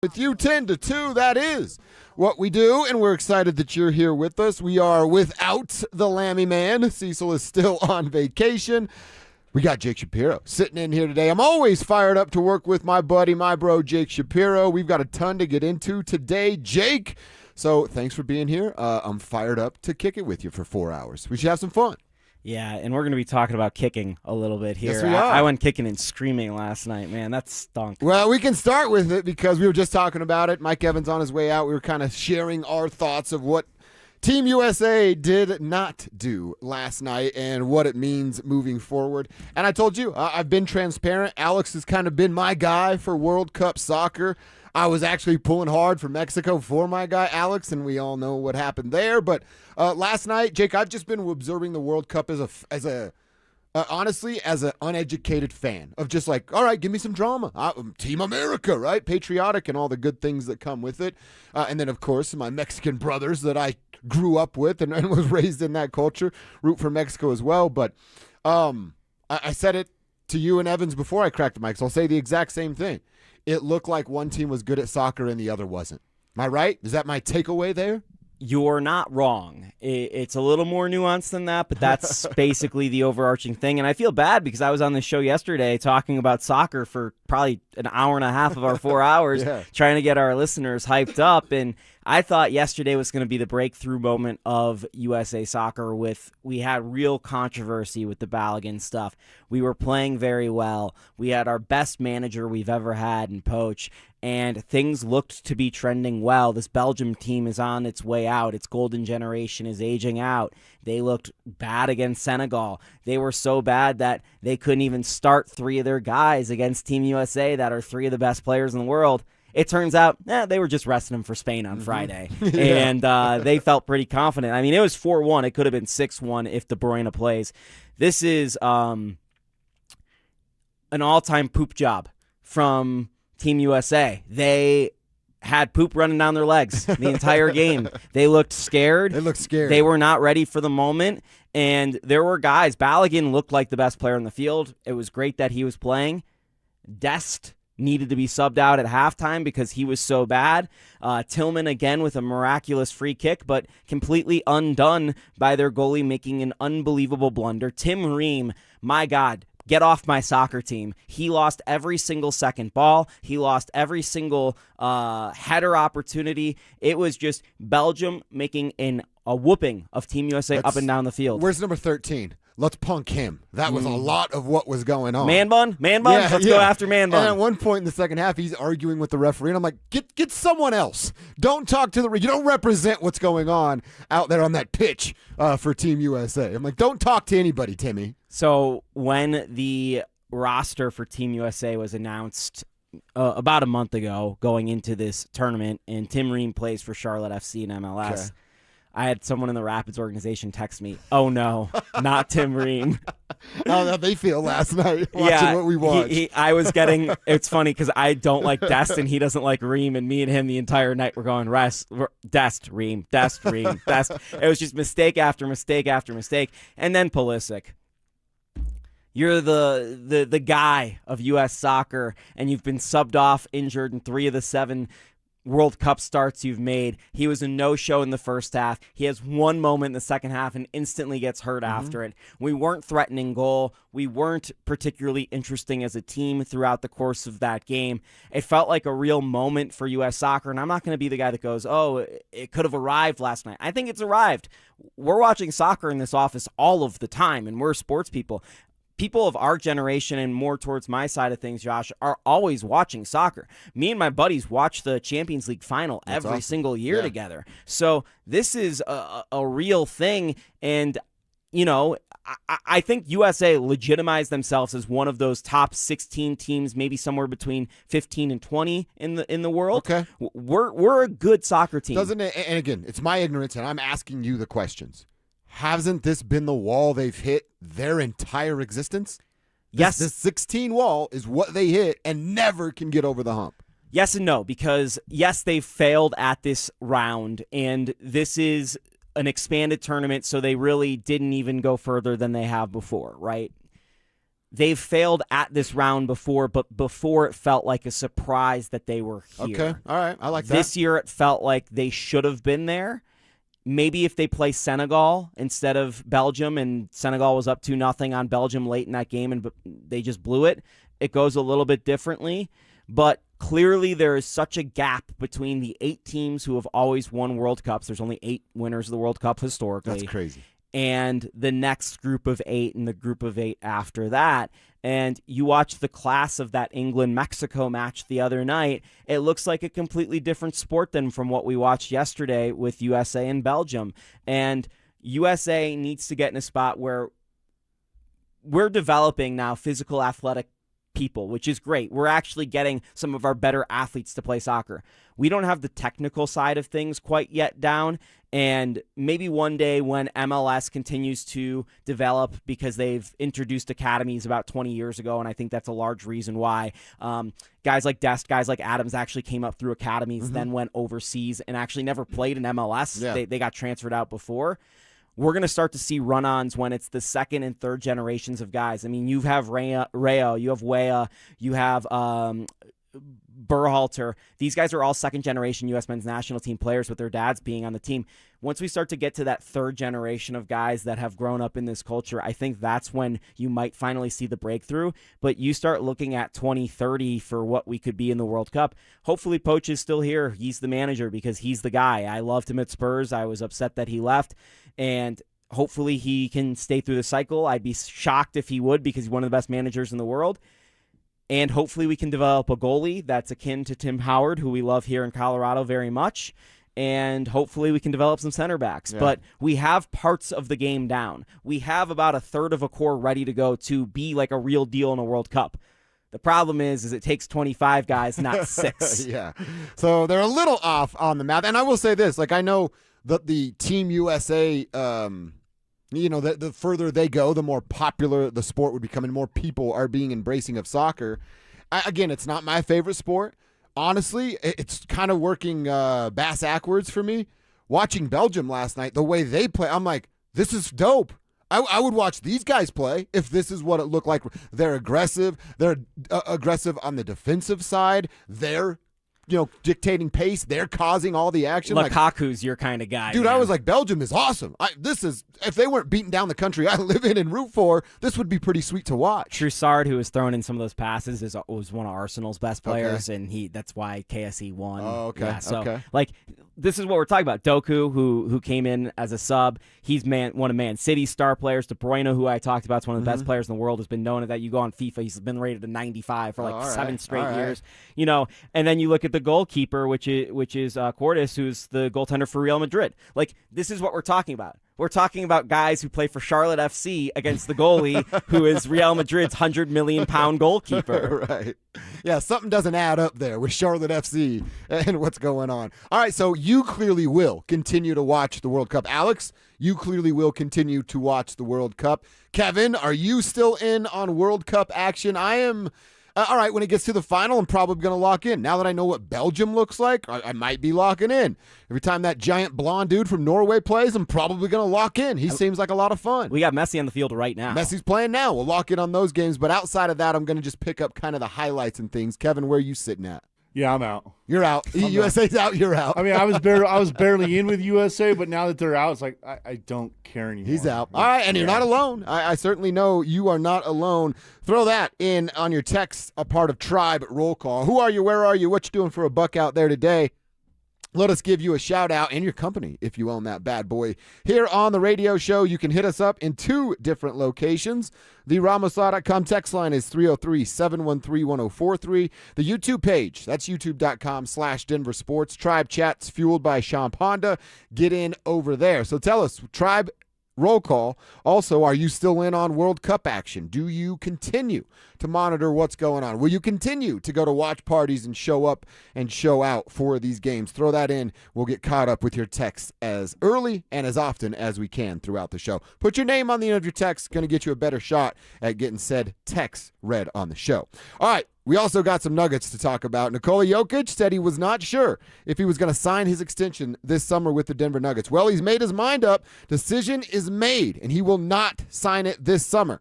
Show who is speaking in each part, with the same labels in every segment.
Speaker 1: With you 10 to 2, that is what we do, and we're excited that you're here with us. We are without the Lammy Man. Cecil is still on vacation. We got Jake Shapiro sitting in here today. I'm always fired up to work with my buddy, my bro, Jake Shapiro. We've got a ton to get into today, Jake. So thanks for being here. I'm fired up to kick it with you for 4 hours. We should have some fun.
Speaker 2: Yeah, and we're going to be talking about kicking a little bit here.
Speaker 1: Yes, we are.
Speaker 2: I went kicking and screaming last night, man. That stunk.
Speaker 1: Well, we can start with it because we were just talking about it. Mike Evans on his way out. We were kind of sharing our thoughts of what Team USA did not do last night and what it means moving forward. And I told you, I've been transparent. Alex has kind of been my guy for World Cup soccer. I was actually pulling hard for Mexico for my guy, Alex, and we all know what happened there. But last night, Jake, I've just been observing the World Cup honestly, as an uneducated fan of just like, all right, give me some drama. Team America, right? Patriotic and all the good things that come with it. And then, of course, my Mexican brothers that I grew up with and was raised in that culture, root for Mexico as well. But I said it to you and Evans before I cracked the mic, so I'll say the exact same thing. It looked like one team was good at soccer and the other wasn't. Am I right? Is that my takeaway there?
Speaker 2: You're not wrong. It's a little more nuanced than that, but that's basically the overarching thing. And I feel bad because I was on the show yesterday talking about soccer for probably an hour and a half of our 4 hours, trying to get our listeners hyped up. And I thought yesterday was going to be the breakthrough moment of USA Soccer. We had real controversy with the Balogun stuff. We were playing very well. We had our best manager we've ever had in Poach, and things looked to be trending well. This Belgium team is on its way out. Its golden generation is aging out. They looked bad against Senegal. They were so bad that they couldn't even start three of their guys against Team USA that are three of the best players in the world. It turns out they were just resting him for Spain on Friday, and they felt pretty confident. I mean, it was 4-1. It could have been 6-1 if De Bruyne plays. This is an all-time poop job from Team USA. They had poop running down their legs the entire game. They looked scared. They were not ready for the moment, and there were guys. Balogun looked like the best player in the field. It was great that he was playing. Dest needed to be subbed out at halftime because he was so bad. Tillman again with a miraculous free kick, but completely undone by their goalie making an unbelievable blunder. Tim Ream, my God, get off my soccer team. He lost every single second ball. He lost every single header opportunity. It was just Belgium making a whooping of Team USA up and down the field.
Speaker 1: Where's number 13? Let's punk him. That was a lot of what was going on.
Speaker 2: Man bun? Let's go after man bun.
Speaker 1: And at one point in the second half, he's arguing with the referee, and I'm like, get someone else. Don't talk to you don't represent what's going on out there on that pitch for Team USA. I'm like, don't talk to anybody, Timmy.
Speaker 2: So when the roster for Team USA was announced about a month ago going into this tournament, and Tim Ream plays for Charlotte FC and MLS, okay. I had someone in the Rapids organization text me, oh no, not Tim Ream.
Speaker 1: How they feel last night watching what we watched.
Speaker 2: I was getting, it's funny because I don't like Dest and he doesn't like Ream, and me and him the entire night were going, Dest, Ream, Dest, Ream, Dest. It was just mistake after mistake after mistake. And then Pulisic. You're the guy of U.S. soccer, and you've been subbed off, injured in 3 of the 7 World Cup starts you've made. He was a no-show in the first half. He has one moment in the second half and instantly gets hurt after it. We weren't threatening goal. We weren't particularly interesting as a team throughout the course of that game. It felt like a real moment for U.S. soccer, and I'm not going to be the guy that goes, oh, it could have arrived last night. I think it's arrived. We're watching soccer in this office all of the time, and we're sports people. People of our generation and more towards my side of things, Josh, are always watching soccer. Me and my buddies watch the Champions League final every single year together. So this is a real thing. And, I think USA legitimized themselves as one of those top 16 teams, maybe somewhere between 15 and 20 in the world.
Speaker 1: Okay.
Speaker 2: We're a good soccer team.
Speaker 1: Doesn't it? And again, it's my ignorance, and I'm asking you the questions. Hasn't this been the wall they've hit their entire existence?
Speaker 2: Yes.
Speaker 1: This 16 wall is what they hit and never can get over the hump.
Speaker 2: Yes and no, because yes, they've failed at this round, and this is an expanded tournament, so they really didn't even go further than they have before, right? they've failed at this round before, but before it felt like a surprise that they were here.
Speaker 1: Okay, all right, I like that.
Speaker 2: This year it felt like they should have been there. Maybe if they play Senegal instead of Belgium, and Senegal was up 2-0 on Belgium late in that game and they just blew it, it goes a little bit differently. But clearly there is such a gap between the 8 teams who have always won World Cups. There's only 8 winners of the World Cup historically.
Speaker 1: That's crazy.
Speaker 2: And the next group of 8 and the group of 8 after that. And you watch the class of that England-Mexico match the other night, it looks like a completely different sport than from what we watched yesterday with USA and Belgium. And USA needs to get in a spot where we're developing now physical athletic people, which is great. We're actually getting some of our better athletes to play soccer. We don't have the technical side of things quite yet down, and maybe one day when MLS continues to develop, because they've introduced academies about 20 years ago, and I think that's a large reason why guys like Dest, guys like Adams actually came up through academies, then went overseas and actually never played in MLS.
Speaker 1: Yeah.
Speaker 2: They got transferred out before. We're going to start to see run-ons when it's the second and third generations of guys. I mean, you have Rayo, you have Weah, you have Berhalter. These guys are all second-generation U.S. men's national team players with their dads being on the team. Once we start to get to that third generation of guys that have grown up in this culture, I think that's when you might finally see the breakthrough. But you start looking at 2030 for what we could be in the World Cup. Hopefully Poch is still here. He's the manager because he's the guy. I loved him at Spurs. I was upset that he left. And hopefully he can stay through the cycle. I'd be shocked if he would, because he's one of the best managers in the world. And hopefully we can develop a goalie that's akin to Tim Howard, who we love here in Colorado very much. And hopefully we can develop some center backs. Yeah. But we have parts of the game down. We have about a third of a core ready to go to be like a real deal in a World Cup. The problem is it takes 25 guys, not 6.
Speaker 1: Yeah. So they're a little off on the math. And I will say this, like, I know that the Team USA, the further they go, the more popular the sport would become and more people are being embracing of soccer. Again, it's not my favorite sport. Honestly, it's kind of working bass backwards for me. Watching Belgium last night, the way they play, I'm like, this is dope. I would watch these guys play if this is what it looked like. They're aggressive. They're aggressive on the defensive side. They're dictating pace. They're causing all the action.
Speaker 2: Lukaku's your kind of guy.
Speaker 1: Dude, man. I was like, Belgium is awesome. If they weren't beating down the country I live in and root for, this would be pretty sweet to watch.
Speaker 2: Troussard, who was throwing in some of those passes, was one of Arsenal's best players, and that's why KSE won.
Speaker 1: Oh, okay.
Speaker 2: Yeah, so, this is what we're talking about. Doku, who came in as a sub, he's one of Man City's star players. De Bruyne, who I talked about, is one of the best players in the world, has been known that you go on FIFA, he's been rated a 95 for 7 straight years. And then you look at the goalkeeper, which is Cordes, who's the goaltender for Real Madrid. This is what we're talking about. We're talking about guys who play for Charlotte FC against the goalie who is Real Madrid's £100 million goalkeeper.
Speaker 1: Right. Yeah, something doesn't add up there with Charlotte FC and what's going on. All right, so you clearly will continue to watch the World Cup. Alex, you clearly will continue to watch the World Cup. Kevin, are you still in on World Cup action? I am. All right, when it gets to the final, I'm probably going to lock in. Now that I know what Belgium looks like, I might be locking in. Every time that giant blonde dude from Norway plays, I'm probably going to lock in. He seems like a lot of fun.
Speaker 2: We got Messi on the field right now.
Speaker 1: Messi's playing now. We'll lock in on those games. But outside of that, I'm going to just pick up kind of the highlights and things. Kevin, where are you sitting at?
Speaker 3: Yeah, I'm out.
Speaker 1: You're out. USA's out. You're out.
Speaker 3: I mean, I was barely in with USA, but now that they're out, it's like I don't care anymore.
Speaker 1: He's out. All right, and you're not alone. I certainly know you are not alone. Throw that in on your text, a part of Tribe Roll Call. Who are you? Where are you? What you doing for a buck out there today? Let us give you a shout out and your company if you own that bad boy. Here on the radio show, you can hit us up in 2 different locations. The Ramoslaw.com text line is 303-713-1043. The YouTube page, that's youtube.com/DenverSports. Tribe chats fueled by Sean Honda. Get in over there. So tell us, Tribe Roll Call. Also, are you still in on World Cup action? Do you continue to monitor what's going on? Will you continue to go to watch parties and show up and show out for these games? Throw that in. We'll get caught up with your texts as early and as often as we can throughout the show. Put your name on the end of your text. Going to get you a better shot at getting said text read on the show. All right. We also got some nuggets to talk about. Nikola Jokic said he was not sure if he was going to sign his extension this summer with the Denver Nuggets. Well, he's made his mind up. Decision is made, and he will not sign it this summer.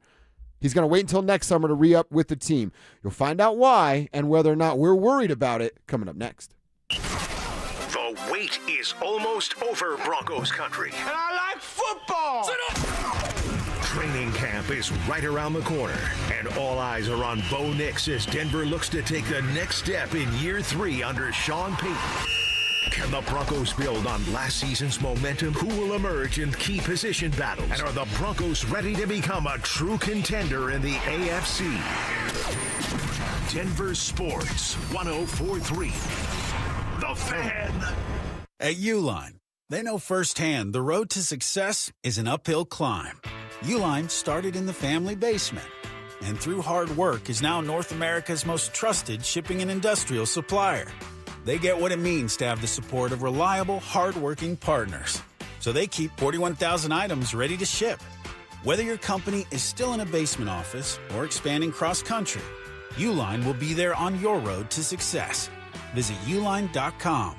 Speaker 1: He's going to wait until next summer to re-up with the team. You'll find out why and whether or not we're worried about it coming up next.
Speaker 4: The wait is almost over, Broncos country.
Speaker 5: And I like football!
Speaker 4: Training camp is right around the corner, and all eyes are on Bo Nix as Denver looks to take the next step in year 3 under Sean Payton. Can the Broncos build on last season's momentum? Who will emerge in key position battles? And are the Broncos ready to become a true contender in the AFC? Denver Sports 104.3. The Fan.
Speaker 6: At Uline, they know firsthand the road to success is an uphill climb. Uline started in the family basement, and through hard work is now North America's most trusted shipping and industrial supplier. They get what it means to have the support of reliable, hard-working partners. So they keep 41,000 items ready to ship. Whether your company is still in a basement office or expanding cross-country, Uline will be there on your road to success. Visit uline.com.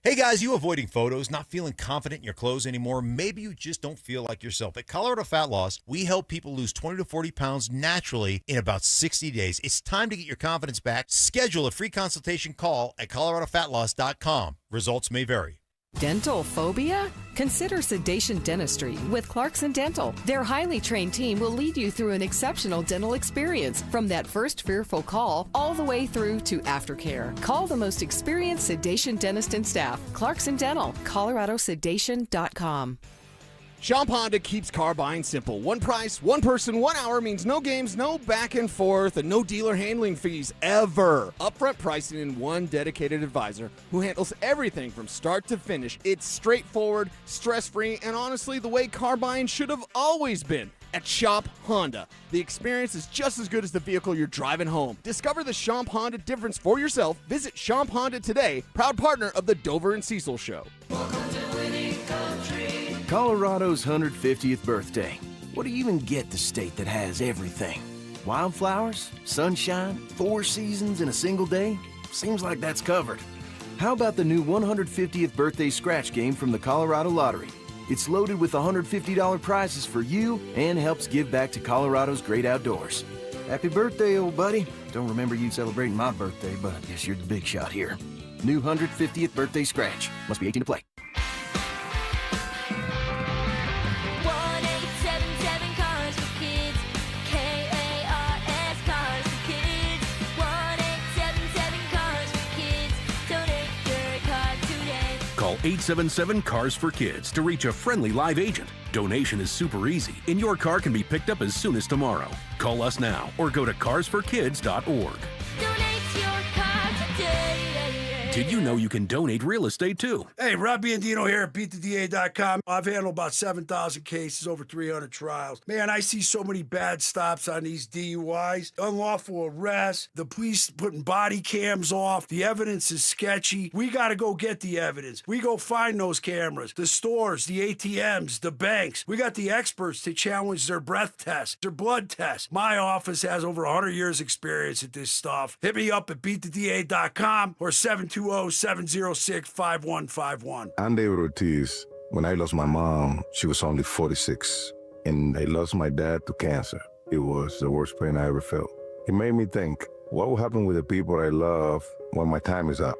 Speaker 7: Hey guys, you avoiding photos, not feeling confident in your clothes anymore? Maybe you just don't feel like yourself. At Colorado Fat Loss, we help people lose 20 to 40 pounds naturally in about 60 days. It's time to get your confidence back. Schedule a free consultation call at coloradofatloss.com. Results may vary.
Speaker 8: Dental phobia? Consider Sedation Dentistry with Clarkson Dental. Their highly trained team will lead you through an exceptional dental experience from that first fearful call all the way through to aftercare. Call the most experienced sedation dentist and staff. Clarkson Dental, coloradosedation.com.
Speaker 9: Shop Honda keeps car buying simple. One price, one person, 1 hour means no games, no back and forth, and no dealer handling fees ever. Upfront pricing and one dedicated advisor who handles everything from start to finish. It's straightforward, stress-free, and honestly, the way car buying should have always been. At Shop Honda, the experience is just as good as the vehicle you're driving home. Discover the Shop Honda difference for yourself. Visit Shop Honda today, proud partner of the Dover and Cecil Show.
Speaker 10: Colorado's 150th birthday. What do you even get the state that has everything? Wildflowers, sunshine, 4 seasons in a single day? Seems like that's covered. How about the new 150th birthday scratch game from the Colorado Lottery? It's loaded with $150 prizes for you and helps give back to Colorado's great outdoors. Happy birthday, old buddy. Don't remember you celebrating my birthday, but I guess you're the big shot here. New 150th birthday scratch. Must be 18 to play.
Speaker 11: 1-877 Cars for Kids. K-A-R-S Cars for Kids. 1-877 Cars for Kids. Donate your car today.
Speaker 12: Call 877 Cars for Kids to reach a friendly live agent. Donation is super easy, and your car can be picked up as soon as tomorrow. Call us now or go to carsforkids.org.
Speaker 11: Donate your car today.
Speaker 12: Did you know you can donate real estate too?
Speaker 13: Hey, Rob Biandino here at BeatTheDA.com. I've handled about 7,000 cases, over 300 trials. Man, I see so many bad stops on these DUIs, unlawful arrests, the police putting body cams off. The evidence is sketchy. We got to go get the evidence. We go find those cameras, the stores, the ATMs, the banks. We got the experts to challenge their breath tests, their blood tests. My office has over 100 years experience at this stuff. Hit me up at BeatTheDA.com or 720-706-5151.
Speaker 14: I'm David Ortiz. When I lost my mom, she was only 46. And I lost my dad to cancer. It was the worst pain I ever felt. It made me think, what will happen with the people I love when my time is up?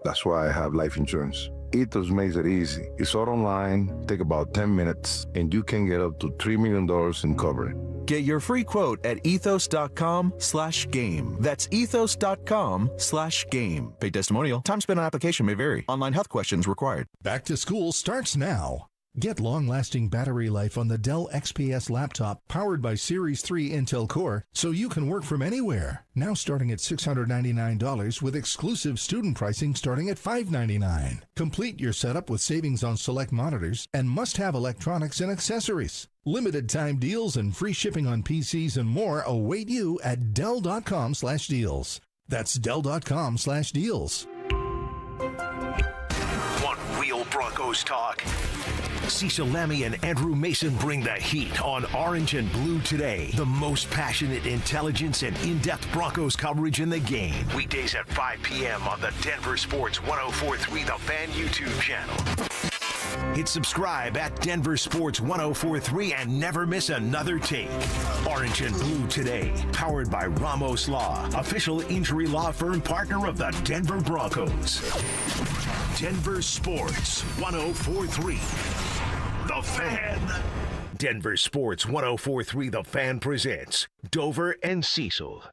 Speaker 14: That's why I have life insurance. Ethos makes it easy. It's all online, take about 10 minutes, and you can get up to $3 million in coverage.
Speaker 15: Get your free quote at ethos.com/game. That's ethos.com/game. Paid testimonial. Time spent on application may vary. Online health questions required.
Speaker 16: Back to school starts now. Get long-lasting battery life on the Dell XPS laptop powered by Series 3 Intel Core so you can work from anywhere. Now starting at $699 with exclusive student pricing starting at $599. Complete your setup with savings on select monitors and must-have electronics and accessories. Limited time deals and free shipping on PCs and more await you at Dell.com/deals. That's Dell.com/deals.
Speaker 4: Want real Broncos talk? Cecil Lammy and Andrew Mason bring the heat on Orange and Blue today. The most passionate intelligence and in-depth Broncos coverage in the game. Weekdays at 5 p.m. on the Denver Sports 104.3 The Fan YouTube channel. Hit subscribe at Denver Sports 1043 and never miss another take. Orange and Blue Today, powered by Ramos Law, official injury law firm partner of the Denver Broncos. Denver Sports 1043. The Fan. Denver Sports 1043 The Fan presents Dover and Cecil.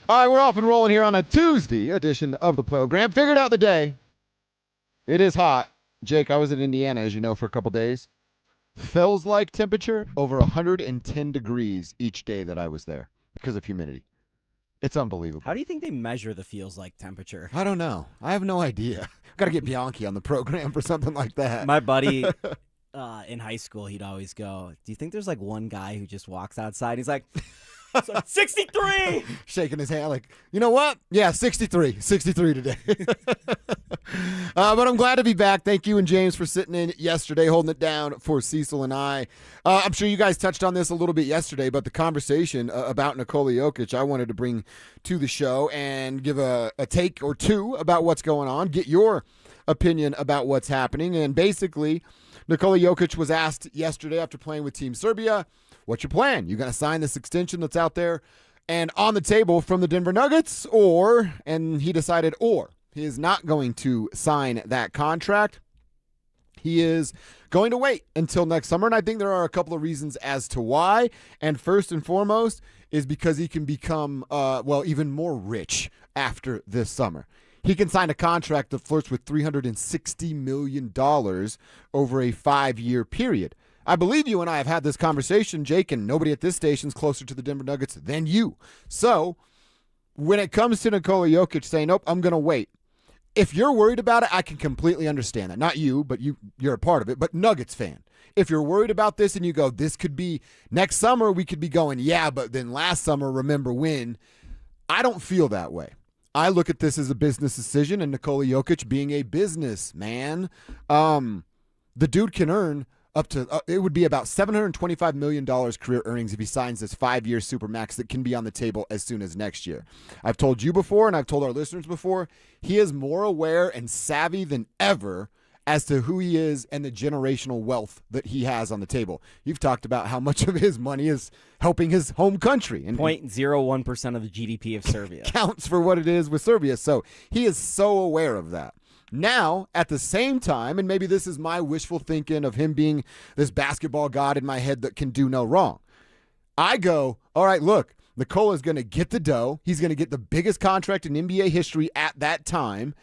Speaker 1: All right, we're off and rolling here on a Tuesday edition of the program. Figured out the day. It is hot. Jake, I was in Indiana, as you know, for a couple days. Feels like temperature over 110 degrees each day that I was there because of humidity. It's unbelievable.
Speaker 2: How do you think they measure the feels like temperature?
Speaker 1: I don't know. I have no idea. Got to get Bianchi on the program for something like that.
Speaker 2: My buddy in high school, he'd always go, do you think there's like one guy who just walks outside? He's like, 63!
Speaker 1: Shaking his hand like, you know what? Yeah, 63. 63 today. But I'm glad to be back. Thank you and James for sitting in yesterday, holding it down for Cecil and I. I'm sure you guys touched on this a little bit yesterday, but the conversation about Nikola Jokic, I wanted to bring to the show and give a take or two about what's going on, get your opinion about what's happening. And basically, Nikola Jokic was asked yesterday after playing with Team Serbia, what's your plan? You going to sign this extension that's out there and on the table from the Denver Nuggets, and he decided he is not going to sign that contract. He is going to wait until next summer, and I think there are a couple of reasons as to why. And first and foremost is because he can become, even more rich after this summer. He can sign a contract that flirts with $360 million over a 5-year period. I believe you and I have had this conversation, Jake, and nobody at this station is closer to the Denver Nuggets than you. So when it comes to Nikola Jokic saying, nope, I'm going to wait, if you're worried about it, I can completely understand that. Not you, but you're a part of it, but Nuggets fan. If you're worried about this and you go, this could be next summer, we could be going, yeah, but then last summer, remember when? I don't feel that way. I look at this as a business decision, and Nikola Jokic being a businessman, the dude can earn up to, it would be about $725 million career earnings if he signs this 5-year Supermax that can be on the table as soon as next year. I've told you before, and I've told our listeners before, he is more aware and savvy than ever as to who he is and the generational wealth that he has on the table. You've talked about how much of his money is helping his home country. And
Speaker 2: 0.01% of the GDP of Serbia.
Speaker 1: Counts for what it is with Serbia. So he is so aware of that. Now, at the same time, and maybe this is my wishful thinking of him being this basketball god in my head that can do no wrong, I go, all right, look, Nikola is going to get the dough. He's going to get the biggest contract in NBA history at that time,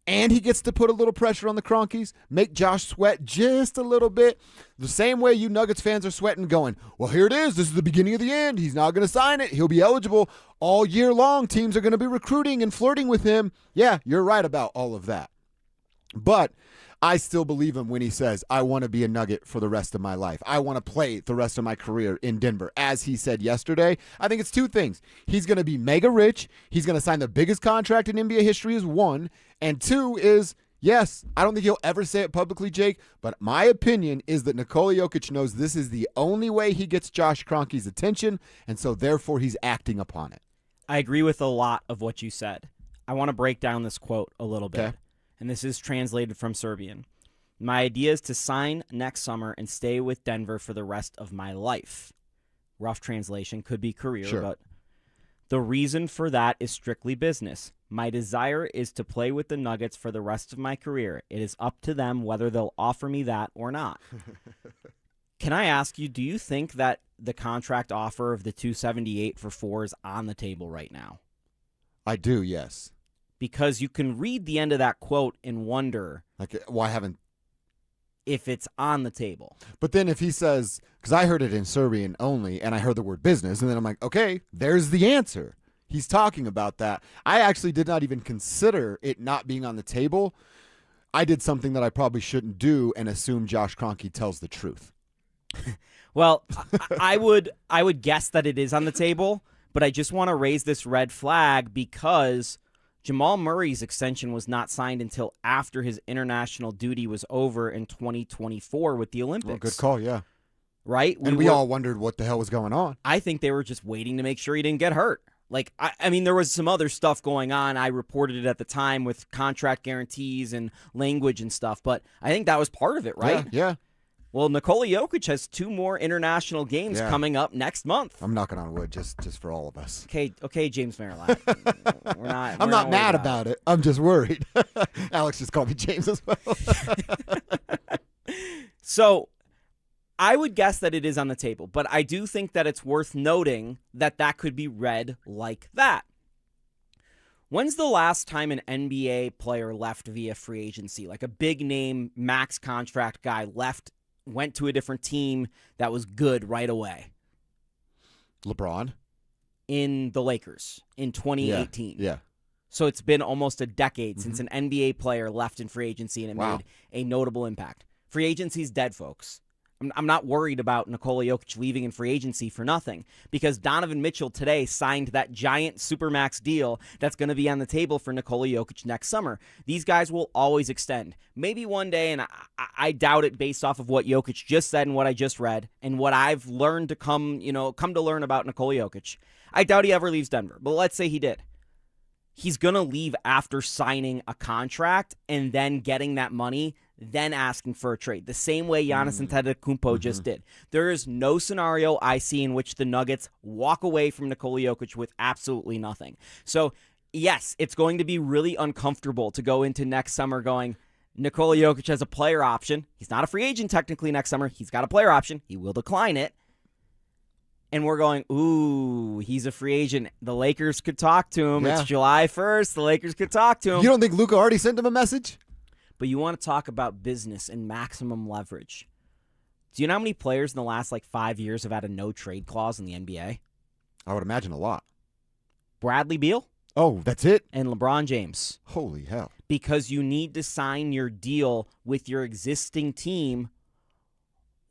Speaker 1: and he gets to put a little pressure on the Cronkies, make Josh sweat just a little bit, the same way you Nuggets fans are sweating going, well, here it is. This is the beginning of the end. He's not going to sign it. He'll be eligible all year long. Teams are going to be recruiting and flirting with him. Yeah, you're right about all of that. But I still believe him when he says, I want to be a Nugget for the rest of my life. I want to play the rest of my career in Denver. As he said yesterday, I think it's two things. He's going to be mega rich. He's going to sign the biggest contract in NBA history is one. And two is, yes, I don't think he'll ever say it publicly, Jake, but my opinion is that Nikola Jokic knows this is the only way he gets Josh Kroenke's attention, and so therefore he's acting upon it.
Speaker 2: I agree with a lot of what you said. I want to break down this quote a little bit.
Speaker 1: Okay.
Speaker 2: And this is translated from Serbian. My idea is to sign next summer and stay with Denver for the rest of my life. Rough translation, could be career,
Speaker 1: Sure.
Speaker 2: but the reason for that is strictly business. My desire is to play with the Nuggets for the rest of my career. It is up to them whether they'll offer me that or not. Can I ask you, do you think that the contract offer of the $278 for 4 is on the table right now?
Speaker 1: I do, yes.
Speaker 2: Because you can read the end of that quote and wonder,
Speaker 1: like, why haven't
Speaker 2: if it's on the table.
Speaker 1: But then if he says, because I heard it in Serbian only, and I heard the word business, and then I'm like, okay, there's the answer. He's talking about that. I actually did not even consider it not being on the table. I did something that I probably shouldn't do and assume Josh Kroenke tells the truth.
Speaker 2: Well, I would guess that it is on the table, but I just want to raise this red flag because Jamal Murray's extension was not signed until after his international duty was over in 2024 with the Olympics.
Speaker 1: Well, good call, yeah.
Speaker 2: Right?
Speaker 1: And we all wondered what the hell was going on.
Speaker 2: I think they were just waiting to make sure he didn't get hurt. Like, I mean, there was some other stuff going on. I reported it at the time with contract guarantees and language and stuff, but I think that was part of it, right?
Speaker 1: Yeah.
Speaker 2: Well, Nikola Jokic has 2 more international games coming up next month.
Speaker 1: I'm knocking on wood just for all of us.
Speaker 2: Okay, James Merrillack.
Speaker 1: I'm not mad about it. I'm just worried. Alex just called me James as well.
Speaker 2: So I would guess that it is on the table, but I do think that it's worth noting that that could be read like that. When's the last time an NBA player left via free agency? Like a big name max contract guy left, went to a different team that was good right away.
Speaker 1: LeBron?
Speaker 2: In the Lakers in 2018.
Speaker 1: Yeah.
Speaker 2: So it's been almost a decade since an NBA player left in free agency and it made a notable impact. Free agency's dead, folks. I'm not worried about Nikola Jokic leaving in free agency for nothing because Donovan Mitchell today signed that giant Supermax deal that's going to be on the table for Nikola Jokic next summer. These guys will always extend. Maybe one day, and I doubt it based off of what Jokic just said and what I just read and what I've learned to come to learn about Nikola Jokic. I doubt he ever leaves Denver, but let's say he did. He's going to leave after signing a contract and then getting that money, then asking for a trade. The same way Giannis Antetokounmpo just did. There is no scenario I see in which the Nuggets walk away from Nikola Jokic with absolutely nothing. So, yes, it's going to be really uncomfortable to go into next summer going, Nikola Jokic has a player option. He's not a free agent technically next summer. He's got a player option. He will decline it. And we're going, ooh, he's a free agent. The Lakers could talk to him.
Speaker 1: Yeah.
Speaker 2: It's July 1st. The Lakers could talk to him.
Speaker 1: You don't think Luka already sent him a message?
Speaker 2: But you want to talk about business and maximum leverage. Do you know how many players in the last 5 years have had a no-trade clause in the NBA?
Speaker 1: I would imagine a lot.
Speaker 2: Bradley Beal.
Speaker 1: Oh, that's it?
Speaker 2: And LeBron James.
Speaker 1: Holy hell.
Speaker 2: Because you need to sign your deal with your existing team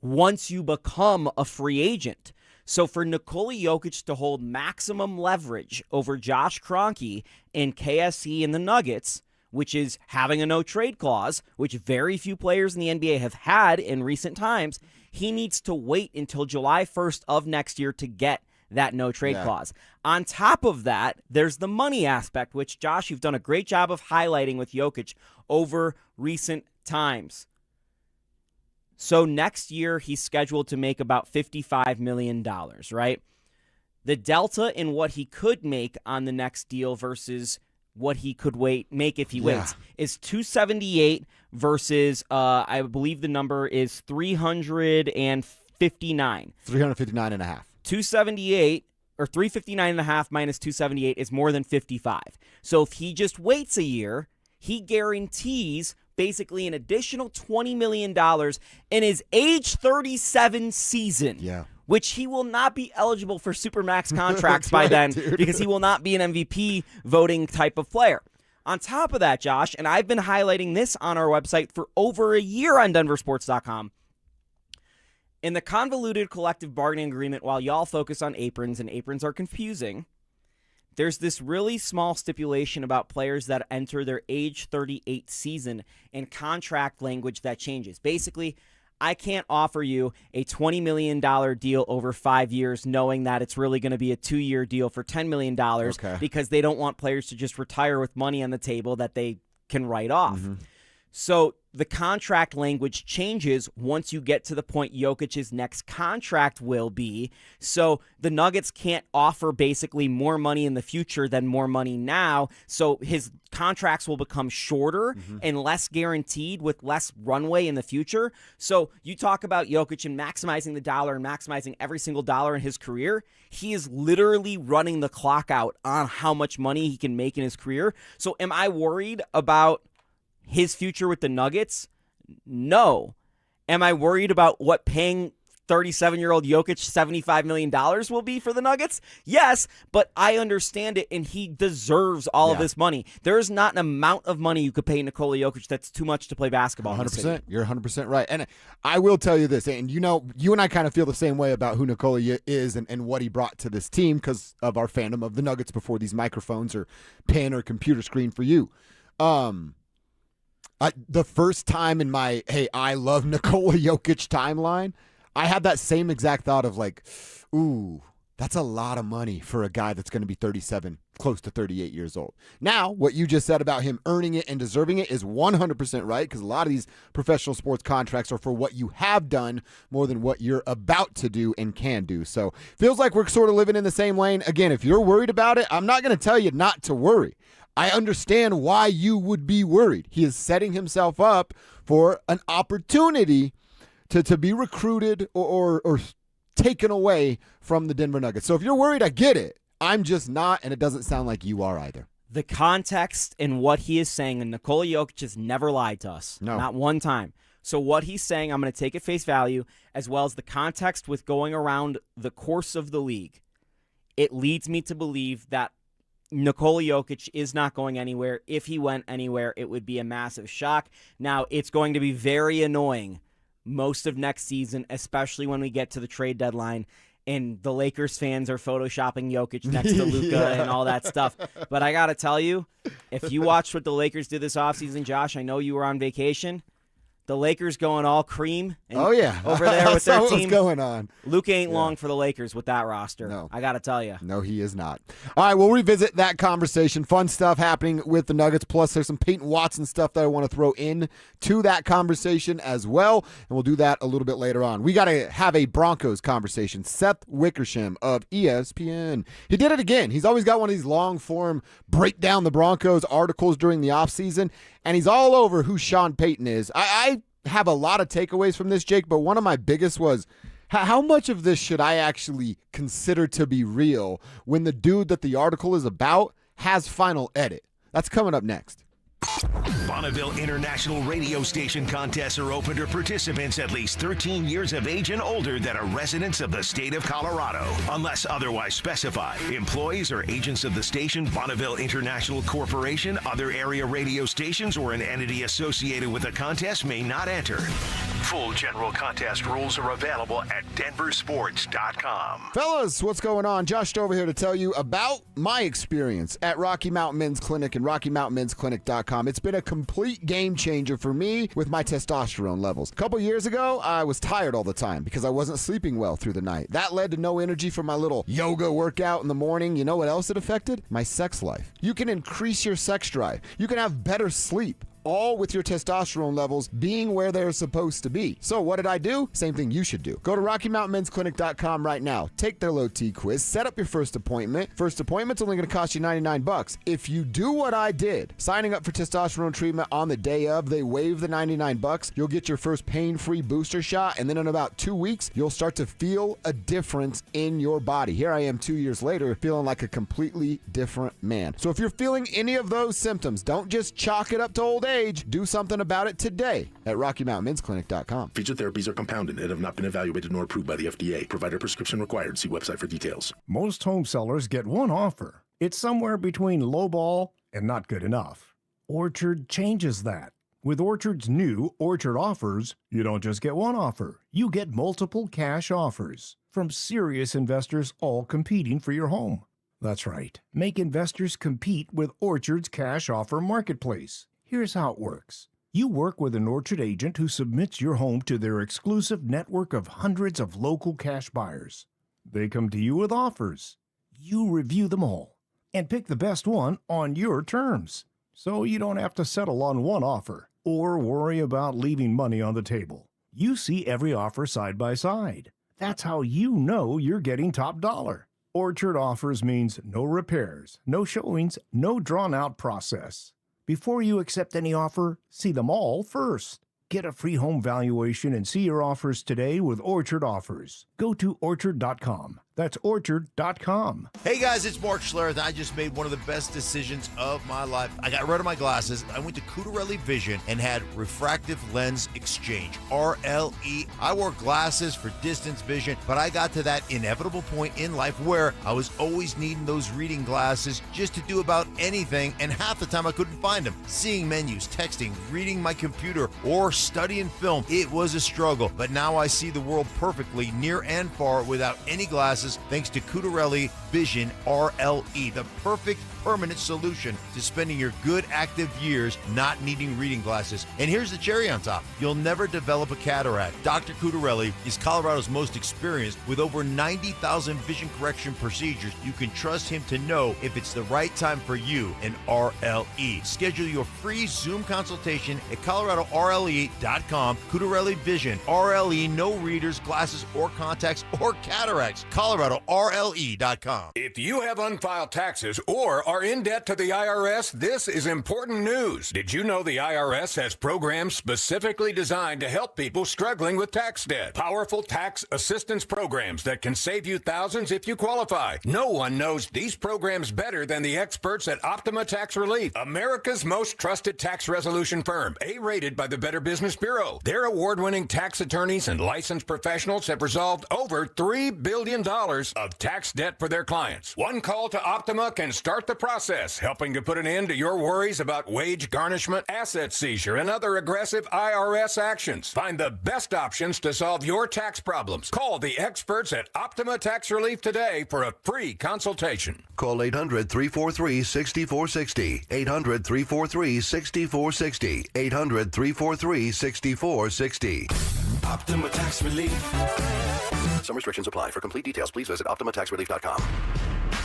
Speaker 2: once you become a free agent. So for Nikola Jokic to hold maximum leverage over Josh Kroenke in KSE and the Nuggets, which is having a no-trade clause, which very few players in the NBA have had in recent times, he needs to wait until July 1st of next year to get that no-trade clause. On top of that, there's the money aspect, which, Josh, you've done a great job of highlighting with Jokic over recent times. So next year, he's scheduled to make about $55 million, right? The delta in what he could make on the next deal versus what he could make if he waits is 278 versus, I believe the number is 359.
Speaker 1: 359 and a half.
Speaker 2: 278 or 359 and a half minus 278 is more than 55. So if he just waits a year, he guarantees basically an additional $20 million in his age 37 season, which he will not be eligible for Supermax contracts by then because he will not be an MVP voting type of player. On top of that, Josh, and I've been highlighting this on our website for over a year on DenverSports.com, in the convoluted collective bargaining agreement, while y'all focus on aprons, and aprons are confusing, there's this really small stipulation about players that enter their age 38 season and contract language that changes. Basically, I can't offer you a $20 million deal over 5 years knowing that it's really going to be a 2-year deal for $10 million because they don't want players to just retire with money on the table that they can write off. So the contract language changes once you get to the point Jokic's next contract will be. So the Nuggets can't offer basically more money in the future than more money now. So his contracts will become shorter and less guaranteed with less runway in the future. So you talk about Jokic and maximizing the dollar and maximizing every single dollar in his career. He is literally running the clock out on how much money he can make in his career. So am I worried about his future with the Nuggets? No. Am I worried about what paying 37-year-old Jokic $75 million will be for the Nuggets? Yes, but I understand it, and he deserves all of this money. There is not an amount of money you could pay Nikola Jokic that's too much to play basketball.
Speaker 1: 100%. You're 100% right. And I will tell you this, and you and I kind of feel the same way about who Nikola is and what he brought to this team because of our fandom of the Nuggets before these microphones or pen or computer screen for you. The first time in my, hey, I love Nikola Jokic timeline, I had that same exact thought of like, ooh, that's a lot of money for a guy that's going to be 37, close to 38 years old. Now, what you just said about him earning it and deserving it is 100% right, because a lot of these professional sports contracts are for what you have done more than what you're about to do and can do. So feels like we're sort of living in the same lane. Again, if you're worried about it, I'm not going to tell you not to worry. I understand why you would be worried. He is setting himself up for an opportunity to be recruited or taken away from the Denver Nuggets. So if you're worried, I get it. I'm just not, and it doesn't sound like you are either.
Speaker 2: The context and what he is saying, and Nikola Jokic has never lied to us.
Speaker 1: No.
Speaker 2: Not one time. So what he's saying, I'm going to take at face value, as well as the context with going around the course of the league. It leads me to believe that Nikola Jokic is not going anywhere. If he went anywhere, it would be a massive shock. Now, it's going to be very annoying most of next season, especially when we get to the trade deadline and the Lakers fans are photoshopping Jokic next to Luka and all that stuff. But I got to tell you, if you watched what the Lakers did this offseason, Josh, I know you were on vacation. The Lakers going all cream. And over there with their team.
Speaker 1: What's going on?
Speaker 2: Luka ain't long for the Lakers with that roster.
Speaker 1: No.
Speaker 2: I got to tell you.
Speaker 1: No, he is not. All right, we'll revisit that conversation. Fun stuff happening with the Nuggets. Plus, there's some Payton Watson stuff that I want to throw in to that conversation as well. And we'll do that a little bit later on. We got to have a Broncos conversation. Seth Wickersham of ESPN. He did it again. He's always got one of these long-form break down the Broncos articles during the offseason. And he's all over who Sean Payton is. I have a lot of takeaways from this, Jake, but one of my biggest was how much of this should I actually consider to be real when the dude that the article is about has final edit? That's coming up next.
Speaker 4: Bonneville International Radio Station contests are open to participants at least 13 years of age and older that are residents of the state of Colorado. Unless otherwise specified, employees or agents of the station, Bonneville International Corporation, other area radio stations, or an entity associated with the contest may not enter. Full general contest rules are available at DenverSports.com.
Speaker 1: Fellas, what's going on? Josh over here to tell you about my experience at Rocky Mountain Men's Clinic and RockyMountainMen'sClinic.com. It's been a complete game changer for me with my testosterone levels. A couple years ago, I was tired all the time because I wasn't sleeping well through the night. That led to no energy for my little yoga workout in the morning. You know what else it affected? My sex life. You can increase your sex drive. You can have better sleep, all with your testosterone levels being where they're supposed to be. So what did I do? Same thing you should do. Go to RockyMountainMen'sClinic.com right now. Take their low T quiz. Set up your first appointment. First appointment's only going to cost you $99. If you do what I did, signing up for testosterone treatment on the day of, they waive the $99. You'll get your first pain-free booster shot, and then in about 2 weeks, you'll start to feel a difference in your body. Here I am 2 years later, feeling like a completely different man. So if you're feeling any of those symptoms, don't just chalk it up to old age. Do something about it today at RockyMountainMen'sClinic.com.
Speaker 17: Featured therapies are compounded and have not been evaluated nor approved by the FDA. Provider prescription required. See website for details.
Speaker 18: Most home sellers get one offer. It's somewhere between lowball and not good enough. Orchard changes that. With Orchard's new Orchard offers, you don't just get one offer. You get multiple cash offers from serious investors all competing for your home. That's right. Make investors compete with Orchard's cash offer marketplace. Here's how it works. You work with an Orchard agent who submits your home to their exclusive network of hundreds of local cash buyers. They come to you with offers. You review them all and pick the best one on your terms. So you don't have to settle on one offer or worry about leaving money on the table. You see every offer side by side. That's how you know you're getting top dollar. Orchard offers means no repairs, no showings, no drawn-out process. Before you accept any offer, see them all first. Get a free home valuation and see your offers today with Orchard Offers. Go to Orchard.com. That's orchard.com.
Speaker 7: Hey guys, it's Mark Schlereth. I just made one of the best decisions of my life. I got rid of my glasses. I went to Cutarelli Vision and had refractive lens exchange, RLE. I wore glasses for distance vision, but I got to that inevitable point in life where I was always needing those reading glasses just to do about anything, and half the time I couldn't find them. Seeing menus, texting, reading my computer, or studying film, it was a struggle. But now I see the world perfectly, near and far, without any glasses, thanks to Cutarelli Vision RLE, the perfect permanent solution to spending your good active years not needing reading glasses. And here's the cherry on top. You'll never develop a cataract. Dr. Cutarelli is Colorado's most experienced with over 90,000 vision correction procedures. You can trust him to know if it's the right time for you and RLE. Schedule your free Zoom consultation at coloradorle.com. Cutarelli Vision RLE, no readers, glasses, or contacts, or cataracts. coloradorle.com.
Speaker 19: If you have unfiled taxes or are in debt to the IRS, this is important news. Did you know the IRS has programs specifically designed to help people struggling with tax debt? Powerful tax assistance programs that can save you thousands if you qualify. No one knows these programs better than the experts at Optima Tax Relief, America's most trusted tax resolution firm, A-rated by the Better Business Bureau. Their award-winning tax attorneys and licensed professionals have resolved over $3 billion of tax debt for their clients. One call to Optima can start the process, helping to put an end to your worries about wage garnishment, asset seizure, and other aggressive IRS actions. Find the best options to solve your tax problems. Call the experts at Optima Tax Relief today for a free consultation.
Speaker 20: Call 800-343-6460. 800-343-6460. 800-343-6460.
Speaker 10: Optima Tax Relief. Some restrictions apply. For complete details, please visit OptimaTaxRelief.com.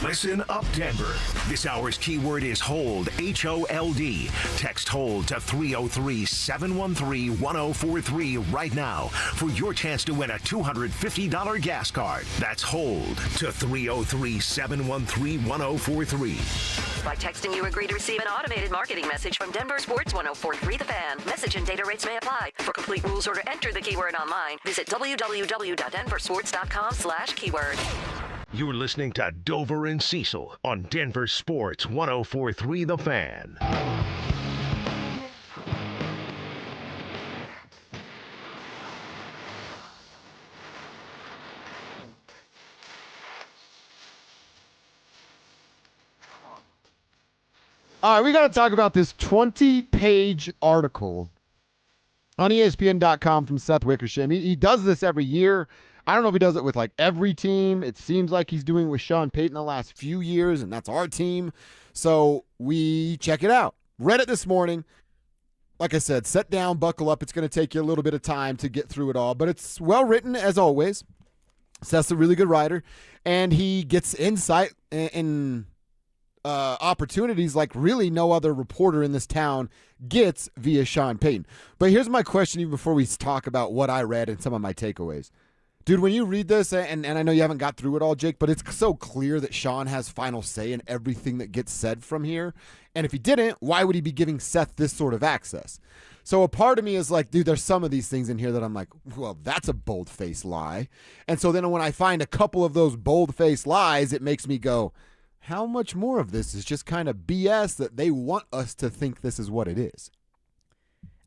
Speaker 4: Listen up, Denver. This hour's keyword is hold, H-O-L-D. Text hold to 303-713-1043 right now for your chance to win a $250 gas card. That's hold to 303-713-1043.
Speaker 21: By texting, you agree to receive an automated marketing message from DenverSports 1043 The Fan. Message and data rates may apply. For complete rules or to enter the keyword online, visit www.denversports.com/keyword.
Speaker 4: You're listening to Dover and Cecil on Denver Sports 1043 The Fan.
Speaker 1: All right, we got to talk about this 20-page article on ESPN.com from Seth Wickersham. He does this every year. I don't know if he does it with like every team. It seems like he's doing it with Sean Payton the last few years, and that's our team. So we check it out. Read it this morning. Like I said, sit down, buckle up. It's going to take you a little bit of time to get through it all, but it's well written as always. Seth's a really good writer, and he gets insight and opportunities like really no other reporter in this town gets via Sean Payton. But here's my question even before we talk about what I read and some of my takeaways. Dude, when you read this, and I know you haven't got through it all, Jake, but it's so clear that Sean has final say in everything that gets said from here. And if he didn't, why would he be giving Seth this sort of access? So a part of me is like, dude, there's some of these things in here that I'm like, well, that's a bold-faced lie. And so then when I find a couple of those bold-faced lies, it makes me go, how much more of this is just kind of BS that they want us to think this is what it is?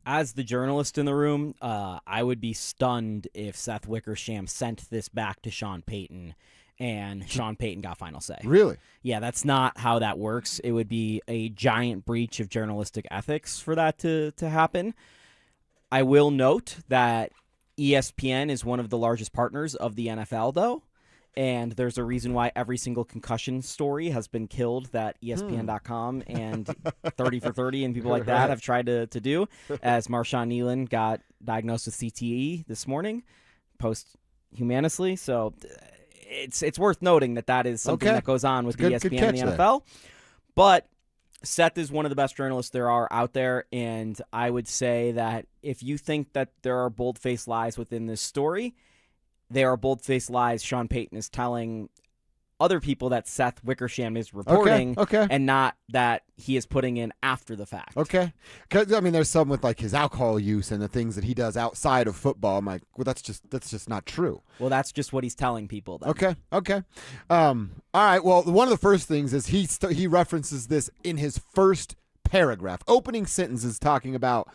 Speaker 2: As the journalist in the room, I would be stunned if Seth Wickersham sent this back to Sean Payton and Sean Payton got final say.
Speaker 1: Really?
Speaker 2: Yeah, that's not how that works. It would be a giant breach of journalistic ethics for that to happen. I will note that ESPN is one of the largest partners of the NFL, though. And there's a reason why every single concussion story has been killed that ESPN.com and 30 for 30 and people like that have tried to do, as Marshawn Nealon got diagnosed with CTE this morning, posthumously. So it's worth noting that is something that goes on with ESPN and the NFL. But Seth is one of the best journalists there are out there, and I would say that if you think that there are bold-faced lies within this story, they are bold-faced lies Sean Payton is telling other people that Seth Wickersham is reporting,
Speaker 1: Okay.
Speaker 2: and not that he is putting in after the fact.
Speaker 1: Okay. 'Cause, I mean, there's some with like his alcohol use and the things that he does outside of football. I'm like, well, that's just not true.
Speaker 2: Well, that's just what he's telling people. Then.
Speaker 1: Okay. All right. Well, one of the first things is he references this in his first paragraph. Opening sentence is talking about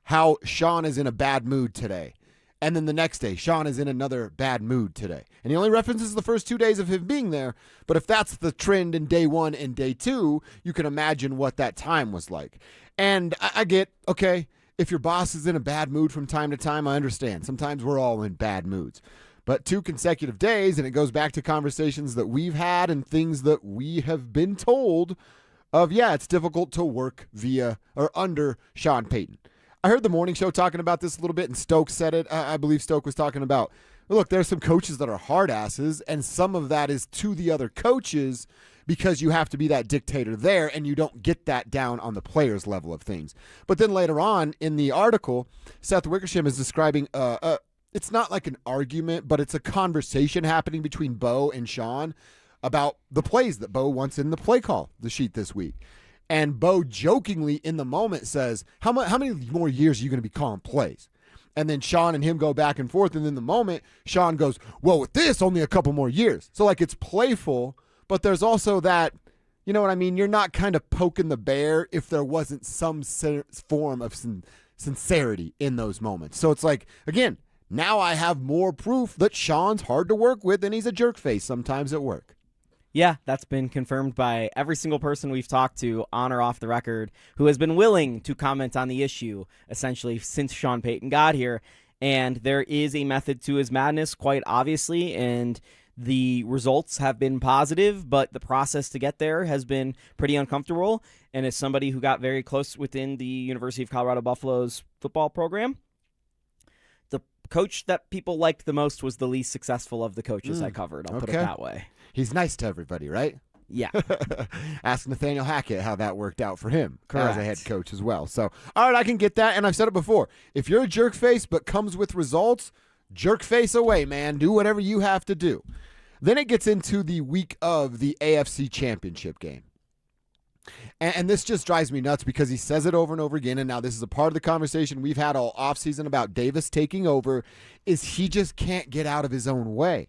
Speaker 1: how Sean is in a bad mood today. And then the next day, Sean is in another bad mood today. And he only references the first 2 days of him being there. But if that's the trend in day 1 and day 2, you can imagine what that time was like. And I get, okay, if your boss is in a bad mood from time to time, I understand. Sometimes we're all in bad moods. But 2 consecutive days, and it goes back to conversations that we've had and things that we have been told of, it's difficult to work via or under Sean Payton. I heard the morning show talking about this a little bit, and Stokes said it. I believe Stokes was talking about, look, there's some coaches that are hard asses, and some of that is to the other coaches because you have to be that dictator there, and you don't get that down on the players' level of things. But then later on in the article, Seth Wickersham is describing it's not like an argument, but it's a conversation happening between Bo and Sean about the plays that Bo wants in the play call, the sheet this week. And Bo jokingly in the moment says, how many more years are you going to be calling plays? And then Sean and him go back and forth. And in the moment, Sean goes, well, with this, only a couple more years. So, like, it's playful, but there's also that, you know what I mean? You're not kind of poking the bear if there wasn't some form of sincerity in those moments. So it's like, again, now I have more proof that Sean's hard to work with and he's a jerk face sometimes at work.
Speaker 2: Yeah, that's been confirmed by every single person we've talked to on or off the record who has been willing to comment on the issue, essentially, since Sean Payton got here. And there is a method to his madness, quite obviously, and the results have been positive, but the process to get there has been pretty uncomfortable. And as somebody who got very close within the University of Colorado Buffalo's football program, the coach that people liked the most was the least successful of the coaches I covered. I'll put it that way.
Speaker 1: He's nice to everybody, right?
Speaker 2: Yeah.
Speaker 1: Ask Nathaniel Hackett how that worked out for him
Speaker 2: Correct.
Speaker 1: as a head coach as well. So, all right, I can get that. And I've said it before. If you're a jerk face but comes with results, jerk face away, man. Do whatever you have to do. Then it gets into the week of the AFC Championship game. And this just drives me nuts because he says it over and over again. And now this is a part of the conversation we've had all offseason about Davis taking over, is he just can't get out of his own way.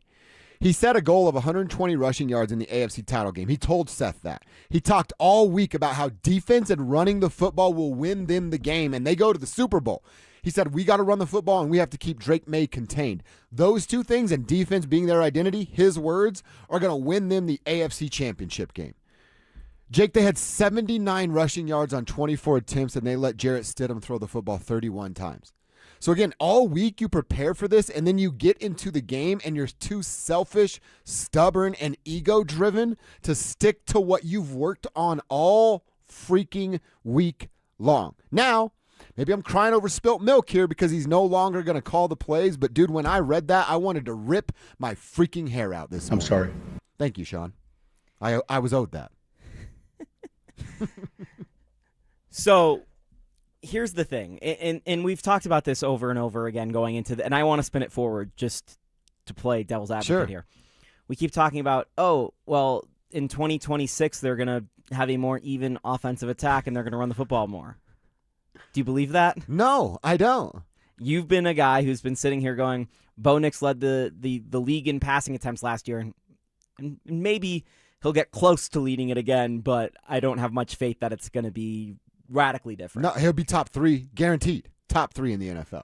Speaker 1: He set a goal of 120 rushing yards in the AFC title game. He told Seth that. He talked all week about how defense and running the football will win them the game, and they go to the Super Bowl. He said, we got to run the football, and we have to keep Drake May contained. Those two things, and defense being their identity, his words, are going to win them the AFC Championship game. Jake, they had 79 rushing yards on 24 attempts, and they let Jarrett Stidham throw the football 31 times. So again, all week you prepare for this, and then you get into the game, and you're too selfish, stubborn, and ego-driven to stick to what you've worked on all freaking week long. Now, maybe I'm crying over spilt milk here because he's no longer going to call the plays, but dude, when I read that, I wanted to rip my freaking hair out this morning.
Speaker 17: I'm sorry.
Speaker 1: Thank you, Sean. I was owed that.
Speaker 2: So here's the thing, and we've talked about this over and over again going into and I want to spin it forward just to play devil's advocate here. We keep talking about, in 2026 they're going to have a more even offensive attack and they're going to run the football more. Do you believe that?
Speaker 1: No, I don't.
Speaker 2: You've been a guy who's been sitting here going, Bo Nix led the league in passing attempts last year, and maybe he'll get close to leading it again, but I don't have much faith that it's going to be radically different.
Speaker 1: No, he'll be top 3, guaranteed. Top 3 in the NFL.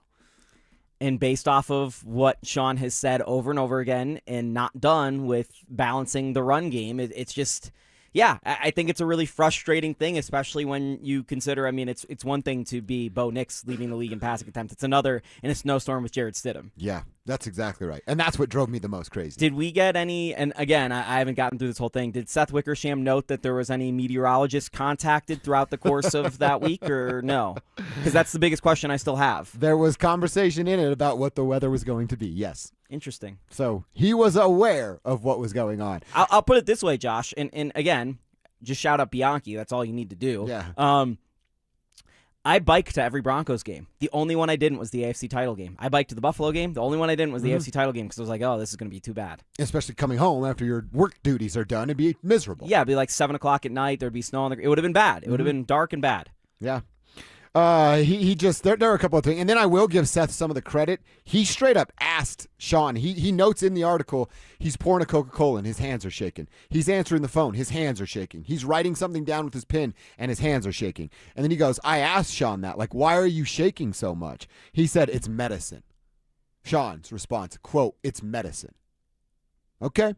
Speaker 2: And based off of what Sean has said over and over again and not done with balancing the run game, it's just, I think it's a really frustrating thing, especially when you consider, it's one thing to be Bo Nix leading the league in passing attempts. It's another in a snowstorm with Jarrett Stidham.
Speaker 1: Yeah, that's exactly right. And that's what drove me the most crazy.
Speaker 2: Did we get any, and again, I haven't gotten through this whole thing, did Seth Wickersham note that there was any meteorologists contacted throughout the course of that week, or no? Because that's the biggest question I still have.
Speaker 1: There was conversation in it about what the weather was going to be, yes.
Speaker 2: Interesting.
Speaker 1: So he was aware of what was going on.
Speaker 2: I'll put it this way, Josh, and again, just shout out Bianchi. That's all you need to do.
Speaker 1: Yeah.
Speaker 2: I bike to every Broncos game. The only one I didn't was the AFC title game. I biked to the Buffalo game. The only one I didn't was the AFC title game because I was like, oh, this is going to be too bad.
Speaker 1: Especially coming home after your work duties are done. It'd be miserable.
Speaker 2: Yeah, it'd be like 7 o'clock at night. There'd be snow on the ground. It would have been bad. It would have been dark and bad.
Speaker 1: Yeah. He just there are a couple of things, and then I will give Seth some of the credit. He straight up asked Sean. He notes in the article he's pouring a Coca-Cola and his hands are shaking. He's answering the phone, his hands are shaking. He's writing something down with his pen and his hands are shaking. And then he goes, I asked Sean that, like, why are you shaking so much? He said, it's medicine. Sean's response, quote, it's medicine. Okay.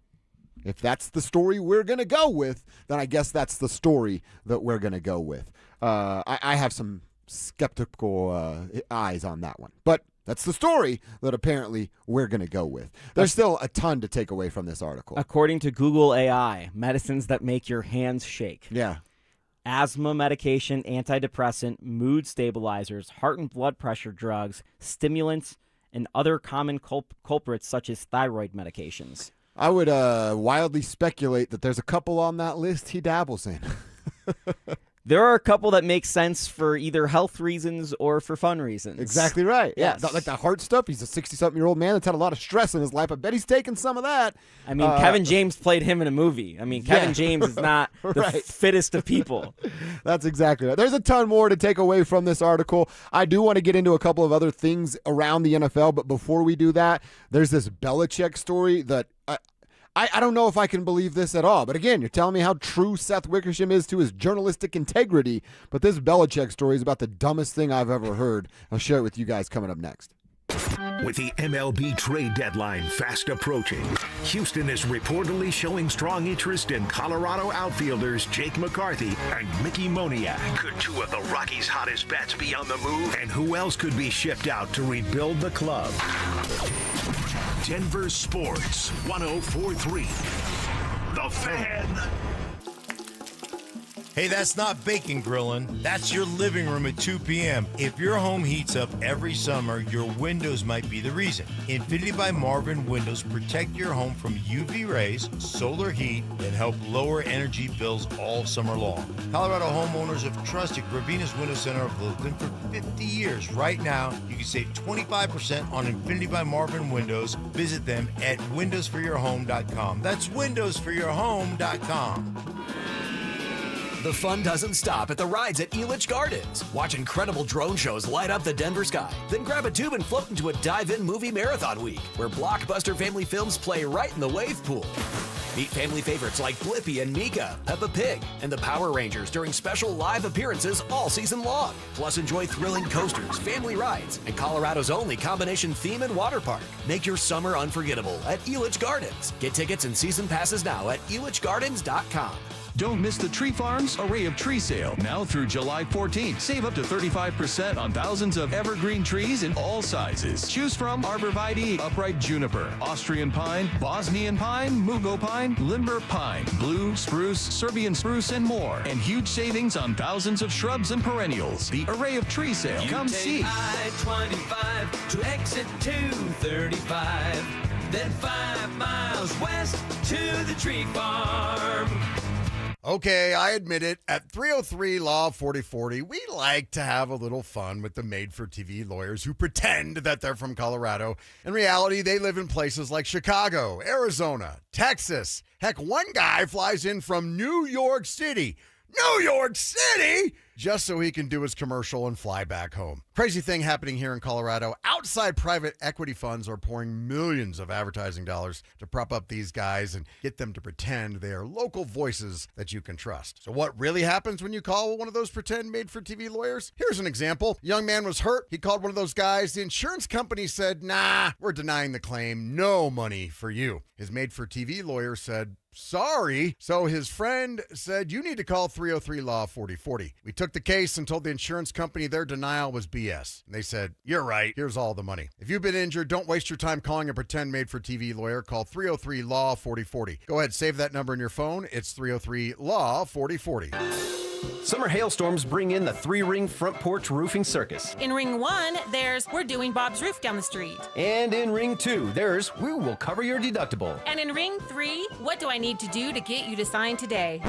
Speaker 1: If that's the story we're going to go with, then I guess that's the story that we're going to go with. I have some skeptical eyes on that one. But that's the story that apparently we're going to go with. There's still a ton to take away from this article.
Speaker 2: According to Google AI, medicines that make your hands shake.
Speaker 1: Yeah.
Speaker 2: Asthma medication, antidepressant, mood stabilizers, heart and blood pressure drugs, stimulants, and other common culprits such as thyroid medications.
Speaker 1: I would wildly speculate that there's a couple on that list he dabbles in.
Speaker 2: There are a couple that make sense for either health reasons or for fun reasons.
Speaker 1: Exactly right.
Speaker 2: Yes.
Speaker 1: Yeah, like the heart stuff. He's a 60-something-year-old man that's had a lot of stress in his life. I bet he's taking some of that.
Speaker 2: I mean, Kevin James played him in a movie. I mean, Kevin James is not the fittest of people.
Speaker 1: That's exactly right. There's a ton more to take away from this article. I do want to get into a couple of other things around the NFL, but before we do that, there's this Belichick story that I don't know if I can believe this at all. But again, you're telling me how true Seth Wickersham is to his journalistic integrity. But this Belichick story is about the dumbest thing I've ever heard. I'll share it with you guys coming up next.
Speaker 4: With the MLB trade deadline fast approaching, Houston is reportedly showing strong interest in Colorado outfielders Jake McCarthy and Mickey Moniak. Could two of the Rockies' hottest bats be on the move? And who else could be shipped out to rebuild the club? Denver Sports 104.3. The Fan.
Speaker 7: Hey, that's not bacon grilling. That's your living room at 2 p.m. If your home heats up every summer, your windows might be the reason. Infinity by Marvin Windows protect your home from UV rays, solar heat, and help lower energy bills all summer long. Colorado homeowners have trusted Gravina's Window Center of Littleton for 50 years. Right now, you can save 25% on Infinity by Marvin Windows. Visit them at windowsforyourhome.com. That's windowsforyourhome.com.
Speaker 20: The fun doesn't stop at the rides at Elitch Gardens. Watch incredible drone shows light up the Denver sky. Then grab a tube and float into a dive-in movie marathon week, where blockbuster family films play right in the wave pool. Meet family favorites like Blippi and Mika, Peppa Pig, and the Power Rangers during special live appearances all season long. Plus, enjoy thrilling coasters, family rides, and Colorado's only combination theme and water park. Make your summer unforgettable at Elitch Gardens. Get tickets and season passes now at elitchgardens.com.
Speaker 22: Don't miss the Tree Farms Array of Tree Sale, now through July 14th. Save up to 35% on thousands of evergreen trees in all sizes. Choose from arborvitae, upright juniper, Austrian pine, Bosnian pine, mugo pine, limber pine, blue, spruce, Serbian spruce, and more. And huge savings on thousands of shrubs and perennials. The Array of Tree Sale. Come see.
Speaker 23: I-25 to exit 235, then 5 miles west to the Tree Farm.
Speaker 24: Okay, I admit it. At 303 Law 4040, we like to have a little fun with the made-for-TV lawyers who pretend that they're from Colorado. In reality, they live in places like Chicago, Arizona, Texas. Heck, one guy flies in from New York City. New York City! Just so he can do his commercial and fly back home. Crazy thing happening here in Colorado. Outside private equity funds are pouring millions of advertising dollars to prop up these guys and get them to pretend they are local voices that you can trust. So what really happens when you call one of those pretend made-for-TV lawyers? Here's an example. A young man was hurt. He called one of those guys. The insurance company said, nah, we're denying the claim. No money for you. His made-for-TV lawyer said, sorry. So his friend said, you need to call 303 Law 4040. We took the case and told the insurance company their denial was BS. And they said, you're right. Here's all the money. If you've been injured, don't waste your time calling a pretend made-for-TV lawyer. Call 303 Law 4040. Go ahead, save that number in your phone. It's 303 Law 4040.
Speaker 25: Summer hailstorms bring in the 3-ring front porch roofing circus.
Speaker 26: In ring 1, there's We're Doing Bob's Roof Down the Street.
Speaker 25: And in ring 2, there's We Will Cover Your Deductible.
Speaker 26: And in ring 3, What Do I Need to Do to Get You to Sign Today?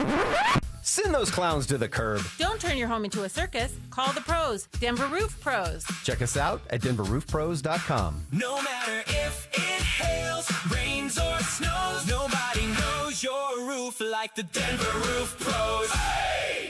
Speaker 25: Send those clowns to the curb.
Speaker 26: Don't turn your home into a circus. Call the pros, Denver Roof Pros.
Speaker 25: Check us out at DenverRoofPros.com.
Speaker 23: No matter if it hails, rains, or snows, nobody knows your roof like the Denver Roof Pros.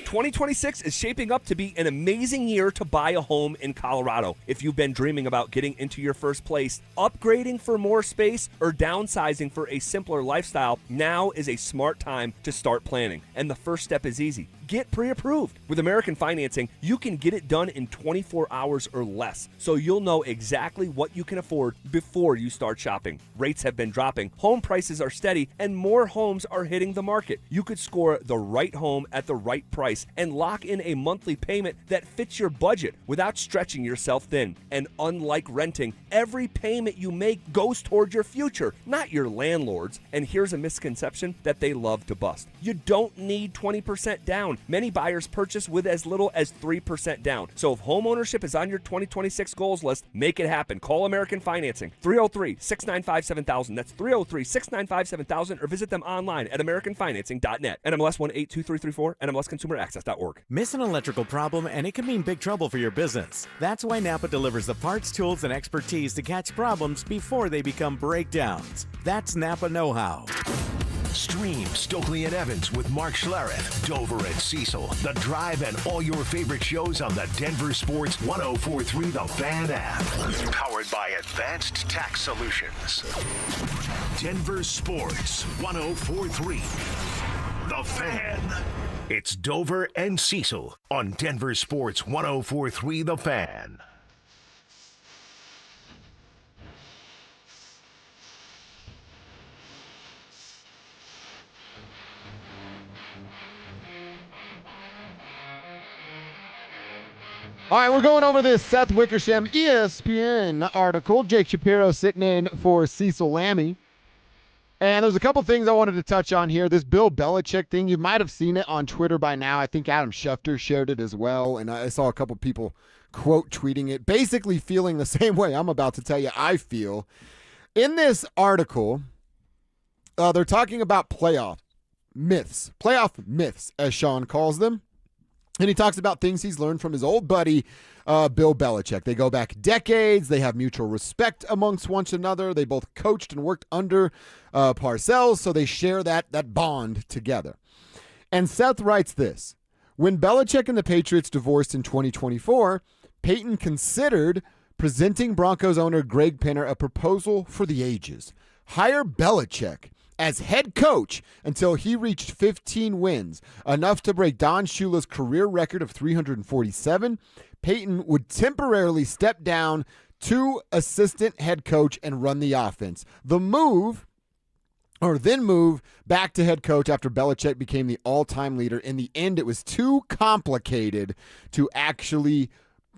Speaker 3: 2026 is shaping up to be an amazing year to buy a home in Colorado. If you've been dreaming about getting into your first place, upgrading for more space, or downsizing for a simpler lifestyle, now is a smart time to start planning. And the first step is easy. Get pre-approved. With American Financing, you can get it done in 24 hours or less, so you'll know exactly what you can afford before you start shopping. Rates have been dropping, home prices are steady, and more homes are hitting the market. You could score the right home at the right price and lock in a monthly payment that fits your budget without stretching yourself thin. And unlike renting, every payment you make goes toward your future, not your landlord's. And here's a misconception that they love to bust. You don't need 20% down. Many buyers purchase with as little as 3% down. So if home ownership is on your 2026 goals list, make it happen. Call American Financing, 303-695-7000. That's 303-695-7000, or visit them online at AmericanFinancing.net. NMLS 182334, NMLSConsumerAccess.org.
Speaker 5: Miss an electrical problem and it can mean big trouble for your business. That's why Napa delivers the parts, tools, and expertise to catch problems before they become breakdowns. That's Napa know-how.
Speaker 4: Stream Stokely and Evans with Mark Schlereth, Dover and Cecil, The Drive, and all your favorite shows on the Denver Sports 104.3 The Fan app. Powered by Advanced Tax Solutions. Denver Sports 104.3 The Fan. It's Dover and Cecil on Denver Sports 104.3 The Fan.
Speaker 1: All right, we're going over this Seth Wickersham ESPN article. Jake Shapiro sitting in for Cecil Lammy. And there's a couple things I wanted to touch on here. This Bill Belichick thing, you might have seen it on Twitter by now. I think Adam Schefter shared it as well. And I saw a couple people quote tweeting it, basically feeling the same way I'm about to tell you I feel. In this article, they're talking about playoff myths, as Sean calls them. And he talks about things he's learned from his old buddy, Bill Belichick. They go back decades. They have mutual respect amongst one another. They both coached and worked under Parcells, so they share that bond together. And Seth writes this: when Belichick and the Patriots divorced in 2024, Payton considered presenting Broncos owner Greg Penner a proposal for the ages. Hire Belichick as head coach until he reached 15 wins, enough to break Don Shula's career record of 347. Payton would temporarily step down to assistant head coach and run the offense. Then move back to head coach after Belichick became the all-time leader. In the end, it was too complicated to actually,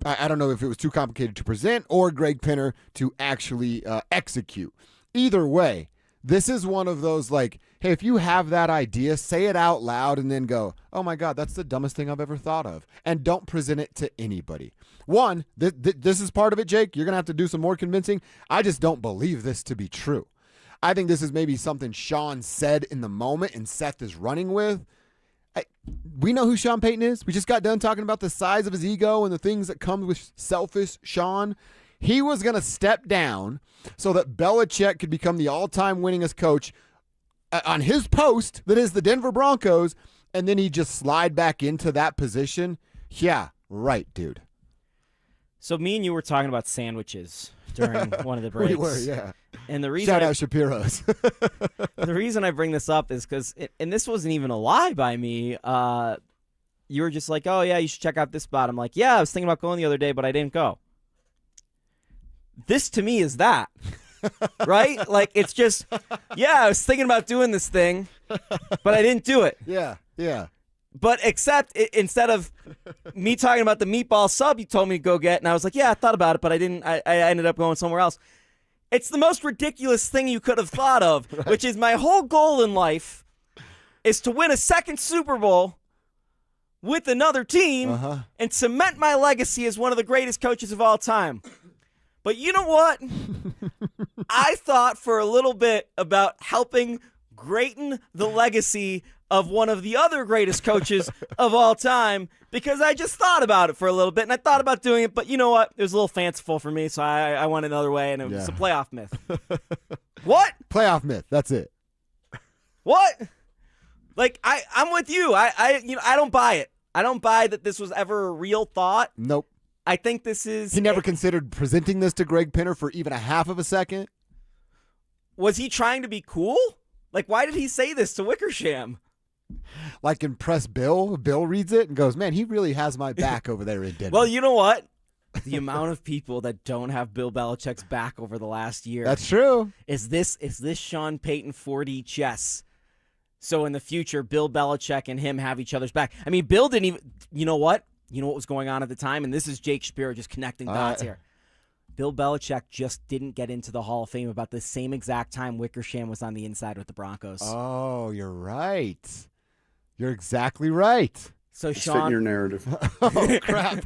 Speaker 1: I don't know if it was too complicated to present or Greg Penner to actually execute. Either way, this is one of those like, hey, if you have that idea, say it out loud and then go, oh my God, that's the dumbest thing I've ever thought of. And don't present it to anybody. One, this is part of it, Jake. You're going to have to do some more convincing. I just don't believe this to be true. I think this is maybe something Sean said in the moment and Seth is running with. We know who Sean Payton is. We just got done talking about the size of his ego and the things that come with selfish Sean. He was going to step down so that Belichick could become the all-time winningest coach on his post, that is the Denver Broncos, and then he just slide back into that position. Yeah, right, dude.
Speaker 2: So me and you were talking about sandwiches during one of the breaks.
Speaker 1: We were, yeah.
Speaker 2: And the reason
Speaker 1: Shout out Shapiro's.
Speaker 2: The reason I bring this up is because, and this wasn't even a lie by me, you were just like, oh, yeah, you should check out this spot. I'm like, yeah, I was thinking about going the other day, but I didn't go. This to me is that, right? Like, it's just, yeah, I was thinking about doing this thing, but I didn't do it.
Speaker 1: Yeah.
Speaker 2: But except instead of me talking about the meatball sub you told me to go get, and I was like, yeah, I thought about it, but I didn't. I ended up going somewhere else. It's the most ridiculous thing you could have thought of, right. Which is my whole goal in life is to win a second Super Bowl with another team and cement my legacy as one of the greatest coaches of all time. But you know what? I thought for a little bit about helping greaten the legacy of one of the other greatest coaches of all time, because I just thought about it for a little bit, and I thought about doing it, but you know what? It was a little fanciful for me, so I went another way, and it was a playoff myth. What?
Speaker 1: Playoff myth. That's it.
Speaker 2: What? Like, I'm with you. I don't buy it. I don't buy that this was ever a real thought.
Speaker 1: Nope.
Speaker 2: I think this is...
Speaker 1: He never considered presenting this to Greg Pinner for even a half of a second?
Speaker 2: Was he trying to be cool? Like, why did he say this to Wickersham?
Speaker 1: Like impress Bill? Bill reads it and goes, man, he really has my back over there in Denver.
Speaker 2: Well, you know what? The amount of people that don't have Bill Belichick's back over the last year.
Speaker 1: That's true.
Speaker 2: Is this Sean Payton 4D chess? So in the future, Bill Belichick and him have each other's back. I mean, Bill didn't even... You know what? You know what was going on at the time? And this is Jake Shapiro just connecting dots here. Bill Belichick just didn't get into the Hall of Fame about the same exact time Wickersham was on the inside with the Broncos.
Speaker 1: Oh, you're right. You're exactly right.
Speaker 2: So
Speaker 6: It's
Speaker 2: Sean,
Speaker 6: fitting your narrative.
Speaker 1: Oh, crap.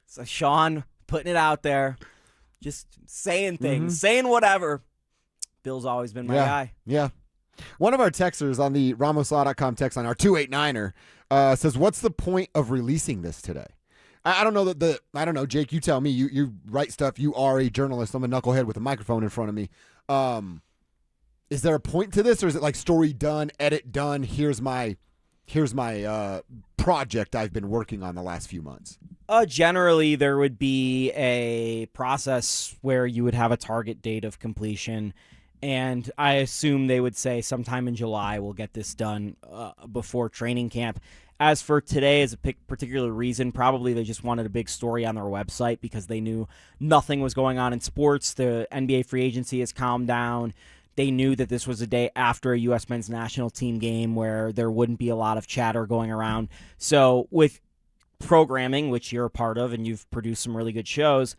Speaker 2: So Sean putting it out there, just saying things, saying whatever. Bill's always been my guy.
Speaker 1: Yeah. One of our texters on the RamosLaw.com text line, our 289er, says, what's the point of releasing this today? I don't know I don't know, Jake, you tell me. You write stuff. You are a journalist. I'm a knucklehead with a microphone in front of me. Is there a point to this, or is it like story done, edit done? Here's my project I've been working on the last few months.
Speaker 2: Generally, there would be a process where you would have a target date of completion, and I assume they would say sometime in July we'll get this done before training camp. As for today, as a particular reason, probably they just wanted a big story on their website because they knew nothing was going on in sports. The NBA free agency has calmed down. They knew that this was a day after a U.S. men's national team game where there wouldn't be a lot of chatter going around. So with programming, which you're a part of and you've produced some really good shows,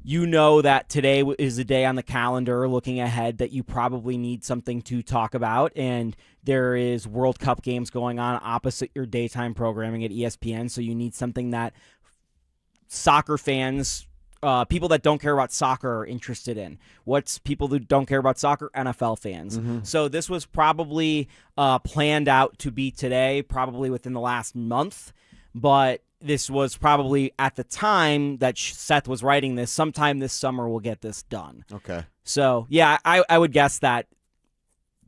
Speaker 2: you know that today is a day on the calendar looking ahead that you probably need something to talk about, and there is World Cup games going on opposite your daytime programming at ESPN, so you need something that soccer fans, people that don't care about soccer are interested in. What's people who don't care about soccer? NFL fans. So this was probably planned out to be today, probably within the last month, but this was probably at the time that Seth was writing this, sometime this summer we'll get this done.
Speaker 1: Okay.
Speaker 2: So, yeah, I would guess that,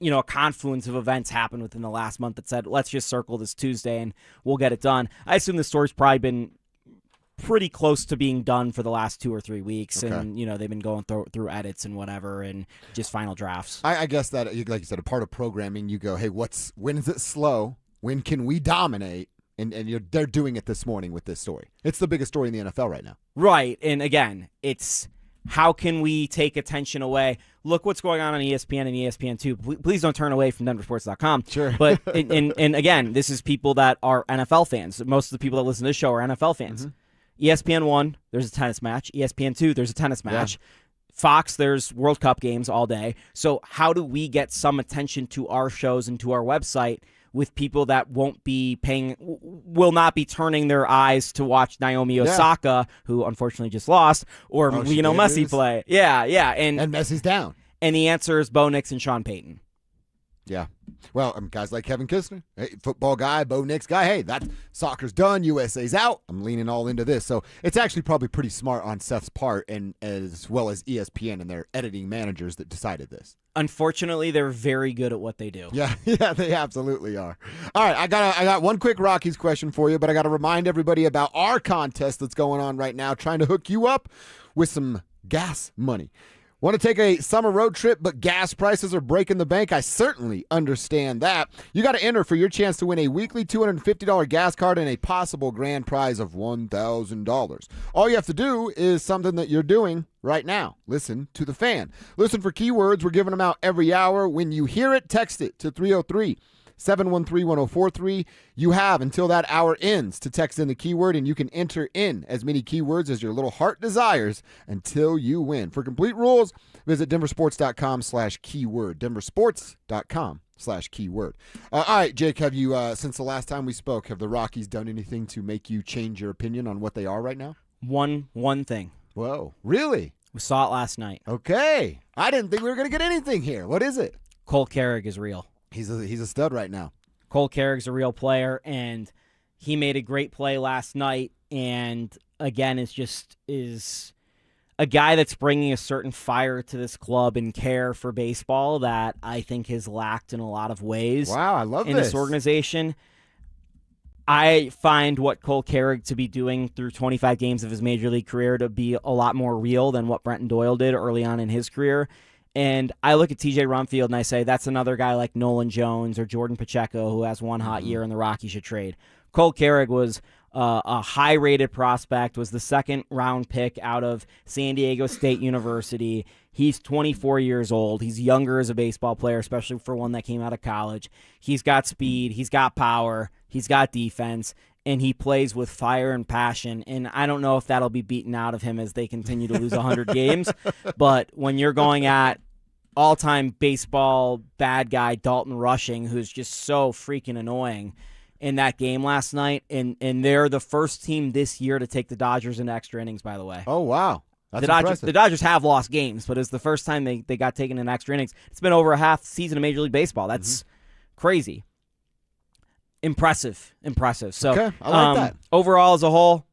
Speaker 2: a confluence of events happened within the last month that said, let's just circle this Tuesday and we'll get it done. I assume the story's probably been pretty close to being done for the last 2 or 3 weeks.
Speaker 1: Okay.
Speaker 2: And, they've been going through edits and whatever and just final drafts.
Speaker 1: I guess that, like you said, a part of programming, you go, hey, when is it slow? When can we dominate? And they're doing it this morning with this story. It's the biggest story in the NFL right now.
Speaker 2: Right. And again, it's how can we take attention away? Look what's going on ESPN and ESPN2. Please don't turn away from DenverSports.com.
Speaker 1: Sure.
Speaker 2: But, and again, this is people that are NFL fans. Most of the people that listen to this show are NFL fans. ESPN1, there's a tennis match. ESPN2, there's a tennis match. Fox, there's World Cup games all day. So how do we get some attention to our shows and to our website with people that will not be turning their eyes to watch Naomi Osaka, who unfortunately just lost, or Messi play? Yeah, and
Speaker 1: Messi's down.
Speaker 2: And the answer is Bo Nix and Sean Payton.
Speaker 1: Yeah. Well, guys like Kevin Kistner, hey, football guy, Bo Nix guy, hey, that soccer's done, USA's out. I'm leaning all into this. So it's actually probably pretty smart on Seth's part, and as well as ESPN and their editing managers that decided this.
Speaker 2: Unfortunately, they're very good at what they do.
Speaker 1: Yeah, they absolutely are. All right, I got one quick Rockies question for you, but I got to remind everybody about our contest that's going on right now, trying to hook you up with some gas money. Want to take a summer road trip, but gas prices are breaking the bank? I certainly understand that. You got to enter for your chance to win a weekly $250 gas card and a possible grand prize of $1,000. All you have to do is something that you're doing right now. Listen to the fan. Listen for keywords. We're giving them out every hour. When you hear it, text it to 303-713-1043. You have until that hour ends to text in the keyword, and you can enter in as many keywords as your little heart desires until you win. For complete rules, visit DenverSports.com/keyword. DenverSports.com/keyword. All right, Jake, have you, since the last time we spoke, have the Rockies done anything to make you change your opinion on what they are right now?
Speaker 2: One thing.
Speaker 1: Whoa, really?
Speaker 2: We saw it last night.
Speaker 1: Okay. I didn't think we were going to get anything here. What is it?
Speaker 2: Cole Carrick is real.
Speaker 1: He's a stud right now.
Speaker 2: Cole Carrick's a real player, and he made a great play last night. And again, is a guy that's bringing a certain fire to this club and care for baseball that I think has lacked in a lot of ways.
Speaker 1: Wow, I love
Speaker 2: in
Speaker 1: this
Speaker 2: organization. I find what Cole Carrick to be doing through 25 games of his major league career to be a lot more real than what Brenton Doyle did early on in his career. And I look at TJ Rumfield and I say that's another guy like Nolan Jones or Jordan Pacheco who has one hot year and the Rockies should trade. Cole Carrick was a high-rated prospect, was the second-round pick out of San Diego State University. He's 24 years old. He's younger as a baseball player, especially for one that came out of college. He's got speed. He's got power. He's got defense. And he plays with fire and passion. And I don't know if that'll be beaten out of him as they continue to lose 100 games. But when you're going at all-time baseball bad guy Dalton Rushing, who's just so freaking annoying in that game last night, and they're the first team this year to take the Dodgers into extra innings, by the way.
Speaker 1: Oh, wow. That's
Speaker 2: impressive. The Dodgers have lost games, but it's the first time they got taken in extra innings. It's been over a half season of Major League Baseball. That's crazy. Impressive. So,
Speaker 1: okay, I like that.
Speaker 2: Overall, as a whole,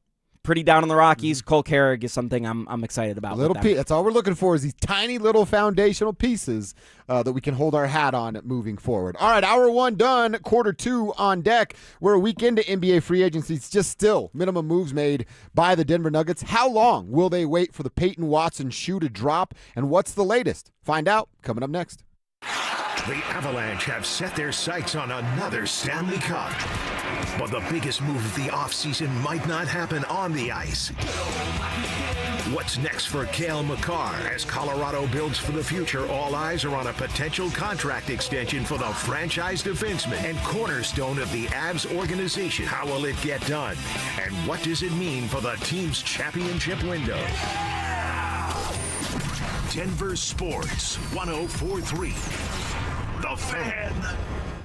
Speaker 2: pretty down on the Rockies. Cole Carrick is something I'm excited about.
Speaker 1: That's all we're looking for is these tiny little foundational pieces that we can hold our hat on moving forward. All right, hour one done, quarter two on deck. We're a week into NBA free agency. It's just still minimum moves made by the Denver Nuggets. How long will they wait for the Payton Watson shoe to drop, and what's the latest? Find out coming up next.
Speaker 4: The Avalanche have set their sights on another Stanley Cup. But the biggest move of the offseason might not happen on the ice. What's next for Cale Makar as Colorado builds for the future? All eyes are on a potential contract extension for the franchise defenseman and cornerstone of the Avs organization. How will it get done? And what does it mean for the team's championship window? Denver Sports 104.3. The Fan.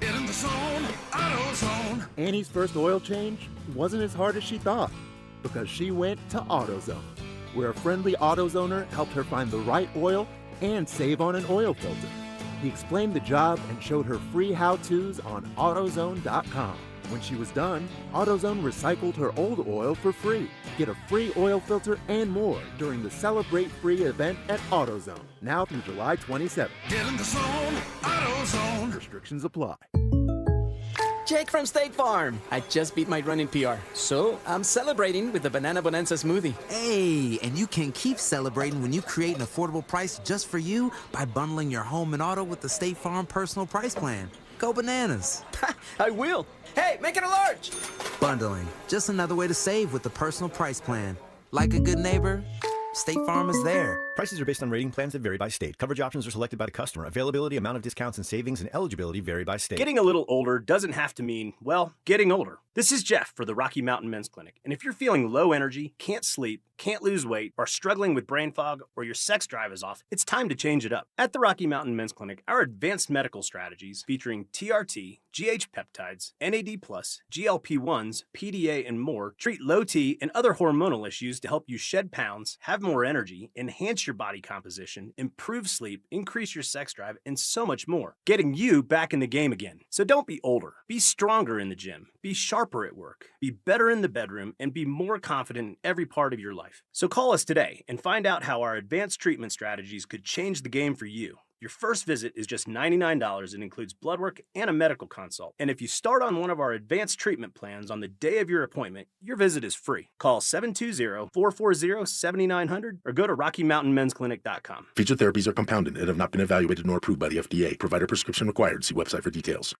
Speaker 6: In the zone, AutoZone. Annie's first oil change wasn't as hard as she thought because she went to AutoZone, where a friendly AutoZoner helped her find the right oil and save on an oil filter. He explained the job and showed her free how-tos on AutoZone.com. When she was done, AutoZone recycled her old oil for free. Get a free oil filter and more during the Celebrate Free event at AutoZone, now through July 27th. Get in the zone, AutoZone. Restrictions apply.
Speaker 8: Jake from State Farm. I just beat my running PR, so I'm celebrating with the Banana Bonanza smoothie.
Speaker 9: Hey, and you can keep celebrating when you create an affordable price just for you by bundling your home and auto with the State Farm Personal Price Plan. Go bananas.
Speaker 8: I will. Hey, make it a large.
Speaker 9: Bundling, just another way to save with the Personal Price Plan. Like a good neighbor, State Farm is there.
Speaker 15: Prices are based on rating plans that vary by state. Coverage options are selected by the customer. Availability, amount of discounts and savings, and eligibility vary by state.
Speaker 11: Getting a little older doesn't have to mean, well, getting older. This is Jeff for the Rocky Mountain Men's Clinic. And if you're feeling low energy, can't sleep, can't lose weight, are struggling with brain fog, or your sex drive is off, it's time to change it up. At the Rocky Mountain Men's Clinic, our advanced medical strategies featuring TRT, GH peptides, NAD+, GLP-1s, PDA, and more treat low T and other hormonal issues to help you shed pounds, have more energy, enhance your body composition, improve sleep, increase your sex drive, and so much more. Getting you back in the game again. So don't be older. Be stronger in the gym. Be sharper at work. Be better in the bedroom, and be more confident in every part of your life. So call us today and find out how our advanced treatment strategies could change the game for you. Your first visit is just $99 and includes blood work and a medical consult. And if you start on one of our advanced treatment plans on the day of your appointment, your visit is free. Call 720-440-7900 or go to RockyMountainMen'sClinic.com.
Speaker 17: Featured therapies are compounded and have not been evaluated nor approved by the FDA. Provider prescription required. See website for details.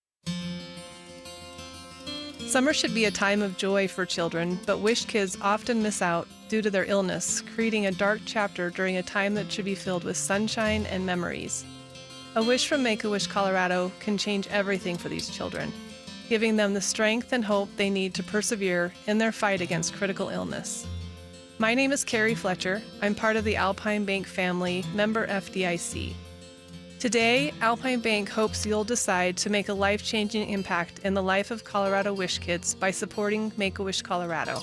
Speaker 12: Summer should be a time of joy for children, but Wish kids often miss out due to their illness, creating a dark chapter during a time that should be filled with sunshine and memories. A wish from Make-A-Wish Colorado can change everything for these children, giving them the strength and hope they need to persevere in their fight against critical illness. My name is Carrie Fletcher. I'm part of the Alpine Bank family, member FDIC. Today, Alpine Bank hopes you'll decide to make a life-changing impact in the life of Colorado Wish kids by supporting Make-A-Wish Colorado.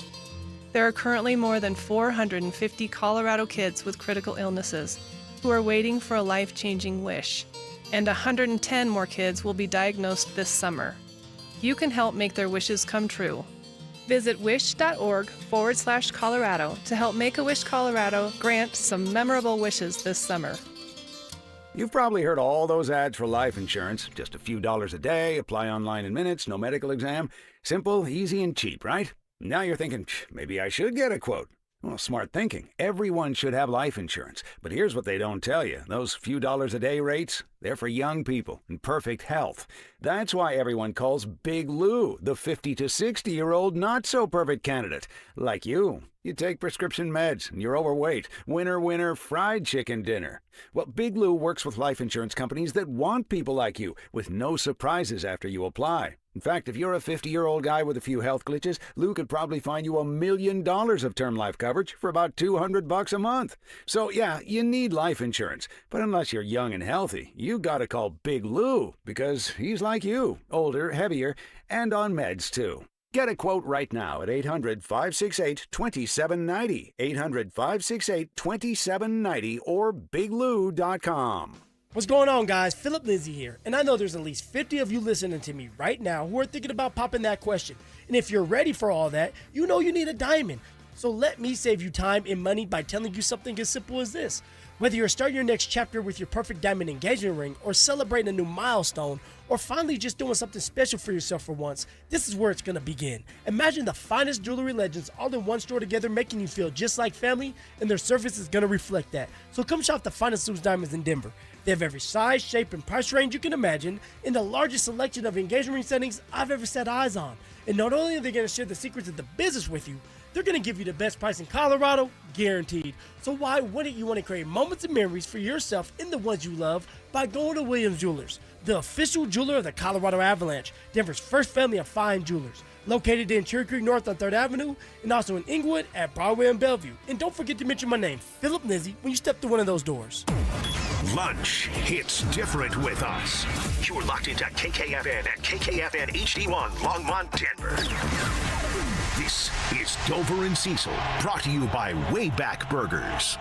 Speaker 12: There are currently more than 450 Colorado kids with critical illnesses who are waiting for a life-changing wish. and 110 more kids will be diagnosed this summer. You can help make their wishes come true. Visit wish.org/Colorado to help Make-A-Wish Colorado grant some memorable wishes this summer.
Speaker 10: You've probably heard all those ads for life insurance. Just a few dollars a day, apply online in minutes, no medical exam. Simple, easy, and cheap, right? Now you're thinking, maybe I should get a quote. Well, smart thinking. Everyone should have life insurance. But here's what they don't tell you. Those few dollars a day rates, they're for young people in perfect health. That's why everyone calls Big Lou the 50 to 60-year-old not-so-perfect candidate. Like you. You take prescription meds and you're overweight. Winner, winner, fried chicken dinner. Well, Big Lou works with life insurance companies that want people like you, with no surprises after you apply. In fact, if you're a 50-year-old guy with a few health glitches, Lou could probably find you $1 million of term life coverage for about $200 a month. So yeah, you need life insurance. But unless you're young and healthy, you gotta call Big Lou, because he's like you, older, heavier, and on meds too. Get a quote right now at 800-568-2790, 800-568-2790, or biglou.com.
Speaker 13: What's going on, guys? Philip Lindsay here, and I know there's at least 50 of you listening to me right now who are thinking about popping that question. And if you're ready for all that, you know you need a diamond. So let me save you time and money by telling you something as simple as this. Whether you're starting your next chapter with your perfect diamond engagement ring, or celebrating a new milestone, or finally just doing something special for yourself for once, this is where it's going to begin. Imagine the finest jewelry legends all in one store together, making you feel just like family, and their service is going to reflect that. So come shop the finest loose diamonds in Denver. They have every size, shape, and price range you can imagine, in the largest selection of engagement ring settings I've ever set eyes on. And not only are they going to share the secrets of the business with you, they're going to give you the best price in Colorado, guaranteed. So why wouldn't you want to create moments and memories for yourself and the ones you love by going to Williams Jewelers, the official jeweler of the Colorado Avalanche, Denver's first family of fine jewelers. Located in Cherry Creek North on 3rd Avenue, and also in Inglewood at Broadway and Bellevue. And don't forget to mention my name, Philip Lindsay, when you step through one of those doors.
Speaker 4: Lunch hits different with us. You're locked into KKFN at KKFN HD1 Longmont, Denver. This is Dover and Cecil, brought to you by Wayback Burgers.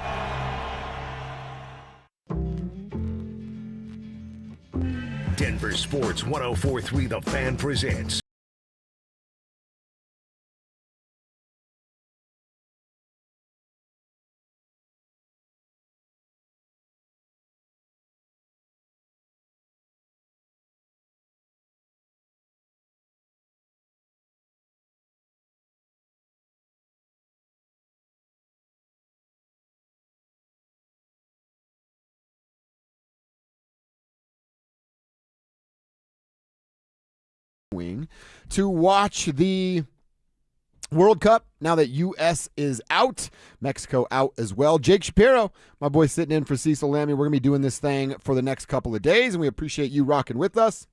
Speaker 4: Denver Sports 104.3 The Fan presents
Speaker 1: to watch the World Cup now that U.S. is out, Mexico out as well. Jake Shapiro, my boy, sitting in for Cecil Lammy. We're going to be doing this thing for the next couple of days, and we appreciate you rocking with us.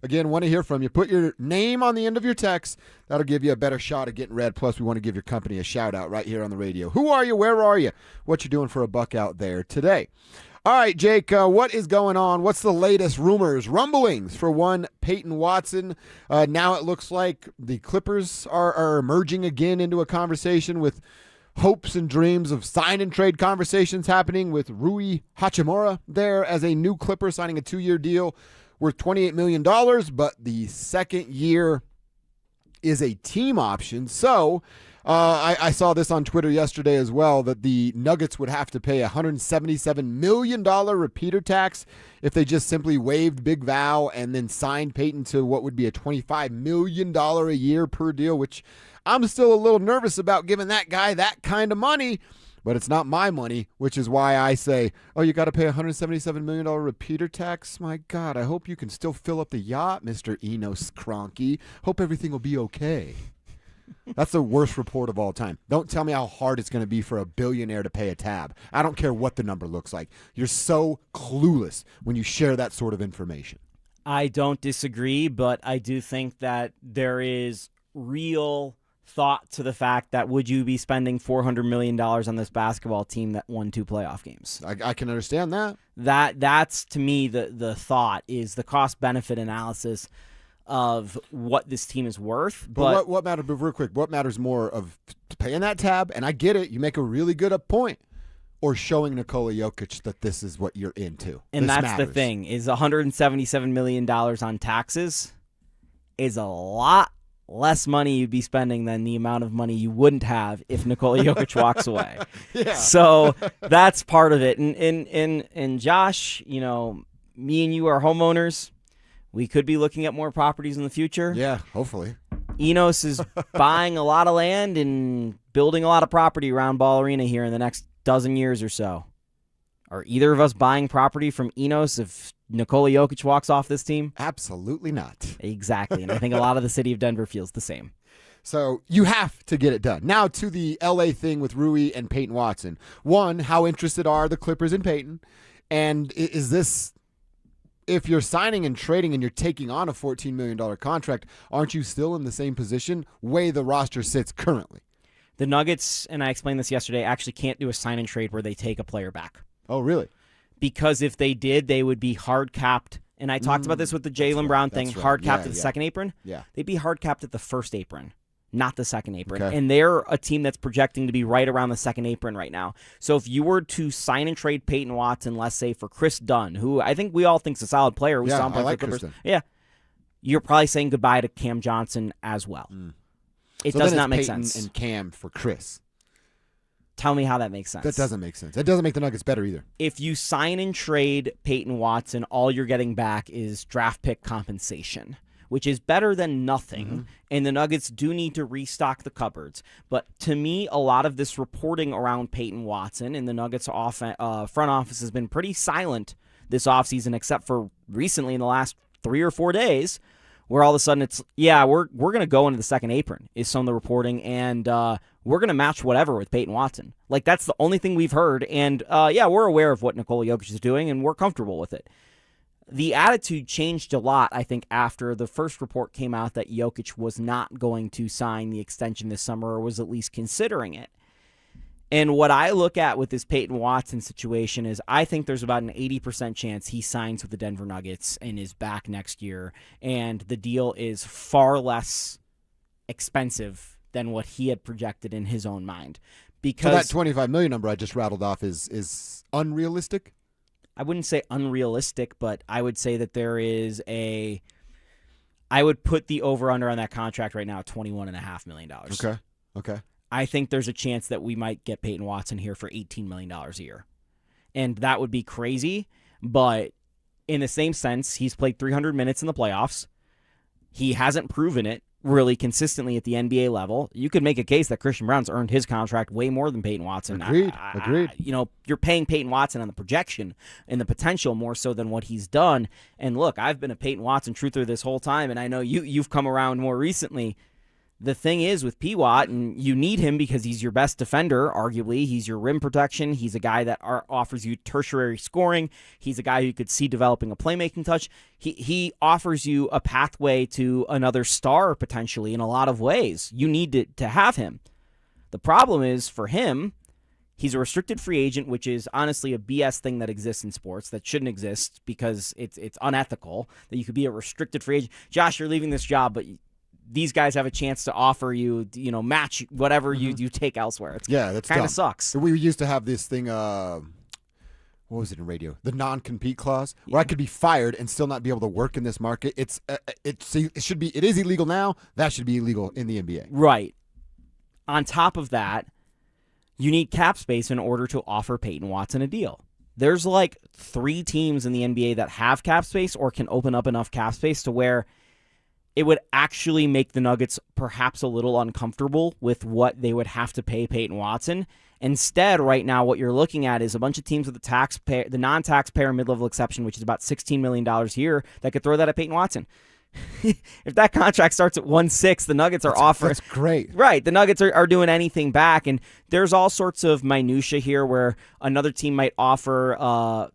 Speaker 1: Again, want to hear from you. Put your name on the end of your text. That'll give you a better shot at getting read. Plus, we want to give your company a shout-out right here on the radio. Who are you? Where are you? What you doing for a buck out there today? All right, Jake, what is going on? What's the latest rumors, rumblings for one Payton Watson? Now it looks like the Clippers are emerging again into a conversation with hopes and dreams of sign and trade conversations happening with Rui Hachimura there as a new Clipper signing a 2-year deal worth $28 million, but the second year is a team option. So I saw this on Twitter yesterday as well, that the Nuggets would have to pay a $177 million repeater tax if they just simply waived Big Val and then signed Payton to what would be a $25 million a year per deal, which I'm still a little nervous about giving that guy that kind of money. But it's not my money, which is why I say, oh, you got to pay a $177 million repeater tax? My God, I hope you can still fill up the yacht, Mr. Enos Kroenke. Hope everything will be okay. That's the worst report of all time. Don't tell me how hard it's going to be for a billionaire to pay a tab. I don't care what the number looks like. You're so clueless when you share that sort of information.
Speaker 2: I don't disagree, but I do think that there is real thought to the fact that would you be spending $400 million on this basketball team that won 2 playoff games?
Speaker 1: I can understand that.
Speaker 2: That's to me the thought is the cost-benefit analysis of what this team is worth.
Speaker 1: But what matters, real quick, what matters more of paying that tab, and I get it, you make a really good point, or showing Nikola Jokic that this is what you're into.
Speaker 2: And
Speaker 1: This
Speaker 2: that's
Speaker 1: matters.
Speaker 2: the thing, is $177 million on taxes is a lot less money you'd be spending than the amount of money you wouldn't have if Nikola Jokic walks away.
Speaker 1: Yeah.
Speaker 2: So that's part of it. And Josh, me and you are homeowners. We could be looking at more properties in the future.
Speaker 1: Yeah, hopefully.
Speaker 2: Enos is buying a lot of land and building a lot of property around Ball Arena here in the next dozen years or so. Are either of us buying property from Enos if Nikola Jokic walks off this team?
Speaker 1: Absolutely not.
Speaker 2: Exactly. And I think a lot of the city of Denver feels the same.
Speaker 1: So you have to get it done. Now to the LA thing with Rui and Peyton Watson. One, how interested are the Clippers in Peyton? And is this, if you're signing and trading and you're taking on a $14 million contract, aren't you still in the same position way the roster sits currently?
Speaker 2: The Nuggets, and I explained this yesterday, actually can't do a sign and trade where they take a player back.
Speaker 1: Oh, really?
Speaker 2: Because if they did, they would be hard capped. And I talked about this with the Jaylen Brown thing,
Speaker 1: That's right.
Speaker 2: hard capped
Speaker 1: Yeah,
Speaker 2: at the
Speaker 1: yeah.
Speaker 2: second apron.
Speaker 1: Yeah.
Speaker 2: They'd be hard capped at the first apron, not the second apron.
Speaker 1: Okay.
Speaker 2: And they're a team that's projecting to be right around the second apron right now. So if you were to sign and trade Peyton Watson, let's say for Chris Dunn, who I think we all think is a solid player. We
Speaker 1: Yeah,
Speaker 2: saw him play
Speaker 1: I like
Speaker 2: for the
Speaker 1: Chris
Speaker 2: Clippers.
Speaker 1: Dunn.
Speaker 2: Yeah. You're probably saying goodbye to Cam Johnson as well. It
Speaker 1: So
Speaker 2: does
Speaker 1: then
Speaker 2: not
Speaker 1: it's
Speaker 2: make
Speaker 1: Peyton
Speaker 2: sense.
Speaker 1: and Cam for Chris.
Speaker 2: Tell me how that makes sense.
Speaker 1: That doesn't make sense. That doesn't make the Nuggets better either.
Speaker 2: If you sign and trade Peyton Watson, all you're getting back is draft pick compensation, which is better than nothing. And the Nuggets do need to restock the cupboards. But to me, a lot of this reporting around Peyton Watson and the Nuggets front office has been pretty silent this offseason, except for recently in the last 3 or 4 days, where all of a sudden it's, we're going to go into the second apron is some of the reporting, and we're going to match whatever with Peyton Watson. Like, that's the only thing we've heard, and we're aware of what Nikola Jokic is doing, and we're comfortable with it. The attitude changed a lot, I think, after the first report came out that Jokic was not going to sign the extension this summer, or was at least considering it. And what I look at with this Peyton Watson situation is I think there's about an 80% chance he signs with the Denver Nuggets and is back next year, and the deal is far less expensive than what he had projected in his own mind. Because
Speaker 1: So that $25 million number I just rattled off is unrealistic?
Speaker 2: I wouldn't say unrealistic, but I would say that there is I would put the over-under on that contract right now at $21.5 million.
Speaker 1: Okay.
Speaker 2: I think there's a chance that we might get Peyton Watson here for $18 million a year. And that would be crazy, but in the same sense, he's played 300 minutes in the playoffs. He hasn't proven it really consistently at the NBA level. You could make a case that Christian Brown's earned his contract way more than Peyton Watson.
Speaker 1: Agreed.
Speaker 2: You're paying Peyton Watson on the projection and the potential more so than what he's done. And look, I've been a Peyton Watson truther this whole time, and I know you've come around more recently. The thing is with P-Watt, and you need him because he's your best defender, arguably. He's your rim protection. He's a guy that offers you tertiary scoring. He's a guy who you could see developing a playmaking touch. He offers you a pathway to another star, potentially, in a lot of ways. You need to have him. The problem is, for him, he's a restricted free agent, which is honestly a BS thing that exists in sports that shouldn't exist because it's unethical that you could be a restricted free agent. Josh, you're leaving this job, but these guys have a chance to offer you, match whatever you take elsewhere.
Speaker 1: That's
Speaker 2: kind
Speaker 1: dumb.
Speaker 2: of sucks.
Speaker 1: We used to have this thing, what was it in radio? The non-compete clause, where I could be fired and still not be able to work in this market. It is illegal now. That should be illegal in the NBA.
Speaker 2: Right. On top of that, you need cap space in order to offer Peyton Watson a deal. There's like 3 teams in the NBA that have cap space or can open up enough cap space to where it would actually make the Nuggets perhaps a little uncomfortable with what they would have to pay Peyton Watson. Instead, right now, what you're looking at is a bunch of teams with the non-taxpayer mid-level exception, which is about $16 million a year, that could throw that at Peyton Watson. If that contract starts at 1.6, the Nuggets are offering.
Speaker 1: That's great.
Speaker 2: Right. The Nuggets are doing anything back. And there's all sorts of minutia here where another team might offer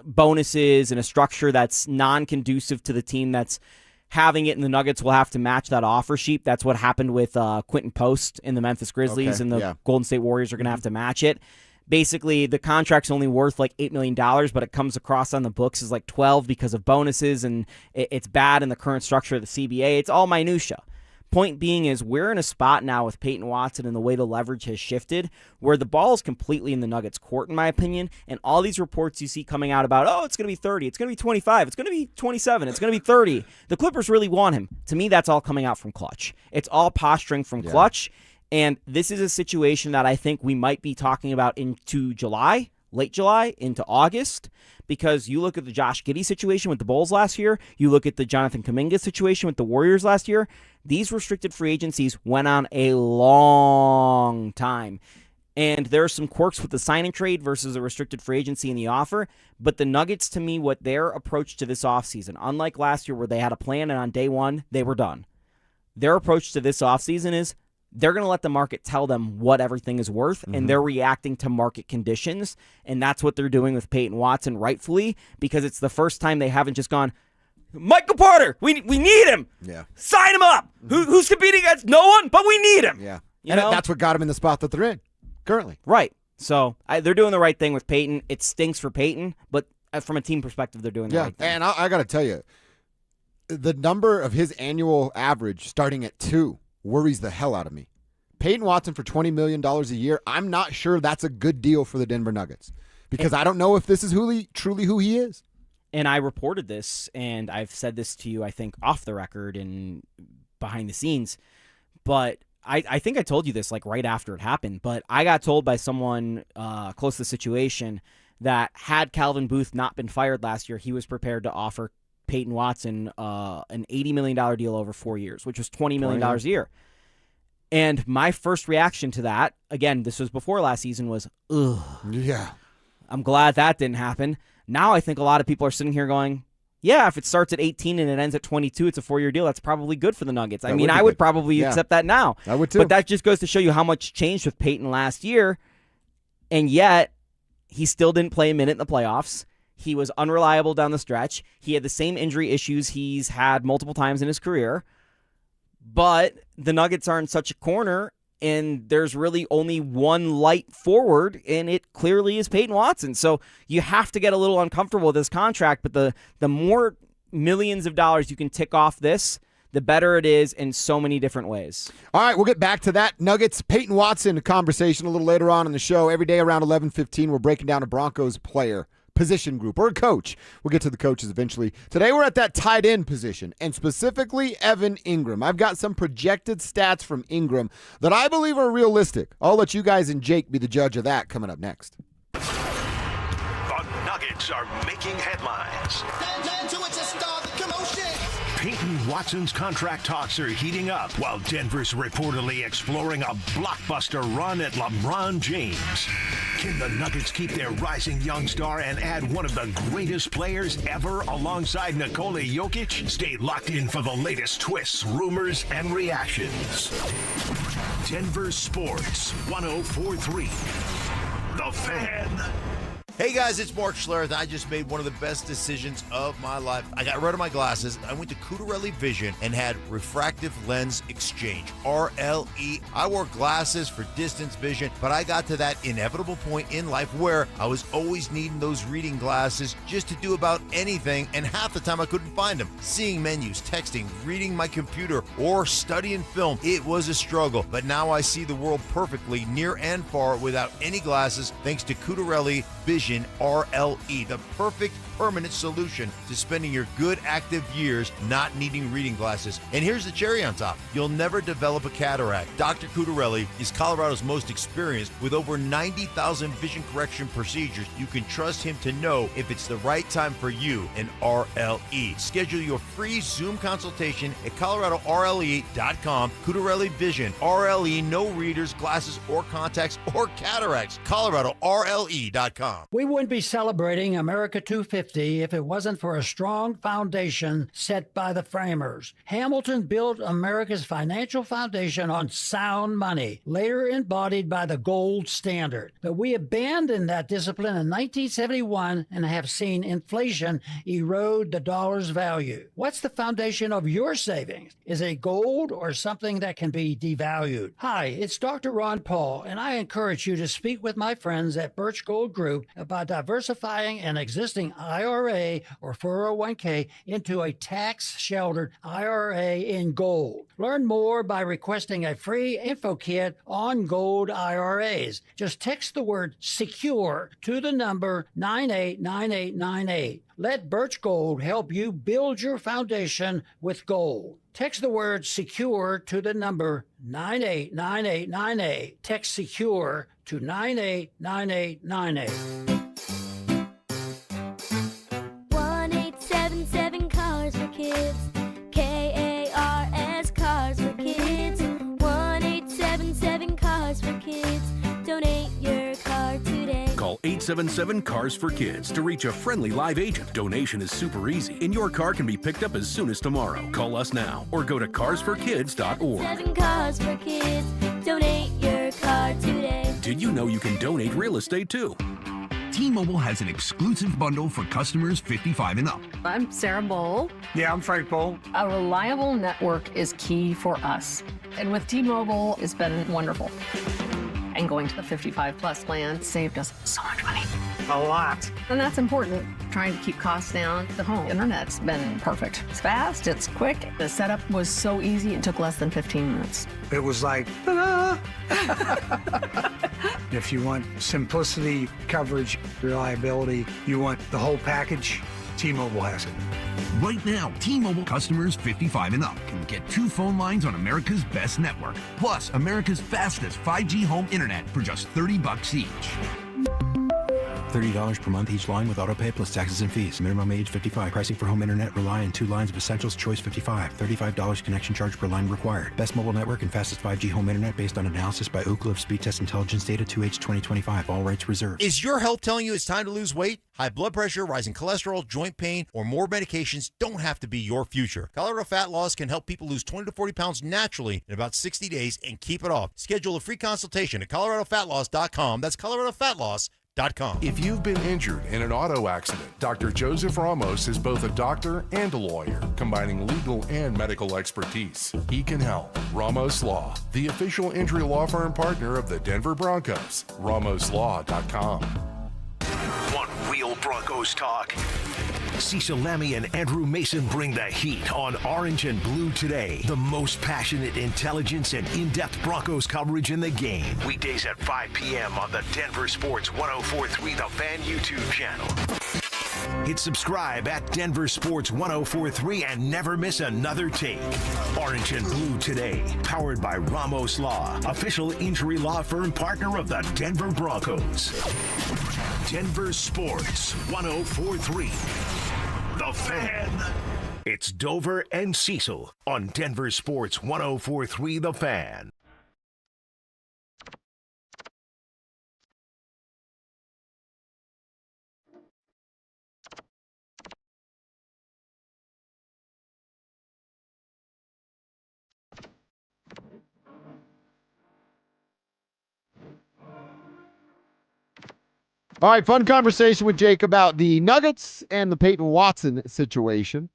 Speaker 2: bonuses and a structure that's non-conducive to the team that's having it, and the Nuggets will have to match that offer sheet. That's what happened with Quentin Post in the Memphis Grizzlies, and the Golden State Warriors are going to have to match it. Basically, the contract's only worth like $8 million, but it comes across on the books as like 12 because of bonuses, and it's bad in the current structure of the CBA. It's all minutia. Point being is we're in a spot now with Peyton Watson and the way the leverage has shifted where the ball is completely in the Nuggets' court, in my opinion, and all these reports you see coming out about, oh, it's going to be 30, it's going to be 25, it's going to be 27, it's going to be 30. The Clippers really want him. To me, that's all coming out from Clutch. It's all posturing from Clutch, and this is a situation that I think we might be talking about into July, late July, into August, because you look at the Josh Giddey situation with the Bulls last year, you look at the Jonathan Kuminga situation with the Warriors last year, these restricted free agencies went on a long time. And there are some quirks with the sign and trade versus a restricted free agency in the offer. But the Nuggets, to me, what their approach to this offseason, unlike last year where they had a plan and on day one, they were done. Their approach to this offseason is they're going to let the market tell them what everything is worth, and they're reacting to market conditions. And that's what they're doing with Peyton Watson, rightfully, because it's the first time they haven't just gone, Michael Porter, we need him.
Speaker 1: Yeah.
Speaker 2: Sign him up. Who's competing against no one, but we need him.
Speaker 1: Yeah.
Speaker 2: You
Speaker 1: And
Speaker 2: know?
Speaker 1: that's what got him in the spot that they're in currently.
Speaker 2: Right. So they're doing the right thing with Peyton. It stinks for Peyton, but from a team perspective, they're doing the right thing.
Speaker 1: And I got to tell you, the number of his annual average starting at 2 worries the hell out of me. Peyton Watson for $20 million a year, I'm not sure that's a good deal for the Denver Nuggets because I don't know if this is truly who he is.
Speaker 2: And I reported this, and I've said this to you, I think, off the record and behind the scenes, but I think I told you this like right after it happened, but I got told by someone close to the situation that had Calvin Booth not been fired last year, he was prepared to offer Peyton Watson an $80 million deal over 4 years, which was $20 million a year. And my first reaction to that, again, this was before last season, was, ugh.
Speaker 1: Yeah.
Speaker 2: I'm glad that didn't happen. Now I think a lot of people are sitting here going, yeah, if it starts at 18 and it ends at 22, it's a 4-year deal. That's probably good for the Nuggets. I mean, I would probably accept that now.
Speaker 1: I would too.
Speaker 2: But that just goes to show you how much changed with Peyton last year, and yet he still didn't play a minute in the playoffs. He was unreliable down the stretch. He had the same injury issues he's had multiple times in his career. But the Nuggets are in such a corner, and there's really only one light forward, and it clearly is Peyton Watson. So you have to get a little uncomfortable with this contract, but the more millions of dollars you can tick off this, the better it is in so many different ways.
Speaker 1: All right, we'll get back to that Nuggets Peyton Watson conversation a little later on in the show. Every day around 11:15, we're breaking down a Broncos player position group or a coach. We'll get to the coaches eventually. Today we're at that tight end position, and specifically Evan Ingram. I've got some projected stats from Ingram that I believe are realistic. I'll let you guys and Jake be the judge of that coming up next.
Speaker 4: The Nuggets are making headlines. Peyton Watson's contract talks are heating up while Denver's reportedly exploring a blockbuster run at LeBron James. Can the Nuggets keep their rising young star and add one of the greatest players ever alongside Nikola Jokic? Stay locked in for the latest twists, rumors, and reactions. Denver Sports 104.3. The Fan.
Speaker 7: Hey guys, it's Mark Schlereth. I just made one of the best decisions of my life. I got rid of my glasses. I went to Cutarelli Vision and had refractive lens exchange, RLE. I wore glasses for distance vision, but I got to that inevitable point in life where I was always needing those reading glasses just to do about anything, and half the time I couldn't find them. Seeing menus, texting, reading my computer, or studying film, it was a struggle. But now I see the world perfectly, near and far, without any glasses, thanks to Cutarelli Vision RLE, the perfect permanent solution to spending your good active years not needing reading glasses. And here's the cherry on top. You'll never develop a cataract. Dr. Cutarelli is Colorado's most experienced with over 90,000 vision correction procedures. You can trust him to know if it's the right time for you and RLE. Schedule your free Zoom consultation at coloradorle.com. Cutarelli Vision, RLE, no readers, glasses, or contacts, or cataracts. coloradorle.com.
Speaker 14: We wouldn't be celebrating America 250 if it wasn't for a strong foundation set by the framers. Hamilton built America's financial foundation on sound money, later embodied by the gold standard. But we abandoned that discipline in 1971 and have seen inflation erode the dollar's value. What's the foundation of your savings? Is it gold or something that can be devalued? Hi, it's Dr. Ron Paul, and I encourage you to speak with my friends at Birch Gold Group you by diversifying an existing IRA or 401k into a tax-sheltered IRA in gold. Learn more by requesting a free info kit on gold IRAs. Just text the word SECURE to the number 989898. Let Birch Gold help you build your foundation with gold. Text the word SECURE to the number 989898. Text SECURE to 989898.
Speaker 16: 1877 Cars for Kids. KARS Cars for Kids. 1877 Cars for Kids. Donate your car today.
Speaker 18: Call 877 Cars for Kids to reach a friendly live agent. Donation is super easy, and your car can be picked up as soon as tomorrow. Call us now or go to carsforkids.org.
Speaker 16: 7 Cars for Kids. Donate your car today.
Speaker 18: Did you know you can donate real estate too?
Speaker 19: T-Mobile has an exclusive bundle for customers 55 and up.
Speaker 20: I'm Sarah Bowl.
Speaker 19: Yeah, I'm Frank Bowl.
Speaker 20: A reliable network is key for us. And with T-Mobile, it's been wonderful. And going to the 55 plus plan saved us so much money.
Speaker 19: A lot.
Speaker 20: And that's important. Trying to keep costs down. The home internet's been perfect. It's fast, it's quick. The setup was so easy, it took less than 15 minutes.
Speaker 19: It was like, ta-da! If you want simplicity, coverage, reliability, you want the whole package, T-Mobile has it. Right now, T-Mobile customers 55 and up can get 2 phone lines on America's best network, plus America's fastest 5G home internet for just $30 each.
Speaker 21: $30 per month each line with autopay plus taxes and fees. Minimum age 55. Pricing for home internet rely on 2 lines of Essentials Choice 55. $35 connection charge per line required. Best mobile network and fastest 5G home internet based on analysis by Ookla of Speed Test Intelligence data 2H 2025. All rights reserved.
Speaker 7: Is your health telling you it's time to lose weight? High blood pressure, rising cholesterol, joint pain, or more medications don't have to be your future. Colorado Fat Loss can help people lose 20 to 40 pounds naturally in about 60 days and keep it off. Schedule a free consultation at coloradofatloss.com. That's coloradofatloss.com.
Speaker 22: If you've been injured in an auto accident, Dr. Joseph Ramos is both a doctor and a lawyer, combining legal and medical expertise. He can help. Ramos Law, the official injury law firm partner of the Denver Broncos. RamosLaw.com.
Speaker 4: Want real Broncos talk? Cecil Lammy and Andrew Mason bring the heat on Orange and Blue Today. The most passionate intelligence and in-depth Broncos coverage in the game. Weekdays at 5 p.m. on the Denver Sports 104.3 The Fan YouTube channel. Hit subscribe at Denver Sports 104.3 and never miss another take. Orange and Blue Today, powered by Ramos Law, official injury law firm partner of the Denver Broncos. Denver Sports 104.3. The Fan. It's Dover and Cecil on Denver Sports 104.3 The Fan.
Speaker 1: All right, fun conversation with Jake about the Nuggets and the Payton Watson situation.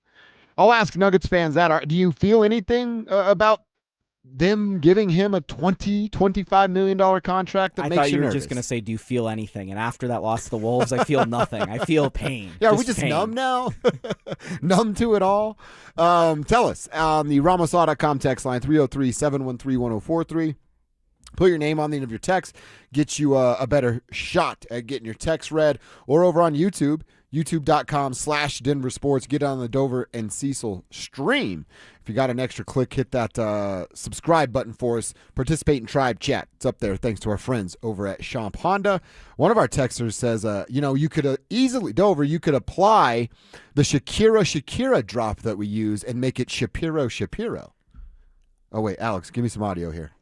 Speaker 1: I'll ask Nuggets fans that. Do you feel anything about them giving him a $25 million contract that
Speaker 2: I
Speaker 1: makes
Speaker 2: thought you were
Speaker 1: nervous?
Speaker 2: just going to say, do you feel anything? And after that loss to the Wolves, I feel nothing. I feel pain.
Speaker 1: Yeah, are we just
Speaker 2: pain.
Speaker 1: numb now? Numb to it all? Tell us on the RamosLaw.com text line, 303-713-1043. Put your name on the end of your text, get you a better shot at getting your text read, or over on YouTube, youtube.com/DenverSports. Get on the Dover and Cecil stream. If you got an extra click, hit that subscribe button for us. Participate in Tribe Chat. It's up there thanks to our friends over at Champ Honda. One of our texters says, you could easily, Dover, you could apply the Shakira drop that we use and make it Shapiro. Oh, wait, Alex, give me some audio here.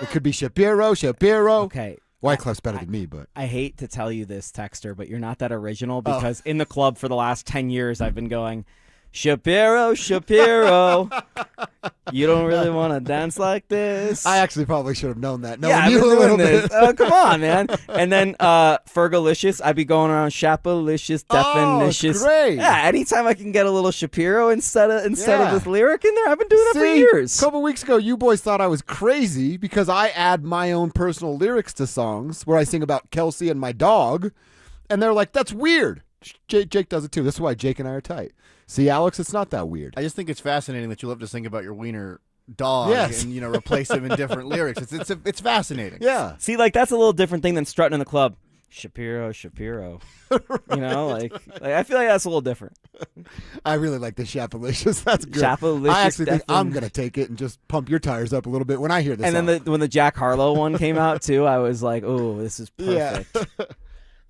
Speaker 1: It could be Shapiro.
Speaker 2: Okay.
Speaker 1: Wyclef's better than me, but
Speaker 2: I hate to tell you this, texter, but you're not that original because in the club for the last 10 years I've been going, Shapiro, Shapiro, you don't really want to dance like this.
Speaker 1: I actually probably should have known that. No,
Speaker 2: yeah, I've
Speaker 1: you
Speaker 2: been
Speaker 1: a little
Speaker 2: doing this.
Speaker 1: bit.
Speaker 2: Oh, come on, man. And then Fergalicious, I'd be going around Shapalicious, Definicious.
Speaker 1: Great.
Speaker 2: Yeah, anytime I can get a little Shapiro instead of this lyric in there, I've been doing that for
Speaker 1: See,
Speaker 2: years.
Speaker 1: A couple weeks ago, you boys thought I was crazy because I add my own personal lyrics to songs where I sing about Kelsey and my dog, and they're like, that's weird. Jake does it too. This is why Jake and I are tight. See, Alex, it's not that weird.
Speaker 3: I just think it's fascinating that you love to sing about your wiener dog
Speaker 1: Yes.
Speaker 3: and replace him in different lyrics. It's fascinating.
Speaker 1: Yeah.
Speaker 2: See, like that's a little different thing than strutting in the club. Shapiro, Shapiro. Like I feel like that's a little different.
Speaker 1: I really like the Shapalicious. That's good.
Speaker 2: Shapalicious,
Speaker 1: I actually think I'm going to take it and just pump your tires up a little bit when I hear this
Speaker 2: And
Speaker 1: song.
Speaker 2: then when the Jack Harlow one came out too, I was like, oh, this is perfect.
Speaker 1: Yeah.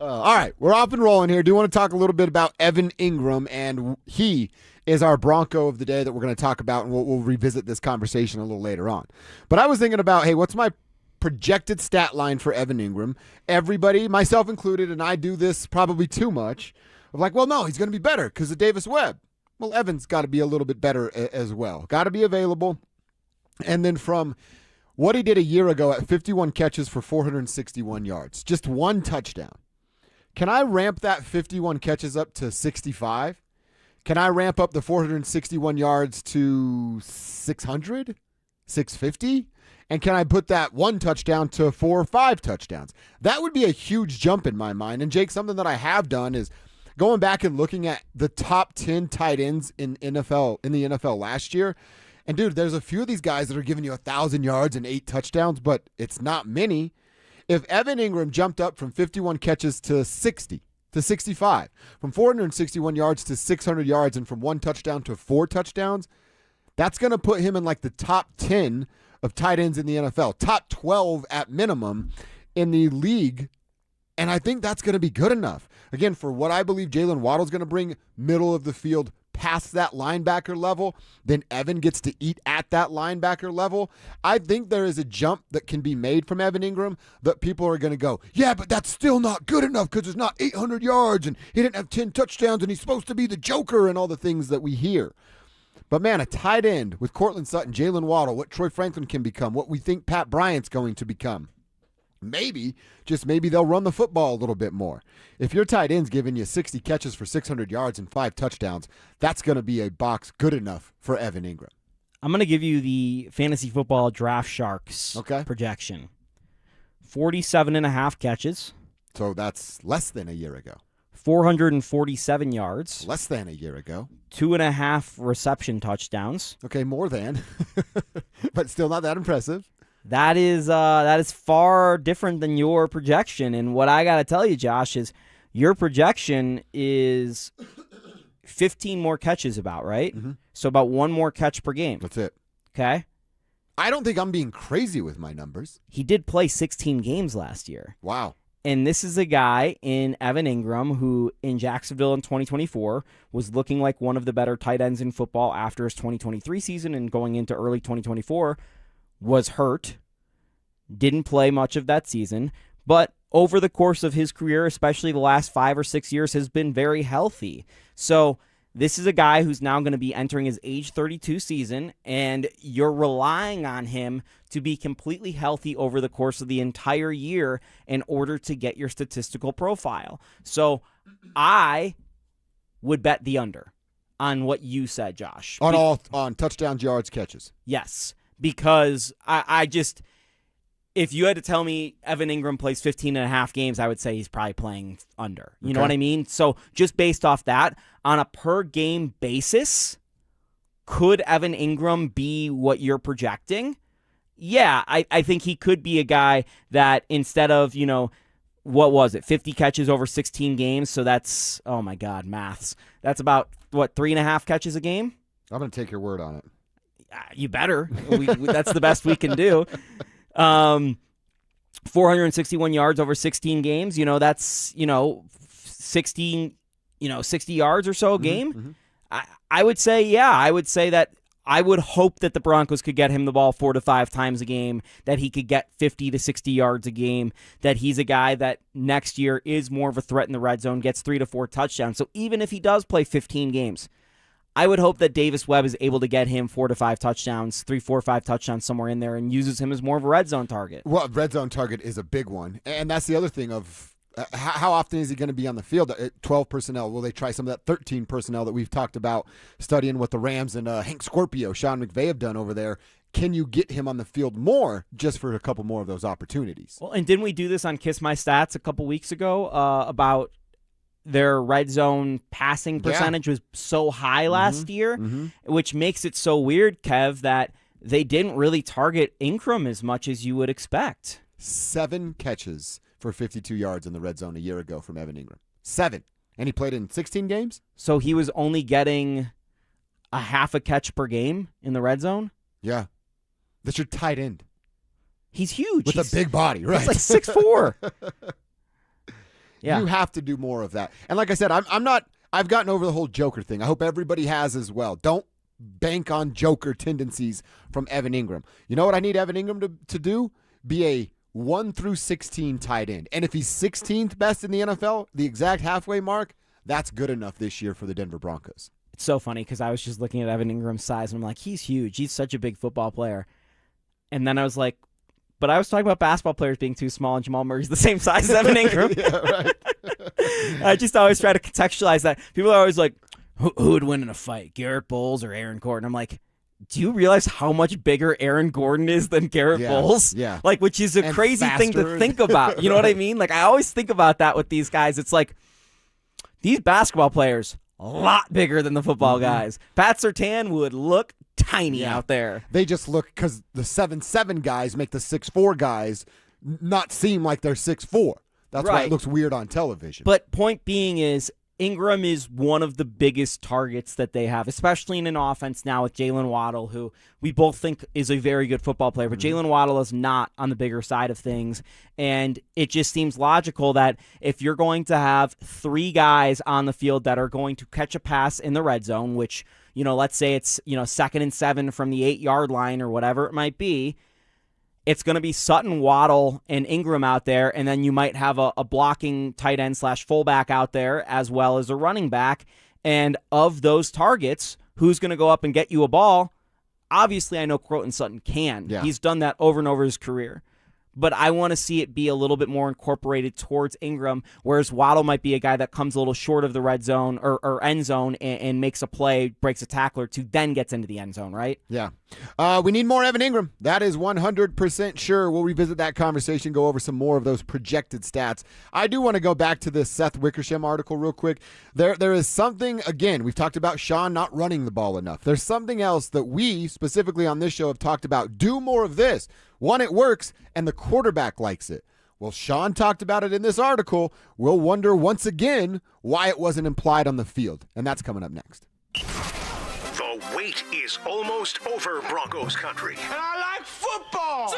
Speaker 1: All right, we're off and rolling here. Do want to talk a little bit about Evan Ingram, and he is our Bronco of the day that we're going to talk about, and we'll revisit this conversation a little later on. But I was thinking about, hey, what's my projected stat line for Evan Ingram? Everybody, myself included, and I do this probably too much, of like, well, no, he's going to be better because of Davis Webb. Well, Evan's got to be a little bit better as well. Got to be available. And then from what he did a year ago at 51 catches for 461 yards, just one touchdown. Can I ramp that 51 catches up to 65? Can I ramp up the 461 yards to 600, 650? And can I put that one touchdown to 4 or 5 touchdowns? That would be a huge jump in my mind. And Jake, something that I have done is going back and looking at the top 10 tight ends in the NFL last year. And dude, there's a few of these guys that are giving you 1,000 yards and 8 touchdowns, but it's not many. If Evan Ingram jumped up from 51 catches to 60 to 65, from 461 yards to 600 yards, and from 1 touchdown to 4 touchdowns, that's going to put him in like the top 10 of tight ends in the NFL, top 12 at minimum in the league. And I think that's going to be good enough. Again, for what I believe Jalen Waddle's going to bring middle of the field past that linebacker level, then Evan gets to eat at that linebacker level. I think there is a jump that can be made from Evan Ingram that people are going to go, yeah, but that's still not good enough because it's not 800 yards and he didn't have 10 touchdowns and he's supposed to be the Joker and all the things that we hear. But man, a tight end with Cortland Sutton, Jalen Waddle, what Troy Franklin can become, what we think Pat Bryant's going to become. Maybe, just maybe they'll run the football a little bit more. If your tight end's giving you 60 catches for 600 yards and 5 touchdowns, that's going to be a box good enough for Evan Ingram.
Speaker 2: I'm going to give you the Fantasy Football Draft Sharks projection. 47.5 catches.
Speaker 1: So that's less than a year ago.
Speaker 2: 447 yards.
Speaker 1: Less than a year ago.
Speaker 2: 2.5 reception touchdowns.
Speaker 1: Okay, more than. But still not that impressive.
Speaker 2: That is far different than your projection. And what I got to tell you, Josh, is your projection is 15 more catches about, right?
Speaker 1: Mm-hmm.
Speaker 2: So about 1 more catch per game.
Speaker 1: That's it.
Speaker 2: Okay?
Speaker 1: I don't think I'm being crazy with my numbers.
Speaker 2: He did play 16 games last year.
Speaker 1: Wow.
Speaker 2: And this is a guy in Evan Ingram who in Jacksonville in 2024 was looking like one of the better tight ends in football after his 2023 season, and going into early 2024 was hurt, didn't play much of that season, but over the course of his career, especially the last 5 or 6 years, has been very healthy. So this is a guy who's now going to be entering his age 32 season, and you're relying on him to be completely healthy over the course of the entire year in order to get your statistical profile. So I would bet the under on what you said, Josh.
Speaker 1: On touchdowns, yards, catches.
Speaker 2: Yes, because I just, if you had to tell me Evan Ingram plays 15 and a half games, I would say he's probably playing under. You know what I mean? So just based off that, on a per-game basis, could Evan Ingram be what you're projecting? Yeah, I think he could be a guy that instead of, what was it, 50 catches over 16 games, so that's, oh my God, maths. That's about, 3.5 catches a game?
Speaker 1: I'm going to take your word on it.
Speaker 2: You better. That's the best we can do. 461 yards over 16 games, that's, 60 yards or so a game.
Speaker 1: Mm-hmm.
Speaker 2: I would say, that I would hope that the Broncos could get him the ball 4 to 5 times a game, that he could get 50 to 60 yards a game, that he's a guy that next year is more of a threat in the red zone, gets 3 to 4 touchdowns. So even if he does play 15 games, I would hope that Davis Webb is able to get him 4 to 5 touchdowns, 3, 4, 5 touchdowns somewhere in there, and uses him as more of a red zone target.
Speaker 1: Well, red zone target is a big one, and that's the other thing of how often is he going to be on the field? 12 personnel. Will they try some of that 13 personnel that we've talked about studying what the Rams and Hank Scorpio, Sean McVay have done over there? Can you get him on the field more just for a couple more of those opportunities?
Speaker 2: Well, and didn't we do this on Kiss My Stats a couple weeks ago about their red zone passing percentage was so high last year, which makes it so weird, Kev, that they didn't really target Ingram as much as you would expect.
Speaker 1: 7 catches for 52 yards in the red zone a year ago from Evan Ingram. 7. And he played in 16 games?
Speaker 2: So he was only getting a half a catch per game in the red zone?
Speaker 1: Yeah. That's your tight end.
Speaker 2: He's huge.
Speaker 1: With a big body, right?
Speaker 2: He's like 6'4". Yeah.
Speaker 1: You have to do more of that. And like I said, I've gotten over the whole Joker thing. I hope everybody has as well. Don't bank on Joker tendencies from Evan Ingram. You know what I need Evan Ingram to do? Be a 1 through 16 tight end. And if he's 16th best in the NFL, the exact halfway mark, that's good enough this year for the Denver Broncos.
Speaker 2: It's so funny because I was just looking at Evan Ingram's size, and I'm like, he's huge. He's such a big football player. And then I was like, but I was talking about basketball players being too small, and Jamal Murray's the same size as Evan Ingram.
Speaker 1: Yeah, right.
Speaker 2: I just always try to contextualize that. People are always like, who would win in a fight, Garrett Bowles or Aaron Gordon? I'm like, do you realize how much bigger Aaron Gordon is than Garrett Bowles?
Speaker 1: Yeah.
Speaker 2: Like, which is a crazy thing to think about. You know what I mean? Like, I always think about that with these guys. It's like, these basketball players, a lot bigger than the football guys. Pat Surtain would look tiny out there.
Speaker 1: They just look, because the 7'7" guys make the 6'4" guys not seem like they're 6'4". That's why it looks weird on television.
Speaker 2: But point being is, Ingram is one of the biggest targets that they have, especially in an offense now with Jalen Waddle, who we both think is a very good football player, but Jalen Waddle is not on the bigger side of things. And it just seems logical that if you're going to have 3 guys on the field that are going to catch a pass in the red zone, which, let's say it's, 2nd and 7 from the 8-yard line or whatever it might be, it's going to be Sutton, Waddle, and Ingram out there, and then you might have a blocking tight end / fullback out there as well as a running back. And of those targets, who's going to go up and get you a ball? Obviously, I know Cortland Sutton can.
Speaker 1: Yeah.
Speaker 2: He's done that over and over his career. But I want to see it be a little bit more incorporated towards Ingram, whereas Waddle might be a guy that comes a little short of the red zone or end zone and makes a play, breaks a tackler to then gets into the end zone, right?
Speaker 1: Yeah. We need more Evan Ingram. That is 100% sure. We'll revisit that conversation, go over some more of those projected stats. I do want to go back to this Seth Wickersham article real quick. There is something, again, we've talked about Sean not running the ball enough. There's something else that we, specifically on this show, have talked about. Do more of this. One, it works, and the quarterback likes it. Well, Sean talked about it in this article. We'll wonder once again why it wasn't implied on the field. And that's coming up next.
Speaker 4: The wait is almost over, Broncos country.
Speaker 19: And I like football!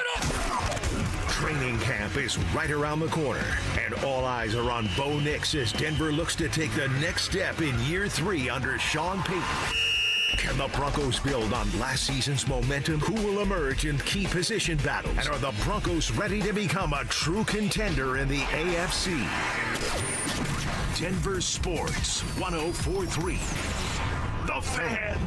Speaker 4: Training camp is right around the corner, and all eyes are on Bo Nix as Denver looks to take the next step in year 3 under Sean Payton. Can the Broncos build on last season's momentum? Who will emerge in key position battles? And are the Broncos ready to become a true contender in the AFC? Denver Sports 104.3. The Fan.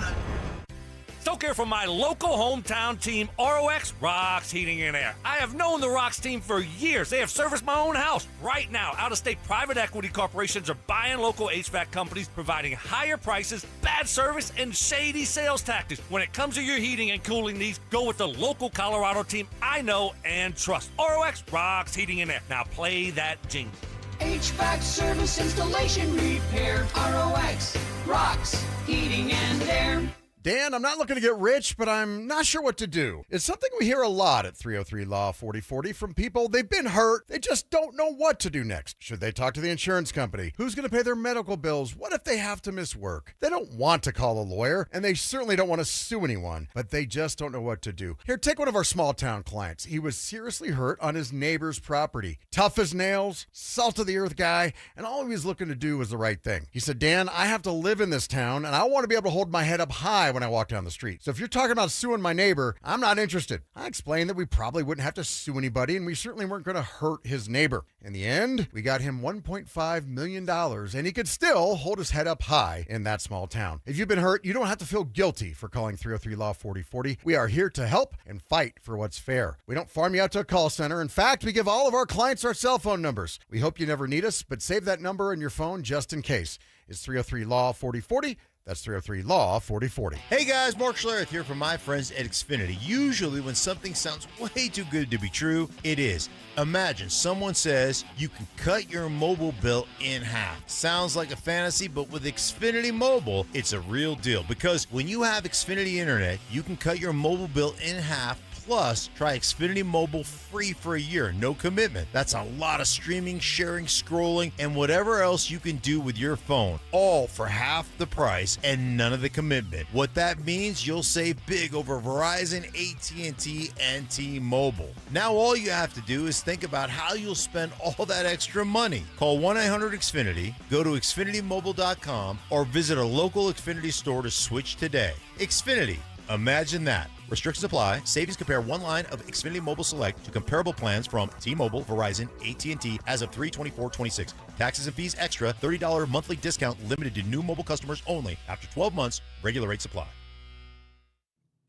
Speaker 5: Stoke here from my local hometown team, ROX Rocks Heating and Air. I have known the Rocks team for years. They have serviced my own house. Right now, out-of-state private equity corporations are buying local HVAC companies, providing higher prices, bad service, and shady sales tactics. When it comes to your heating and cooling needs, go with the local Colorado team I know and trust. ROX Rocks Heating and Air. Now play that jingle.
Speaker 6: HVAC service, installation, repair. ROX Rocks Heating and Air.
Speaker 3: Dan, I'm not looking to get rich, but I'm not sure what to do. It's something we hear a lot at 303 Law 4040 from people. They've been hurt. They just don't know what to do next. Should they talk to the insurance company? Who's going to pay their medical bills? What if they have to miss work? They don't want to call a lawyer, and they certainly don't want to sue anyone, but they just don't know what to do. Here, take one of our small town clients. He was seriously hurt on his neighbor's property. Tough as nails, salt of the earth guy, and all he was looking to do was the right thing. He said, Dan, I have to live in this town, and I want to be able to hold my head up high when when I walk down the street. So if you're talking about suing my neighbor, I'm not interested. I explained that we probably wouldn't have to sue anybody, and we certainly weren't going to hurt his neighbor. In the end, we got him $1.5 million, and he could still hold his head up high in that small town. If you've been hurt, you don't have to feel guilty for calling 303-LAW-4040. We are here to help and fight for what's fair. We don't farm you out to a call center. In fact, we give all of our clients our cell phone numbers. We hope you never need us, but save that number in your phone just in case. It's 303-LAW-4040. That's 303-LAW-4040.
Speaker 7: Hey guys, Mark Schlereth here from my friends at Xfinity. Usually when something sounds way too good to be true, it is. Imagine someone says you can cut your mobile bill in half. Sounds like a fantasy, but with Xfinity Mobile, it's a real deal. Because when you have Xfinity Internet, you can cut your mobile bill in half. Plus, try Xfinity Mobile free for a year, no commitment. That's a lot of streaming, sharing, scrolling, and whatever else you can do with your phone, all for half the price and none of the commitment. What that means, you'll save big over Verizon, AT&T, and T-Mobile. Now all you have to do is think about how you'll spend all that extra money. Call 1-800-XFINITY, go to XfinityMobile.com, or visit a local Xfinity store to switch today. Xfinity. Imagine that. Restrictions apply. Savings compare one line of Xfinity Mobile Select to comparable plans from T-Mobile, Verizon, AT&T as of 3/24/26. Taxes and fees extra. $30 monthly discount limited to new mobile customers only. After 12 months, regular rates apply.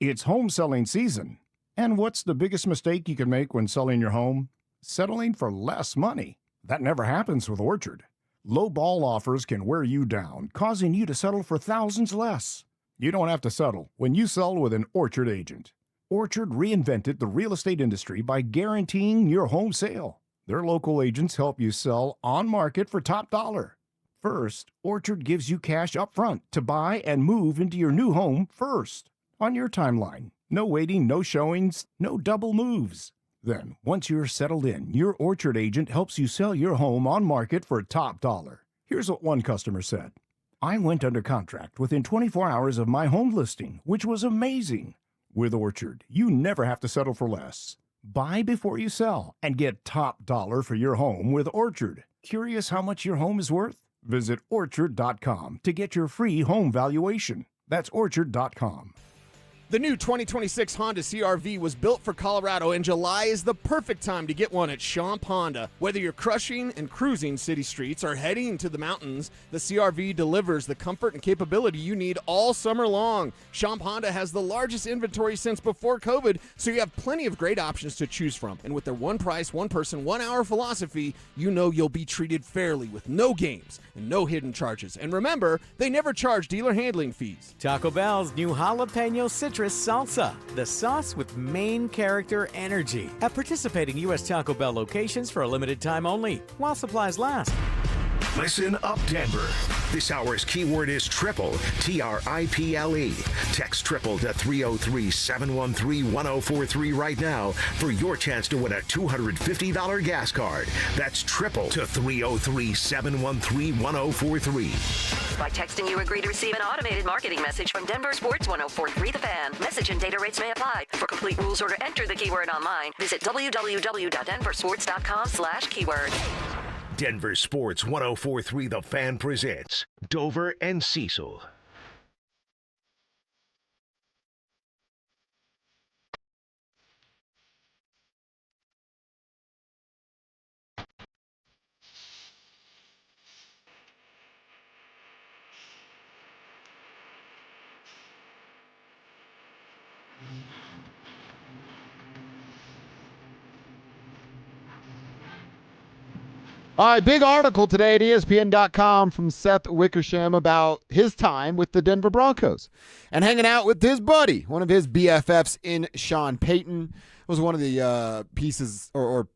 Speaker 8: It's home selling season. And what's the biggest mistake you can make when selling your home? Settling for less money. That never happens with Orchard. Low ball offers can wear you down, causing you to settle for thousands less. You don't have to settle when you sell with an Orchard agent. Orchard reinvented the real estate industry by guaranteeing your home sale. Their local agents help you sell on market for top dollar. First, Orchard gives you cash up front to buy and move into your new home first, on your timeline. No waiting, no showings, no double moves. Then, once you're settled in, your Orchard agent helps you sell your home on market for top dollar. Here's what one customer said. I went under contract within 24 hours of my home listing, which was amazing. With Orchard, you never have to settle for less. Buy before you sell and get top dollar for your home with Orchard. Curious how much your home is worth? Visit Orchard.com to get your free home valuation. That's Orchard.com.
Speaker 9: The new 2026 Honda CR-V was built for Colorado, and July is the perfect time to get one at Champ Honda. Whether you're crushing and cruising city streets or heading to the mountains, the CR-V delivers the comfort and capability you need all summer long. Champ Honda has the largest inventory since before COVID, so you have plenty of great options to choose from. And with their one price, one person, 1 hour philosophy, you know you'll be treated fairly with no games and no hidden charges. And remember, they never charge dealer handling fees.
Speaker 23: Taco Bell's new jalapeno citrus salsa, the sauce with main character energy. At participating U.S. Taco Bell locations for a limited time only, while supplies last.
Speaker 4: Listen up, Denver. This hour's keyword is triple, TRIPLE. Text triple to 303-713-1043 right now for your chance to win a $250 gas card. That's triple to 303-713-1043.
Speaker 24: By texting, you agree to receive an automated marketing message from DenverSports 1043 The Fan. Message and data rates may apply. For complete rules or to enter the keyword online, visit www.denversports.com/keyword.
Speaker 4: Denver Sports 1043 The Fan presents Dover and Cecil.
Speaker 1: All right, big article today at ESPN.com from Seth Wickersham about his time with the Denver Broncos and hanging out with his buddy, one of his BFFs in Sean Payton. It was one of the pieces or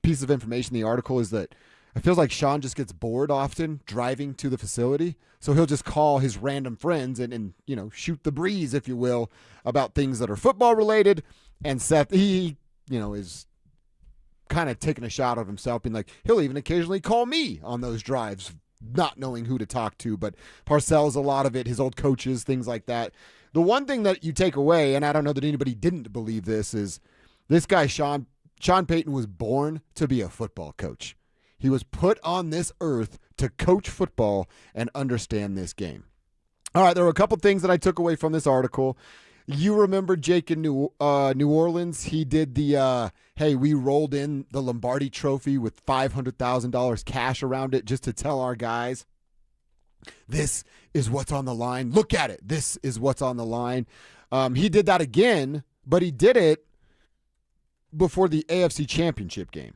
Speaker 1: piece of information in the article is that it feels like Sean just gets bored often driving to the facility. So he'll just call his random friends and you know, shoot the breeze, if you will, about things that are football related. And Seth, he is kind of taking a shot of himself, being like, he'll even occasionally call me on those drives, not knowing who to talk to. But Parcells, a lot of it, his old coaches, things like that. The one thing that you take away, and I don't know that anybody didn't believe this, is this guy, Sean Payton, was born to be a football coach. He was put on this earth to coach football and understand this game. All right, there were a couple things that I took away from this article. You remember Jake in New Orleans? He did the, hey, we rolled in the Lombardi Trophy with $500,000 cash around it just to tell our guys, this is what's on the line. Look at it. This is what's on the line. He did that again, but he did it before the AFC Championship game.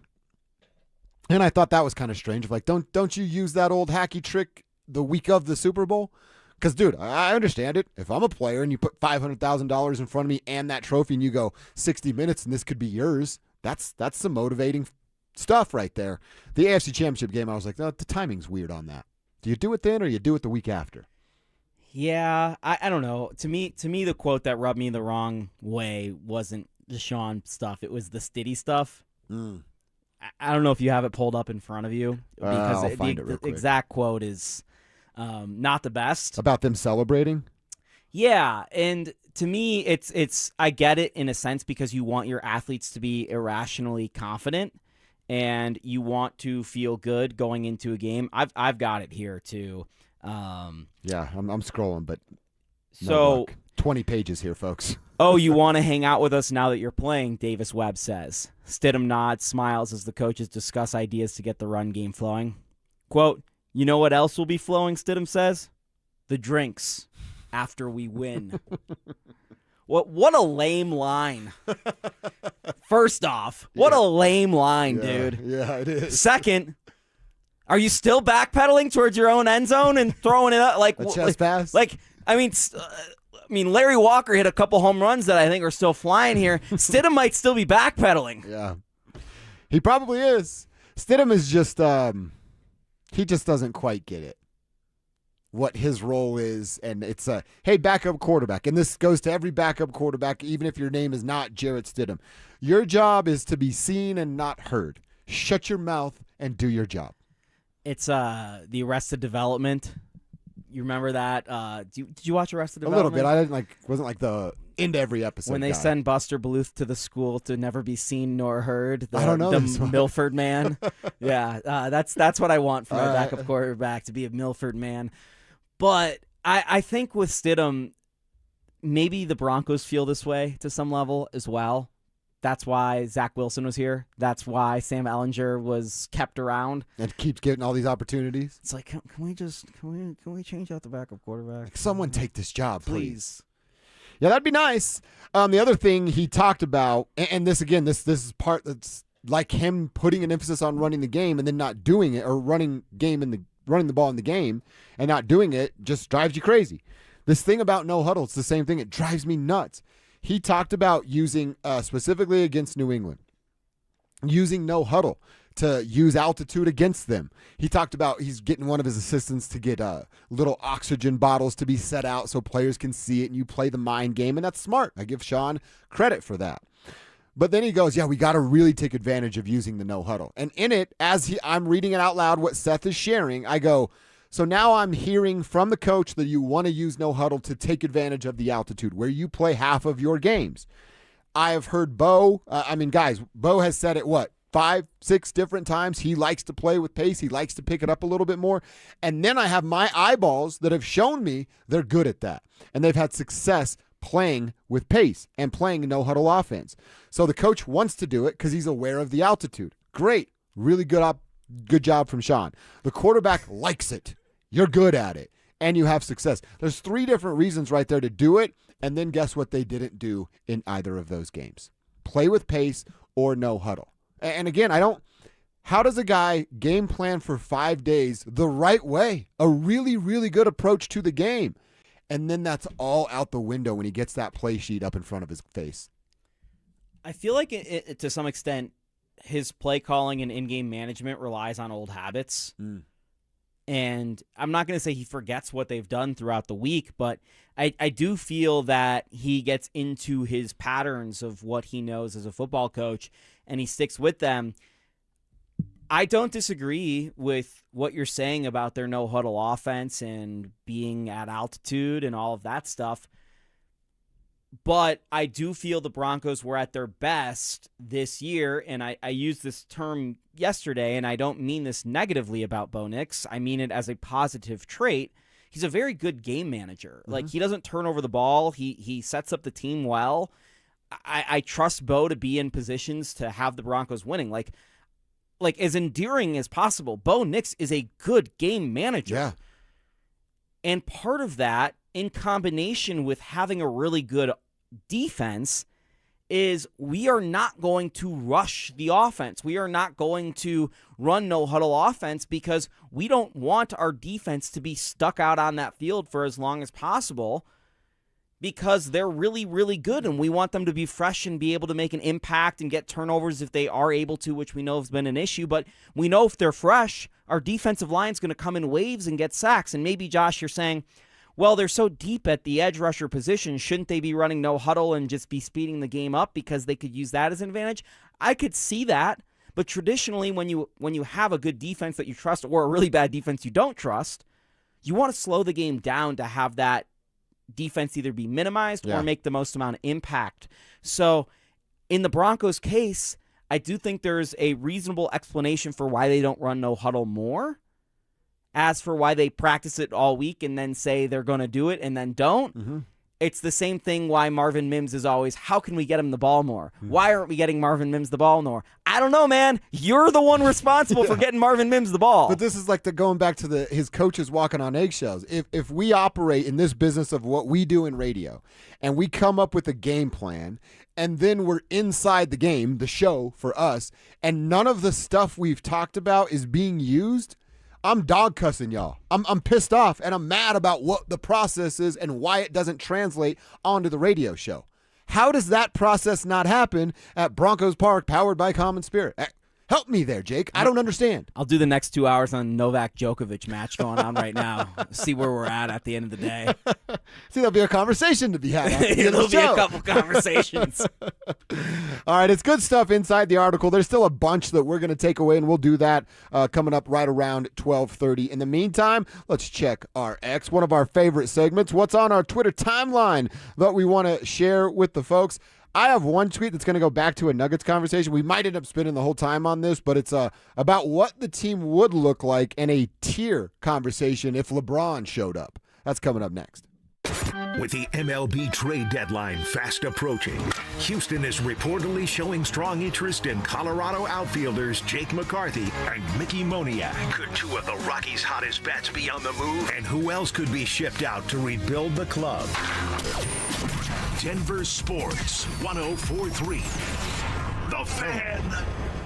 Speaker 1: And I thought that was kind of strange. Like, don't you use that old hacky trick the week of the Super Bowl? Because, dude, I understand it. If I'm a player and you put $500,000 in front of me and that trophy and you go 60 minutes and this could be yours, that's some motivating stuff right there. The AFC Championship game, I was like, oh, the timing's weird on that. Do you do it then or you do it the week after?
Speaker 2: Yeah, I don't know. To me, the quote that rubbed me the wrong way wasn't the Sean stuff. It was the Stiddy stuff. I don't know if you have it pulled up in front of you. Because
Speaker 1: I'll find it real quick.
Speaker 2: Exact quote is not the best.
Speaker 1: About them celebrating?
Speaker 2: Yeah, and to me, it's I get it in a sense because you want your athletes to be irrationally confident and you want to feel good going into a game. I've got it here too.
Speaker 1: Yeah, I'm scrolling, but
Speaker 2: so
Speaker 1: 20 pages here, folks.
Speaker 2: Oh, you want to hang out with us now that you're playing, Davis Webb says. Stidham nods, smiles as the coaches discuss ideas to get the run game flowing. Quote, you know what else will be flowing, Stidham says? The drinks after we win. What a lame line. First off, what a lame line, dude.
Speaker 1: Yeah, it is.
Speaker 2: Second, are you still backpedaling towards your own end zone and throwing it up? Like,
Speaker 1: a chest pass?
Speaker 2: I mean, Larry Walker hit a couple home runs that I think are still flying here. Stidham might still be backpedaling.
Speaker 1: Yeah. He probably is. Stidham is just, he just doesn't quite get it. What his role is, and it's hey, backup quarterback. And this goes to every backup quarterback, even if your name is not Jarrett Stidham. Your job is to be seen and not heard. Shut your mouth and do your job.
Speaker 2: It's the Arrested Development. You remember that? Did you watch Arrested Development?
Speaker 1: A little bit. Wasn't like the end every episode.
Speaker 2: When they
Speaker 1: guy.
Speaker 2: send Buster Bluth to the school to never be seen nor heard.
Speaker 1: I don't know
Speaker 2: the Milford man. Yeah, that's what I want from my backup quarterback, to be a Milford man. But I think with Stidham, maybe the Broncos feel this way to some level as well. That's why Zach Wilson was here. That's why Sam Ehlinger was kept around
Speaker 1: and keeps getting all these opportunities.
Speaker 2: It's like, can we change out the backup quarterback?
Speaker 1: Someone take this job,
Speaker 2: please.
Speaker 1: Yeah, that'd be nice. The other thing he talked about, and this again, this is part that's like him putting an emphasis on running the game and then not doing it, or running the ball in the game and not doing it, just drives you crazy. This thing about no huddle, it's the same thing. It drives me nuts. He talked about using, specifically against New England, using no huddle to use altitude against them. He talked about he's getting one of his assistants to get little oxygen bottles to be set out so players can see it and you play the mind game, and that's smart. I give Sean credit for that. But then he goes, yeah, we got to really take advantage of using the no huddle. And in it, I'm reading it out loud, what Seth is sharing, I go, so now I'm hearing from the coach that you want to use no huddle to take advantage of the altitude where you play half of your games. I have heard Bo, guys, Bo has said it, 5-6 different times. He likes to play with pace. He likes to pick it up a little bit more. And then I have my eyeballs that have shown me they're good at that. And they've had success playing with pace and playing no huddle offense. So the coach wants to do it because he's aware of the altitude. Great. Really good job from Sean. The quarterback likes it. You're good at it. And you have success. There's 3 different reasons right there to do it. And then guess what they didn't do in either of those games? Play with pace or no huddle. And again, how does a guy game plan for 5 days the right way? A really, really good approach to the game. And then that's all out the window when he gets that play sheet up in front of his face.
Speaker 2: I feel like it to some extent, his play calling and in-game management relies on old habits. And I'm not going to say he forgets what they've done throughout the week, but I do feel that he gets into his patterns of what he knows as a football coach, and he sticks with them. I don't disagree with what you're saying about their no-huddle offense and being at altitude and all of that stuff. But I do feel the Broncos were at their best this year, and I used this term yesterday, and I don't mean this negatively about Bo Nix. I mean it as a positive trait. he's a very good game manager. Like, he doesn't turn over the ball. He sets up the team well. I trust Bo to be in positions to have the Broncos winning. Like as endearing as possible, Bo Nix is a good game manager.
Speaker 1: Yeah.
Speaker 2: And part of that, in combination with having a really good defense, is we are not going to rush the offense. We are not going to run no-huddle offense because we don't want our defense to be stuck out on that field for as long as possible, because they're really, really good, and we want them to be fresh and be able to make an impact and get turnovers if they are able to, which we know has been an issue. But we know if they're fresh, our defensive line's going to come in waves and get sacks. And maybe, Josh, you're saying, well, they're so deep at the edge rusher position, shouldn't they be running no huddle and just be speeding the game up because they could use that as an advantage? I could see that, but traditionally when you have a good defense that you trust or a really bad defense you don't trust, you want to slow the game down to have that defense either be minimized or make the most amount of impact. So in the Broncos case, I do think there's a reasonable explanation for why they don't run no huddle more. As for why they practice it all week and then say they're going to do it and then don't, it's the same thing why Marvin Mims is always, how can we get him the ball more? Why aren't we getting Marvin Mims the ball more? I don't know, man. You're the one responsible for getting Marvin Mims the ball.
Speaker 1: But this is like going back to his coaches walking on eggshells. If we operate in this business of what we do in radio and we come up with a game plan and then we're inside the game, the show for us, and none of the stuff we've talked about is being used, I'm dog cussing y'all. I'm pissed off and I'm mad about what the process is and why it doesn't translate onto the radio show. How does that process not happen at Broncos Park, powered by Common Spirit? Help me there, Jake. I don't understand.
Speaker 2: I'll do the next 2 hours on Novak Djokovic match going on right now. See where we're at the end of the day.
Speaker 1: See, there'll be a conversation to be had.
Speaker 2: There'll be a couple conversations.
Speaker 1: All right, it's good stuff inside the article. There's still a bunch that we're going to take away, and we'll do that coming up right around 12:30. In the meantime, let's check our X, one of our favorite segments. What's on our Twitter timeline that we want to share with the folks? I have one tweet that's going to go back to a Nuggets conversation. We might end up spending the whole time on this, but it's about what the team would look like in a tier conversation if LeBron showed up. That's coming up next.
Speaker 4: With the MLB trade deadline fast approaching, Houston is reportedly showing strong interest in Colorado outfielders Jake McCarthy and Mickey Moniak. Could two of the Rockies' hottest bats be on the move? And who else could be shipped out to rebuild the club? Denver Sports 104.3. The Fan.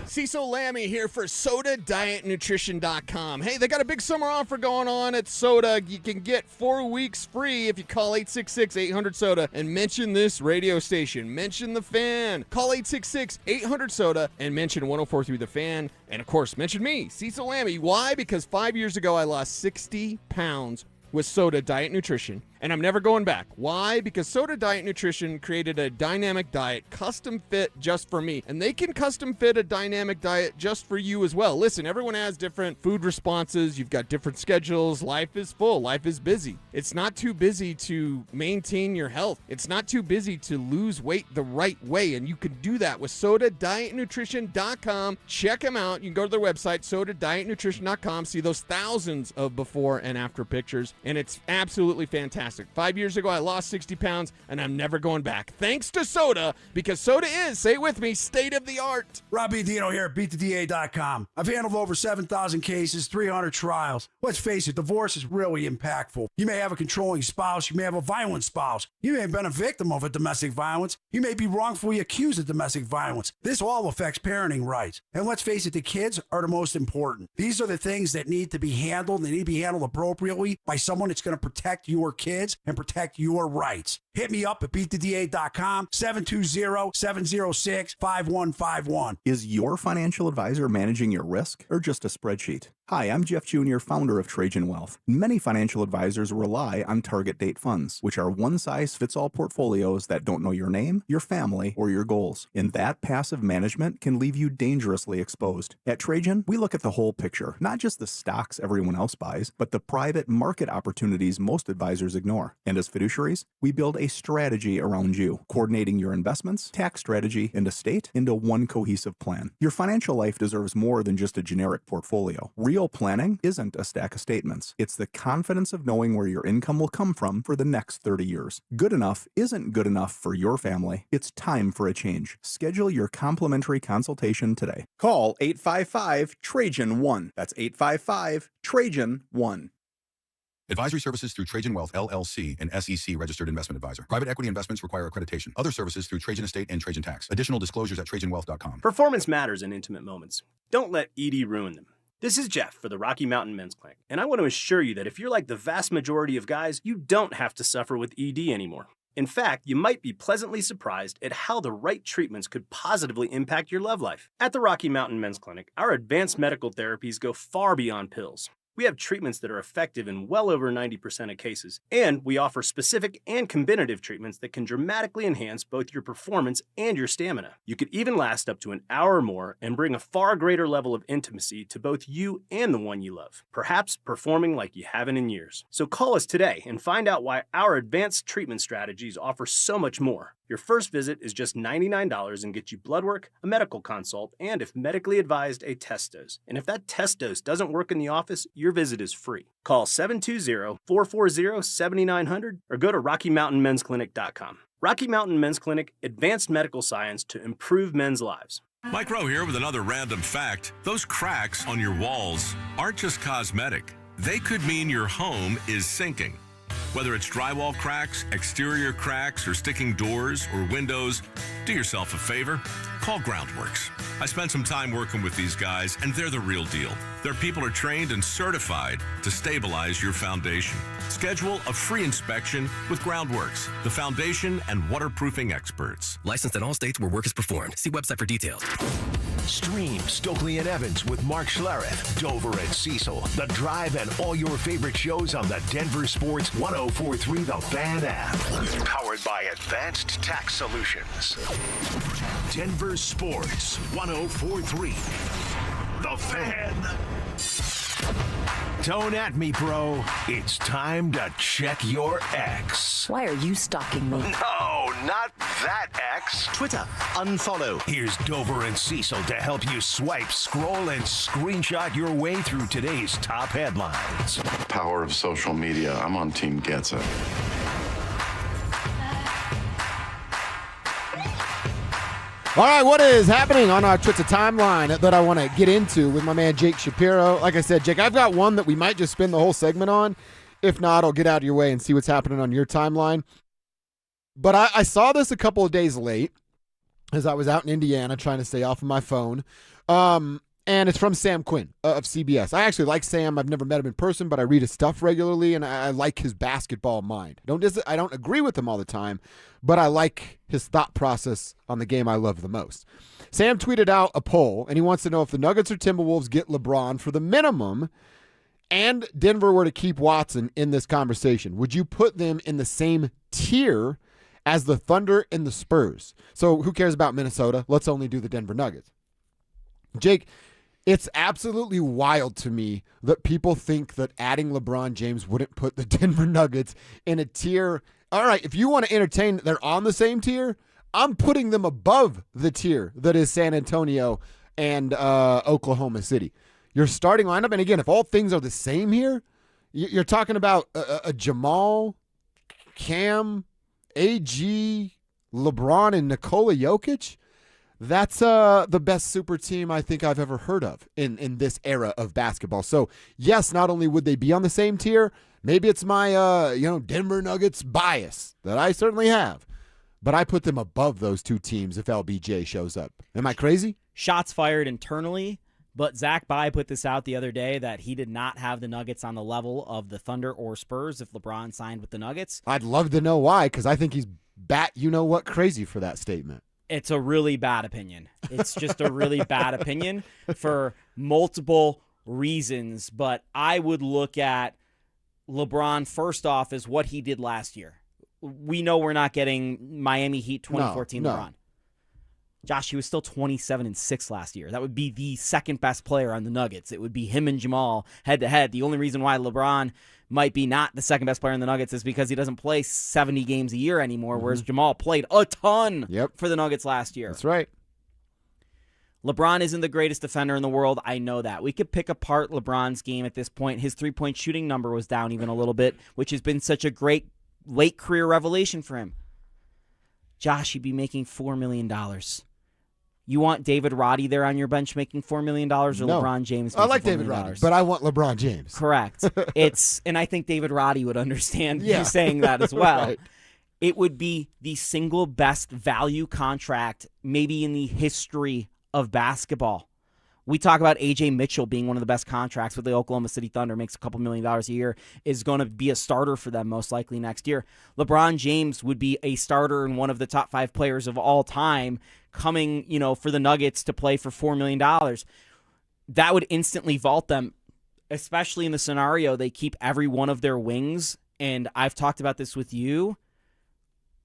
Speaker 9: Cecil Lammy here for SodaDietNutrition.com. Hey, they got a big summer offer going on at Soda. You can get 4 weeks free if you call 866-800-SODA and mention this radio station. Mention The Fan. Call 866-800-SODA and mention 104.3 The Fan. And, of course, mention me, Cecil Lammy. Why? Because 5 years ago I lost 60 pounds with Soda Diet Nutrition, and I'm never going back. Why? Because Soda Diet Nutrition created a dynamic diet custom fit just for me, and they can custom fit a dynamic diet just for you as well. Listen, everyone has different food responses. You've got different schedules. Life is full. Life is busy. It's not too busy to maintain your health. It's not too busy to lose weight the right way, and you can do that with SodaDietNutrition.com. Check them out. You can go to their website, SodaDietNutrition.com, see those thousands of before and after pictures, and it's absolutely fantastic. 5 years ago, I lost 60 pounds, and I'm never going back. Thanks to Soda, because Soda is, say it with me, state of the art.
Speaker 19: Robbie Dino here at BeatTheDA.com. I've handled over 7,000 cases, 300 trials. Let's face it, divorce is really impactful. You may have a controlling spouse. You may have a violent spouse. You may have been a victim of a domestic violence. You may be wrongfully accused of domestic violence. This all affects parenting rights. And let's face it, the kids are the most important. These are the things that need to be handled. They need to be handled appropriately by someone that's going to protect your kids and protect your rights. Hit me up at BeatTheDA.com, 720-706-5151.
Speaker 11: Is your financial advisor managing your risk or just a spreadsheet? Hi, I'm Jeff Jr., founder of Trajan Wealth. Many financial advisors rely on target date funds, which are one-size-fits-all portfolios that don't know your name, your family, or your goals. And that passive management can leave you dangerously exposed. At Trajan, we look at the whole picture, not just the stocks everyone else buys, but the private market opportunities most advisors ignore. And as fiduciaries, we build a strategy around you, coordinating your investments, tax strategy, and estate into one cohesive plan. Your financial life deserves more than just a generic portfolio. Real Real planning isn't a stack of statements. It's the confidence of knowing where your income will come from for the next 30 years. Good enough isn't good enough for your family. It's time for a change. Schedule your complimentary consultation today. Call 855-TRAJAN-1. That's 855-TRAJAN-1.
Speaker 10: Advisory services through Trajan Wealth, LLC, an SEC registered investment advisor. Private equity investments require accreditation. Other services through Trajan Estate and Trajan Tax. Additional disclosures at TrajanWealth.com.
Speaker 12: Performance matters in intimate moments. Don't let ED ruin them. This is Jeff for the Rocky Mountain Men's Clinic, and I want to assure you that if you're like the vast majority of guys, you don't have to suffer with ED anymore. In fact, you might be pleasantly surprised at how the right treatments could positively impact your love life. At the Rocky Mountain Men's Clinic, our advanced medical therapies go far beyond pills. We have treatments that are effective in well over 90% of cases, and we offer specific and combinative treatments that can dramatically enhance both your performance and your stamina. You could even last up to an hour or more and bring a far greater level of intimacy to both you and the one you love, perhaps performing like you haven't in years. So call us today and find out why our advanced treatment strategies offer so much more. Your first visit is just $99 and gets you blood work, a medical consult, and if medically advised, a test dose. And if that test dose doesn't work in the office, your visit is free. Call 720-440-7900 or go to RockyMountainMen'sClinic.com. Rocky Mountain Men's Clinic, advanced medical science to improve men's lives.
Speaker 15: Mike Rowe here with another random fact. Those cracks on your walls aren't just cosmetic. They could mean your home is sinking. Whether it's drywall cracks, exterior cracks, or sticking doors or windows, do yourself a favor. Call Groundworks. I spent some time working with these guys, and they're the real deal. Their people are trained and certified to stabilize your foundation. Schedule a free inspection with Groundworks, the foundation and waterproofing experts.
Speaker 17: Licensed in all states where work is performed. See website for details.
Speaker 4: Stream Stokely and Evans with Mark Schlereth, Dover and Cecil, The Drive, and all your favorite shows on the Denver Sports 104.3 The Fan app. Powered by Advanced Tax Solutions. Denver Sports 104.3 The Fan. Don't at me, bro. It's time to check your ex.
Speaker 24: Why are you stalking me?
Speaker 4: No, not that ex. Twitter, unfollow. Here's Dover and Cecil to help you swipe, scroll, and screenshot your way through today's top headlines.
Speaker 25: Power of social media. I'm on Team Gets It.
Speaker 1: All right, what is happening on our Twitter timeline that I want to get into with my man Jake Shapiro? Like I said, Jake, I've got one that we might just spend the whole segment on. If not, I'll get out of your way and see what's happening on your timeline. But I saw this a couple of days late as I was out in Indiana trying to stay off of my phone. And it's from Sam Quinn of CBS. I actually like Sam. I've never met him in person, but I read his stuff regularly, and I like his basketball mind. I don't agree with him all the time, but I like his thought process on the game I love the most. Sam tweeted out a poll, and he wants to know if the Nuggets or Timberwolves get LeBron for the minimum and Denver were to keep Watson in this conversation, would you put them in the same tier as the Thunder and the Spurs? So who cares about Minnesota? Let's only do the Denver Nuggets. Jake, it's absolutely wild to me that people think that adding LeBron James wouldn't put the Denver Nuggets in a tier. All right, if you want to entertain, they're on the same tier. I'm putting them above the tier that is San Antonio and Oklahoma City. Your starting lineup, and again, if all things are the same here, you're talking about a Jamal, Cam, AG, LeBron, and Nikola Jokic. That's the best super team I think I've ever heard of in this era of basketball. So, yes, not only would they be on the same tier, maybe it's my Denver Nuggets bias that I certainly have, but I put them above those two teams if LBJ shows up. Am I crazy?
Speaker 2: Shots fired internally, but Zach Bai put this out the other day that he did not have the Nuggets on the level of the Thunder or Spurs if LeBron signed with the Nuggets.
Speaker 1: I'd love to know why, because I think he's bat-you-know-what crazy for that statement.
Speaker 2: It's a really bad opinion. It's just a really bad opinion for multiple reasons. But I would look at LeBron, first off, as what he did last year. We know we're not getting Miami Heat 2014 LeBron. Josh, he was still 27-6 last year. That would be the second best player on the Nuggets. It would be him and Jamal head-to-head. The only reason why LeBron might be not the second best player in the Nuggets is because he doesn't play 70 games a year anymore, whereas Jamal played a ton for the Nuggets last year.
Speaker 1: That's right.
Speaker 2: LeBron isn't the greatest defender in the world. I know that. We could pick apart LeBron's game at this point. His three-point shooting number was down even a little bit, which has been such a great late career revelation for him. Josh, you'd be making $4 million. You want David Roddy there on your bench making $4 million or
Speaker 1: No.
Speaker 2: LeBron James?
Speaker 1: I like
Speaker 2: making $4
Speaker 1: David
Speaker 2: million?
Speaker 1: Roddy, but I want LeBron James.
Speaker 2: Correct. And I think David Roddy would understand
Speaker 1: Yeah.
Speaker 2: you saying that as well.
Speaker 1: Right.
Speaker 2: It would be the single best value contract maybe in the history of basketball. We talk about A.J. Mitchell being one of the best contracts with the Oklahoma City Thunder, makes a couple $1 million a year, is going to be a starter for them most likely next year. LeBron James would be a starter and one of the top 5 players of all time coming, for the Nuggets to play for $4 million. That would instantly vault them, especially in the scenario they keep every one of their wings. And I've talked about this with you.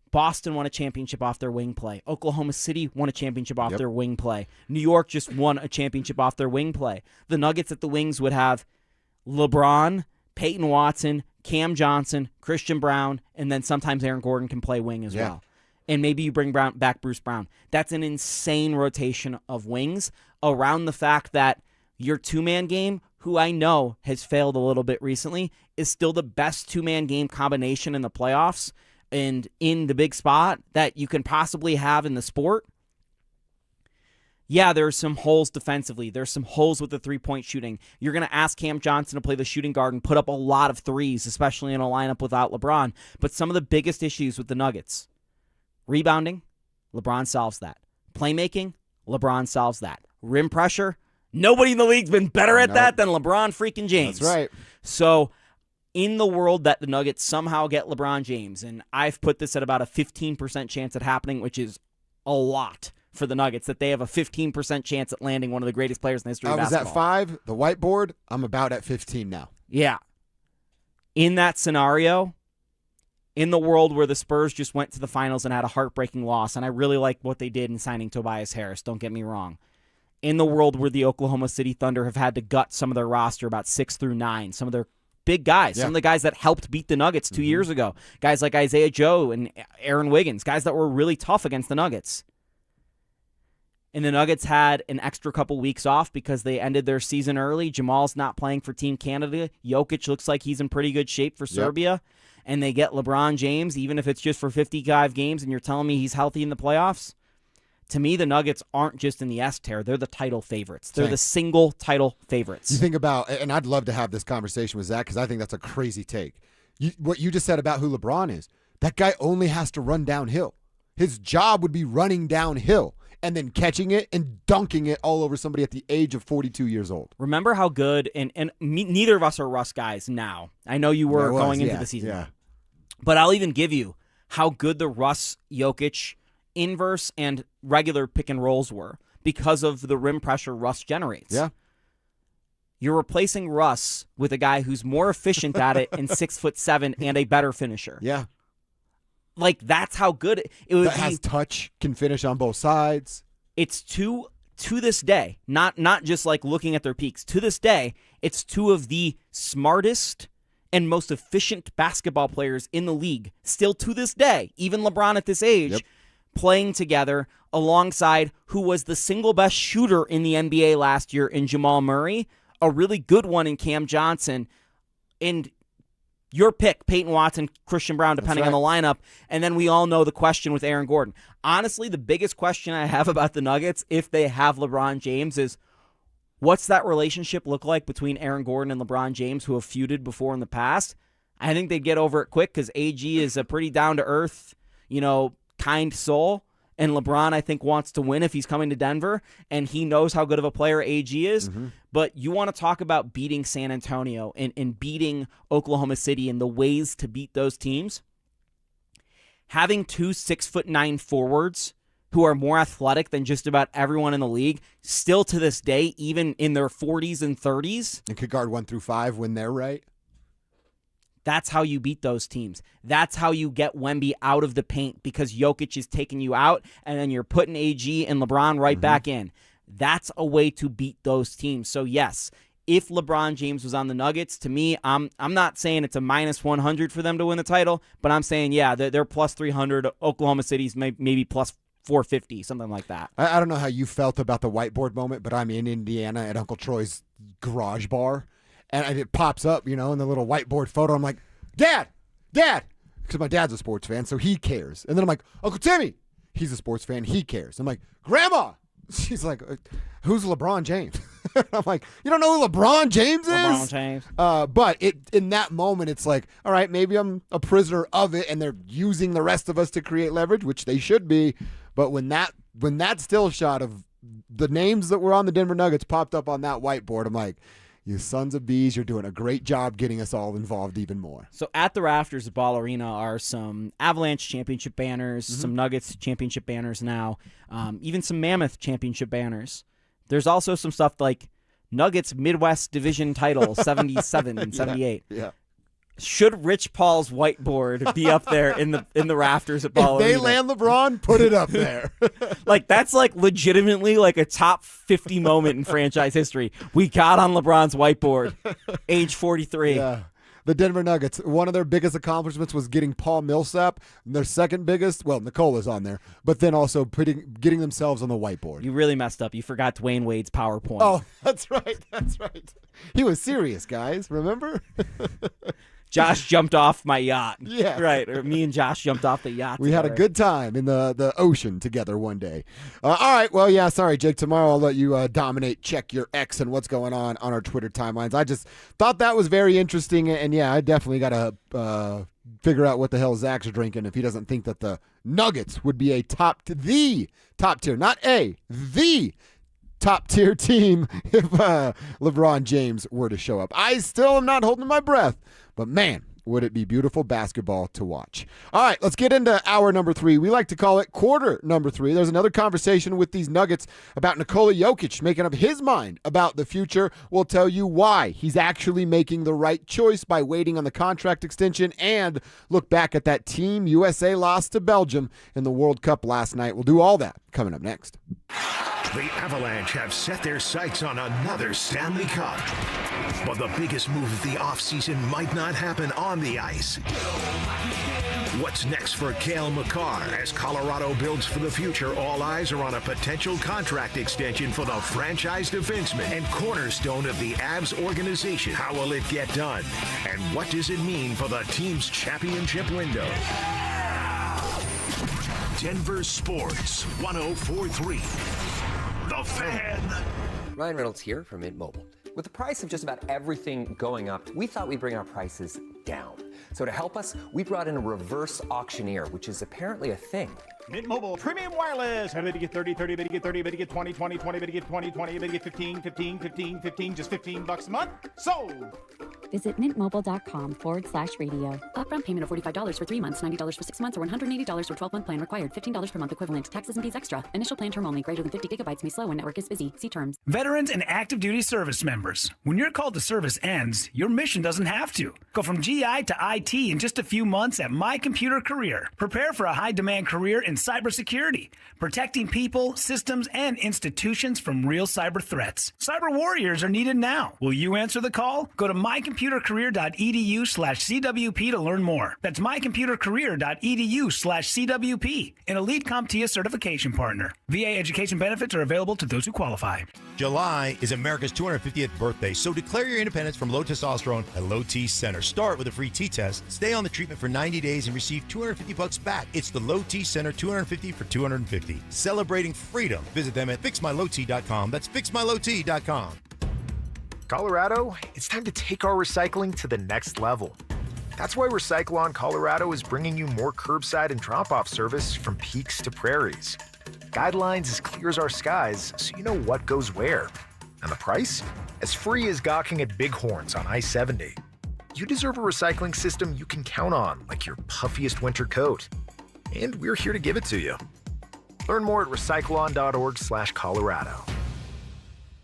Speaker 2: Boston won a championship off their wing play. Oklahoma City won a championship off their wing play. New York just won a championship off their wing play. The Nuggets at the wings would have LeBron, Peyton Watson, Cam Johnson, Christian Brown, and then sometimes Aaron Gordon can play wing as well. And maybe you bring back Bruce Brown. That's an insane rotation of wings around the fact that your two-man game, who I know has failed a little bit recently, is still the best two-man game combination in the playoffs and in the big spot that you can possibly have in the sport. Yeah, there's some holes defensively. There's some holes with the three-point shooting. You're going to ask Cam Johnson to play the shooting guard and put up a lot of threes, especially in a lineup without LeBron. But some of the biggest issues with the Nuggets, rebounding, LeBron solves that. Playmaking, LeBron solves that. Rim pressure, nobody in the league's been better at that than LeBron freaking James.
Speaker 1: That's right.
Speaker 2: So in the world that the Nuggets somehow get LeBron James, and I've put this at about a 15% chance at happening, which is a lot for the Nuggets, that they have a 15% chance at landing one of the greatest players in the history of basketball.
Speaker 1: I was at 5, the whiteboard. I'm about at 15 now.
Speaker 2: Yeah. In that scenario, in the world where the Spurs just went to the finals and had a heartbreaking loss, and I really like what they did in signing Tobias Harris, don't get me wrong. In the world where the Oklahoma City Thunder have had to gut some of their roster, about 6 through 9, some of their big guys, some of the guys that helped beat the Nuggets 2 years ago, guys like Isaiah Joe and Aaron Wiggins, guys that were really tough against the Nuggets. And the Nuggets had an extra couple weeks off because they ended their season early. Jamal's not playing for Team Canada. Jokic looks like he's in pretty good shape for Serbia. And they get LeBron James, even if it's just for 55 games, and you're telling me he's healthy in the playoffs? To me, the Nuggets aren't just in the S tier. They're the title favorites. They're the single title favorites.
Speaker 1: You think about, and I'd love to have this conversation with Zach because I think that's a crazy take. What you just said about who LeBron is, that guy only has to run downhill. His job would be running downhill and then catching it and dunking it all over somebody at the age of 42 years old.
Speaker 2: Remember how good, and neither of us are Russ guys now. I know you were going into the season.
Speaker 1: Yeah.
Speaker 2: But I'll even give you how good the Russ Jokic inverse and regular pick and rolls were because of the rim pressure Russ generates.
Speaker 1: Yeah.
Speaker 2: You're replacing Russ with a guy who's more efficient at it and 6'7" and a better finisher.
Speaker 1: Yeah.
Speaker 2: Like, that's how good it would be.
Speaker 1: Has touch, can finish on both sides.
Speaker 2: It's to this day, not just like looking at their peaks. To this day, it's two of the smartest and most efficient basketball players in the league. Still to this day, even LeBron at this age, playing together alongside who was the single best shooter in the NBA last year in Jamal Murray, a really good one in Cam Johnson, and your pick, Peyton Watson, Christian Brown, depending on the lineup. And then we all know the question with Aaron Gordon. Honestly, the biggest question I have about the Nuggets, if they have LeBron James, is what's that relationship look like between Aaron Gordon and LeBron James, who have feuded before in the past? I think they'd get over it quick because AG is a pretty down-to-earth, kind soul. And LeBron, I think, wants to win if he's coming to Denver, and he knows how good of a player AG is. But you want to talk about beating San Antonio and beating Oklahoma City and the ways to beat those teams. Having 2 6'9" forwards who are more athletic than just about everyone in the league, still to this day, even in their 40s and 30s.
Speaker 1: And could guard 1 through 5 when they're right.
Speaker 2: That's how you beat those teams. That's how you get Wemby out of the paint because Jokic is taking you out, and then you're putting AG and LeBron right back in. That's a way to beat those teams. So, yes, if LeBron James was on the Nuggets, to me, I'm not saying it's a minus 100 for them to win the title, but I'm saying, yeah, they're plus 300. Oklahoma City's maybe plus 450, something like that.
Speaker 1: I don't know how you felt about the whiteboard moment, but I'm in Indiana at Uncle Troy's garage bar, and it pops up, in the little whiteboard photo. I'm like, Dad, because my dad's a sports fan, so he cares. And then I'm like, Uncle Timmy, he's a sports fan, he cares. I'm like, Grandma. She's like, who's LeBron James? I'm like, you don't know who LeBron James is?
Speaker 2: LeBron James.
Speaker 1: But in that moment, it's like, all right, maybe I'm a prisoner of it, and they're using the rest of us to create leverage, which they should be. But when that still shot of the names that were on the Denver Nuggets popped up on that whiteboard, I'm like, you sons of bees, you're doing a great job getting us all involved even more.
Speaker 2: So at the rafters at Ball Arena are some Avalanche championship banners, some Nuggets championship banners now, even some Mammoth championship banners. There's also some stuff like Nuggets Midwest Division title, 77 and 78.
Speaker 1: Yeah.
Speaker 2: Should Rich Paul's whiteboard be up there in the rafters at Ball Arena?
Speaker 1: If they land LeBron, put it up there.
Speaker 2: That's legitimately a top 50 moment in franchise history. We got on LeBron's whiteboard, age 43.
Speaker 1: Yeah. The Denver Nuggets, one of their biggest accomplishments was getting Paul Millsap. And their second biggest, well, Nicola's on there, but then also getting themselves on the whiteboard.
Speaker 2: You really messed up. You forgot Dwayne Wade's PowerPoint.
Speaker 1: Oh, that's right. He was serious, guys. Remember?
Speaker 2: Josh jumped off my yacht.
Speaker 1: Yeah.
Speaker 2: Right. Or me and Josh jumped off the yacht.
Speaker 1: We had a good time in the ocean together one day. All right. Well, yeah, sorry, Jake. Tomorrow I'll let you dominate, check your X and what's going on our Twitter timelines. I just thought that was very interesting. And, yeah, I definitely got to figure out what the hell Zach's drinking if he doesn't think that the Nuggets would be the top tier, not the top tier team if LeBron James were to show up. I still am not holding my breath. But, man, would it be beautiful basketball to watch. All right, let's get into hour number 3. We like to call it quarter number 3. There's another conversation with these Nuggets about Nikola Jokic making up his mind about the future. We'll tell you why he's actually making the right choice by waiting on the contract extension and look back at that Team USA loss to Belgium in the World Cup last night. We'll do all that coming up next.
Speaker 4: The Avalanche have set their sights on another Stanley Cup. But the biggest move of the offseason might not happen on the ice. What's next for Cale Makar as Colorado builds for the future? All eyes are on a potential contract extension for the franchise defenseman and cornerstone of the Avs organization. How will it get done? And what does it mean for the team's championship window? Denver Sports 104.3. The Fan.
Speaker 13: Ryan Reynolds here from Mint Mobile. With the price of just about everything going up, we thought we'd bring our prices down. So to help us, we brought in a reverse auctioneer, which is apparently a thing.
Speaker 14: Mint Mobile Premium Wireless. How to get 30, 30, bit to get 30, bit to get 20, 20, 20, bit to get 20, 20, bit to get 15, 15, 15, 15, just $15 a month? Sold!
Speaker 16: Visit mintmobile.com/radio. Upfront payment of $45 for 3 months, $90 for 6 months, or $180 for 12-month plan required. $15 per month equivalent. Taxes and fees extra. Initial plan term only. Greater than 50 gigabytes may slow when network is busy. See terms.
Speaker 18: Veterans and active duty service members. When your call to service ends, your mission doesn't have to. Go from GI to IT in just a few months at My Computer Career. Prepare for a high-demand career in cybersecurity, protecting people, systems, and institutions from real cyber threats. Cyber warriors are needed now. Will you answer the call? Go to mycomputercareer.edu/CWP to learn more. That's mycomputercareer.edu/CWP, an elite CompTIA certification partner. VA education benefits are available to those who qualify.
Speaker 7: July is America's 250th birthday, so declare your independence from low testosterone at Low T Center. Start with a free T test, stay on the treatment for 90 days, and receive $250 back. It's the Low T Center 250 for 250. Celebrating freedom. Visit them at fixmylowt.com. That's fixmylowt.com.
Speaker 20: Colorado, it's time to take our recycling to the next level. That's why Recyclon Colorado is bringing you more curbside and drop-off service from peaks to prairies. Guidelines as clear as our skies, so you know what goes where. And the price? As free as gawking at Bighorns on I-70. You deserve a recycling system you can count on, like your puffiest winter coat. And we're here to give it to you. Learn more at recyclon.org/Colorado.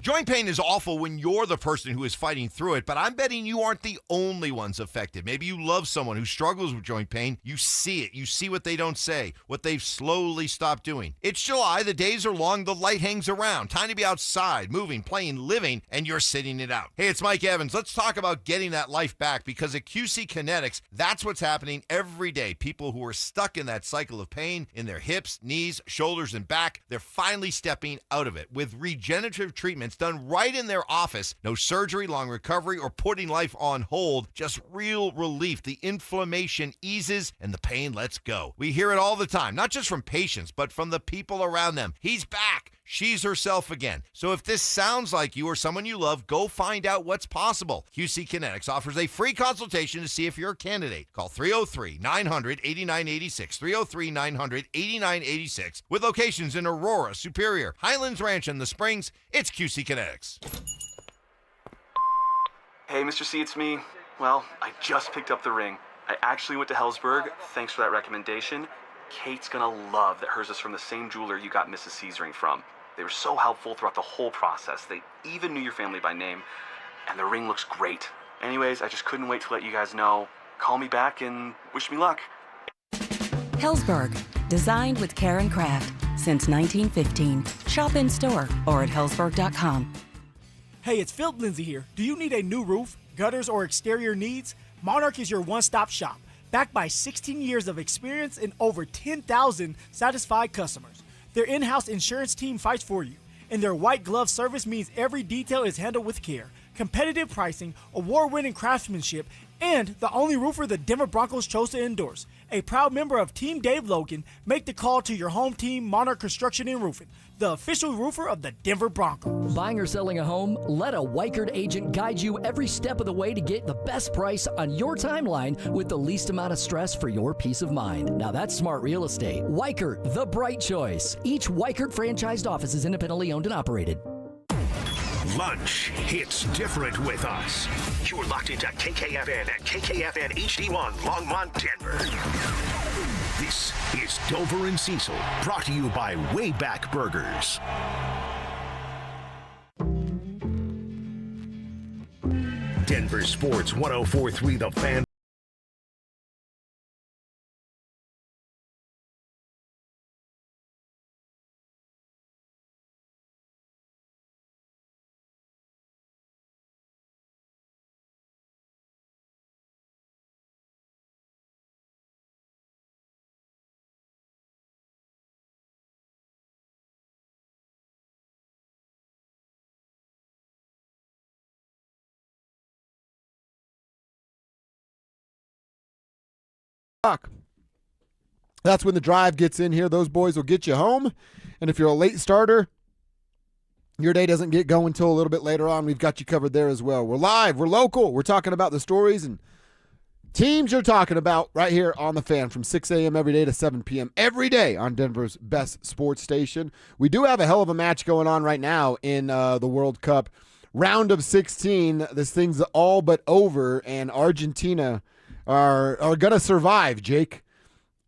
Speaker 7: Joint pain is awful when you're the person who is fighting through it, but I'm betting you aren't the only ones affected. Maybe you love someone who struggles with joint pain. You see it. You see what they don't say, what they've slowly stopped doing. It's July. The days are long. The light hangs around. Time to be outside, moving, playing, living, and you're sitting it out. Hey, it's Mike Evans. Let's talk about getting that life back, because at QC Kinetics, that's what's happening every day. People who are stuck in that cycle of pain in their hips, knees, shoulders, and back, they're finally stepping out of it with regenerative treatments done right in their office. No surgery, long recovery, or putting life on hold. Just real relief. The inflammation eases and the pain lets go. We hear it all the time, not just from patients, but from the people around them. He's back. She's herself again. So if this sounds like you or someone you love, go find out what's possible. QC Kinetics offers a free consultation to see if you're a candidate. Call 303-900-8986, 303-900-8986, with locations in Aurora, Superior, Highlands Ranch, and The Springs. It's QC Kinetics.
Speaker 3: Hey, Mr. C, it's me. Well, I just picked up the ring. I actually went to Hellsberg. Thanks for that recommendation. Kate's gonna love that hers is from the same jeweler you got Mrs. C's ring from. They were so helpful throughout the whole process. They even knew your family by name, and the ring looks great. Anyways, I just couldn't wait to let you guys know. Call me back and wish me luck.
Speaker 24: Hellsberg, designed with care and craft since 1915. Shop in store or at hellsberg.com.
Speaker 5: Hey, it's Phil Lindsay here. Do you need a new roof, gutters, or exterior needs? Monarch is your one-stop shop, backed by 16 years of experience and over 10,000 satisfied customers. Their in-house insurance team fights for you, and their white glove service means every detail is handled with care. Competitive pricing, award-winning craftsmanship, and the only roofer the Denver Broncos chose to endorse. A proud member of Team Dave Logan, make the call to your home team, Monarch Construction and Roofing, the official roofer of the Denver Broncos.
Speaker 6: Buying or selling a home? Let a Weichert agent guide you every step of the way to get the best price on your timeline with the least amount of stress for your peace of mind. Now that's smart real estate. Weichert, the bright choice. Each Weichert franchised office is independently owned and operated.
Speaker 4: Lunch hits different with us. You're locked into KKFN and KKFN HD1 Longmont, Denver. This is Dover and Cecil, brought to you by Wayback Burgers. Denver Sports 104.3 The Fan.
Speaker 1: That's when the drive gets in here. Those boys will get you home. And if you're a late starter, your day doesn't get going until a little bit later on. We've got you covered there as well. We're live. We're local. We're talking about the stories and teams you're talking about right here on The Fan from 6 a.m. every day to 7 p.m. every day on Denver's best sports station. We do have a hell of a match going on right now in the World Cup. Round of 16. This thing's all but over, and Argentina are going to survive, Jake,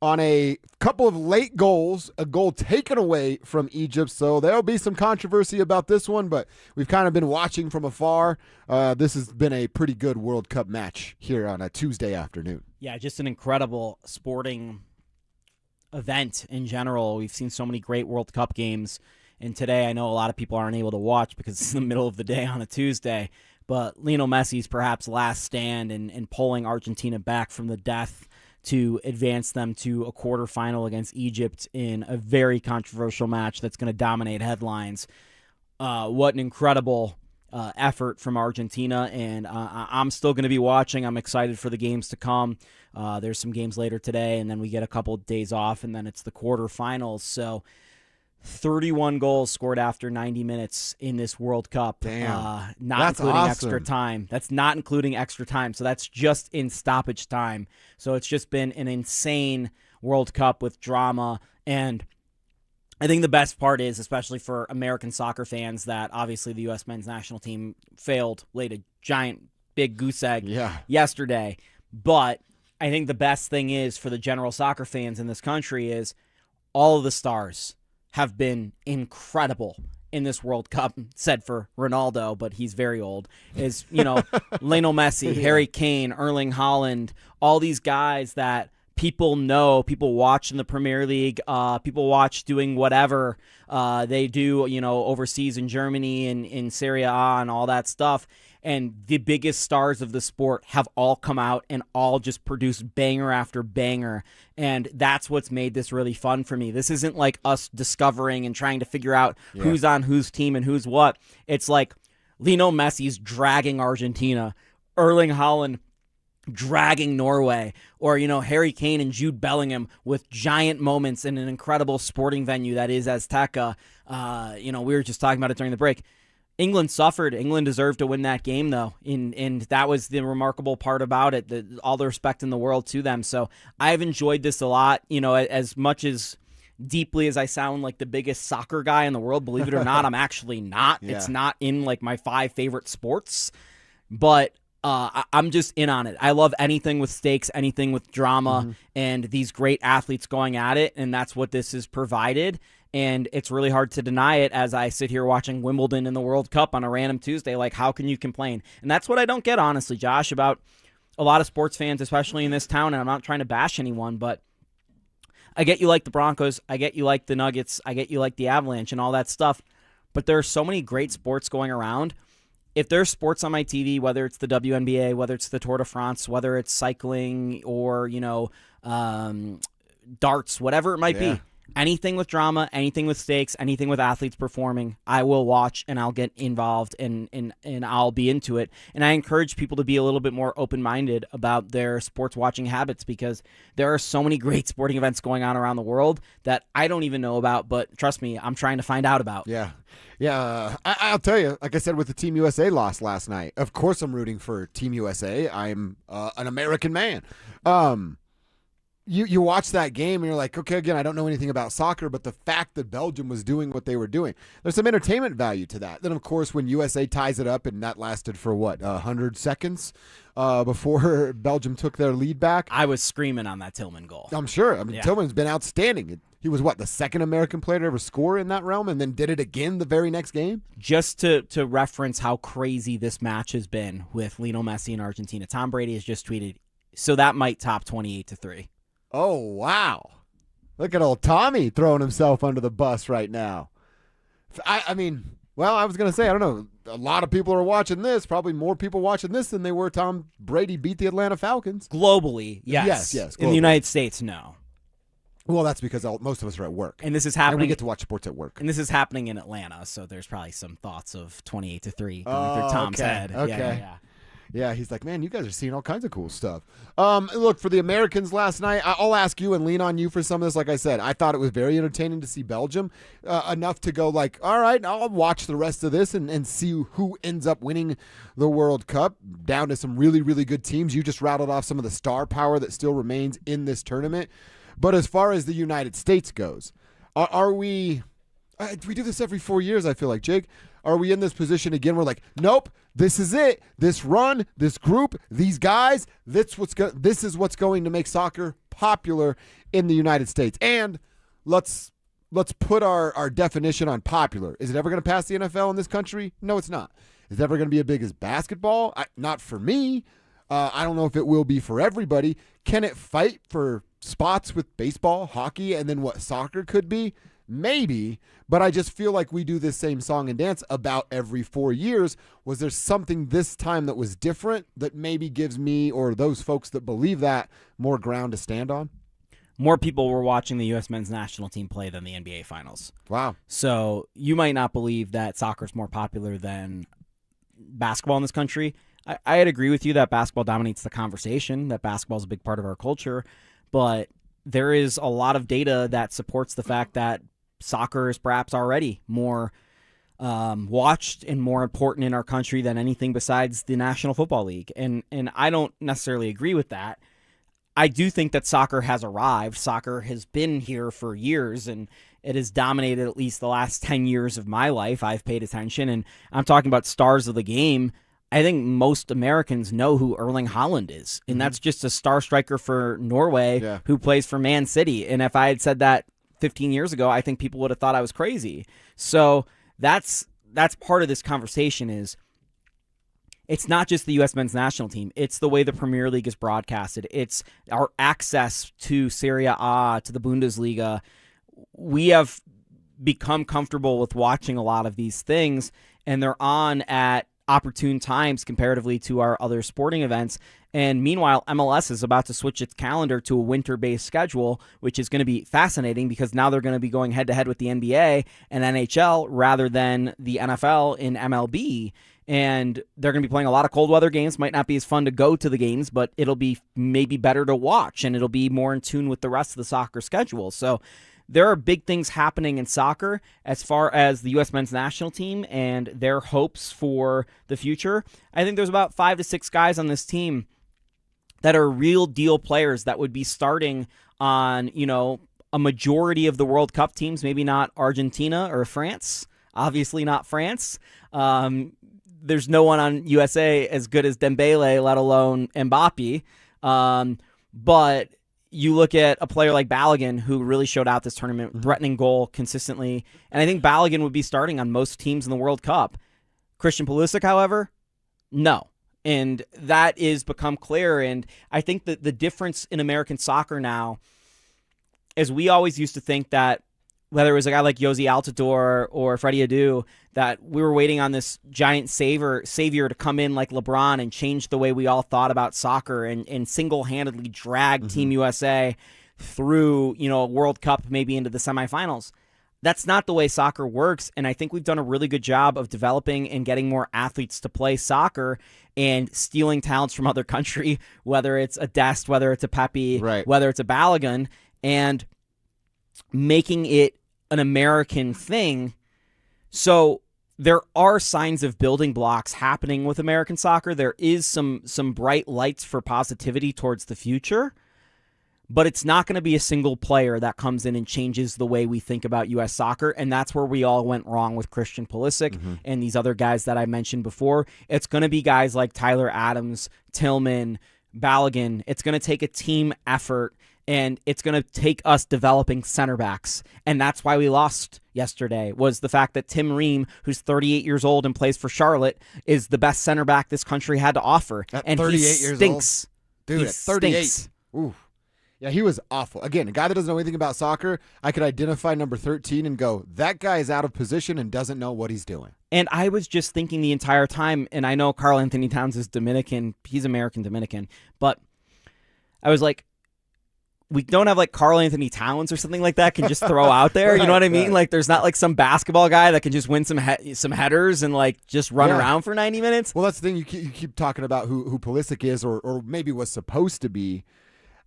Speaker 1: on a couple of late goals, a goal taken away from Egypt. So there'll be some controversy about this one, but we've kind of been watching from afar. This has been a pretty good World Cup match here on a Tuesday afternoon.
Speaker 2: Yeah, just an incredible sporting event in general. We've seen so many great World Cup games, and today I know a lot of people aren't able to watch because it's in the middle of the day on a Tuesday, but Lionel Messi's perhaps last stand in pulling Argentina back from the death to advance them to a quarterfinal against Egypt in a very controversial match that's going to dominate headlines. What an incredible effort from Argentina, and I'm still going to be watching. I'm excited for the games to come. There's some games later today, and then we get a couple of days off, and then it's the quarterfinals. So 31 goals scored after 90 minutes in this World Cup.
Speaker 1: Damn.
Speaker 2: Not
Speaker 1: That's
Speaker 2: including
Speaker 1: awesome.
Speaker 2: extra time. That's not including extra time. So that's just in stoppage time. So it's just been an insane World Cup with drama. And I think the best part is, especially for American soccer fans, that obviously the U.S. men's national team failed, laid a giant big goose egg yesterday. But I think the best thing is for the general soccer fans in this country is all of the stars have been incredible in this World Cup, said for Ronaldo, but he's very old, is, Lionel Messi, Harry Kane, Erling Haaland, all these guys that people know, people watch in the Premier League, people watch doing whatever they do, overseas in Germany and in Serie A and all that stuff. And the biggest stars of the sport have all come out and all just produced banger after banger. And that's what's made this really fun for me. This isn't like us discovering and trying to figure out who's on whose team and who's what. It's like Lionel Messi's dragging Argentina, Erling Haaland dragging Norway, or, Harry Kane and Jude Bellingham with giant moments in an incredible sporting venue that is Azteca. We were just talking about it during the break. England suffered. England deserved to win that game, though, and that was the remarkable part about it, all the respect in the world to them. So I've enjoyed this a lot, as much as deeply as I sound like the biggest soccer guy in the world. Believe it or not, I'm actually not. Yeah. It's not in like my 5 favorite sports, but I'm just in on it. I love anything with stakes, anything with drama, and these great athletes going at it, and that's what this has provided. And it's really hard to deny it as I sit here watching Wimbledon in the World Cup on a random Tuesday. Like, how can you complain? And that's what I don't get, honestly, Josh, about a lot of sports fans, especially in this town, and I'm not trying to bash anyone, but I get you like the Broncos, I get you like the Nuggets, I get you like the Avalanche and all that stuff, but there are so many great sports going around. If there's sports on my TV, whether it's the WNBA, whether it's the Tour de France, whether it's cycling or, darts, whatever it might be, anything with drama, anything with stakes, anything with athletes performing, I will watch and I'll get involved and I'll be into it. And I encourage people to be a little bit more open-minded about their sports watching habits, because there are so many great sporting events going on around the world that I don't even know about, but trust me, I'm trying to find out about.
Speaker 1: Yeah. I'll tell you, like I said, with the Team USA loss last night, of course I'm rooting for Team USA. I'm an American man. You watch that game and you're like, okay, again, I don't know anything about soccer, but the fact that Belgium was doing what they were doing, there's some entertainment value to that. Then, of course, when USA ties it up, and that lasted for 100 seconds before Belgium took their lead back.
Speaker 2: I was screaming on that Tillman goal.
Speaker 1: I'm sure. Tillman's been outstanding. He was, the second American player to ever score in that realm, and then did it again the very next game?
Speaker 2: Just to reference how crazy this match has been with Lionel Messi and Argentina, Tom Brady has just tweeted, so that might top 28-3.
Speaker 1: Oh, wow. Look at old Tommy throwing himself under the bus right now. I was going to say, I don't know. A lot of people are watching this. Probably more people watching this than they were Tom Brady beat the Atlanta Falcons.
Speaker 2: Globally, yes.
Speaker 1: Yes.
Speaker 2: In the United States, no.
Speaker 1: Well, that's because most of us are at work.
Speaker 2: And this is happening.
Speaker 1: And we get to watch sports at work.
Speaker 2: And this is happening in Atlanta, so there's probably some thoughts of 28-3 going through Tom's head.
Speaker 1: Okay. Yeah, he's like, man, you guys are seeing all kinds of cool stuff. Look, for the Americans last night, I'll ask you and lean on you for some of this. Like I said, I thought it was very entertaining to see Belgium, enough to go like, all right, I'll watch the rest of this and see who ends up winning the World Cup, down to some really, really good teams. You just rattled off some of the star power that still remains in this tournament. But as far as the United States goes, are we do this every 4 years, I feel like, Jake. Are we in this position again? We're like, nope, this is it. This run, this group, these guys, this is what's going to make soccer popular in the United States. And let's put our definition on popular. Is it ever going to pass the NFL in this country? No, it's not. Is it ever going to be as big as basketball? Not for me. I don't know if it will be for everybody. Can it fight for spots with baseball, hockey, and then what soccer could be? Maybe, but I just feel like we do this same song and dance about every 4 years. Was there something this time that was different that maybe gives me or those folks that believe that more ground to stand on?
Speaker 2: More people were watching the U.S. men's national team play than the NBA Finals.
Speaker 1: Wow.
Speaker 2: So you might not believe that soccer is more popular than basketball in this country. I'd agree with you that basketball dominates the conversation, that basketball is a big part of our culture, but there is a lot of data that supports the fact that soccer is perhaps already more watched and more important in our country than anything besides the National Football League. And I don't necessarily agree with that. I do think that soccer has arrived. Soccer has been here for years, and it has dominated at least the last 10 years of my life. I've paid attention, and I'm talking about stars of the game. I think most Americans know who Erling Haaland is, and that's just a star striker for Norway who plays for Man City. And if I had said that 15 years ago, I think people would have thought I was crazy. So that's part of this conversation is it's not just the U.S. men's national team. It's the way the Premier League is broadcasted. It's our access to Serie A, to the Bundesliga. We have become comfortable with watching a lot of these things, and they're on at opportune times comparatively to our other sporting events. And meanwhile, MLS is about to switch its calendar to a winter-based schedule, which is going to be fascinating because now they're going to be going head-to-head with the NBA and NHL rather than the NFL in MLB. And they're going to be playing a lot of cold weather games. Might not be as fun to go to the games, but it'll be maybe better to watch, and it'll be more in tune with the rest of the soccer schedule. So there are big things happening in soccer as far as the U.S. men's national team and their hopes for the future. I think there's about 5 to 6 guys on this team that are real deal players that would be starting on, a majority of the World Cup teams, maybe not Argentina or France, obviously not France. There's no one on USA as good as Dembele, let alone Mbappe. But you look at a player like Balogun, who really showed out this tournament, threatening goal consistently. And I think Balogun would be starting on most teams in the World Cup. Christian Pulisic, however, no. And that is become clear. And I think that the difference in American soccer now is we always used to think that whether it was a guy like Jozy Altidore or Freddie Adu, that we were waiting on this giant savior to come in like LeBron and change the way we all thought about soccer and single-handedly drag Team USA through, a World Cup, maybe into the semifinals. That's not the way soccer works, and I think we've done a really good job of developing and getting more athletes to play soccer and stealing talents from other country, whether it's a Dest, whether it's a Pepe, whether it's a Balogun, and making it an American thing. So there are signs of building blocks happening with American soccer. There is some bright lights for positivity towards the future, but it's not going to be a single player that comes in and changes the way we think about U.S. soccer, and that's where we all went wrong with Christian Pulisic and these other guys that I mentioned before. It's going to be guys like Tyler Adams, Tillman, Balogun. It's going to take a team effort, and it's going to take us developing center backs. And that's why we lost yesterday, was the fact that Tim Ream, who's 38 years old and plays for Charlotte, is the best center back this country had to offer.
Speaker 1: At
Speaker 2: and
Speaker 1: 38
Speaker 2: he
Speaker 1: years
Speaker 2: stinks.
Speaker 1: Old? Dude,
Speaker 2: he
Speaker 1: at 38.
Speaker 2: stinks.
Speaker 1: Ooh. Yeah, he was awful. Again, a guy that doesn't know anything about soccer, I could identify number 13 and go, that guy is out of position and doesn't know what he's doing.
Speaker 2: And I was just thinking the entire time, and I know Karl Anthony Towns is Dominican. He's American Dominican. But I was like, we don't have like Karl Anthony Towns or something like that can just throw out there. You know what I mean? Like there's not like some basketball guy that can just win some headers and like just run around for 90 minutes.
Speaker 1: Well, that's the thing. You keep talking about who Pulisic is or maybe was supposed to be.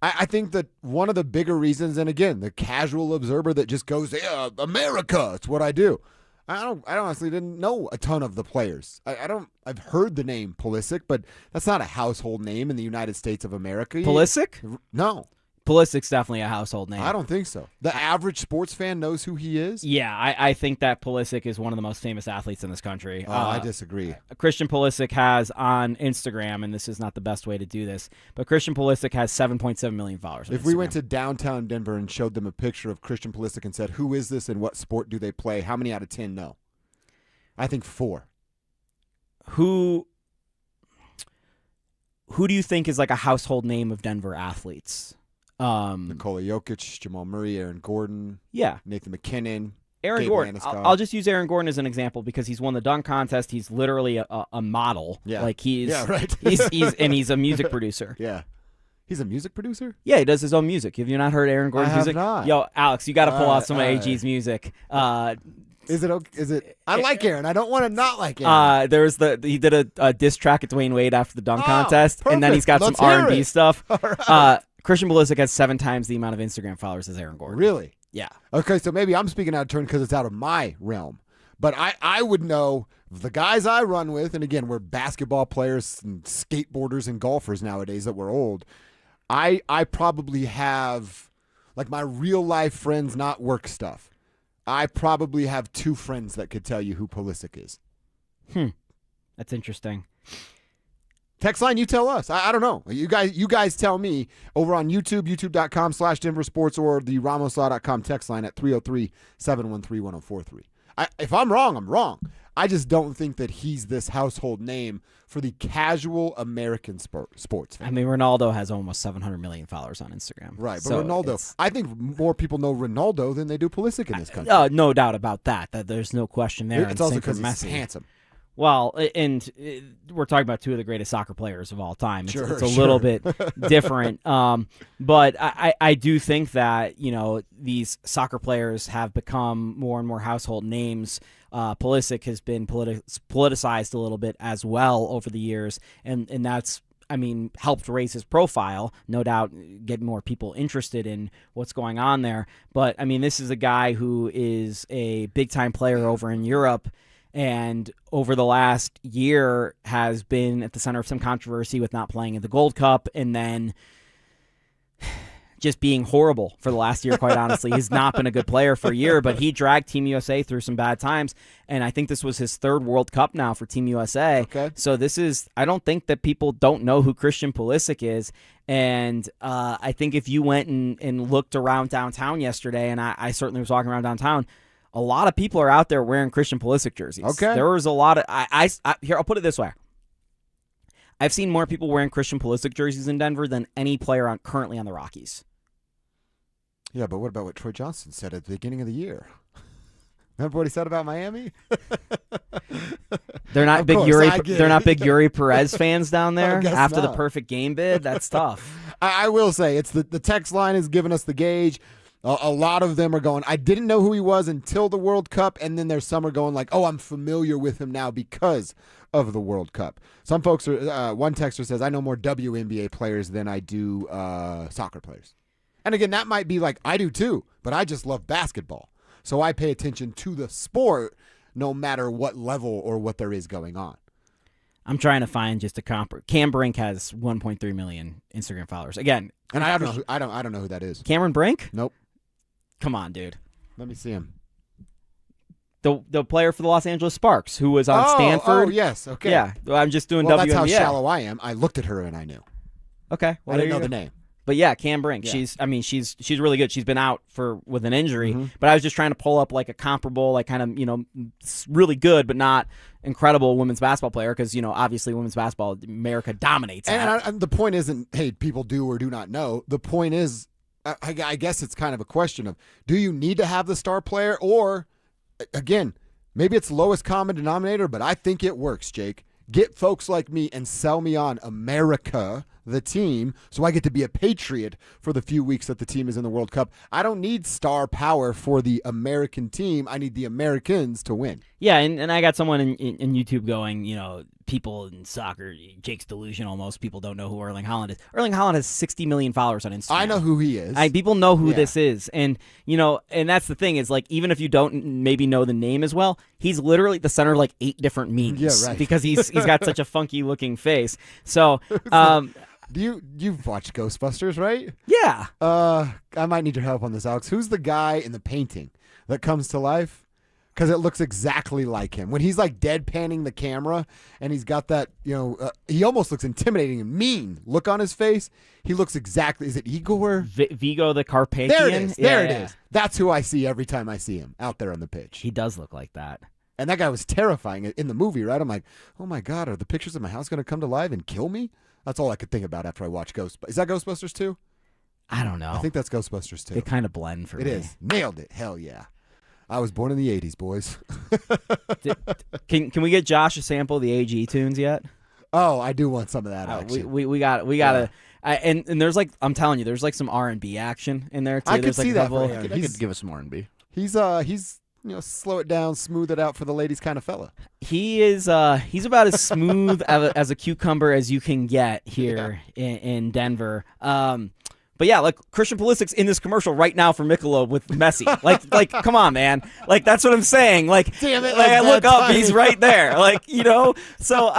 Speaker 1: I think that one of the bigger reasons, and again, the casual observer that just goes, yeah, America, it's what I do. I honestly didn't know a ton of the players. I've heard the name Pulisic, but that's not a household name in the United States of America.
Speaker 2: Pulisic?
Speaker 1: No.
Speaker 2: Pulisic's definitely a household name.
Speaker 1: I don't think so. The average sports fan knows who he is?
Speaker 2: Yeah, I think that Pulisic is one of the most famous athletes in this country.
Speaker 1: I disagree.
Speaker 2: Christian Pulisic has on Instagram, and this is not the best way to do this, but Christian Pulisic has 7.7 million followers on
Speaker 1: If
Speaker 2: Instagram.
Speaker 1: we went to downtown Denver and showed them a picture of Christian Pulisic and said, who is this and what sport do they play, how many out of 10 know? I think 4.
Speaker 2: Who do you think is like a household name of Denver athletes?
Speaker 1: Nikola Jokic, Jamal Murray, Aaron Gordon, Nathan McKinnon,
Speaker 2: Aaron
Speaker 1: Gabe
Speaker 2: Gordon.
Speaker 1: Landeskog.
Speaker 2: I'll just use Aaron Gordon as an example because he's won the dunk contest. He's literally a model.
Speaker 1: Yeah.
Speaker 2: Like he's
Speaker 1: right.
Speaker 2: he's a music producer.
Speaker 1: Yeah. He's a music producer?
Speaker 2: Yeah, he does his own music. Have you not heard Aaron Gordon's music?
Speaker 1: Not.
Speaker 2: Yo, Alex, you got to pull out some of AG's music.
Speaker 1: Is it okay? Is it? I like Aaron. I don't want to not like Aaron.
Speaker 2: He did a diss track at Dwayne Wade after the dunk contest, and then he's got
Speaker 1: Let's
Speaker 2: some
Speaker 1: hear
Speaker 2: R&B
Speaker 1: it.
Speaker 2: stuff.
Speaker 1: All right.
Speaker 2: Christian Pulisic has 7 times the amount of Instagram followers as Aaron Gordon.
Speaker 1: Really?
Speaker 2: Yeah.
Speaker 1: Okay, so maybe I'm speaking out of turn because it's out of my realm. But I would know the guys I run with, and again, we're basketball players and skateboarders and golfers nowadays that we're old. I probably have, like my real life friends, not work stuff. I probably have 2 friends that could tell you who Pulisic is.
Speaker 2: That's interesting.
Speaker 1: Text line, you tell us. I don't know. You guys tell me over on YouTube, youtube.com/DenverSports or the RamosLaw.com text line at 303-713-1043. If I'm wrong, I'm wrong. I just don't think that he's this household name for the casual American sports fan.
Speaker 2: I mean, Ronaldo has almost 700 million followers on Instagram.
Speaker 1: Right, but
Speaker 2: so
Speaker 1: Ronaldo, I think more people know Ronaldo than they do Pulisic in this country.
Speaker 2: No doubt about that. That there's no question there.
Speaker 1: It's also because he's handsome.
Speaker 2: Well, and we're talking about two of the greatest soccer players of all time. It's a
Speaker 1: Sure.
Speaker 2: little bit different. But I do think that, these soccer players have become more and more household names. Pulisic has been politicized a little bit as well over the years, and that's, helped raise his profile, no doubt, get more people interested in what's going on there. But, this is a guy who is a big-time player over in Europe, and over the last year has been at the center of some controversy with not playing in the Gold Cup, and then just being horrible for the last year, quite honestly. He's not been a good player for a year, but he dragged Team USA through some bad times, and I think this was his third World Cup now for Team USA.
Speaker 1: Okay.
Speaker 2: So I don't think that people don't know who Christian Pulisic is, and I think if you went and looked around downtown yesterday, and I certainly was walking around downtown, a lot of people are out there wearing Christian Pulisic jerseys.
Speaker 1: Okay.
Speaker 2: There was a lot of here, I'll put it this way. I've seen more people wearing Christian Pulisic jerseys in Denver than any player currently on the Rockies.
Speaker 1: Yeah, but what about what Troy Johnston said at the beginning of the year? Remember what he said about Miami?
Speaker 2: They're not big Yuri Perez fans down there
Speaker 1: guess
Speaker 2: after the
Speaker 1: not.
Speaker 2: perfect game bid. That's tough.
Speaker 1: I will say, it's the text line has given us the gauge. A lot of them are going, I didn't know who he was until the World Cup, and then there's some are going like, oh, I'm familiar with him now because of the World Cup. Some folks are, one texter says, I know more WNBA players than I do soccer players. And again, that might be like, I do too, but I just love basketball. So I pay attention to the sport no matter what level or what there is going on.
Speaker 2: I'm trying to find just a comp. Cam Brink has 1.3 million Instagram followers. Again,
Speaker 1: and I don't know who that is.
Speaker 2: Cameron Brink?
Speaker 1: Nope.
Speaker 2: Come on, dude.
Speaker 1: Let me see him.
Speaker 2: The player for the Los Angeles Sparks who was on Stanford.
Speaker 1: Oh, yes. Okay.
Speaker 2: Yeah. I'm just doing
Speaker 1: WNBA.
Speaker 2: WNBA.
Speaker 1: That's how shallow I am. I looked at her and I knew.
Speaker 2: Okay. Well,
Speaker 1: I didn't know the name.
Speaker 2: But yeah, Cam Brink.
Speaker 1: Yeah.
Speaker 2: She's really good. She's been out with an injury.
Speaker 1: Mm-hmm.
Speaker 2: But I was just trying to pull up like a comparable, like kind of, really good but not incredible women's basketball player because, obviously women's basketball, America dominates.
Speaker 1: And the point isn't, hey, people do or do not know. The point is, I guess it's kind of a question of, do you need to have the star player? Or, again, maybe it's lowest common denominator, but I think it works, Jake. Get folks like me and sell me on America, the team, so I get to be a patriot for the few weeks that the team is in the World Cup. I don't need star power for the American team. I need the Americans to win.
Speaker 2: Yeah, and I got someone in YouTube going, people in soccer, Jake's delusional. Most people don't know who Erling Haaland is. Erling Haaland has 60 million followers on Instagram.
Speaker 1: I know who he is.
Speaker 2: People know who this is. And, and that's the thing is, like, even if you don't maybe know the name as well, he's literally at the center of, like, 8 different memes.
Speaker 1: Yeah, right.
Speaker 2: Because he's got such a funky-looking face. So,
Speaker 1: You've watched Ghostbusters, right?
Speaker 2: Yeah.
Speaker 1: I might need your help on this, Alex. Who's the guy in the painting that comes to life? Because it looks exactly like him. When he's like deadpanning the camera and he's got that, he almost looks intimidating and mean look on his face. He looks exactly, is it Igor?
Speaker 2: Vigo the Carpathian?
Speaker 1: There it is. There it
Speaker 2: Yeah.
Speaker 1: is. That's who I see every time I see him out there on the pitch.
Speaker 2: He does look like that.
Speaker 1: And that guy was terrifying in the movie, right? I'm like, oh my God, are the pictures of my house going to come to life and kill me? That's all I could think about after I watched Ghostbusters. Is that Ghostbusters 2?
Speaker 2: I don't know.
Speaker 1: I think that's Ghostbusters 2.
Speaker 2: They kind of blend for me.
Speaker 1: It is. Nailed it. Hell yeah. I was born in the 80s, boys.
Speaker 2: Can we get Josh a sample of the AG tunes yet?
Speaker 1: Oh, I do want some of that action.
Speaker 2: We got to. And there's like, I'm telling you, there's like some R&B action in there too.
Speaker 1: I could
Speaker 2: There's
Speaker 1: see
Speaker 2: like
Speaker 1: that.
Speaker 8: He could give us some R&B.
Speaker 1: He's slow it down, smooth it out for the ladies kind of fella.
Speaker 2: He is he's about as smooth as a cucumber as you can get here in Denver. But yeah, like Christian Pulisic's in this commercial right now for Michelob with Messi. Like, come on, man. Like, that's what I'm saying. Like,
Speaker 1: damn it!
Speaker 2: Like, I look up, he's right there. Like, So,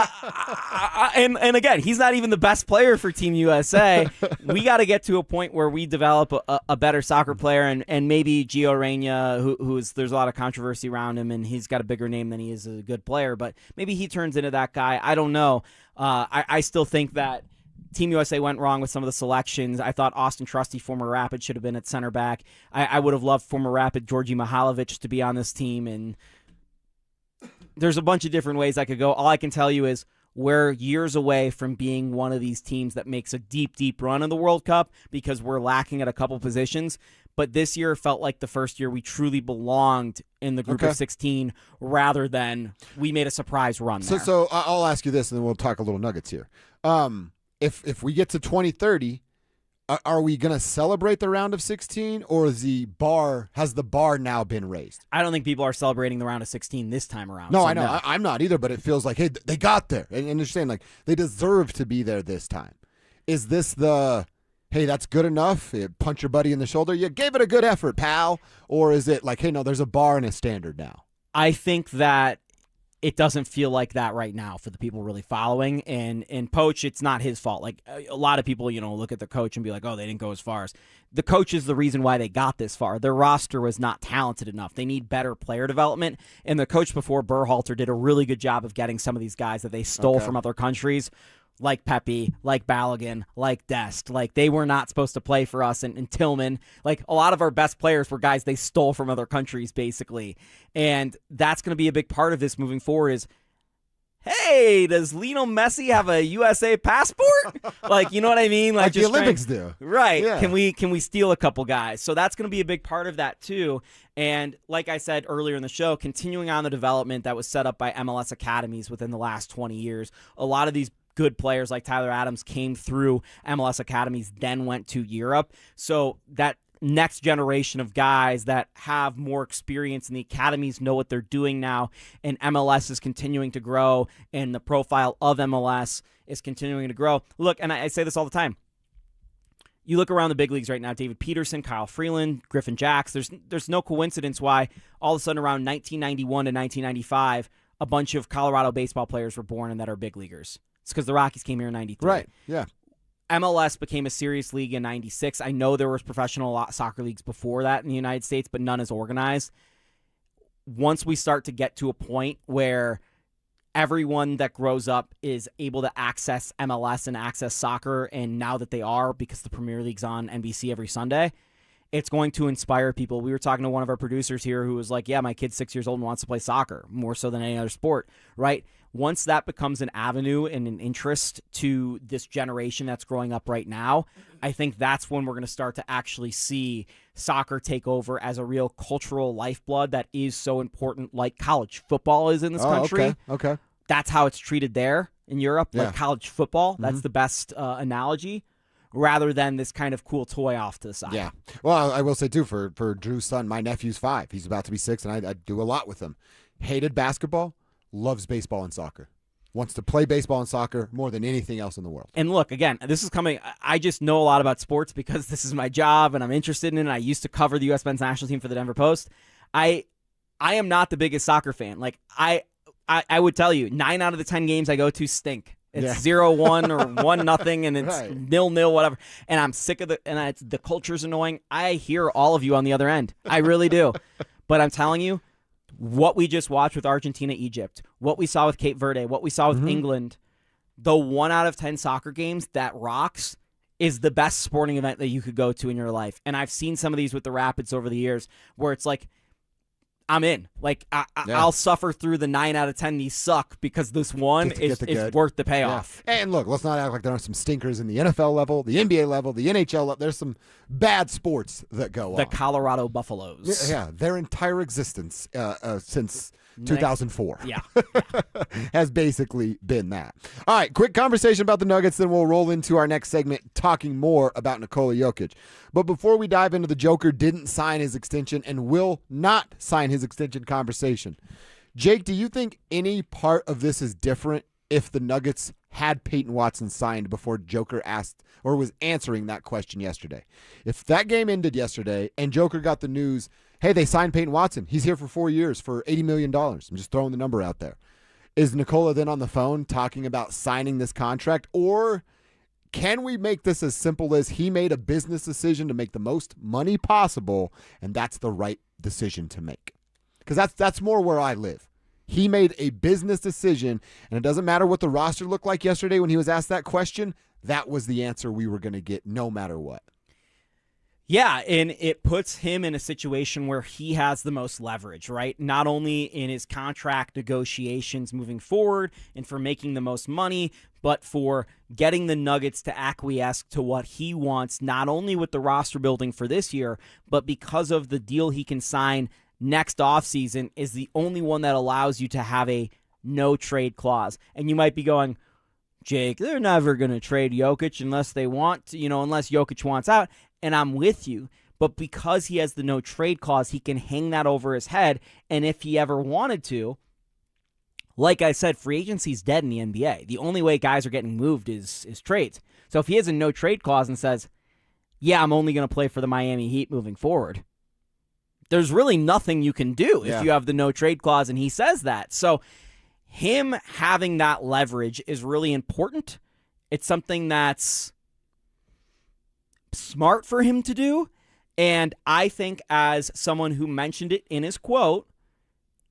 Speaker 2: and again, he's not even the best player for Team USA. We got to get to a point where we develop a better soccer player, and maybe Gio Reyna, who's there's a lot of controversy around him, and he's got a bigger name than he is a good player. But maybe he turns into that guy. I don't know. I still think that Team USA went wrong with some of the selections. I thought Austin Trusty, former Rapid, should have been at center back. I would have loved former Rapid Georgi Mihalovic to be on this team, and there's a bunch of different ways I could go. All I can tell you is we're years away from being one of these teams that makes a deep, deep run in the World Cup because we're lacking at a couple positions. But this year felt like the first year we truly belonged in the group of 16 rather than we made a surprise run there.
Speaker 1: So I'll ask you this, and then we'll talk a little Nuggets here. If we get to 2030, are we going to celebrate the round of 16, or has the bar now been raised?
Speaker 2: I don't think people are celebrating the round of 16 this time around.
Speaker 1: No,
Speaker 2: so
Speaker 1: I know. I'm not either, but it feels like, hey, they got there. And you're saying, like, they deserve to be there this time. Is this the, hey, that's good enough? You punch your buddy in the shoulder. You gave it a good effort, pal. Or is it like, hey, no, there's a bar and a standard now?
Speaker 2: I think that it doesn't feel like that right now for the people really following. And Poach, it's not his fault. Like, a lot of people, look at the coach and be like, oh, they didn't go as far as. The coach is the reason why they got this far. Their roster was not talented enough. They need better player development. And the coach before Berhalter did a really good job of getting some of these guys that they stole from other countries, like Pepe, like Balogun, like Dest. Like, they were not supposed to play for us. And Tillman, like, a lot of our best players were guys they stole from other countries, basically. And that's going to be a big part of this moving forward is, hey, does Lionel Messi have a USA passport? Like, you know what I mean?
Speaker 1: Like the Olympics do.
Speaker 2: Right.
Speaker 1: Yeah.
Speaker 2: Can we steal a couple guys? So that's going to be a big part of that too. And like I said earlier in the show, continuing on the development that was set up by MLS academies within the last 20 years, a lot of these good players like Tyler Adams came through MLS academies, then went to Europe. So that next generation of guys that have more experience in the academies know what they're doing now, and MLS is continuing to grow, and the profile of MLS is continuing to grow. Look, and I say this all the time. You look around the big leagues right now, David Peterson, Kyle Freeland, Griffin Jacks, there's no coincidence why all of a sudden around 1991 to 1995, a bunch of Colorado baseball players were born and that are big leaguers. It's because the Rockies came here in 93.
Speaker 1: Right, yeah.
Speaker 2: MLS became a serious league in 96. I know there was professional soccer leagues before that in the United States, but none is organized. Once we start to get to a point where everyone that grows up is able to access MLS and access soccer, and now that they are, because the Premier League's on NBC every Sunday, it's going to inspire people. We were talking to one of our producers here who was like, yeah, my kid's 6 years old and wants to play soccer more so than any other sport, right? Once that becomes an avenue and an interest to this generation that's growing up right now, I think that's when we're going to start to actually see soccer take over as a real cultural lifeblood that is so important, like college football is in this country.
Speaker 1: Okay.
Speaker 2: That's how it's treated there in Europe,
Speaker 1: Yeah.
Speaker 2: like college football. That's the best analogy, rather than this kind of cool toy off to the side.
Speaker 1: Yeah. Well, I will say, too, for Drew's son, my nephew's 5. He's about to be 6, and I do a lot with him. Hated basketball, loves baseball and soccer. Wants to play baseball and soccer more than anything else in the world.
Speaker 2: And look, again, this is coming. I just know a lot about sports because this is my job and I'm interested in it. I used to cover the U.S. men's national team for the Denver Post. I am not the biggest soccer fan. Like, I would tell you, 9 out of the 10 games I go to stink. It's 0-1 or 1-0, and it's 0-0, whatever. And I'm sick of the culture's annoying. I hear all of you on the other end. I really do. But I'm telling you, what we just watched with Argentina, Egypt, what we saw with Cape Verde, what we saw with England, the 1 out of 10 soccer games that rocks is the best sporting event that you could go to in your life. And I've seen some of these with the Rapids over the years where it's like, I'm in. Like, I'll suffer through the 9 out of 10 these suck because this one is worth the payoff.
Speaker 1: Yeah. And look, let's not act like there aren't some stinkers in the NFL level, the NBA level, the NHL level. There's some bad sports that go on.
Speaker 2: The Colorado Buffaloes.
Speaker 1: Yeah, their entire existence since 2004 has basically been that. All right, quick conversation about the Nuggets, then we'll roll into our next segment talking more about Nikola Jokic. But before we dive into the Joker didn't sign his extension and will not sign his extension conversation, Jake, do you think any part of this is different if the Nuggets had Payton Watson signed before Joker asked or was answering that question yesterday? If that game ended yesterday and Joker got the news, hey, they signed Payton Watson, he's here for 4 years for $80 million. I'm just throwing the number out there. Is Nikola then on the phone talking about signing this contract? Or can we make this as simple as he made a business decision to make the most money possible, and that's the right decision to make? Because that's more where I live. He made a business decision, and it doesn't matter what the roster looked like yesterday when he was asked that question. That was the answer we were going to get no matter what.
Speaker 2: Yeah, and it puts him in a situation where he has the most leverage, right? Not only in his contract negotiations moving forward and for making the most money, but for getting the Nuggets to acquiesce to what he wants, not only with the roster building for this year, but because of the deal he can sign next offseason is the only one that allows you to have a no-trade clause. And you might be going, Jake, they're never going to trade Jokic unless they want to, unless Jokic wants out. And I'm with you. But because he has the no trade clause, he can hang that over his head. And if he ever wanted to, like I said, free agency's dead in the NBA. The only way guys are getting moved is trades. So if he has a no trade clause and says, yeah, I'm only going to play for the Miami Heat moving forward, there's really nothing you can do if you have the no trade clause and he says that. So him having that leverage is really important. It's something that's smart for him to do, and I think as someone who mentioned it in his quote,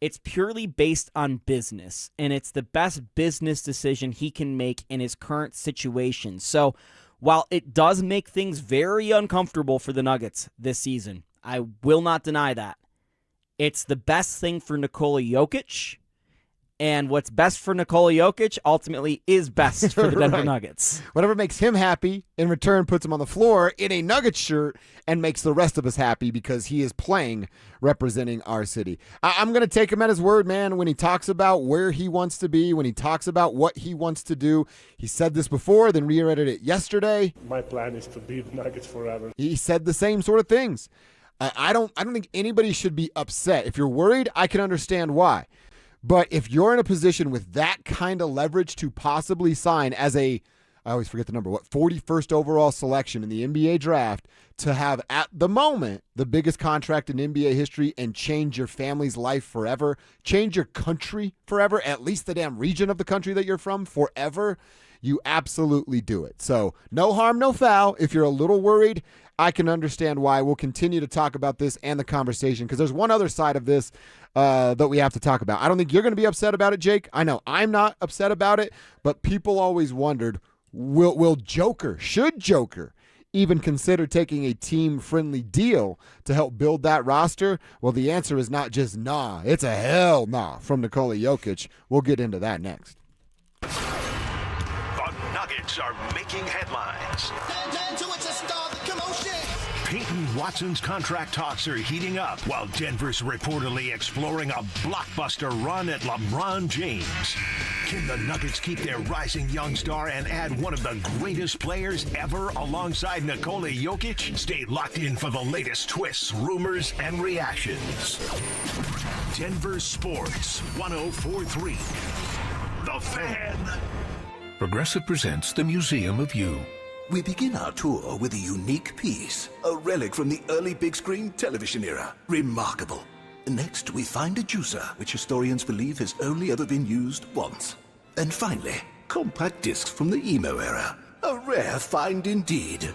Speaker 2: it's purely based on business, and it's the best business decision he can make in his current situation. So while it does make things very uncomfortable for the Nuggets this season, I will not deny that. It's the best thing for Nikola Jokic, and what's best for Nikola Jokic ultimately is best for the Denver Nuggets.
Speaker 1: Whatever makes him happy, in return puts him on the floor in a Nuggets shirt and makes the rest of us happy because he is playing representing our city. I'm going to take him at his word, man, when he talks about where he wants to be, when he talks about what he wants to do. He said this before, then reiterated it yesterday.
Speaker 8: My plan is to be the Nuggets forever.
Speaker 1: He said the same sort of things. I don't think anybody should be upset. If you're worried, I can understand why. But if you're in a position with that kind of leverage to possibly sign as I always forget the number, 41st overall selection in the NBA draft, to have at the moment the biggest contract in NBA history and change your family's life forever, change your country forever, at least the damn region of the country that you're from forever, you absolutely do it. So no harm, no foul. If you're a little worried, I can understand why. We'll continue to talk about this and the conversation because there's one other side of this that we have to talk about. I don't think you're going to be upset about it, Jake. I know I'm not upset about it, but people always wondered, should Joker even consider taking a team-friendly deal to help build that roster? Well, the answer is not just nah. It's a hell nah from Nikola Jokic. We'll get into that next.
Speaker 4: The Nuggets are making headlines. Payton Watson's contract talks are heating up while Denver's reportedly exploring a blockbuster run at LeBron James. Can the Nuggets keep their rising young star and add one of the greatest players ever alongside Nikola Jokic? Stay locked in for the latest twists, rumors, and reactions. Denver Sports 104.3. The Fan.
Speaker 9: Progressive presents the Museum of You. We begin our tour with a unique piece, a relic from the early big screen television era. Remarkable. Next, we find a juicer, which historians believe has only ever been used once. And finally, compact discs from the emo era. A rare find indeed.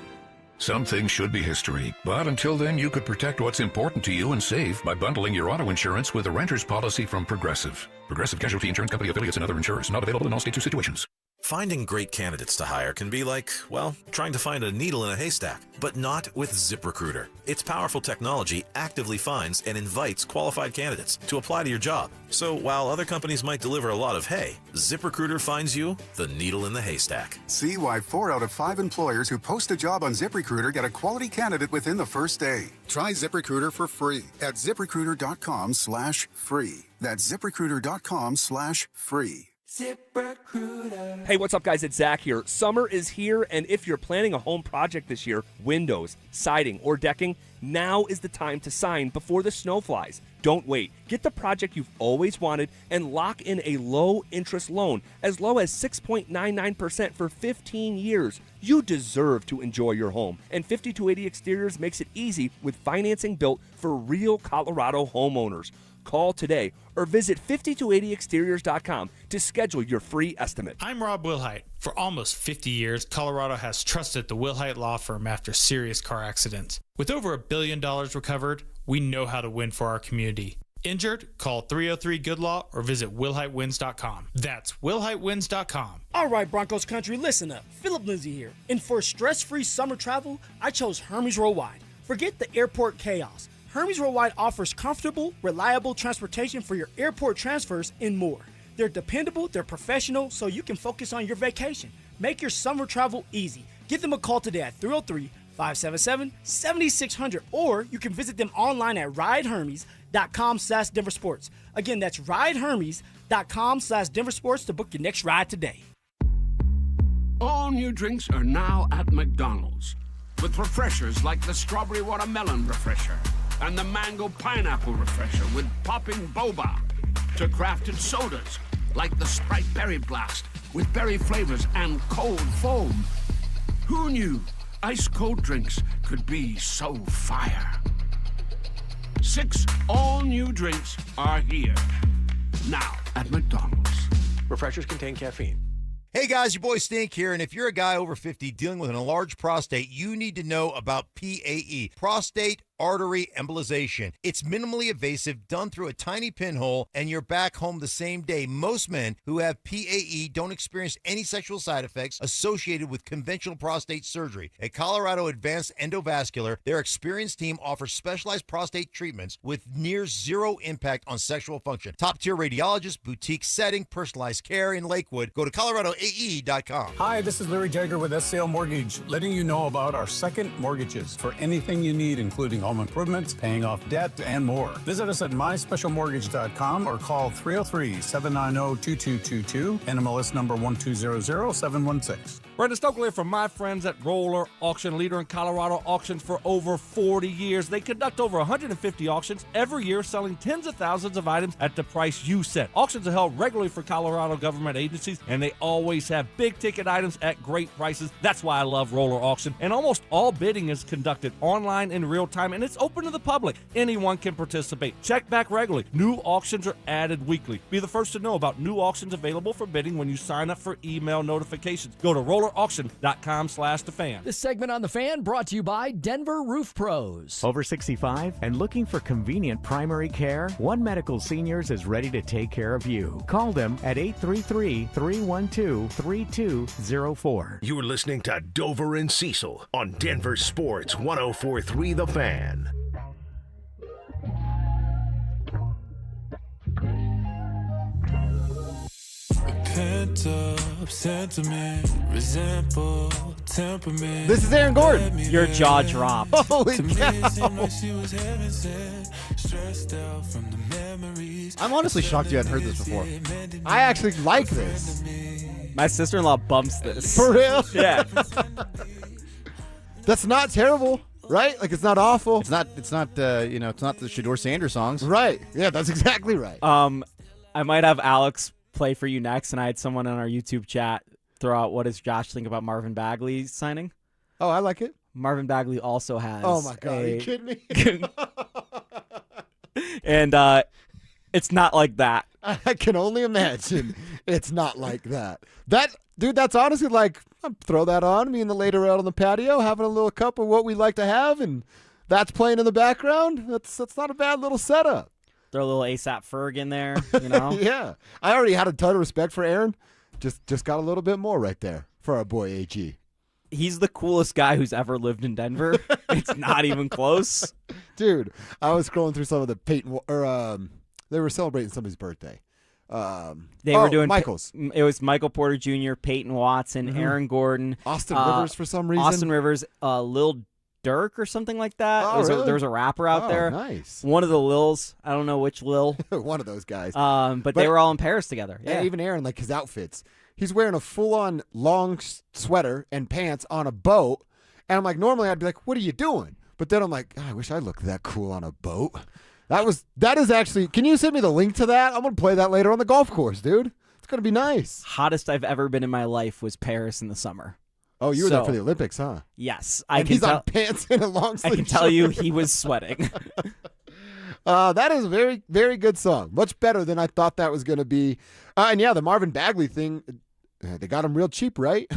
Speaker 17: Some things should be history, but until then, you could protect what's important to you and save by bundling your auto insurance with a renter's policy from Progressive. Progressive Casualty Insurance Company affiliates and other insurers. Not available in all states or situations.
Speaker 21: Finding great candidates to hire can be like, well, trying to find a needle in a haystack, but not with ZipRecruiter. Its powerful technology actively finds and invites qualified candidates to apply to your job. So while other companies might deliver a lot of hay, ZipRecruiter finds you the needle in the haystack.
Speaker 22: See why 4 out of 5 employers who post a job on ZipRecruiter get a quality candidate within the first day. Try ZipRecruiter for free at ZipRecruiter.com/free. That's ZipRecruiter.com/free.
Speaker 23: ZipRecruiter. Hey, what's up, guys? It's Zach here. Summer is here, and if you're planning a home project this year, windows, siding, or decking, now is the time to sign before the snow flies. Don't wait. Get the project you've always wanted and lock in a low-interest loan as low as 6.99% for 15 years. You deserve to enjoy your home, and 5280 Exteriors makes it easy with financing built for real Colorado homeowners. Call today or visit 5280exteriors.com to schedule your free estimate.
Speaker 26: I'm Rob Wilhite. For almost 50 years, Colorado has trusted the Wilhite Law Firm after serious car accidents. With over $1 billion recovered, we know how to win for our community. Injured? Call 303-GOOD-LAW or visit WilhiteWins.com. That's WilhiteWins.com.
Speaker 5: All right, Broncos country, listen up. Philip Lindsay here. And for stress-free summer travel, I chose Hermes Worldwide. Forget the airport chaos. Hermes Worldwide offers comfortable, reliable transportation for your airport transfers and more. They're dependable, they're professional, so you can focus on your vacation. Make your summer travel easy. Give them a call today at 303-577-7600, or you can visit them online at ridehermes.com/DenverSports. Again, that's ridehermes.com/DenverSports to book your next ride today.
Speaker 10: All new drinks are now at McDonald's, with refreshers like the Strawberry Watermelon Refresher and the Mango Pineapple Refresher with popping boba, to crafted sodas like the Sprite Berry Blast with berry flavors and cold foam. Who knew ice-cold drinks could be so fire? 6 all-new drinks are here, now at McDonald's.
Speaker 11: Refreshers contain caffeine.
Speaker 7: Hey guys, your boy Stink here, and if you're a guy over 50 dealing with an enlarged prostate, you need to know about PAE, prostate artery embolization. It's minimally invasive, done through a tiny pinhole, and you're back home the same day. Most men who have PAE don't experience any sexual side effects associated with conventional prostate surgery. At Colorado Advanced Endovascular, their experienced team offers specialized prostate treatments with near zero impact on sexual function. Top-tier radiologists, boutique setting, personalized care in Lakewood. Go to coloradoae.com.
Speaker 12: Hi, this is Larry Jagger with SCL Mortgage, letting you know about our second mortgages for anything you need, including home improvements, paying off debt, and more. Visit us at myspecialmortgage.com or call 303-790-2222, NMLS number 1200716.
Speaker 15: Brenda Stokely from my friends at Roller Auction, leader in Colorado auctions for over 40 years. They conduct over 150 auctions every year, selling tens of thousands of items at the price you set. Auctions are held regularly for Colorado government agencies, and they always have big-ticket items at great prices. That's why I love Roller Auction. And almost all bidding is conducted online in real time, and it's open to the public. Anyone can participate. Check back regularly. New auctions are added weekly. Be the first to know about new auctions available for bidding when you sign up for email notifications. Go to rollerauction.com/thefan.
Speaker 6: This segment on The Fan brought to you by Denver Roof Pros.
Speaker 19: Over 65 and looking for convenient primary care? One Medical Seniors is ready to take care of you. Call them at 833-312-3204.
Speaker 4: You're listening to Dover and Cecil on Denver Sports 104.3 The Fan.
Speaker 25: Pent up sentiment, resentful temperament.
Speaker 1: This is Aaron Gordon.
Speaker 2: Your jaw dropped.
Speaker 1: Holy cow.
Speaker 27: I'm honestly shocked you hadn't heard this before.
Speaker 1: I actually like this.
Speaker 2: My sister-in-law bumps this.
Speaker 1: For real?
Speaker 2: Yeah.
Speaker 1: That's not terrible, right? Like, it's not awful.
Speaker 27: It's not it's not the Shedeur Sanders songs.
Speaker 1: Right. Yeah, that's exactly right.
Speaker 2: I might have Alex play for you next, and I had someone on our YouTube chat throw out, what does Josh think about Marvin Bagley signing?
Speaker 1: Oh, I like it.
Speaker 2: Marvin Bagley also has
Speaker 1: Oh, my God. Are you kidding me?
Speaker 2: And it's not like that.
Speaker 1: I can only imagine it's not like that. Dude, that's honestly like, I'll throw that on, me and the later out on the patio, having a little cup of what we like to have, and that's playing in the background. That's not a bad little setup.
Speaker 2: Throw a little ASAP Ferg in there, you know?
Speaker 1: Yeah. I already had a ton of respect for Aaron. Just got a little bit more right there for our boy AG.
Speaker 2: He's the coolest guy who's ever lived in Denver. It's not even close.
Speaker 1: Dude, I was scrolling through some of the Payton, they were celebrating somebody's birthday.
Speaker 2: They were doing
Speaker 1: Michael's.
Speaker 2: It was Michael Porter Jr., Peyton Watson, Aaron Gordon,
Speaker 1: Austin Rivers for some reason.
Speaker 2: Austin Rivers, Lil Durk or something like that.
Speaker 1: Oh, really?
Speaker 2: There was a rapper out there.
Speaker 1: Nice.
Speaker 2: One of the Lils. I don't know which Lil.
Speaker 1: One of those guys.
Speaker 2: But they were all in Paris together. Yeah.
Speaker 1: And even Aaron, like his outfits. He's wearing a full-on long sweater and pants on a boat. And I'm like, normally I'd be like, what are you doing? But then I'm like, I wish I looked that cool on a boat. That is actually, can you send me the link to that? I'm going to play that later on the golf course, dude. It's going to be nice.
Speaker 2: Hottest I've ever been in my life was Paris in the summer.
Speaker 1: Oh, you were there for the Olympics, huh?
Speaker 2: Yes.
Speaker 1: He's on pants and a long sleeve
Speaker 2: I can tell you he was sweating.
Speaker 1: That is a very, very good song. Much better than I thought that was going to be. And yeah, the Marvin Bagley thing, they got him real cheap, right?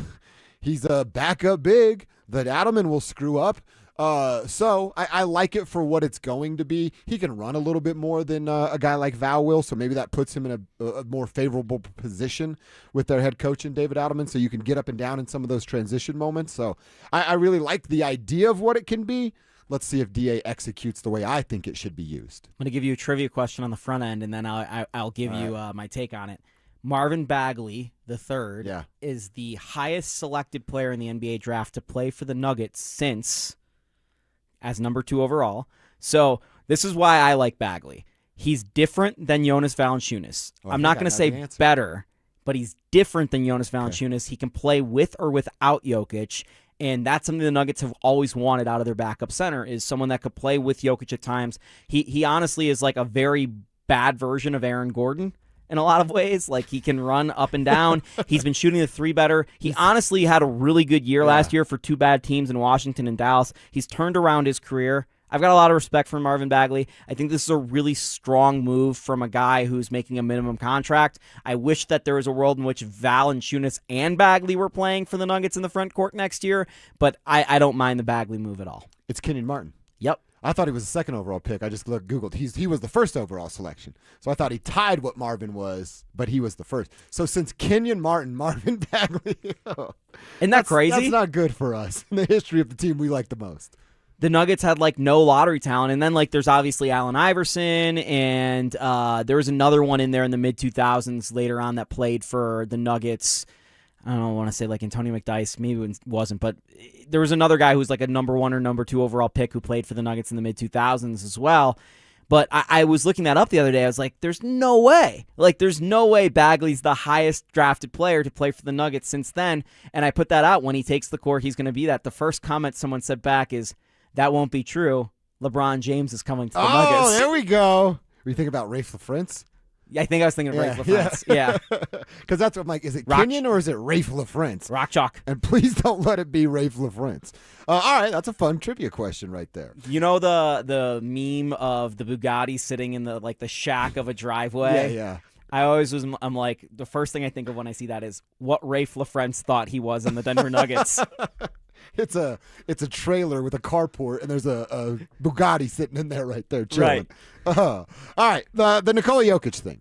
Speaker 1: He's a backup big that Adelman will screw up. So I like it for what it's going to be. He can run a little bit more than a guy like Val will, so maybe that puts him in a more favorable position with their head coach in David Adelman, so you can get up and down in some of those transition moments. So I really like the idea of what it can be. Let's see if DA executes the way I think it should be used.
Speaker 2: I'm going to give you a trivia question on the front end, and then I'll give you my take on it. Marvin Bagley, the third, is the highest selected player in the NBA draft to play for the Nuggets since, as number 2 overall. So this is why I like Bagley. He's different than Jonas Valanciunas. I'm not going to say better, but he's different than Jonas Valanciunas. He can play with or without Jokic, and that's something the Nuggets have always wanted out of their backup center, is someone that could play with Jokic at times. He honestly is like a very bad version of Aaron Gordon in a lot of ways. Like, he can run up and down. He's been shooting the 3 better. He honestly had a really good year last year for 2 bad teams in Washington and Dallas. He's turned around his career. I've got a lot of respect for Marvin Bagley. I think this is a really strong move from a guy who's making a minimum contract. I wish that there was a world in which Valanciunas and Bagley were playing for the Nuggets in the front court next year, but I don't mind the Bagley move at all.
Speaker 1: It's Kenyon Martin.
Speaker 2: Yep.
Speaker 1: I thought he was the second overall pick. I just Googled. He was the first overall selection. So I thought he tied what Marvin was, but he was the first. So since Kenyon Martin, Marvin Bagley.
Speaker 2: Isn't that crazy?
Speaker 1: That's not good for us in the history of the team we like the most.
Speaker 2: The Nuggets had like no lottery talent, and then like there's obviously Allen Iverson, and there was another one in there in the mid-2000s later on that played for the Nuggets. I don't want to say like Antonio McDyess, maybe it wasn't, but there was another guy who was like a number 1 or number 2 overall pick who played for the Nuggets in the mid-2000s as well. But I was looking that up the other day. I was like, there's no way. Like, there's no way Bagley's the highest drafted player to play for the Nuggets since then. And I put that out. When he takes the court, he's going to be that. The first comment someone said back is, that won't be true. LeBron James is coming to the Nuggets.
Speaker 1: Oh, there we go. Were you thinking about Rafe LaFrance?
Speaker 2: Yeah, I think I was thinking of Rafe LaFrance. Yeah.
Speaker 1: Because that's what I'm like, is it Kenyon or is it Rafe LaFrance?
Speaker 2: Rock chalk.
Speaker 1: And please don't let it be Rafe LaFrance. All right, that's a fun trivia question right there.
Speaker 2: You know the meme of the Bugatti sitting in the shack of a driveway?
Speaker 1: Yeah.
Speaker 2: I'm like, the first thing I think of when I see that is what Rafe LaFrance thought he was in the Denver Nuggets.
Speaker 1: It's a trailer with a carport, and there's a Bugatti sitting in there right there chilling.
Speaker 2: Right.
Speaker 1: All right, the Nikola Jokic thing.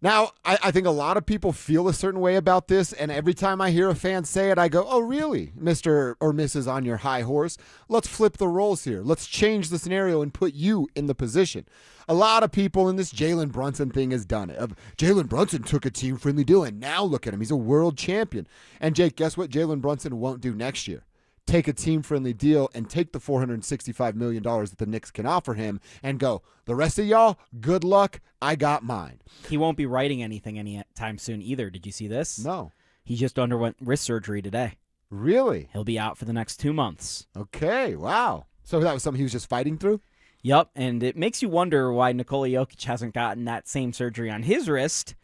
Speaker 1: Now, I think a lot of people feel a certain way about this, and every time I hear a fan say it, I go, oh, really, Mr. or Mrs. on your high horse? Let's flip the roles here. Let's change the scenario and put you in the position. A lot of people in this Jalen Brunson thing has done it. Jalen Brunson took a team-friendly deal, and now look at him. He's a world champion. And, Jake, guess what Jalen Brunson won't do next year? Take a team-friendly deal and take the $465 million that the Knicks can offer him and go, the rest of y'all, good luck. I got mine.
Speaker 2: He won't be writing anything anytime soon either. Did you see this?
Speaker 1: No.
Speaker 2: He just underwent wrist surgery today.
Speaker 1: Really?
Speaker 2: He'll be out for the next 2 months.
Speaker 1: Okay, wow. So that was something he was just fighting through?
Speaker 2: Yep, and it makes you wonder why Nikola Jokic hasn't gotten that same surgery on his wrist.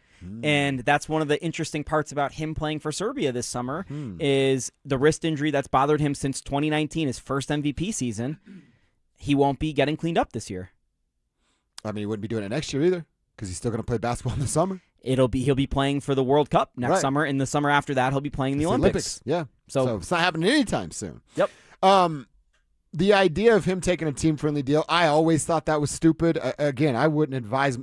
Speaker 2: And that's one of the interesting parts about him playing for Serbia this summer is the wrist injury that's bothered him since 2019, his first MVP season. He won't be getting cleaned up this year.
Speaker 1: I mean, he wouldn't be doing it next year either because he's still going to play basketball in the summer.
Speaker 2: He'll be playing for the World Cup next summer, and the summer after that he'll be playing in the Olympics.
Speaker 1: Yeah, so it's not happening anytime soon.
Speaker 2: Yep.
Speaker 1: The idea of him taking a team-friendly deal, I always thought that was stupid. Again, I wouldn't advise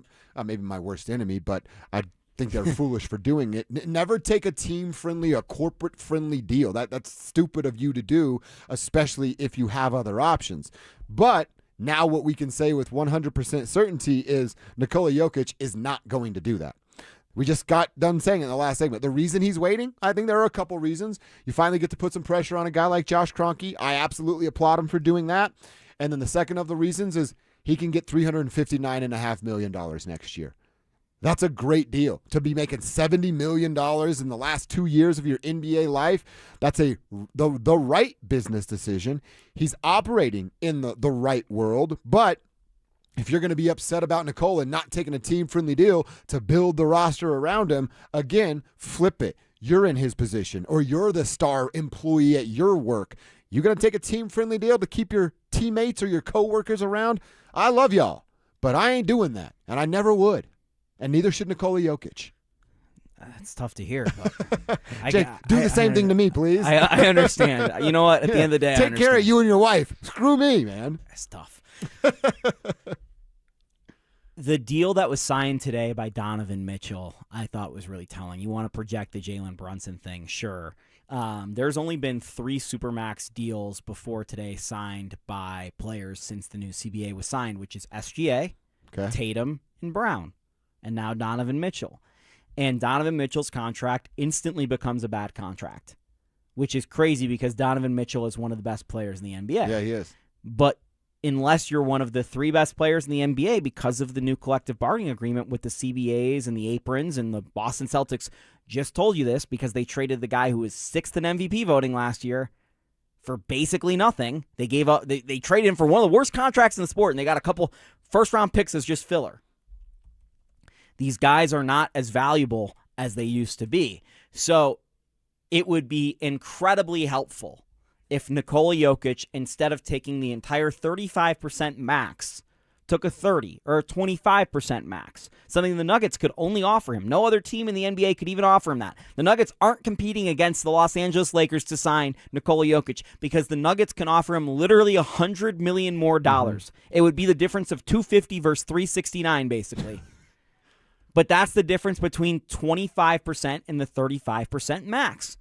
Speaker 1: maybe my worst enemy, but I think they're foolish for doing it. Never take a team-friendly, a corporate-friendly deal. That's stupid of you to do, especially if you have other options. But now what we can say with 100% certainty is Nikola Jokic is not going to do that. We just got done saying in the last segment. The reason he's waiting, I think there are a couple reasons. You finally get to put some pressure on a guy like Josh Kroenke. I absolutely applaud him for doing that. And then the second of the reasons is he can get $359.5 million next year. That's a great deal. To be making $70 million in the last 2 years of your NBA life, that's the right business decision. He's operating in the right world, but if you're going to be upset about Nikola not taking a team-friendly deal to build the roster around him, again, flip it. You're in his position, or you're the star employee at your work. You're going to take a team-friendly deal to keep your teammates or your coworkers around? I love y'all, but I ain't doing that, and I never would. And neither should Nikola Jokic.
Speaker 2: That's tough to hear. But
Speaker 1: Jake, do the same thing to me, please.
Speaker 2: I understand. You know what? At the end of the day,
Speaker 1: take care of you and your wife. Screw me, man.
Speaker 2: That's tough. The deal that was signed today by Donovan Mitchell, I thought was really telling. You want to project the Jalen Brunson thing, sure. There's only been 3 Supermax deals before today signed by players since the new CBA was signed, which is SGA, Tatum, and Brown, and now Donovan Mitchell. And Donovan Mitchell's contract instantly becomes a bad contract, which is crazy because Donovan Mitchell is one of the best players in the NBA.
Speaker 1: Yeah, he is.
Speaker 2: But unless you're one of the 3 best players in the NBA because of the new collective bargaining agreement with the CBAs and the aprons, and the Boston Celtics just told you this because they traded the guy who was 6th in MVP voting last year for basically nothing. They gave up. They traded him for one of the worst contracts in the sport, and they got a couple first-round picks as just filler. These guys are not as valuable as they used to be. So it would be incredibly helpful if Nikola Jokic, instead of taking the entire 35% max, took a 30 or a 25% max, something the Nuggets could only offer him. No other team in the NBA could even offer him that. The Nuggets aren't competing against the Los Angeles Lakers to sign Nikola Jokic because the Nuggets can offer him literally $100 million more dollars. It would be the difference of $250 versus $369, basically. But that's the difference between 25% and the 35% max.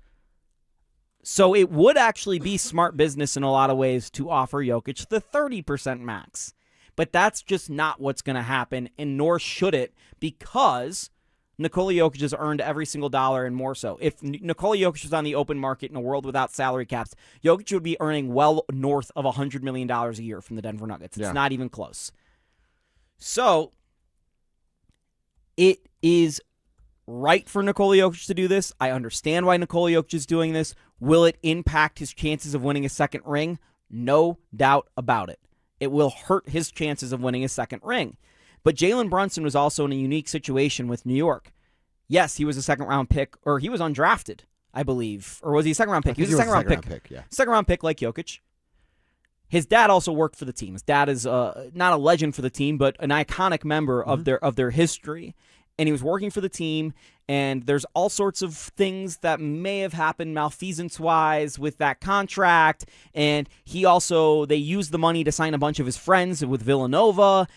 Speaker 2: So it would actually be smart business in a lot of ways to offer Jokic the 30% max. But that's just not what's going to happen, and nor should it, because Nikola Jokic has earned every single dollar and more so. If Nikola Jokic was on the open market in a world without salary caps, Jokic would be earning well north of $100 million a year from the Denver Nuggets. It's not even close. So it is right for Nikola Jokic to do this. I understand why Nikola Jokic is doing this. Will it impact his chances of winning a second ring? No doubt about it. It will hurt his chances of winning a second ring. But Jalen Brunson was also in a unique situation with New York. Yes, he was a second-round pick, or he was undrafted, I believe. Or was he a second-round pick? He was a second-round pick.
Speaker 1: Yeah.
Speaker 2: Second-round pick like Jokic. His dad also worked for the team. His dad is not a legend for the team, but an iconic member of their history. And he was working for the team, and there's all sorts of things that may have happened malfeasance-wise with that contract. And they used the money to sign a bunch of his friends with Villanova.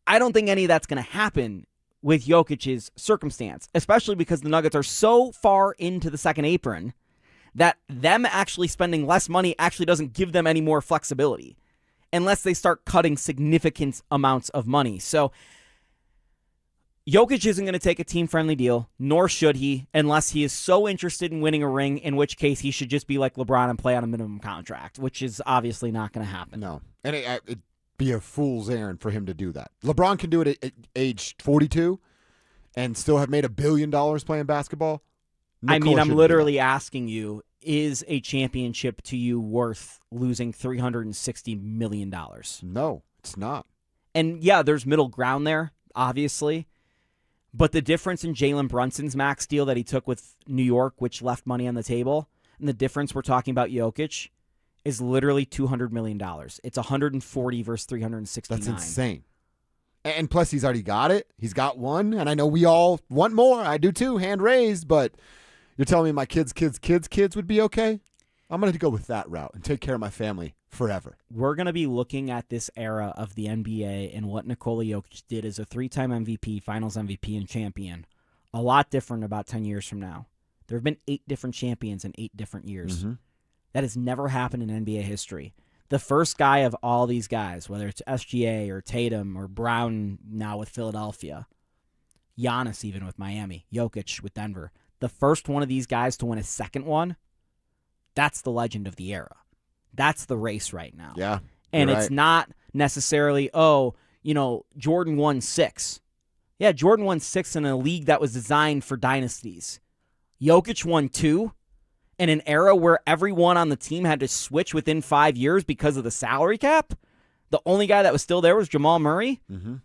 Speaker 2: I don't think any of that's going to happen with Jokic's circumstance, especially because the Nuggets are so far into the second apron that them actually spending less money actually doesn't give them any more flexibility unless they start cutting significant amounts of money. So Jokic isn't going to take a team-friendly deal, nor should he, unless he is so interested in winning a ring, in which case he should just be like LeBron and play on a minimum contract, which is obviously not going to happen.
Speaker 1: No. And it'd be a fool's errand for him to do that. LeBron can do it at age 42 and still have made $1 billion playing basketball.
Speaker 2: I'm literally asking you, is a championship to you worth losing $360 million?
Speaker 1: No, it's not.
Speaker 2: And yeah, there's middle ground there, obviously. But the difference in Jalen Brunson's max deal that he took with New York, which left money on the table, and the difference we're talking about Jokic, is literally $200 million. It's 140 versus 369.
Speaker 1: That's insane. And plus, he's already got it. He's got one, and I know we all want more. I do too, hand raised, but you're telling me my kids would be okay? I'm going to go with that route and take care of my family forever.
Speaker 2: We're going to be looking at this era of the NBA and what Nikola Jokic did as a 3-time MVP, Finals MVP, and champion. A lot different about 10 years from now. There have been 8 different champions in 8 different years.
Speaker 1: Mm-hmm.
Speaker 2: That has never happened in NBA history. The first guy of all these guys, whether it's SGA or Tatum or Brown now with Philadelphia, Giannis even with Miami, Jokic with Denver, the first one of these guys to win a second one, that's the legend of the era. That's the race right now.
Speaker 1: Yeah.
Speaker 2: And it's not necessarily, Jordan won 6. Yeah, Jordan won 6 in a league that was designed for dynasties. Jokic won 2 in an era where everyone on the team had to switch within 5 years because of the salary cap. The only guy that was still there was Jamal Murray.
Speaker 1: Mm-hmm.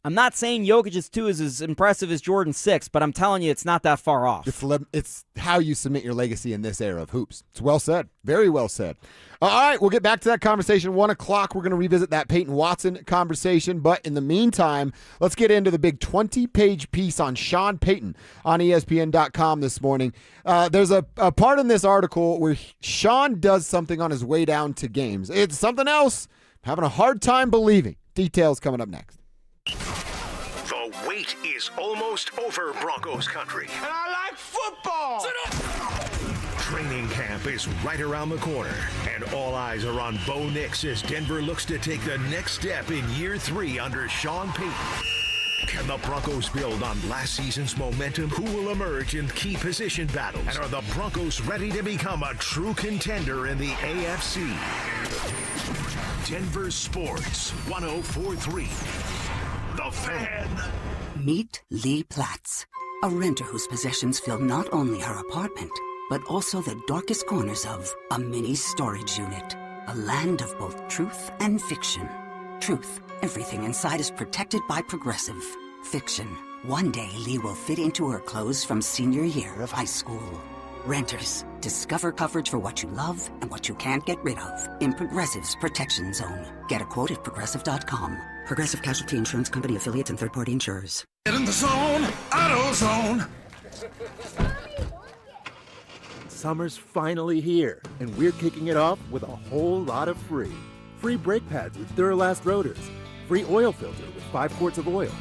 Speaker 2: I'm not saying Jokic's 2 is as impressive as Jordan's 6, but I'm telling you it's not that far off.
Speaker 1: It's how you submit your legacy in this era of hoops. It's well said. Very well said. All right, we'll get back to that conversation. 1 o'clock, we're going to revisit that Payton Watson conversation. But in the meantime, let's get into the big 20-page piece on Sean Payton on ESPN.com this morning. There's a part in this article where Sean does something on his way down to games. It's something else I'm having a hard time believing. Details coming up next.
Speaker 4: wait is almost over, Broncos country.
Speaker 10: And I like football!
Speaker 4: Training camp is right around the corner, and all eyes are on Bo Nix as Denver looks to take the next step in year 3 under Sean Payton. Can the Broncos build on last season's momentum? Who will emerge in key position battles? And are the Broncos ready to become a true contender in the AFC? Denver Sports 104.3. The Fan.
Speaker 3: Meet Lee Platz, a renter whose possessions fill not only her apartment, but also the darkest corners of a mini storage unit. A land of both truth and fiction. Truth, everything inside is protected by Progressive. Fiction, one day Lee will fit into her clothes from senior year of high school. Renters, discover coverage for what you love and what you can't get rid of in Progressive's Protection Zone. Get a quote at Progressive.com. Progressive Casualty Insurance Company affiliates and third-party insurers.
Speaker 9: Get in the zone, AutoZone.
Speaker 13: Summer's finally here, and we're kicking it off with a whole lot of free. Free brake pads with Duralast rotors. Free oil filter with 5 quarts of oil.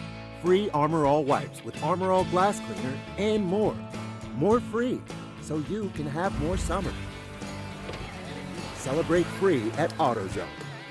Speaker 13: Free Armor All wipes with Armor All glass cleaner, and more. More free, so you can have more summer. Celebrate free at AutoZone.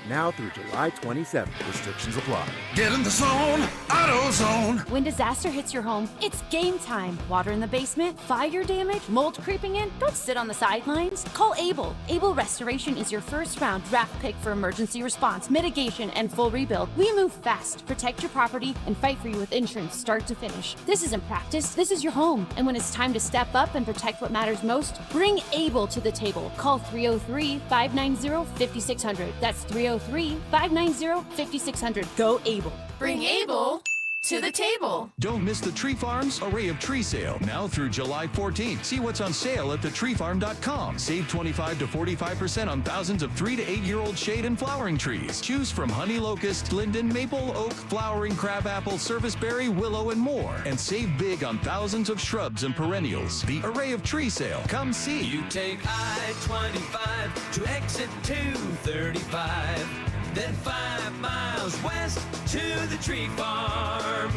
Speaker 13: Now through July 27th. Restrictions apply.
Speaker 9: Get in the zone, AutoZone.
Speaker 14: When disaster hits your home, it's game time. Water in the basement, fire damage, mold creeping in. Don't sit on the sidelines. Call Able. Able Restoration is your first-round draft pick for emergency response, mitigation, and full rebuild. We move fast, protect your property, and fight for you with insurance start to finish. This isn't practice. This is your home. And when it's time to step up and protect what matters most, bring Able to the table. Call 303-590-5600. That's 303-590-5600. Go Able.
Speaker 16: Bring Able to the table.
Speaker 18: Don't miss the Tree Farm's Array of Tree Sale, now through July 14th. See what's on sale at thetreefarm.com. Save 25 to 45% on thousands of 3 to 8-year-old shade and flowering trees. Choose from honey locust, linden, maple, oak, flowering crabapple, serviceberry, willow, and more. And save big on thousands of shrubs and perennials. The Array of Tree Sale. Come see.
Speaker 20: You take I-25 to exit 235. Then 5 miles west to the Tree Farm.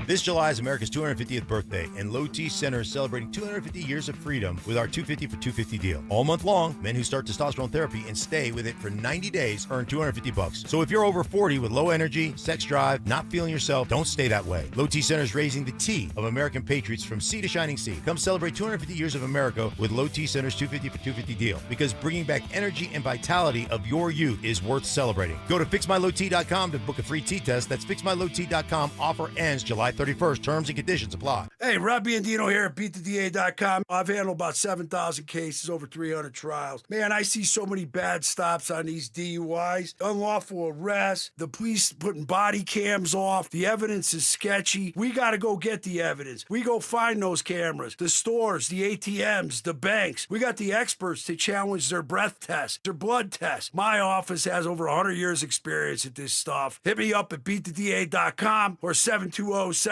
Speaker 7: This July is America's 250th birthday, and Low T Center is celebrating 250 years of freedom with our 250 for 250 deal. All month long, men who start testosterone therapy and stay with it for 90 days earn $250. So if you're over 40 with low energy, sex drive, not feeling yourself, don't stay that way. Low T Center is raising the T of American patriots from sea to shining sea. Come celebrate 250 years of America with Low T Center's 250 for 250 deal, because bringing back energy and vitality of your youth is worth celebrating. Go to fixmylowt.com to book a free T test. That's fixmylowt.com. Offer ends July 31st. Terms and conditions apply.
Speaker 24: Hey, Rob Biandino here at BeatTheDA.com. I've handled about 7,000 cases, over 300 trials. Man, I see so many bad stops on these DUIs. Unlawful arrests, the police putting body cams off. The evidence is sketchy. We got to go get the evidence. We go find those cameras, the stores, the ATMs, the banks. We got the experts to challenge their breath tests, their blood tests. My office has over 100 years experience at this stuff. Hit me up at BeatTheDA.com or 720-706-5151.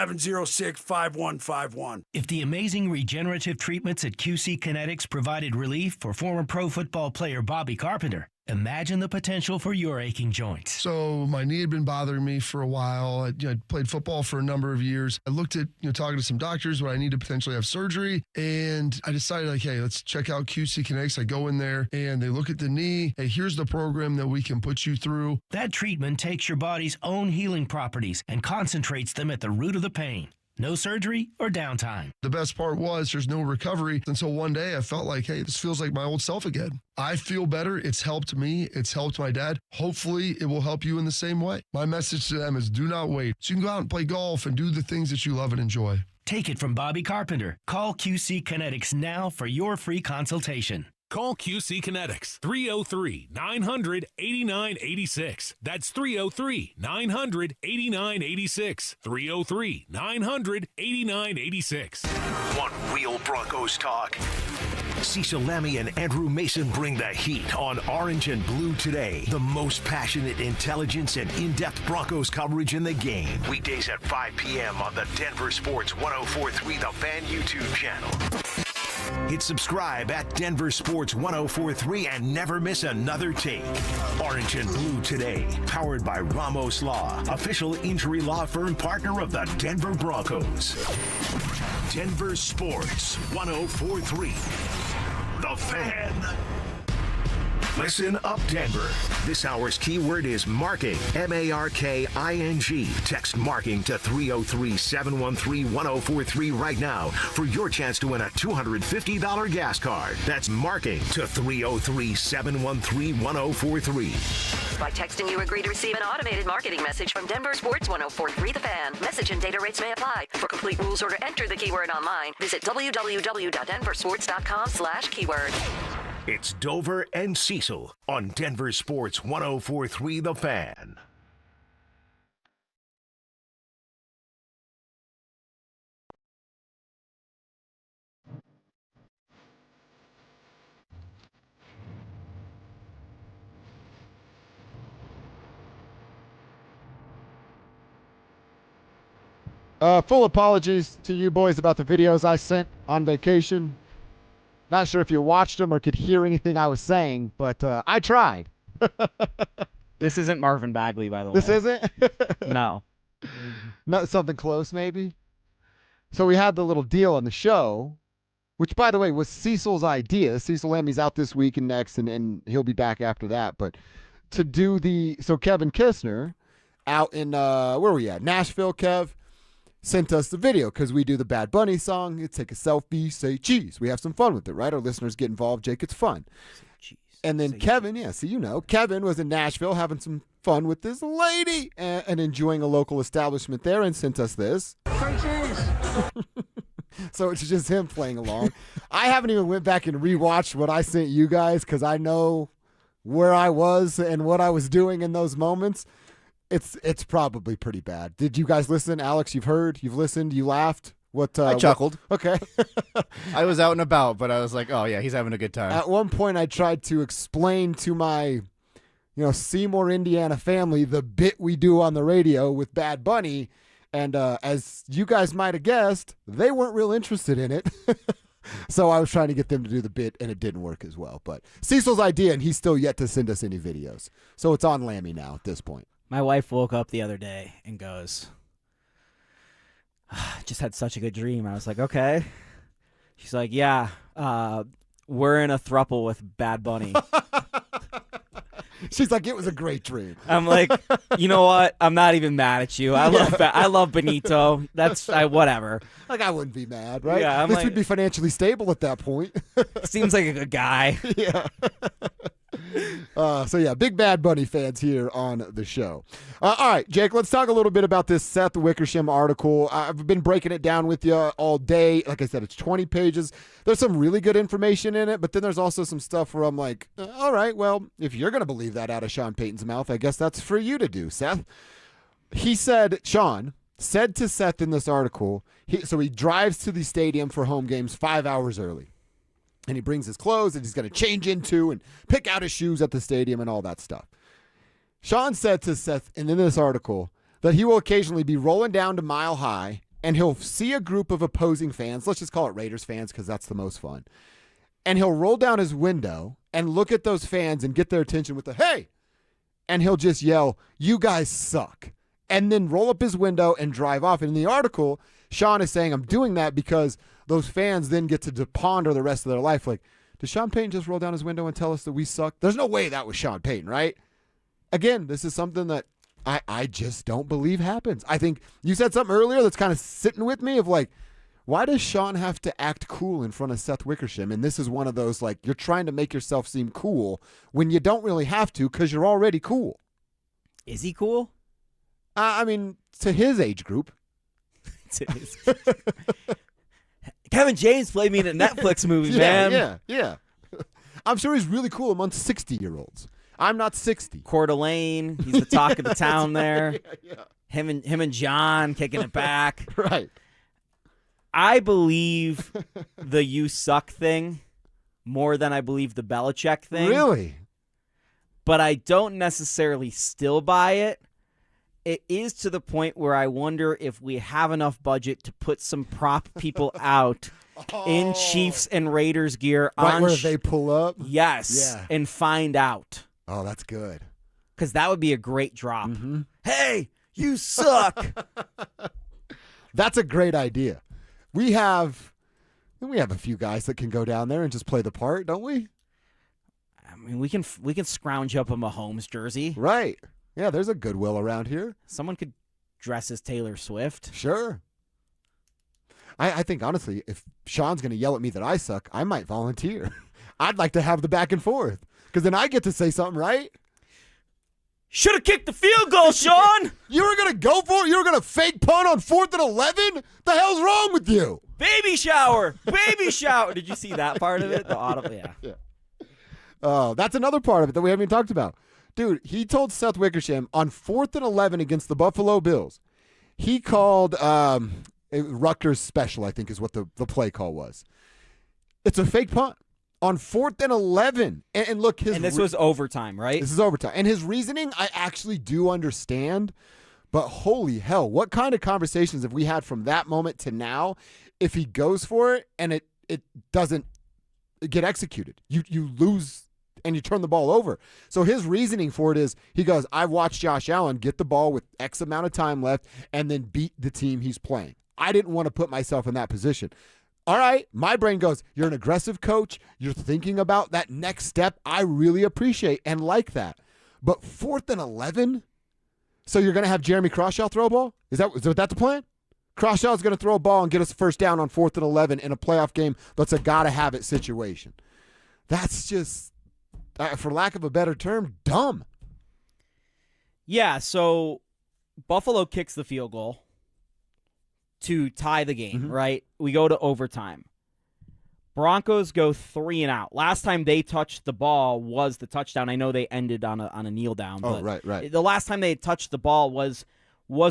Speaker 28: If the amazing regenerative treatments at QC Kinetics provided relief for former pro football player Bobby Carpenter, imagine the potential for your aching joints.
Speaker 29: So my knee had been bothering me for a while. I played football for a number of years. I looked at, talking to some doctors where I need to potentially have surgery. And I decided, hey, let's check out QC Kinetics. I go in there and they look at the knee. Hey, here's the program that we can put you through.
Speaker 28: That treatment takes your body's own healing properties and concentrates them at the root of the pain. No surgery or downtime.
Speaker 29: The best part was there's no recovery until one day I felt like, hey, this feels like my old self again. I feel better. It's helped me. It's helped my dad. Hopefully it will help you in the same way. My message to them is do not wait. So you can go out and play golf and do the things that you love and enjoy.
Speaker 28: Take it from Bobby Carpenter. Call QC Kinetics now for your free consultation.
Speaker 30: Call QC Kinetics, 303-900-8986. That's 303-900-8986. 303-900-8986.
Speaker 4: Want real Broncos talk? Cecil Lemmy and Andrew Mason bring the heat on Orange and Blue today. The most passionate intelligence and in-depth Broncos coverage in the game. Weekdays at 5 p.m. on the Denver Sports 104.3 The Fan YouTube channel. Hit subscribe at Denver Sports 1043 and never miss another take. Orange and Blue today, powered by Ramos Law, official injury law firm partner of the Denver Broncos. Denver Sports 1043. The Fan. Listen up, Denver. This hour's keyword is marking. M-A-R-K-I-N-G. Text marking to 303-713-1043 right now for your chance to win a $250 gas card. That's marking to 303-713-1043.
Speaker 5: By texting, you agree to receive an automated marketing message from Denver Sports 1043 The Fan. Message and data rates may apply. For complete rules or to enter the keyword online, visit www.denversports.com/keyword.
Speaker 4: It's Dover and Cecil on Denver Sports 1043 The Fan.
Speaker 1: Full apologies to you boys about the videos I sent on vacation. Not sure if you watched them or could hear anything I was saying, but I tried.
Speaker 2: This isn't Marvin Bagley, by the way.
Speaker 1: This isn't?
Speaker 2: No.
Speaker 1: Not something close, maybe? So we had the little deal on the show, which, by the way, was Cecil's idea. Cecil Lemmy's out this week and next, and he'll be back after that. But to do so Kevin Kistner out in, where were we at? Nashville, Kev, sent us the video because we do the Bad Bunny song. You take a selfie, say cheese. We have some fun with it, right? Our listeners get involved. Jake, it's fun. And then Kevin, Kevin was in Nashville having some fun with this lady and enjoying a local establishment there and sent us this.
Speaker 24: Say cheese.
Speaker 1: So it's just him playing along. I haven't even went back and rewatched what I sent you guys because I know where I was and what I was doing in those moments. It's probably pretty bad. Did you guys listen? Alex, you've heard, you've listened, you laughed?
Speaker 27: I chuckled.
Speaker 1: Okay.
Speaker 27: I was out and about, but I was like, oh, yeah, he's having a good time.
Speaker 1: At one point, I tried to explain to my, Seymour, Indiana family the bit we do on the radio with Bad Bunny, and as you guys might have guessed, they weren't real interested in it. So I was trying to get them to do the bit, and it didn't work as well. But Cecil's idea, and he's still yet to send us any videos. So it's on Lammy now at this point.
Speaker 2: My wife woke up the other day and goes, just had such a good dream. I was like, okay. She's like, yeah, we're in a throuple with Bad Bunny.
Speaker 1: She's like, it was a great dream.
Speaker 2: I'm like, you know what? I'm not even mad at you. I love Benito. That's whatever.
Speaker 1: Like, I wouldn't be mad, right?
Speaker 2: Yeah,
Speaker 1: at least we'd be financially stable at that point.
Speaker 2: Seems like a good guy.
Speaker 1: Yeah. So, big Bad Bunny fans here on the show. All right, Jake, let's talk a little bit about this Seth Wickersham article. I've been breaking it down with you all day. Like I said, it's 20 pages. There's some really good information in it, but then there's also some stuff where I'm like, all right, well, if you're going to believe that out of Sean Payton's mouth, I guess that's for you to do, Seth. Sean said to Seth in this article, so he drives to the stadium for home games 5 hours early. And he brings his clothes that he's going to change into and pick out his shoes at the stadium and all that stuff. Sean said to Seth in this article that he will occasionally be rolling down to Mile High and he'll see a group of opposing fans. Let's just call it Raiders fans because that's the most fun. And he'll roll down his window and look at those fans and get their attention with hey! And he'll just yell, you guys suck. And then roll up his window and drive off. And in the article, Sean is saying, I'm doing that because those fans then get to ponder the rest of their life. Like, did Sean Payton just roll down his window and tell us that we suck? There's no way that was Sean Payton, right? Again, this is something that I just don't believe happens. I think you said something earlier that's kind of sitting with me of like, why does Sean have to act cool in front of Seth Wickersham? And this is one of those, like, you're trying to make yourself seem cool when you don't really have to because you're already cool.
Speaker 2: Is he cool?
Speaker 1: I mean, to his age group.
Speaker 2: Kevin James played me in a Netflix movie, man.
Speaker 1: Yeah. I'm sure he's really cool amongst 60-year-olds. I'm not 60.
Speaker 2: Coeur d'Alene, he's the talk of the town there.
Speaker 1: Yeah.
Speaker 2: Him and John kicking it back.
Speaker 1: Right.
Speaker 2: I believe the you suck thing more than I believe the Belichick thing.
Speaker 1: Really?
Speaker 2: But I don't necessarily still buy it. It is to the point where I wonder if we have enough budget to put some prop people out in Chiefs and Raiders gear.
Speaker 1: Right where they pull up?
Speaker 2: Yes,
Speaker 1: Yeah.
Speaker 2: and find out.
Speaker 1: Oh, that's good.
Speaker 2: Because that would be a great drop. Hey, you suck.
Speaker 1: That's a great idea. We have a few guys that can go down there and just play the part, don't we?
Speaker 2: I mean, we can scrounge up a Mahomes jersey.
Speaker 1: Right. Yeah, there's a Goodwill around here.
Speaker 2: Someone could dress as Taylor Swift.
Speaker 1: Sure. I think, honestly, if Sean's going to yell at me that I suck, I might volunteer. I'd like to have the back and forth because then I get to say something, right?
Speaker 2: Should have kicked the field goal, Sean.
Speaker 1: You were going to go for it? You were going to fake punt on 4th and 11? The hell's wrong with you?
Speaker 2: Baby shower. Baby shower. Did you see that part of it? The audible, yeah.
Speaker 1: Oh, that's another part of it that we haven't even talked about. Dude, he told Seth Wickersham on 4th and 11 against the Buffalo Bills, he called Rutgers special, I think is what the play call was. It's a fake punt on 4th and 11. And look,
Speaker 2: and this was overtime, right?
Speaker 1: This is overtime. And his reasoning, I actually do understand. But holy hell, what kind of conversations have we had from that moment to now if he goes for it and it doesn't get executed? You lose and you turn the ball over. So his reasoning for it is, he goes, I've watched Josh Allen get the ball with X amount of time left and then beat the team he's playing. I didn't want to put myself in that position. All right, my brain goes, you're an aggressive coach. You're thinking about that next step. I really appreciate and like that. But 4th and 11? So you're going to have Jeremy Crawshaw throw a ball? Is that the plan? Crawshaw's going to throw a ball and get us a first down on 4th and 11 in a playoff game that's a gotta-have-it situation. That's just, for lack of a better term, dumb.
Speaker 2: Yeah, so Buffalo kicks the field goal to tie the game, right? We go to overtime. Broncos go 3 and out. Last time they touched the ball was the touchdown. I know they ended on a kneel down.
Speaker 1: Oh,
Speaker 2: but
Speaker 1: right.
Speaker 2: The last time they had touched the ball was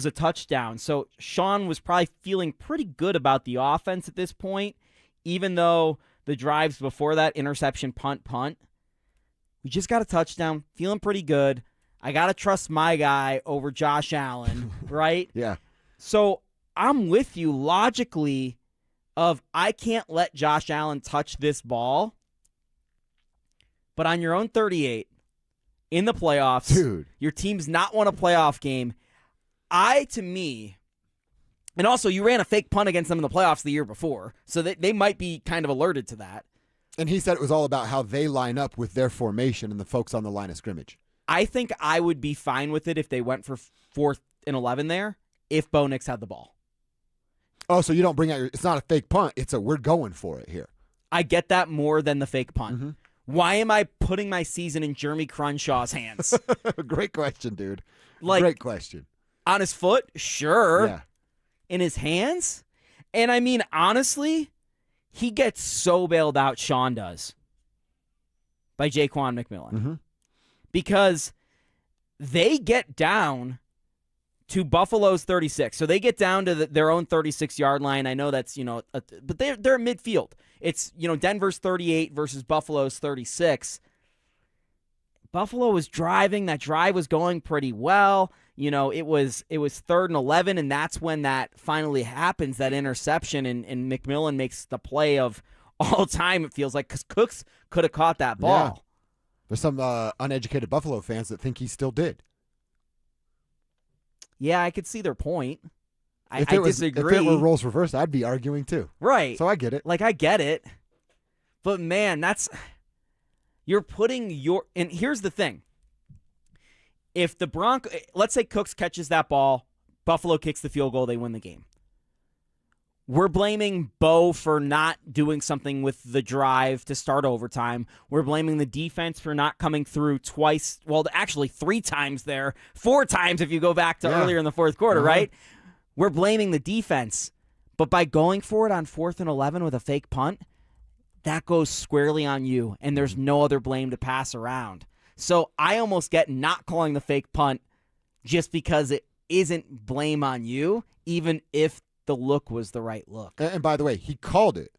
Speaker 2: a touchdown. So Sean was probably feeling pretty good about the offense at this point, even though the drives before that, interception, punt. We just got a touchdown, feeling pretty good. I got to trust my guy over Josh Allen, right?
Speaker 1: Yeah.
Speaker 2: So I'm with you logically of I can't let Josh Allen touch this ball, but on your own 38 in the playoffs,
Speaker 1: dude,
Speaker 2: your team's not won a playoff game. And also you ran a fake punt against them in the playoffs the year before, so they might be kind of alerted to that.
Speaker 1: And he said it was all about how they line up with their formation and the folks on the line of scrimmage.
Speaker 2: I think I would be fine with it if they went for 4th and 11 there, if Bo Nix had the ball.
Speaker 1: Oh, so you don't bring out it's not a fake punt. It's we're going for it here.
Speaker 2: I get that more than the fake punt. Why am I putting my season in Jeremy Cronshaw's hands?
Speaker 1: Great question, dude.
Speaker 2: Great
Speaker 1: question.
Speaker 2: On his foot? Sure.
Speaker 1: Yeah.
Speaker 2: In his hands? And I mean, honestly, he gets so bailed out, Sean does, by Jaquan McMillan. Because they get down to Buffalo's 36. So they get down to their own 36-yard line. I know that's, but they're midfield. It's, Denver's 38 versus Buffalo's 36. Buffalo was driving. That drive was going pretty well. It was 3rd and 11, and that's when that finally happens, that interception, and McMillan makes the play of all time, it feels like, because Cooks could have caught that ball.
Speaker 1: Yeah. There's some uneducated Buffalo fans that think he still did.
Speaker 2: Yeah, I could see their point. I
Speaker 1: If
Speaker 2: disagree.
Speaker 1: it were roles reversed, I'd be arguing too.
Speaker 2: Right.
Speaker 1: So I get it.
Speaker 2: I get it. But, man, you're putting and here's the thing. If the Broncos, let's say Cooks catches that ball, Buffalo kicks the field goal, they win the game. We're blaming Bo for not doing something with the drive to start overtime. We're blaming the defense for not coming through twice. Well, actually 3 times there. 4 times if you go back to earlier in the fourth quarter, right? We're blaming the defense. But by going for it on 4th and 11 with a fake punt, that goes squarely on you, and there's no other blame to pass around. So I almost get not calling the fake punt just because it isn't blame on you, even if the look was the right look.
Speaker 1: And by the way, he called it.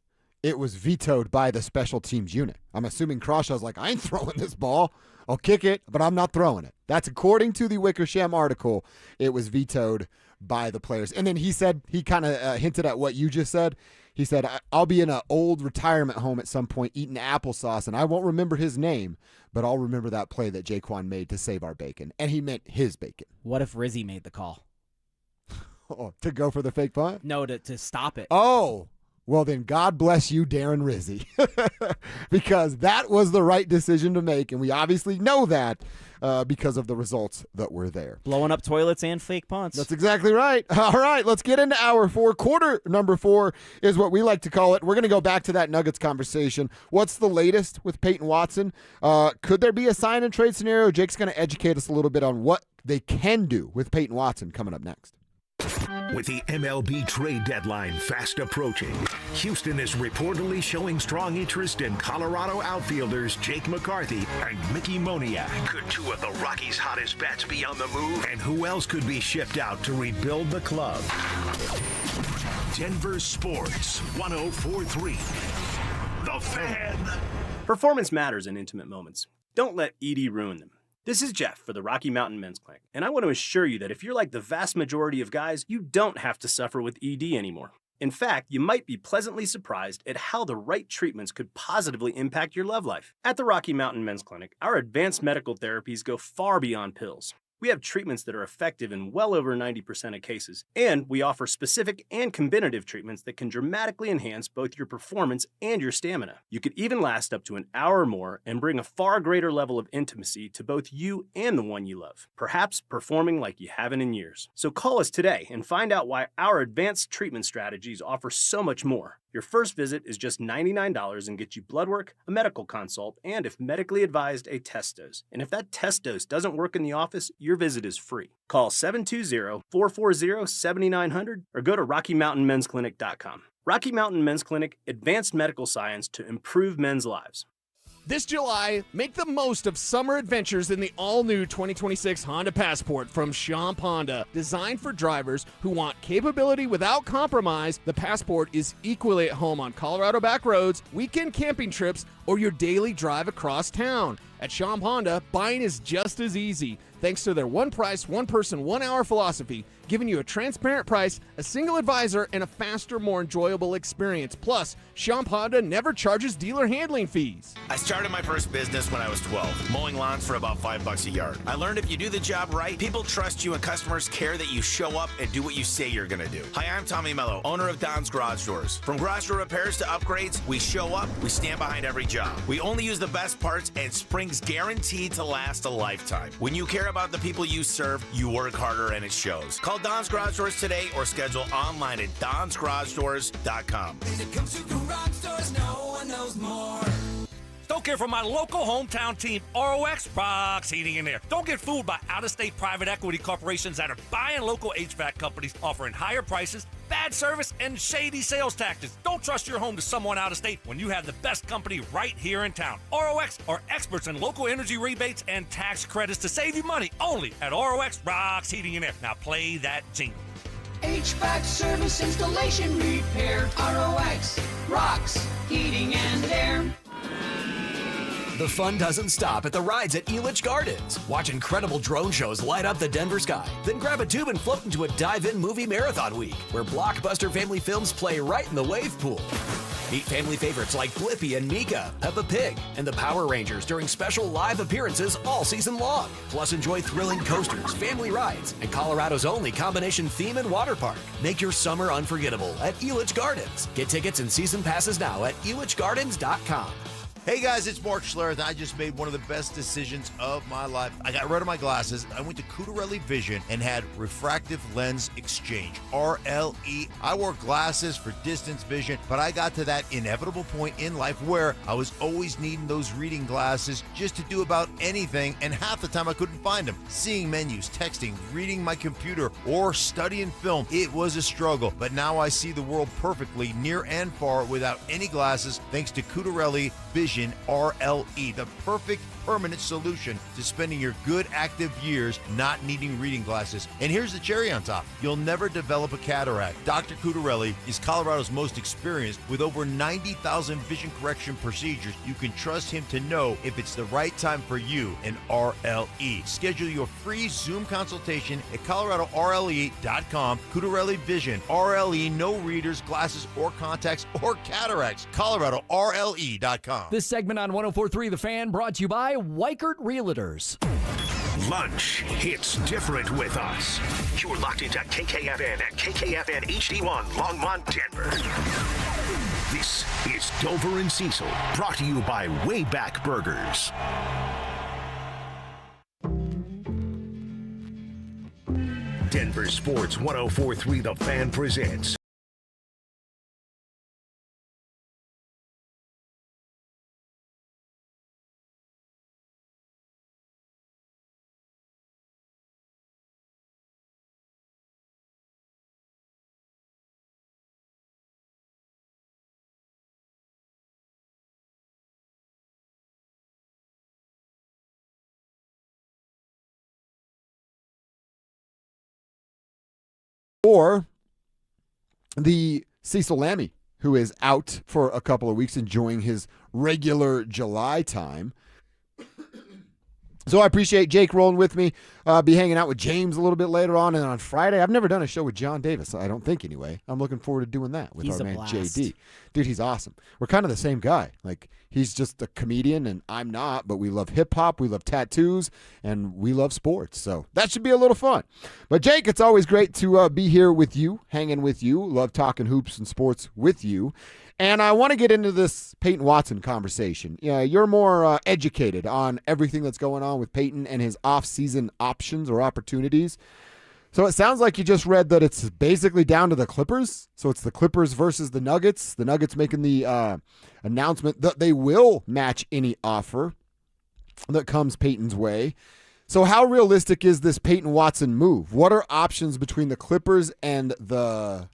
Speaker 1: It was vetoed by the special teams unit. I'm assuming Crawshaw's like, I ain't throwing this ball. I'll kick it, but I'm not throwing it. That's according to the Wickersham article. It was vetoed by the players. And then he said, he kind of hinted at what you just said. He said, I'll be in an old retirement home at some point eating applesauce, and I won't remember his name, but I'll remember that play that Jaquan made to save our bacon. And he meant his bacon.
Speaker 2: What if Rizzy made the call?
Speaker 1: Oh, to go for the fake punt?
Speaker 2: No, to stop it.
Speaker 1: Oh, well then God bless you, Darren Rizzy, because that was the right decision to make, and we obviously know that because of the results that were there.
Speaker 2: Blowing up toilets and fake punts.
Speaker 1: That's exactly right. All right, let's get into our four. Quarter number 4 is what we like to call it. We're going to go back to that Nuggets conversation. What's the latest with Payton Watson? Could there be a sign and trade scenario? Jake's going to educate us a little bit on what they can do with Payton Watson coming up next.
Speaker 4: With the MLB trade deadline fast approaching, Houston is reportedly showing strong interest in Colorado outfielders Jake McCarthy and Mickey Moniak. Could two of the Rockies' hottest bats be on the move? And who else could be shipped out to rebuild the club? Denver Sports 104.3. The Fan.
Speaker 6: Performance matters in intimate moments. Don't let ED ruin them. This is Jeff for the Rocky Mountain Men's Clinic, and I want to assure you that if you're like the vast majority of guys, you don't have to suffer with ED anymore. In fact, you might be pleasantly surprised at how the right treatments could positively impact your love life. At the Rocky Mountain Men's Clinic, our advanced medical therapies go far beyond pills. We have treatments that are effective in well over 90% of cases, and we offer specific and combinative treatments that can dramatically enhance both your performance and your stamina. You could even last up to an hour or more and bring a far greater level of intimacy to both you and the one you love, perhaps performing like you haven't in years. So call us today and find out why our advanced treatment strategies offer so much more. Your first visit is just $99 and gets you blood work, a medical consult, and if medically advised, a test dose. And if that test dose doesn't work in the office, your visit is free. Call 720-440-7900 or go to RockyMountainMen'sClinic.com. Rocky Mountain Men's Clinic, advanced medical science to improve men's lives.
Speaker 8: This July, make the most of summer adventures in the all-new 2026 Honda Passport from Champ Honda. Designed for drivers who want capability without compromise, the Passport is equally at home on Colorado back roads, weekend camping trips, or your daily drive across town. At Champ Honda, buying is just as easy, thanks to their one price, one person, 1 hour philosophy, giving you a transparent price, a single advisor, and a faster, more enjoyable experience. Plus, Champ Honda never charges dealer handling fees.
Speaker 11: I started my first business when I was 12, mowing lawns for about $5 a yard. I learned if you do the job right, people trust you and customers care that you show up and do what you say you're gonna do. Hi, I'm Tommy Mello, owner of Don's Garage Doors. From garage door repairs to upgrades, we show up, we stand behind every job. We only use the best parts and springs guaranteed to last a lifetime. When you care about the people you serve, you work harder and it shows. Call Don's Garage Doors today or schedule online at donsgaragedoors.com.
Speaker 20: When it comes to garage doors, no one knows more.
Speaker 12: Don't care for my local hometown team, ROX Rocks Heating and Air. Don't get fooled by out-of-state private equity corporations that are buying local HVAC companies, offering higher prices, bad service, and shady sales tactics. Don't trust your home to someone out of state when you have the best company right here in town. ROX are experts in local energy rebates and tax credits to save you money only at ROX Rocks Heating and Air. Now play that jingle.
Speaker 20: HVAC service, installation, repair. ROX Rocks Heating and Air.
Speaker 15: The fun doesn't stop at the rides at Elitch Gardens. Watch incredible drone shows light up the Denver sky. Then grab a tube and float into a dive-in movie marathon week, where blockbuster family films play right in the wave pool. Meet family favorites like Blippi and Mika, Peppa Pig, and the Power Rangers during special live appearances all season long. Plus enjoy thrilling coasters, family rides, and Colorado's only combination theme and water park. Make your summer unforgettable at Elitch Gardens. Get tickets and season passes now at elitchgardens.com.
Speaker 7: Hey guys, it's Mark Schlereth. I just made one of the best decisions of my life. I got rid of my glasses. I went to Cutarelli Vision and had refractive lens exchange, RLE. I wore glasses for distance vision, but I got to that inevitable point in life where I was always needing those reading glasses just to do about anything, and half the time I couldn't find them. Seeing menus, texting, reading my computer, or studying film, it was a struggle. But now I see the world perfectly near and far without any glasses thanks to Cutarelli Vision RLE, the perfect permanent solution to spending your good active years not needing reading glasses. And here's the cherry on top. You'll never develop a cataract. Dr. Cutarelli is Colorado's most experienced with over 90,000 vision correction procedures. You can trust him to know if it's the right time for you and RLE. Schedule your free Zoom consultation at coloradorle.com. Cutarelli Vision, RLE, no readers, glasses, or contacts, or cataracts. coloradorle.com.
Speaker 15: This segment on 104.3 The Fan brought to you by Weichert Realtors.
Speaker 4: Lunch hits different with us. You're locked into KKFN at KKFN HD1 Longmont, Denver. This is Dover and Cecil, brought to you by Wayback Burgers. Denver Sports 104.3 The Fan presents
Speaker 1: or the Cecil Lammy, who is out for a couple of weeks enjoying his regular July time. So I appreciate Jake rolling with me. Be hanging out with James a little bit later on. And on Friday, I've never done a show with John Davis, I don't think anyway. I'm looking forward to doing that with
Speaker 2: He's
Speaker 1: our
Speaker 2: a
Speaker 1: man
Speaker 2: blast.
Speaker 1: JD. Dude, he's awesome. We're kind of the same guy. Like, he's just a comedian and I'm not, but we love hip-hop, we love tattoos, and we love sports. So that should be a little fun. But Jake, it's always great to be here with you, hanging with you. Love talking hoops and sports with you. And I want to get into this Payton Watson conversation. Yeah, you're more educated on everything that's going on with Payton and his off-season options or opportunities. So it sounds like you just read that it's basically down to the Clippers. So it's the Clippers versus the Nuggets. The Nuggets making the announcement that they will match any offer that comes Payton's way. So how realistic is this Payton Watson move? What are options between the Clippers and the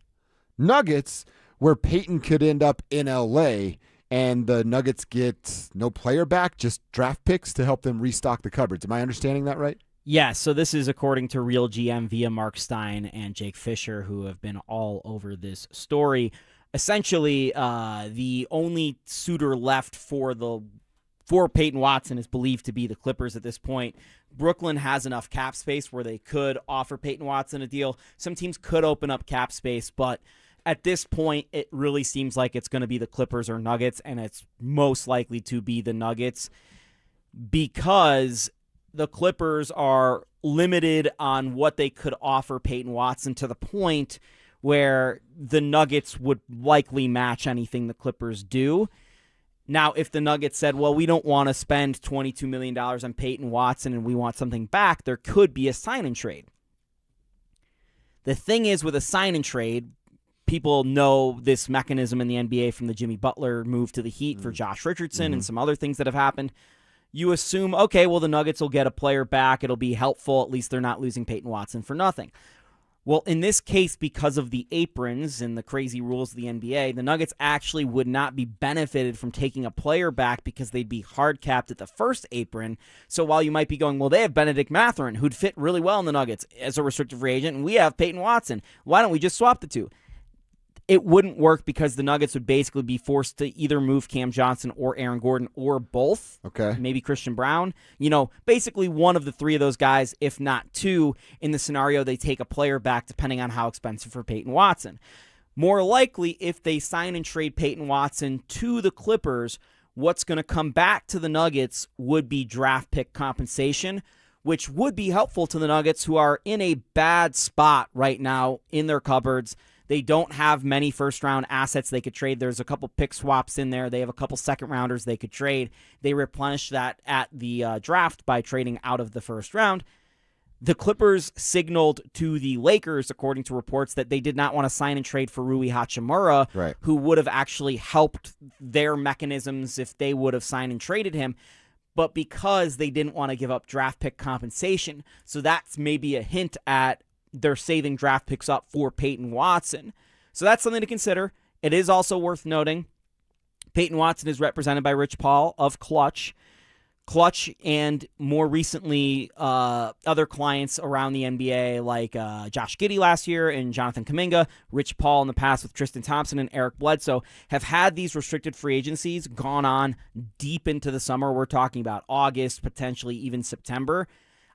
Speaker 1: Nuggets where Payton could end up in LA and the Nuggets get no player back, just draft picks to help them restock the cupboards? Am I understanding that right?
Speaker 2: Yeah, so this is according to Real GM via Mark Stein and Jake Fisher, who have been all over this story. Essentially, the only suitor left for Payton Watson is believed to be the Clippers at this point. Brooklyn has enough cap space where they could offer Payton Watson a deal. Some teams could open up cap space, but at this point, it really seems like it's going to be the Clippers or Nuggets, and it's most likely to be the Nuggets because the Clippers are limited on what they could offer Payton Watson to the point where the Nuggets would likely match anything the Clippers do. Now, if the Nuggets said, well, we don't want to spend $22 million on Payton Watson and we want something back, there could be a sign and trade. The thing is with a sign and trade, people know this mechanism in the NBA from the Jimmy Butler move to the Heat for Josh Richardson and some other things that have happened. You assume, okay, well, the Nuggets will get a player back. It'll be helpful. At least they're not losing Payton Watson for nothing. Well, in this case, because of the aprons and the crazy rules of the NBA, the Nuggets actually would not be benefited from taking a player back because they'd be hard capped at the first apron. So while you might be going, well, they have Benedict Mathurin, who'd fit really well in the Nuggets as a restricted free agent, and we have Payton Watson. Why don't we just swap the two? It wouldn't work because the Nuggets would basically be forced to either move Cam Johnson or Aaron Gordon or both.
Speaker 1: Okay.
Speaker 2: Maybe Christian Brown. Basically one of the three of those guys, if not two, in the scenario they take a player back depending on how expensive for Payton Watson. More likely, if they sign and trade Payton Watson to the Clippers, what's going to come back to the Nuggets would be draft pick compensation, which would be helpful to the Nuggets, who are in a bad spot right now in their cupboards. They don't have many first-round assets they could trade. There's a couple pick swaps in there. They have a couple second-rounders they could trade. They replenish that at the draft by trading out of the first round. The Clippers signaled to the Lakers, according to reports, that they did not want to sign and trade for Rui Hachimura, who would have actually helped their mechanisms if they would have signed and traded him. But because they didn't want to give up draft pick compensation, so that's maybe a hint at they're saving draft picks up for Payton Watson. So that's something to consider. It is also worth noting, Payton Watson is represented by Rich Paul of Clutch. Clutch and more recently other clients around the NBA like Josh Giddey last year and Jonathan Kuminga, Rich Paul in the past with Tristan Thompson and Eric Bledsoe have had these restricted free agencies gone on deep into the summer. We're talking about August, potentially even September.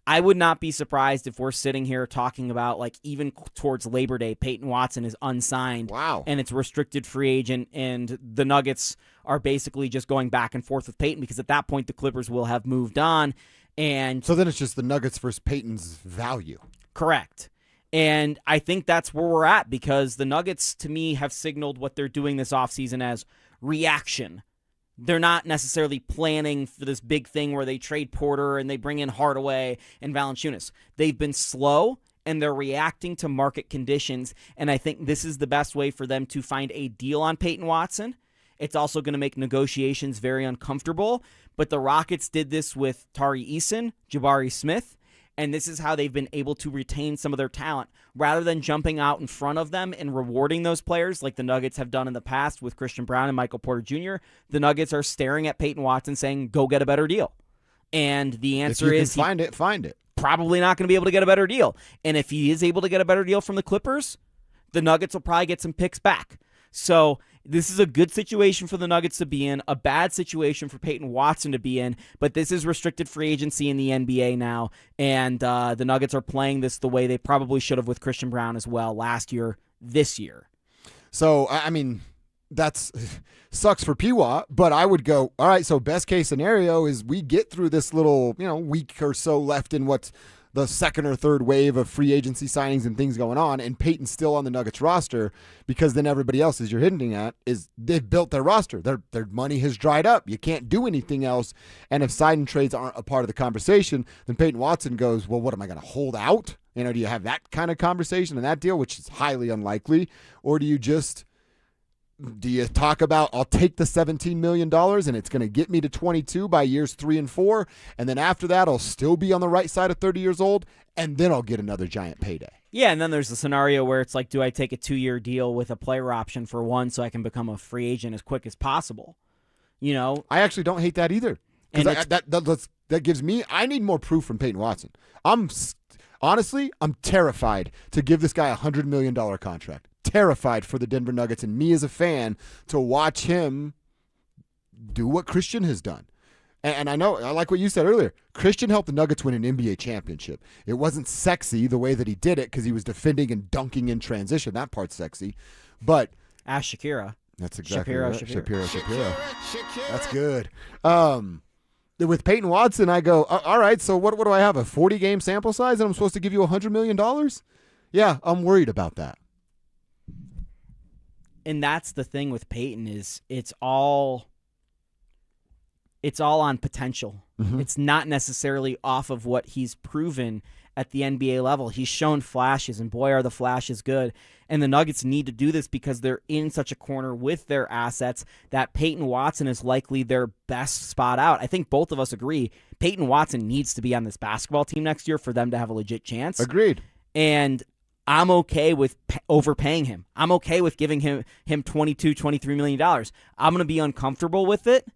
Speaker 2: I would not be surprised if we're sitting here talking about like even towards Labor Day, Peyton Watson is unsigned.
Speaker 1: Wow.
Speaker 2: And it's restricted free agent, and the Nuggets are basically just going back and forth with Peyton because at that point the Clippers will have moved on. And
Speaker 1: so then it's just the Nuggets versus Peyton's value.
Speaker 2: Correct. And I think that's where we're at because the Nuggets, to me, have signaled what they're doing this offseason as reaction. They're not necessarily planning for this big thing where they trade Porter and they bring in Hardaway and Valanciunas. They've been slow, and they're reacting to market conditions, and I think this is the best way for them to find a deal on Peyton Watson. It's also going to make negotiations very uncomfortable, but the Rockets did this with Tari Eason, Jabari Smith, and this is how they've been able to retain some of their talent. Rather than jumping out in front of them and rewarding those players like the Nuggets have done in the past with Christian Brown and Michael Porter Jr., the Nuggets are staring at Peyton Watson saying, go get a better deal. And the answer is
Speaker 1: find it.
Speaker 2: Probably not going to be able to get a better deal. And if he is able to get a better deal from the Clippers, the Nuggets will probably get some picks back. So this is a good situation for the Nuggets to be in, a bad situation for Peyton Watson to be in, but this is restricted free agency in the NBA now, and the Nuggets are playing this the way they probably should have with Christian Brown as well last year, this year.
Speaker 1: So, I mean, that's sucks for P.W., but I would go, all right, so best case scenario is we get through this little, week or so left in what's the second or third wave of free agency signings and things going on, and Peyton's still on the Nuggets roster, because then everybody else, as you're hinting at, is they've built their roster. Their money has dried up. You can't do anything else. And if sign trades aren't a part of the conversation, then Peyton Watson goes, well, what am I going to hold out? Do you have that kind of conversation and that deal, which is highly unlikely? Or do you talk about, I'll take the $17 million and it's going to get me to 22 by years 3 and 4, and then after that I'll still be on the right side of 30 years old, and then I'll get another giant payday.
Speaker 2: Yeah, and then there's the scenario where it's like, do I take a 2-year deal with a player option for one so I can become a free agent as quick as possible?
Speaker 1: I actually don't hate that either. Because that gives me, I need more proof from Peyton Watson. Honestly, I'm terrified to give this guy a $100 million contract. Terrified for the Denver Nuggets and me as a fan to watch him do what Christian has done. And I know, I like what you said earlier. Christian helped the Nuggets win an NBA championship. It wasn't sexy the way that he did it because he was defending and dunking in transition. That part's sexy. But
Speaker 2: Ask Shakira.
Speaker 1: That's exactly
Speaker 2: Shapiro,
Speaker 1: right.
Speaker 2: Shapiro.
Speaker 1: Shapiro. That's good. With Peyton Watson, I go, all right, so what do I have, a 40-game sample size, and I'm supposed to give you $100 million? Yeah, I'm worried about that.
Speaker 2: And that's the thing with Peyton is it's all on potential.
Speaker 1: Mm-hmm.
Speaker 2: It's not necessarily off of what he's proven at the NBA level. He's shown flashes, and boy, are the flashes good. And the Nuggets need to do this because they're in such a corner with their assets that Peyton Watson is likely their best spot out. I think both of us agree Peyton Watson needs to be on this basketball team next year for them to have a legit chance.
Speaker 1: Agreed.
Speaker 2: And I'm okay with overpaying him. I'm okay with giving him $22, $23 million. I'm going to be uncomfortable with it,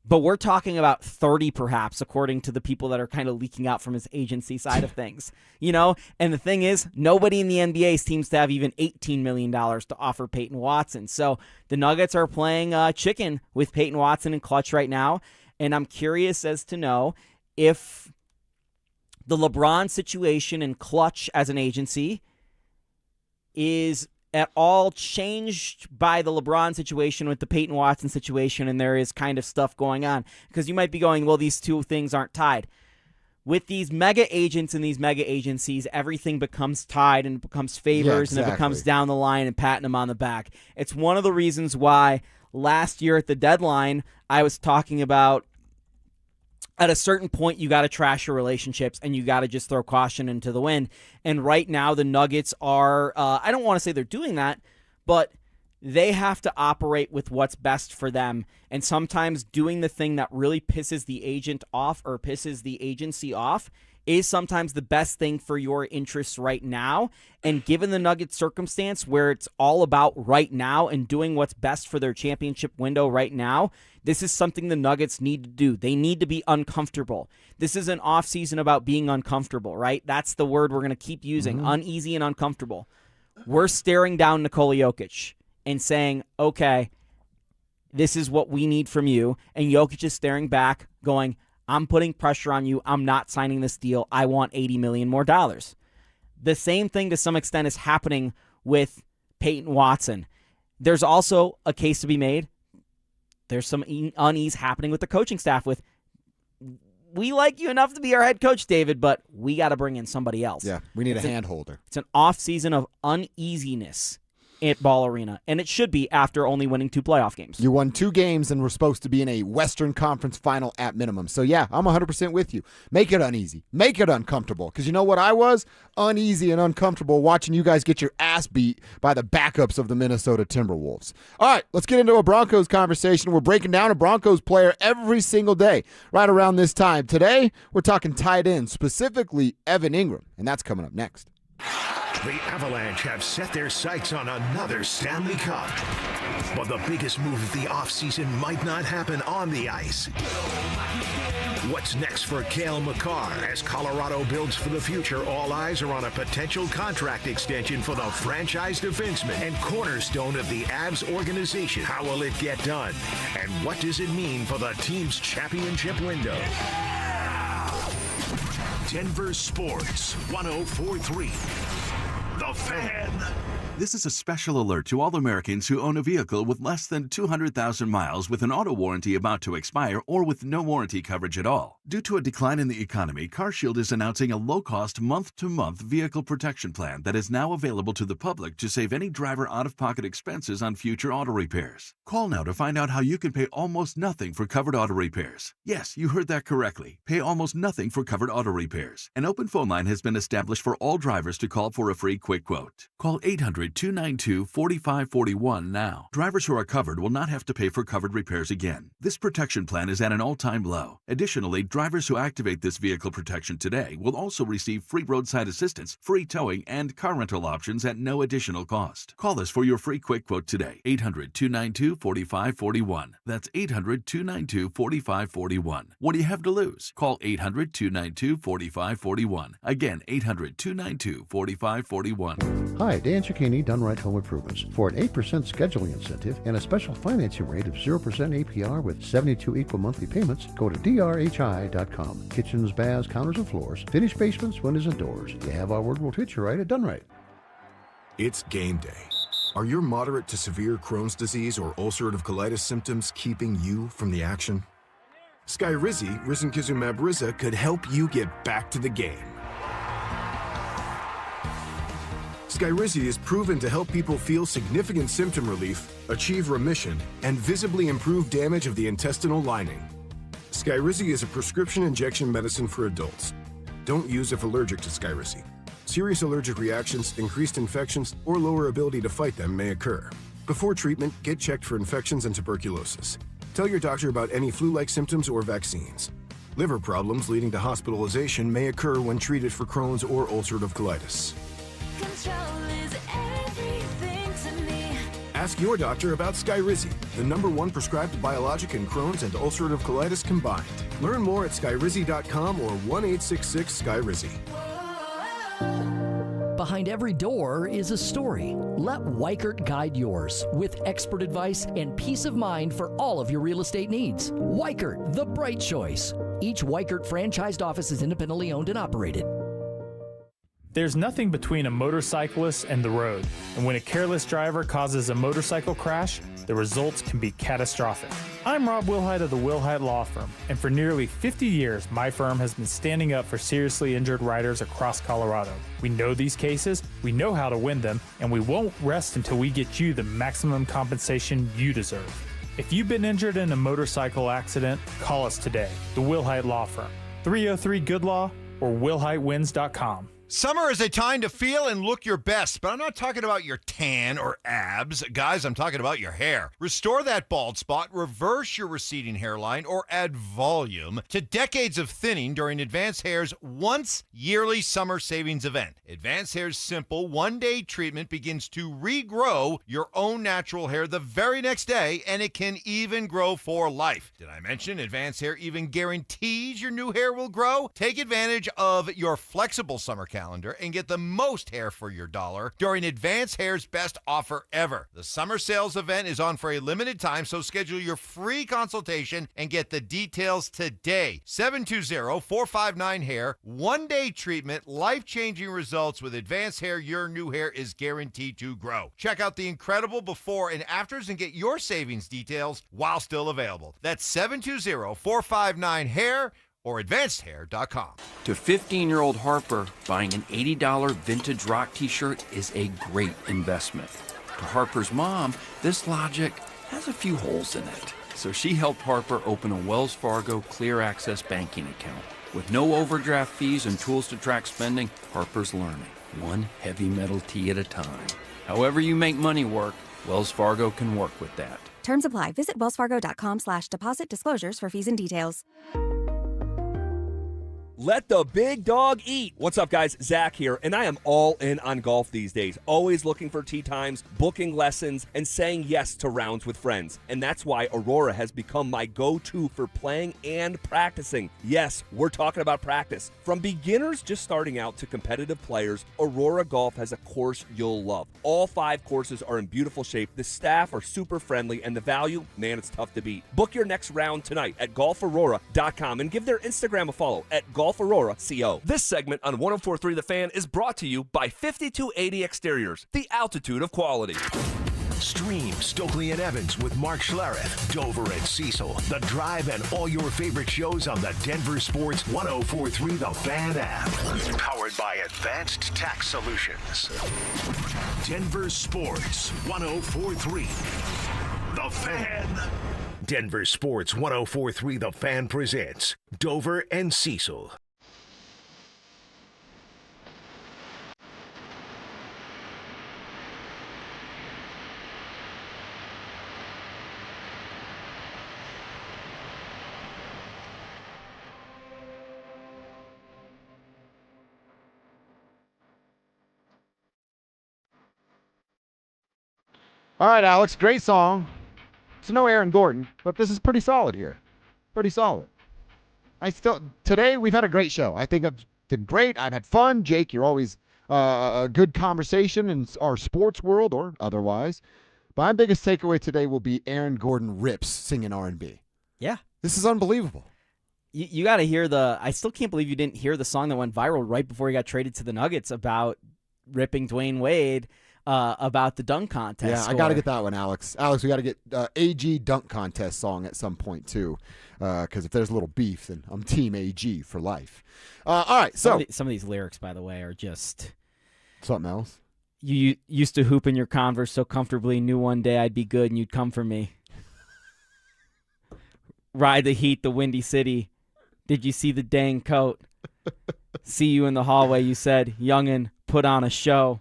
Speaker 2: but we're talking about 30 perhaps, according to the people that are kind of leaking out from his agency side of things. And the thing is, nobody in the NBA seems to have even $18 million to offer Peyton Watson. So the Nuggets are playing chicken with Peyton Watson and Clutch right now, and I'm curious as to know if the LeBron situation and Clutch as an agency is at all changed by the LeBron situation with the Peyton Watson situation, and there is kind of stuff going on. Because you might be going, well, these two things aren't tied. With these mega agents and these mega agencies, everything becomes tied and it becomes favors and it becomes down the line and patting them on the back. It's one of the reasons why last year at the deadline, I was talking about at a certain point, you got to trash your relationships and you got to just throw caution into the wind. And right now, the Nuggets are, I don't want to say they're doing that, but they have to operate with what's best for them. And sometimes doing the thing that really pisses the agent off or pisses the agency off is sometimes the best thing for your interests right now. And given the Nuggets circumstance where it's all about right now and doing what's best for their championship window right now, this is something the Nuggets need to do. They need to be uncomfortable. This is an offseason about being uncomfortable, right? That's the word we're going to keep using, uneasy and uncomfortable. We're staring down Nikola Jokic and saying, okay, this is what we need from you. And Jokic is staring back going, I'm putting pressure on you. I'm not signing this deal. I want $80 million more. The same thing to some extent is happening with Payton Watson. There's also a case to be made. There's some unease happening with the coaching staff with, we like you enough to be our head coach, David, but we got to bring in somebody else.
Speaker 1: Yeah, we need a hand holder.
Speaker 2: It's an off season of uneasiness at Ball Arena, and it should be after only winning 2 playoff games.
Speaker 1: You won 2 games and we're supposed to be in a Western Conference final at minimum. So yeah, I'm 100% with you. Make it uneasy. Make it uncomfortable. Because you know what I was? Uneasy and uncomfortable watching you guys get your ass beat by the backups of the Minnesota Timberwolves. All right, let's get into a Broncos conversation. We're breaking down a Broncos player every single day right around this time. Today, we're talking tight end, specifically Evan Ingram, and that's coming up next.
Speaker 4: The Avalanche have set their sights on another Stanley Cup. But the biggest move of the offseason might not happen on the ice. What's next for Cale Makar as Colorado builds for the future? All eyes are on a potential contract extension for the franchise defenseman and cornerstone of the Avs organization. How will it get done? And what does it mean for the team's championship window? Denver Sports 104.3. The Fan.
Speaker 3: This is a special alert to all Americans who own a vehicle with less than 200,000 miles with an auto warranty about to expire or with no warranty coverage at all. Due to a decline in the economy, CarShield is announcing a low-cost month-to-month vehicle protection plan that is now available to the public to save any driver out-of-pocket expenses on future auto repairs. Call now to find out how you can pay almost nothing for covered auto repairs. Yes, you heard that correctly. Pay almost nothing for covered auto repairs. An open phone line has been established for all drivers to call for a free quick quote. Call 800-292-4541 now. Drivers who are covered will not have to pay for covered repairs again. This protection plan is at an all-time low. Additionally, drivers who activate this vehicle protection today will also receive free roadside assistance, free towing, and car rental options at no additional cost. Call us for your free quick quote today. 800-292-4541. That's 800-292-4541. What do you have to lose? Call 800-292-4541. Again, 800-292-4541.
Speaker 10: Hi, Dan Cicchini, Done Right Home Improvements. For an 8% scheduling incentive and a special financing rate of 0% APR with 72 equal monthly payments, go to drhi.com. Kitchens, baths, counters, and floors, finished basements, windows, and doors. You have our word, we'll treat you right at Done Right.
Speaker 13: It's game day. Are your moderate to severe Crohn's disease or ulcerative colitis symptoms keeping you from the action? Skyrizi, risankizumab Riza, could help you get back to the game. Skyrizi is proven to help people feel significant symptom relief, achieve remission, and visibly improve damage of the intestinal lining. Skyrizi is a prescription injection medicine for adults. Don't use if allergic to Skyrizi. Serious allergic reactions, increased infections, or lower ability to fight them may occur. Before treatment, get checked for infections and tuberculosis. Tell your doctor about any flu-like symptoms or vaccines. Liver problems leading to hospitalization may occur when treated for Crohn's or ulcerative colitis.
Speaker 20: Control is everything to me.
Speaker 13: Ask your doctor about Skyrizi, the #1 prescribed biologic in Crohn's and ulcerative colitis combined. Learn more at skyrizi.com or 1-866-SKYRIZI.
Speaker 17: Behind every door is a story. Let Weichert guide yours with expert advice and peace of mind for all of your real estate needs. Weichert, the bright choice. Each Weichert franchised office is independently owned and operated.
Speaker 19: There's nothing between a motorcyclist and the road, and when a careless driver causes a motorcycle crash, the results can be catastrophic. I'm Rob Wilhite of the Wilhite Law Firm, and for nearly 50 years, my firm has been standing up for seriously injured riders across Colorado. We know these cases, we know how to win them, and we won't rest until we get you the maximum compensation you deserve. If you've been injured in a motorcycle accident, call us today, the Wilhite Law Firm, 303-GOOD-LAW or wilhitewins.com.
Speaker 7: Summer is a time to feel and look your best, but I'm not talking about your tan or abs. Guys, I'm talking about your hair. Restore that bald spot, reverse your receding hairline, or add volume to decades of thinning during Advanced Hair's once yearly summer savings event. Advanced Hair's simple one-day treatment begins to regrow your own natural hair the very next day, and it can even grow for life. Did I mention Advanced Hair even guarantees your new hair will grow? Take advantage of your flexible summer calendar and get the most hair for your dollar during Advanced Hair's best offer ever. The summer sales event is on for a limited time, so schedule your free consultation and get the details today. 720-459-HAIR. One-day treatment, life-changing results with Advanced Hair. Your new hair is guaranteed to grow. Check out the incredible before and afters and get your savings details while still available. That's 720-459-HAIR. or AdvancedHair.com.
Speaker 9: To 15-year-old Harper, buying an $80 vintage rock t-shirt is a great investment. To Harper's mom, this logic has a few holes in it. So she helped Harper open a Wells Fargo Clear Access banking account. With no overdraft fees and tools to track spending, Harper's learning, one heavy metal tee at a time. However you make money work, Wells Fargo can work with that.
Speaker 14: Terms apply. Visit wellsfargo.com/deposit disclosures for fees and details.
Speaker 16: Let the big dog eat. What's up, guys? Zach here, and I am all in on golf these days. Always looking for tee times, booking lessons, and saying yes to rounds with friends. And that's why Aurora has become my go-to for playing and practicing. Yes, we're talking about practice. From beginners just starting out to competitive players, Aurora Golf has a course you'll love. All 5 courses are in beautiful shape, the staff are super friendly, and the value, man, it's tough to beat. Book your next round tonight at golfaurora.com and give their Instagram a follow at GolfAurora CO. This segment on 104.3 The Fan is brought to you by 5280 Exteriors, the altitude of quality.
Speaker 4: Stream Stokely and Evans with Mark Schlereth, Dover and Cecil, The Drive, and all your favorite shows on the Denver Sports 104.3 The Fan app. Powered by Advanced Tax Solutions. Denver Sports 104.3 The Fan. Denver Sports 104.3 The Fan presents Dover and Cecil.
Speaker 1: All right, Alex, great song. It's no Aaron Gordon, but this is pretty solid here. Pretty solid. Today we've had a great show. I think I've been great. I've had fun. Jake, you're always a good conversation in our sports world or otherwise. But my biggest takeaway today will be Aaron Gordon rips singing R&B.
Speaker 2: Yeah.
Speaker 1: This is unbelievable.
Speaker 2: You got to hear I still can't believe you didn't hear the song that went viral right before he got traded to the Nuggets about ripping Dwayne Wade. About the dunk contest.
Speaker 1: Yeah, I got to get that one, Alex. Alex, we got to get AG dunk contest song at some point, too. Because if there's a little beef, then I'm Team AG for life. All right, so.
Speaker 2: Some of these lyrics, by the way, are just.
Speaker 1: Something else?
Speaker 2: You used to hoop in your Converse so comfortably, knew one day I'd be good and you'd come for me. Ride the heat, the windy city. Did you see the dang coat? See you in the hallway, you said. Youngin', put on a show.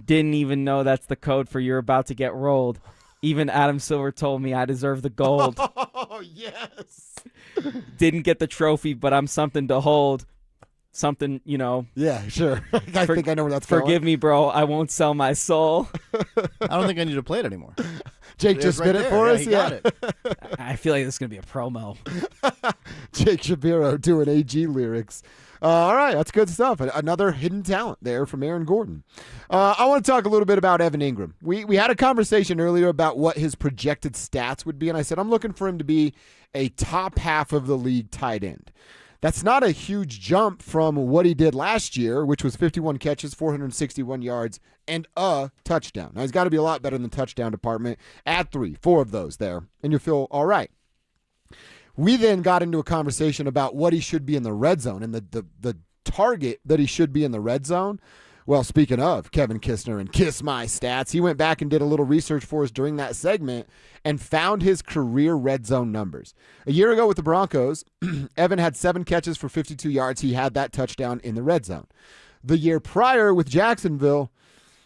Speaker 2: Didn't even know that's the code for you're about to get rolled. Even Adam Silver told me I deserve the gold.
Speaker 1: Oh, yes.
Speaker 2: Didn't get the trophy, but I'm something to hold. Something,
Speaker 1: Yeah, sure. I think I know where that's going.
Speaker 2: Forgive me, bro. I won't sell my soul.
Speaker 27: I don't think I need to play it anymore.
Speaker 1: Jake just spit it for us?
Speaker 27: He got it.
Speaker 2: I feel like this is going to be a promo.
Speaker 1: Jake Shapiro doing AG lyrics. All right, that's good stuff. Another hidden talent there from Aaron Gordon. I want to talk a little bit about Evan Ingram. We had a conversation earlier about what his projected stats would be, and I said I'm looking for him to be a top half of the league tight end. That's not a huge jump from what he did last year, which was 51 catches, 461 yards, and a touchdown. Now, he's got to be a lot better in the touchdown department. Add 4 of those there, and you'll feel all right. We then got into a conversation about what he should be in the red zone and the target that he should be in the red zone. Well, speaking of Kevin Kistner and Kiss My Stats, he went back and did a little research for us during that segment and found his career red zone numbers. A year ago with the Broncos, Evan had 7 catches for 52 yards. He had that touchdown in the red zone. The year prior with Jacksonville,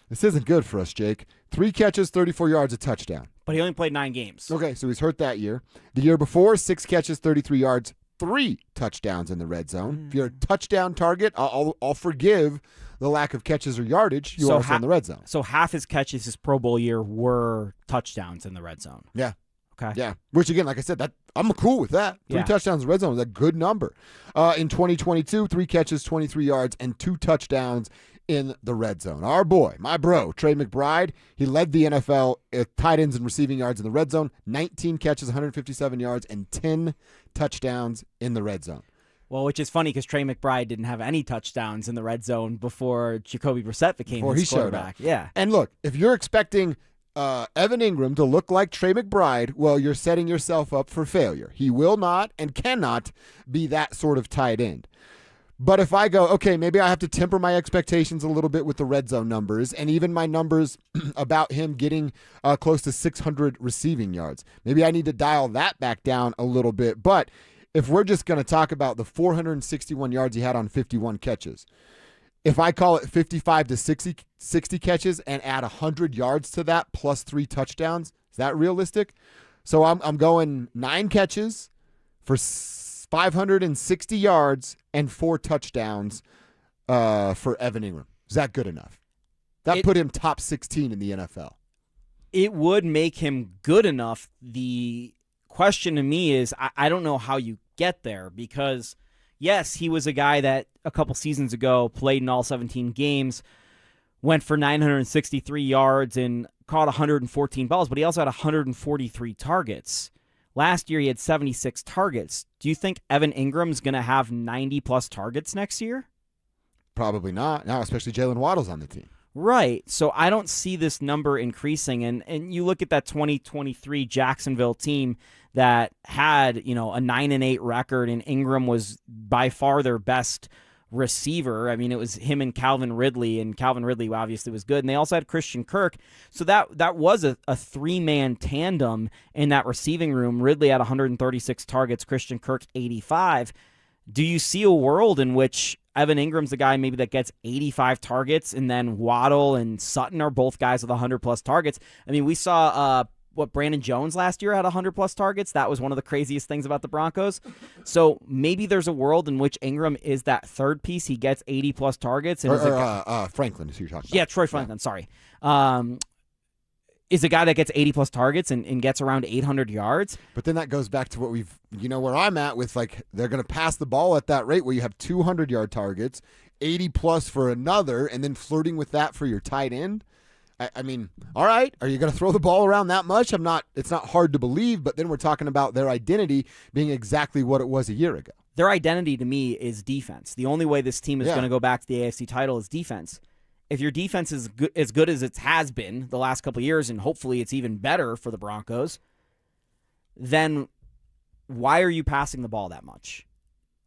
Speaker 1: this isn't good for us, Jake. 3 catches, 34 yards, a touchdown.
Speaker 2: But he only played 9 games.
Speaker 1: Okay, so he's hurt that year. The year before, 6 catches, 33 yards, 3 touchdowns in the red zone. If you're a touchdown target, I'll forgive the lack of catches or yardage. You are in the red zone.
Speaker 2: So half his catches his Pro Bowl year were touchdowns in the red zone.
Speaker 1: Yeah.
Speaker 2: Okay.
Speaker 1: Yeah. Which, again, like I said, I'm cool with that. 3 touchdowns in the red zone is a good number. In 2022, 3 catches, 23 yards, and 2 touchdowns in the red zone. Our boy, my bro, Trey McBride, he led the NFL tight ends and receiving yards in the red zone, 19 catches, 157 yards, and 10 touchdowns in the red zone.
Speaker 2: Well, which is funny because Trey McBride didn't have any touchdowns in the red zone before Jacoby Brissett became his quarterback. Yeah.
Speaker 1: And look, if you're expecting Evan Ingram to look like Trey McBride, well, you're setting yourself up for failure. He will not and cannot be that sort of tight end. But if I go, okay, maybe I have to temper my expectations a little bit with the red zone numbers and even my numbers about him getting close to 600 receiving yards. Maybe I need to dial that back down a little bit. But if we're just going to talk about the 461 yards he had on 51 catches, if I call it 55 to 60 catches and add 100 yards to that plus 3 touchdowns, is that realistic? So I'm going 9 catches for 560 yards and 4 touchdowns for Evan Ingram. Is that good enough? That put him top 16 in the NFL.
Speaker 2: It would make him good enough. The question to me is, I don't know how you get there because, yes, he was a guy that a couple seasons ago played in all 17 games, went for 963 yards and caught 114 balls, but he also had 143 targets. Last year, he had 76 targets. Do you think Evan Ingram's going to have 90-plus targets next year?
Speaker 1: Probably not. Now, especially Jalen Waddle's on the team.
Speaker 2: Right. So I don't see this number increasing. And you look at that 2023 Jacksonville team that had, a 9-8 record, and Ingram was by far their best receiver. I mean, it was him and Calvin Ridley, and Calvin Ridley obviously was good. And they also had Christian Kirk. So that was a 3-man tandem in that receiving room. Ridley had 136 targets, Christian Kirk 85. Do you see a world in which Evan Ingram's the guy maybe that gets 85 targets, and then Waddle and Sutton are both guys with 100-plus targets? I mean, we saw Brandon Jones last year had 100-plus targets. That was one of the craziest things about the Broncos. So maybe there's a world in which Ingram is that third piece. He gets 80-plus targets. And
Speaker 1: Franklin is who you're talking about.
Speaker 2: Yeah, Troy Franklin, sorry. Is a guy that gets 80-plus targets and gets around 800 yards.
Speaker 1: But then that goes back to what where I'm at with, they're going to pass the ball at that rate where you have 200-yard targets, 80-plus for another, and then flirting with that for your tight end. I mean, all right, are you going to throw the ball around that much? It's not hard to believe, but then we're talking about their identity being exactly what it was a year ago.
Speaker 2: Their identity to me is defense. The only way this team is going to go back to the AFC title is defense. If your defense is as good as it has been the last couple of years, and hopefully it's even better for the Broncos, then why are you passing the ball that much?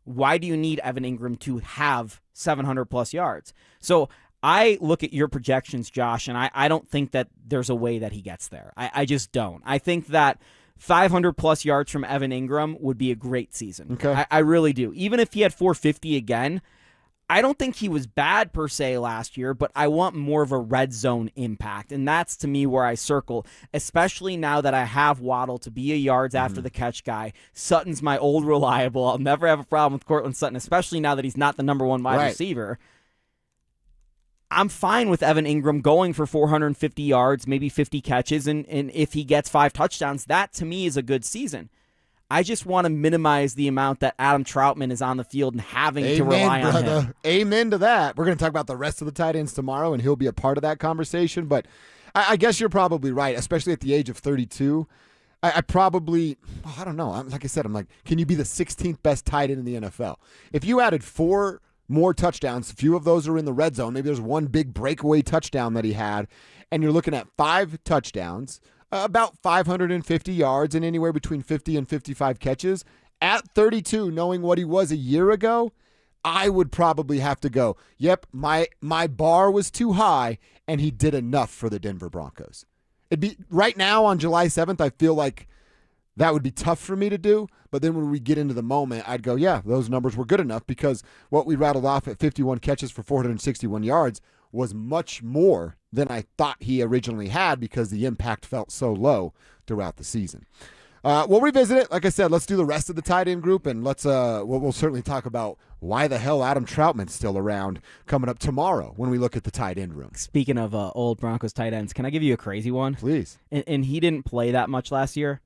Speaker 2: Why do you need Evan Ingram to have 700-plus yards? So I look at your projections, Josh, and I don't think that there's a way that he gets there. I just don't. I think that 500-plus yards from Evan Ingram would be a great season.
Speaker 1: Okay.
Speaker 2: I really do. Even if he had 450 again, I don't think he was bad per se last year, but I want more of a red zone impact, and that's to me where I circle, especially now that I have Waddle to be a yards after the catch guy. Sutton's my old reliable. I'll never have a problem with Cortland Sutton, especially now that he's not the number one wide receiver. I'm fine with Evan Ingram going for 450 yards, maybe 50 catches, and if he gets 5 touchdowns, that to me is a good season. I just want to minimize the amount that Adam Troutman is on the field and having to rely on him.
Speaker 1: Amen to that. We're going to talk about the rest of the tight ends tomorrow, and he'll be a part of that conversation. But I guess you're probably right, especially at the age of 32. I probably, I don't know. Like I said, I'm like, can you be the 16th best tight end in the NFL? If you added 4 more touchdowns, a few of those are in the red zone. Maybe there's one big breakaway touchdown that he had, and you're looking at 5 touchdowns, about 550 yards, and anywhere between 50 and 55 catches. At 32, knowing what he was a year ago, I would probably have to go, yep, my bar was too high, and he did enough for the Denver Broncos. It'd be right now on July 7th, I feel like that would be tough for me to do. But then when we get into the moment, I'd go, yeah, those numbers were good enough, because what we rattled off at 51 catches for 461 yards was much more than I thought he originally had, because the impact felt so low throughout the season. We'll revisit it. Like I said, let's do the rest of the tight end group, and we'll certainly talk about why the hell Adam Troutman's still around coming up tomorrow when we look at the tight end room.
Speaker 2: Speaking of old Broncos tight ends, can I give you a crazy one?
Speaker 1: Please.
Speaker 2: And he didn't play that much last year.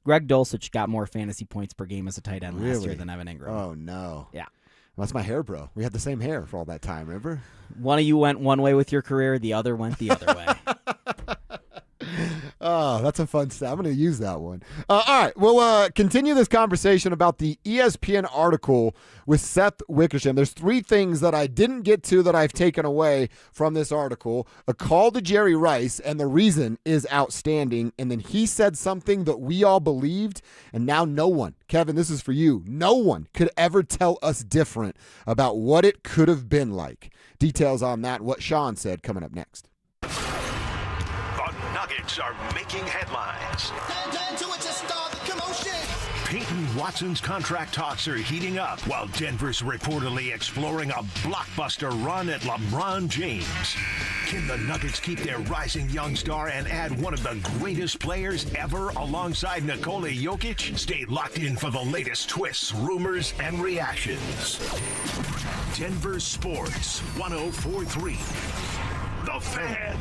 Speaker 2: Greg Dulcich got more fantasy points per game as a tight end last year than Evan Ingram.
Speaker 1: Oh, no.
Speaker 2: Yeah.
Speaker 1: That's my hair, bro. We had the same hair for all that time, remember?
Speaker 2: One of you went one way with your career, the other went the other way.
Speaker 1: Oh, that's a fun stat. I'm going to use that one. All right, we'll continue this conversation about the ESPN article with Seth Wickersham. There's 3 things that I didn't get to that I've taken away from this article. A call to Jerry Rice, and the reason is outstanding. And then he said something that we all believed, and now no one, Kevin, this is for you, no one could ever tell us different about what it could have been like. Details on that, what Sean said, coming up next.
Speaker 4: Nuggets are making headlines. Payton Watson's contract talks are heating up, while Denver's reportedly exploring a blockbuster run at LeBron James. Can the Nuggets keep their rising young star and add one of the greatest players ever alongside Nikola Jokic? Stay locked in for the latest twists, rumors, and reactions. Denver Sports 104.3. The Fan.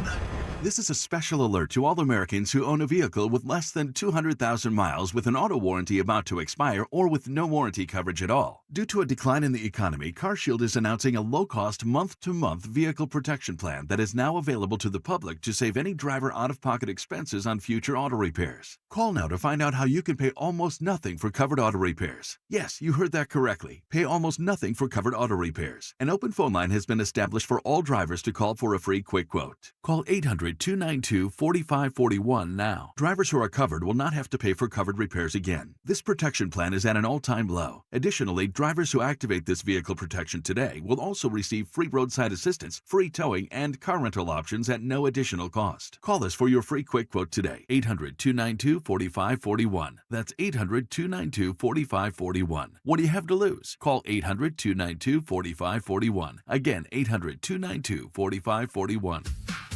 Speaker 3: This is a special alert to all Americans who own a vehicle with less than 200,000 miles with an auto warranty about to expire or with no warranty coverage at all. Due to a decline in the economy, CarShield is announcing a low-cost month-to-month vehicle protection plan that is now available to the public to save any driver out-of-pocket expenses on future auto repairs. Call now to find out how you can pay almost nothing for covered auto repairs. Yes, you heard that correctly. Pay almost nothing for covered auto repairs. An open phone line has been established for all drivers to call for a free quick quote. Call 800-292-4541 now. Drivers who are covered will not have to pay for covered repairs again. This protection plan is at an all-time low. Additionally, drivers who activate this vehicle protection today will also receive free roadside assistance, free towing, and car rental options at no additional cost. Call us for your free quick quote today. 800-292-4541. That's 800-292-4541. What do you have to lose? Call 800-292-4541. Again, 800-292-4541.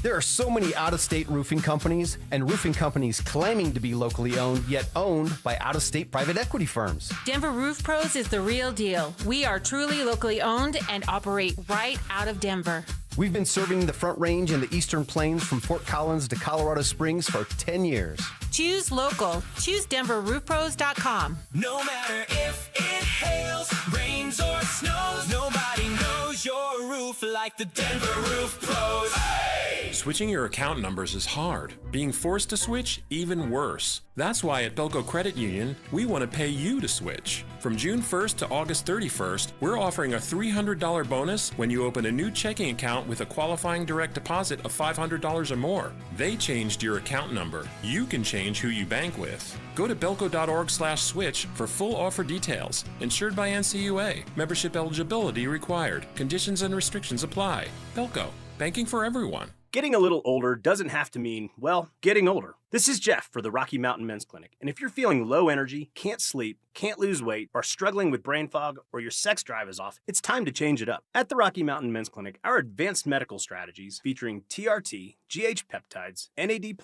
Speaker 5: There are so many out-of-state roofing companies, and roofing companies claiming to be locally owned, yet owned by out-of-state private equity firms.
Speaker 18: Denver Roof Pros is the real deal. We are truly locally owned and operate right out of Denver.
Speaker 5: We've been serving the Front Range and the Eastern Plains from Fort Collins to Colorado Springs for 10 years.
Speaker 18: Choose local. Choose DenverRoofPros.com.
Speaker 20: No matter if it hails, rains, or snows, nobody knows your roof like the Denver Roof Pros. Hey!
Speaker 21: Switching your account numbers is hard. Being forced to switch, even worse. That's why at Belco Credit Union, we want to pay you to switch. From June 1st to August 31st, we're offering a $300 bonus when you open a new checking account with a qualifying direct deposit of $500 or more. They changed your account number. You can change who you bank with. Go to belco.org/switch for full offer details. Insured by NCUA. Membership eligibility required. Conditions and restrictions apply. Belco. Banking for everyone.
Speaker 6: Getting a little older doesn't have to mean, well, getting older. This is Jeff for the Rocky Mountain Men's Clinic, and if you're feeling low energy, can't sleep, can't lose weight, are struggling with brain fog, or your sex drive is off, it's time to change it up. At the Rocky Mountain Men's Clinic, our advanced medical strategies featuring TRT, GH peptides, NAD+,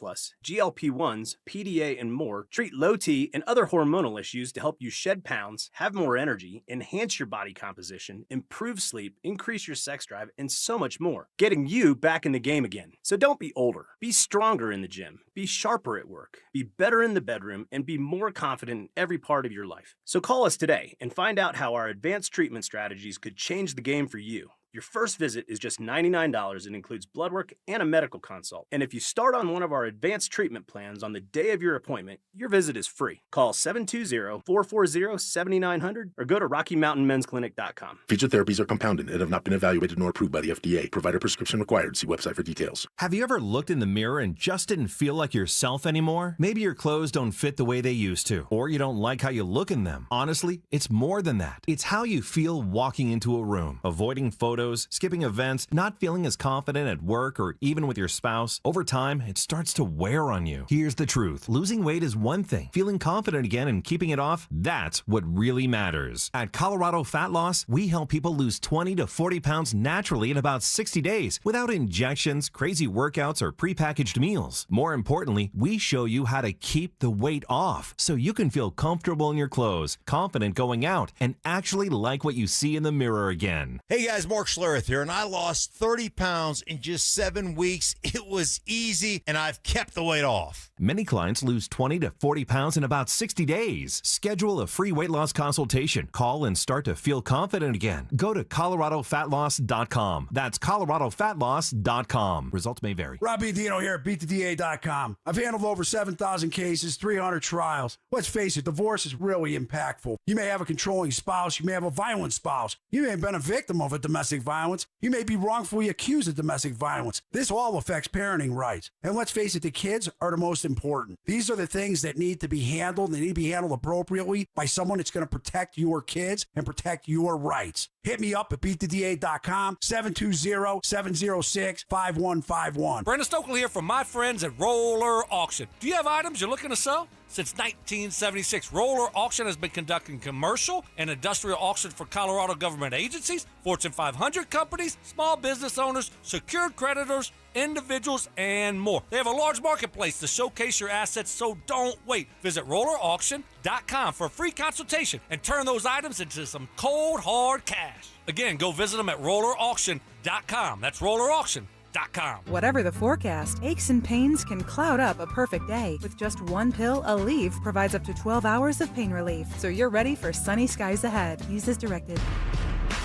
Speaker 6: GLP-1s, PDA, and more treat low T and other hormonal issues to help you shed pounds, have more energy, enhance your body composition, improve sleep, increase your sex drive, and so much more, getting you back in the game again. So don't be older. Be stronger in the gym. Be sharper at work. Be better in the bedroom, and be more confident in every part of your life. So call us today and find out how our advanced treatment strategies could change the game for you. Your first visit is just $99 and includes blood work and a medical consult. And if you start on one of our advanced treatment plans on the day of your appointment, your visit is free. Call 720-440-7900 or go to RockyMountainMen'sClinic.com.
Speaker 22: Feature therapies are compounded and have not been evaluated nor approved by the FDA. Provider prescription required. See website for details.
Speaker 23: Have you ever looked in the mirror and just didn't feel like yourself anymore? Maybe your clothes don't fit the way they used to, or you don't like how you look in them. Honestly, it's more than that. It's how you feel walking into a room. Avoiding photos photos, skipping events, not feeling as confident at work or even with your spouse, over time, it starts to wear on you. Here's the truth. Losing weight is one thing. Feeling confident again and keeping it off, that's what really matters. At Colorado Fat Loss, we help people lose 20 to 40 pounds naturally in about 60 days without injections, crazy workouts, or prepackaged meals. More importantly, we show you how to keep the weight off so you can feel comfortable in your clothes, confident going out, and actually like what you see in the mirror again.
Speaker 7: Hey guys, Mark Schlereth here, and I lost 30 pounds in just 7 weeks. It was easy, and I've kept the weight off.
Speaker 23: Many clients lose 20 to 40 pounds in about 60 days. Schedule a free weight loss consultation. Call and start to feel confident again. Go to coloradofatloss.com. That's coloradofatloss.com. Results may vary.
Speaker 8: Robbie Dino here at BeatTheDA.com. I've handled over 7,000 cases, 300 trials. Let's face it, divorce is really impactful. You may have a controlling spouse. You may have a violent spouse. You may have been a victim of a domestic violence. You may be wrongfully accused of domestic violence. This all affects parenting rights. And let's face it, the kids are the most important. These are the things that need to be handled. They need to be handled appropriately by someone that's going to protect your kids and protect your rights. Hit me up at BeatTheDA.com, 720-706-5151.
Speaker 11: Brandon Stokely here from my friends at Roller Auction. Do you have items you're looking to sell? Since 1976, Roller Auction has been conducting commercial and industrial auctions for Colorado government agencies, Fortune 500 companies, small business owners, secured creditors, individuals, and more. They have a large marketplace to showcase your assets, so don't wait. Visit rollerauction.com for a free consultation and turn those items into some cold, hard cash. Again, go visit them at rollerauction.com. That's rollerauction.com.
Speaker 12: Whatever the forecast, aches and pains can cloud up a perfect day. With just one pill, Aleve provides up to 12 hours of pain relief, so you're ready for sunny skies ahead. Use as directed.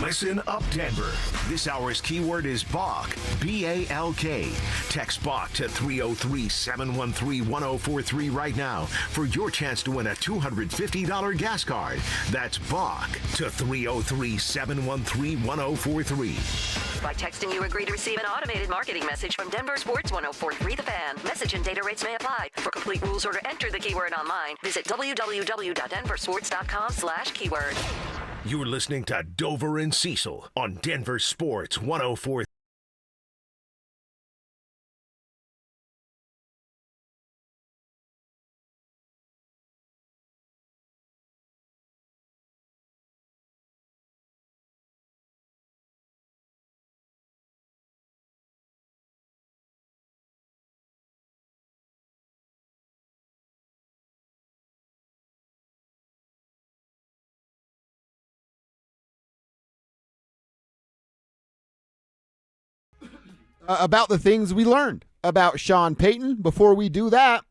Speaker 4: Listen up, Denver. This hour's keyword is Balk, B-A-L-K. Text Balk to 303-713-1043 right now for your chance to win a $250 gas card. That's Balk to 303-713-1043.
Speaker 15: By texting, you agree to receive an automated marketing message from DenverSports 1043 The Fan. Message and data rates may apply. For complete rules or to enter the keyword online, visit www.denversports.com/keyword.
Speaker 4: You're listening to Dover and Cecil on Denver Sports 104.
Speaker 1: About the things we learned about Sean Payton. Before we do that,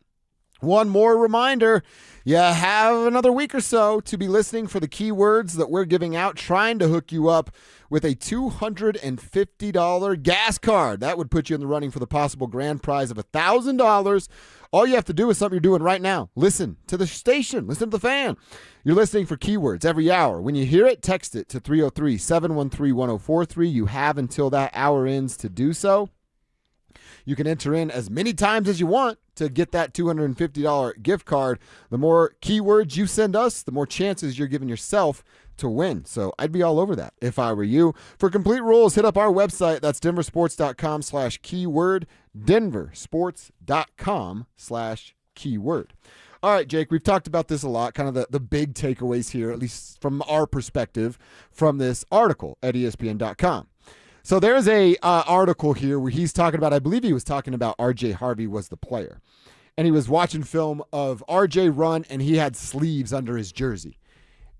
Speaker 1: one more reminder. You have another week or so to be listening for the keywords that we're giving out, trying to hook you up with a $250 gas card. That would put you in the running for the possible grand prize of $1,000. All you have to do is something you're doing right now. Listen to the station. Listen to the fan. You're listening for keywords every hour. When you hear it, text it to 303-713-1043. You have until that hour ends to do so. You can enter in as many times as you want to get that $250 gift card. The more keywords you send us, the more chances you're giving yourself to win. So I'd be all over that if I were you. For complete rules, hit up our website. That's denversports.com/keyword, denversports.com/keyword. All right, Jake, we've talked about this a lot, kind of the big takeaways here, at least from our perspective, from this article at ESPN.com. So there's a article here where he's talking about, I believe he was talking about R.J. Harvey was the player. And he was watching film of R.J. run, and he had sleeves under his jersey.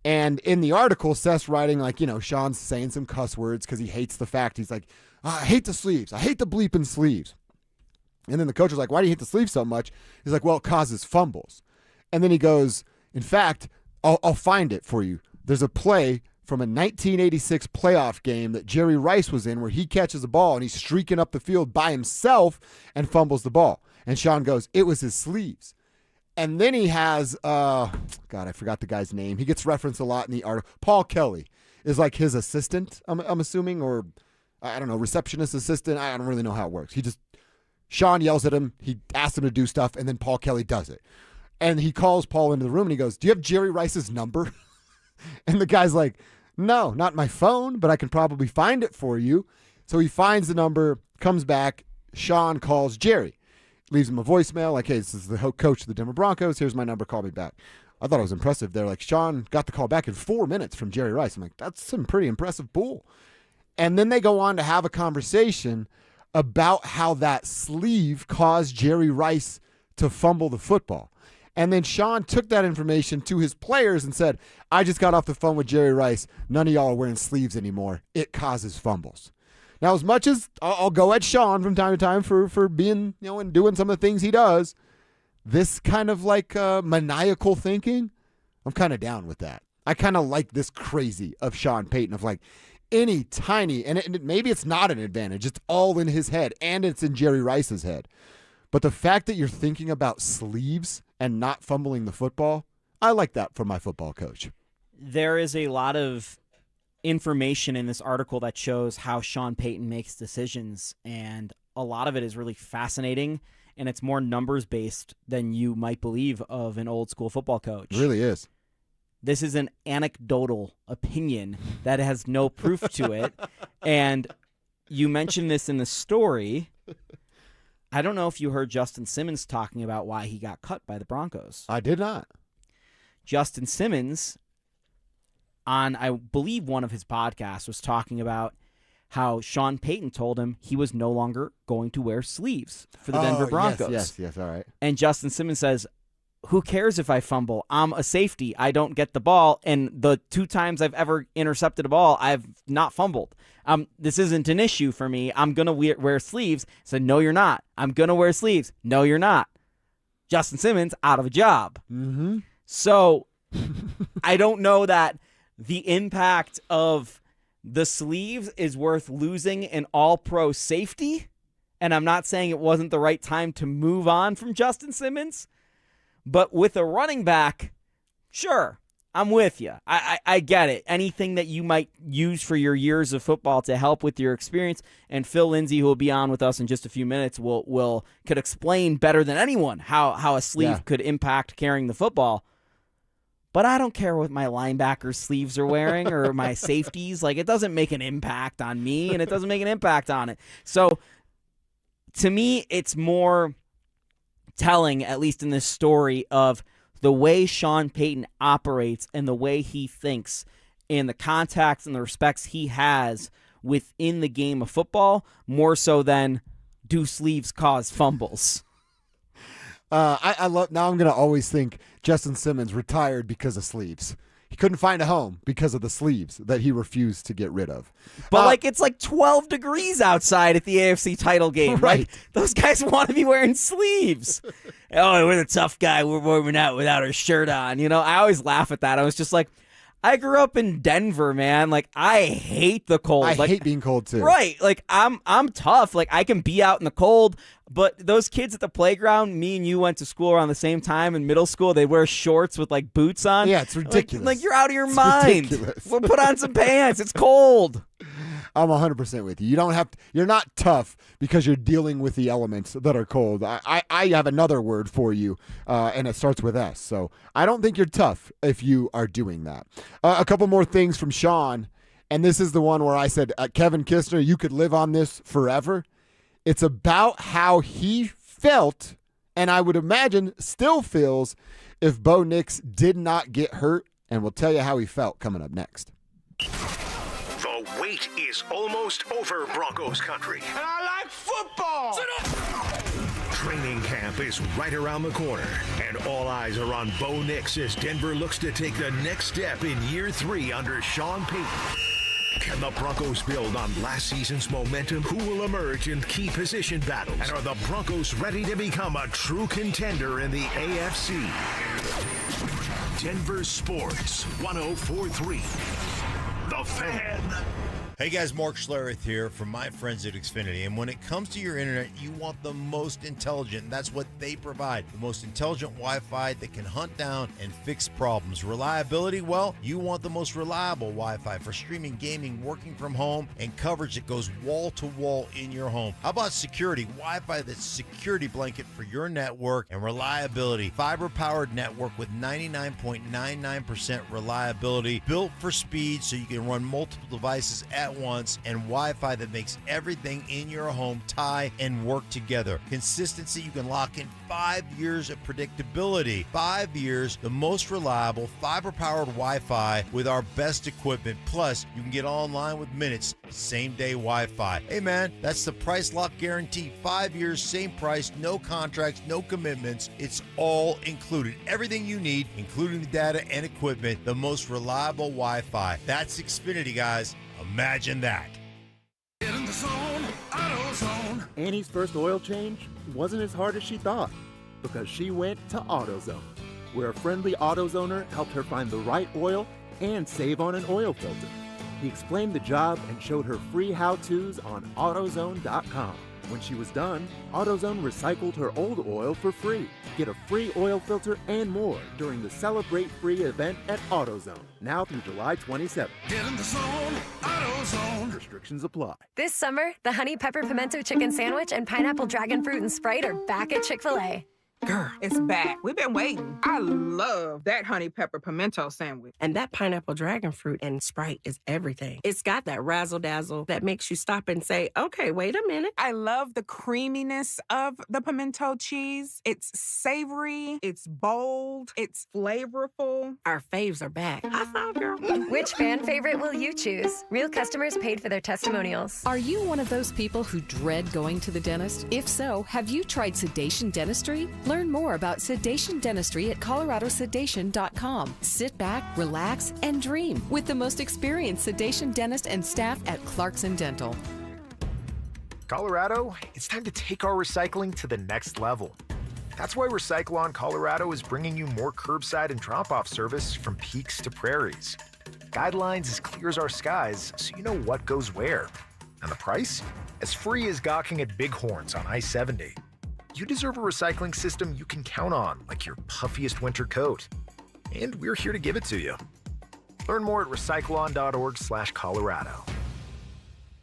Speaker 1: And in the article, Seth's writing, like, you know, Sean's saying some cuss words because he hates the fact. He's like, I hate the sleeves. I hate the bleeping sleeves. And then the coach was like, why do you hate the sleeves so much? He's like, well, it causes fumbles. And then he goes, in fact, I'll find it for you. There's a play from a 1986 playoff game that Jerry Rice was in where he catches a ball and he's streaking up the field by himself and fumbles the ball. And Sean goes, it was his sleeves. And then he has, God, I forgot the guy's name. He gets referenced a lot in the article. Paul Kelly is like his assistant, I'm assuming, or I don't know, receptionist assistant. I don't really know how it works. Sean yells at him. He asks him to do stuff, and then Paul Kelly does it. And he calls Paul into the room, and he goes, do you have Jerry Rice's number? And the guy's like, No, not my phone, but I can probably find it for you. So he finds the number, comes back. Sean calls Jerry, leaves him a voicemail like, hey, this is the coach of the Denver Broncos. Here's my number. Call me back. I thought it was impressive. They're like, Sean got the call back in 4 minutes from Jerry Rice. I'm like, that's some pretty impressive bull. And then they go on to have a conversation about how that sleeve caused Jerry Rice to fumble the football. And then Sean took that information to his players and said, I just got off the phone with Jerry Rice. None of y'all are wearing sleeves anymore. It causes fumbles. Now, as much as I'll go at Sean from time to time for being, and doing some of the things he does, this kind of like maniacal thinking, I'm kind of down with that. I kind of like this crazy of Sean Payton of like any tiny, and maybe it's not an advantage. It's all in his head, and it's in Jerry Rice's head. But the fact that you're thinking about sleeves and not fumbling the football, I like that from my football coach.
Speaker 2: There is a lot of information in this article that shows how Sean Payton makes decisions, and a lot of it is really fascinating, and it's more numbers-based than you might believe of an old-school football coach.
Speaker 1: It really is.
Speaker 2: This is an anecdotal opinion that has no proof to it, and you mentioned this in the story. I don't know if you heard Justin Simmons talking about why he got cut by the Broncos.
Speaker 1: I did not.
Speaker 2: Justin Simmons, on, I believe, one of his podcasts, was talking about how Sean Payton told him he was no longer going to wear sleeves for the Denver Broncos.
Speaker 1: Yes, all right.
Speaker 2: And Justin Simmons says, who cares if I fumble? I'm a safety. I don't get the ball. And the 2 times I've ever intercepted a ball, I've not fumbled. This isn't an issue for me. I'm going to wear sleeves. I said, no, you're not. I'm going to wear sleeves. No, you're not. Justin Simmons out of a job.
Speaker 1: Mm-hmm.
Speaker 2: So I don't know that the impact of the sleeves is worth losing an all-pro safety. And I'm not saying it wasn't the right time to move on from Justin Simmons. But with a running back, sure, I'm with you. I get it. Anything that you might use for your years of football to help with your experience, and Phil Lindsay, who will be on with us in just a few minutes, could explain better than anyone how a sleeve could impact carrying the football. But I don't care what my linebackers' sleeves are wearing or my safeties. Like, it doesn't make an impact on me, and it doesn't make an impact on it. So, to me, it's more telling, at least in this story, of the way Sean Payton operates and the way he thinks and the contacts and the respects he has within the game of football, more so than do sleeves cause fumbles.
Speaker 1: I love. Now I'm going to always think Justin Simmons retired because of sleeves. He couldn't find a home because of the sleeves that he refused to get rid of.
Speaker 2: But it's like 12 degrees outside at the AFC title game.
Speaker 1: Right.
Speaker 2: Like, those guys want to be wearing sleeves. Oh, we're the tough guy. We're warming out without our shirt on. I always laugh at that. I was just like, I grew up in Denver, man. Like, I hate the cold.
Speaker 1: I hate being cold too.
Speaker 2: Right. Like, I'm tough. Like, I can be out in the cold. But those kids at the playground, me and you went to school around the same time in middle school. They wear shorts with like boots on.
Speaker 1: Yeah, it's ridiculous.
Speaker 2: Like you're out of your mind.
Speaker 1: Ridiculous.
Speaker 2: Well, put on some pants. It's cold.
Speaker 1: I'm 100% with you. You don't have to, you're not tough because you're dealing with the elements that are cold. I have another word for you, and it starts with S. So I don't think you're tough if you are doing that. A couple more things from Sean, and this is the one where I said, Kevin Kistner, you could live on this forever. It's about how he felt, and I would imagine still feels, if Bo Nix did not get hurt, and we'll tell you how he felt coming up next.
Speaker 4: The wait is almost over, Broncos country.
Speaker 20: And I like football!
Speaker 4: Training camp is right around the corner, and all eyes are on Bo Nix as Denver looks to take the next step in year 3 under Sean Payton. Can the Broncos build on last season's momentum? Who will emerge in key position battles? And are the Broncos ready to become a true contender in the AFC? Denver Sports 104.3. The Fan.
Speaker 7: Hey guys, Mark Schlereth here from my friends at Xfinity. And when it comes to your internet, you want the most intelligent, and that's what they provide. The most intelligent Wi-Fi that can hunt down and fix problems. Reliability, well, you want the most reliable Wi-Fi for streaming, gaming, working from home, and coverage that goes wall to wall in your home. How about security? Wi-Fi that's security blanket for your network and reliability. Fiber-powered network with 99.99% reliability, built for speed so you can run multiple devices at once, and Wi-Fi that makes everything in your home tie and work together. Consistency, you can lock in 5 years of predictability. 5 years, the most reliable fiber-powered Wi-Fi with our best equipment. Plus, you can get online with minutes, same-day Wi-Fi. Hey man, that's the price lock guarantee. 5 years, same price, no contracts, no commitments. It's all included. Everything you need, including the data and equipment, the most reliable Wi-Fi. That's Xfinity, guys. Imagine that.
Speaker 20: Get in the zone, AutoZone.
Speaker 10: Annie's first oil change wasn't as hard as she thought because she went to AutoZone, where a friendly AutoZoner helped her find the right oil and save on an oil filter. He explained the job and showed her free how-tos on AutoZone.com. When she was done, AutoZone recycled her old oil for free. Get a free oil filter and more during the Celebrate Free event at AutoZone, now through July 27th.
Speaker 20: Get in the zone, AutoZone.
Speaker 10: Restrictions apply.
Speaker 13: This summer, the Honey Pepper Pimento Chicken Sandwich and Pineapple Dragon Fruit and Sprite are back at Chick-fil-A.
Speaker 17: Girl, it's back. We've been waiting. I love that honey pepper pimento sandwich.
Speaker 19: And that pineapple dragon fruit and Sprite is everything. It's got that razzle-dazzle that makes you stop and say, okay, wait a minute.
Speaker 17: I love the creaminess of the pimento cheese. It's savory, it's bold, it's flavorful.
Speaker 19: Our faves are back. High five, girl.
Speaker 13: Which fan favorite will you choose? Real customers paid for their testimonials.
Speaker 24: Are you one of those people who dread going to the dentist? If so, have you tried sedation dentistry? Learn more about sedation dentistry at coloradosedation.com. Sit back, relax, and dream with the most experienced sedation dentist and staff at Clarkson Dental.
Speaker 25: Colorado, it's time to take our recycling to the next level. That's why Recycle-On Colorado is bringing you more curbside and drop-off service from peaks to prairies. Guidelines as clear as our skies, so you know what goes where. And the price? As free as gawking at bighorns on I-70. You deserve a recycling system you can count on, like your puffiest winter coat. And we're here to give it to you. Learn more at recycleon.org/Colorado.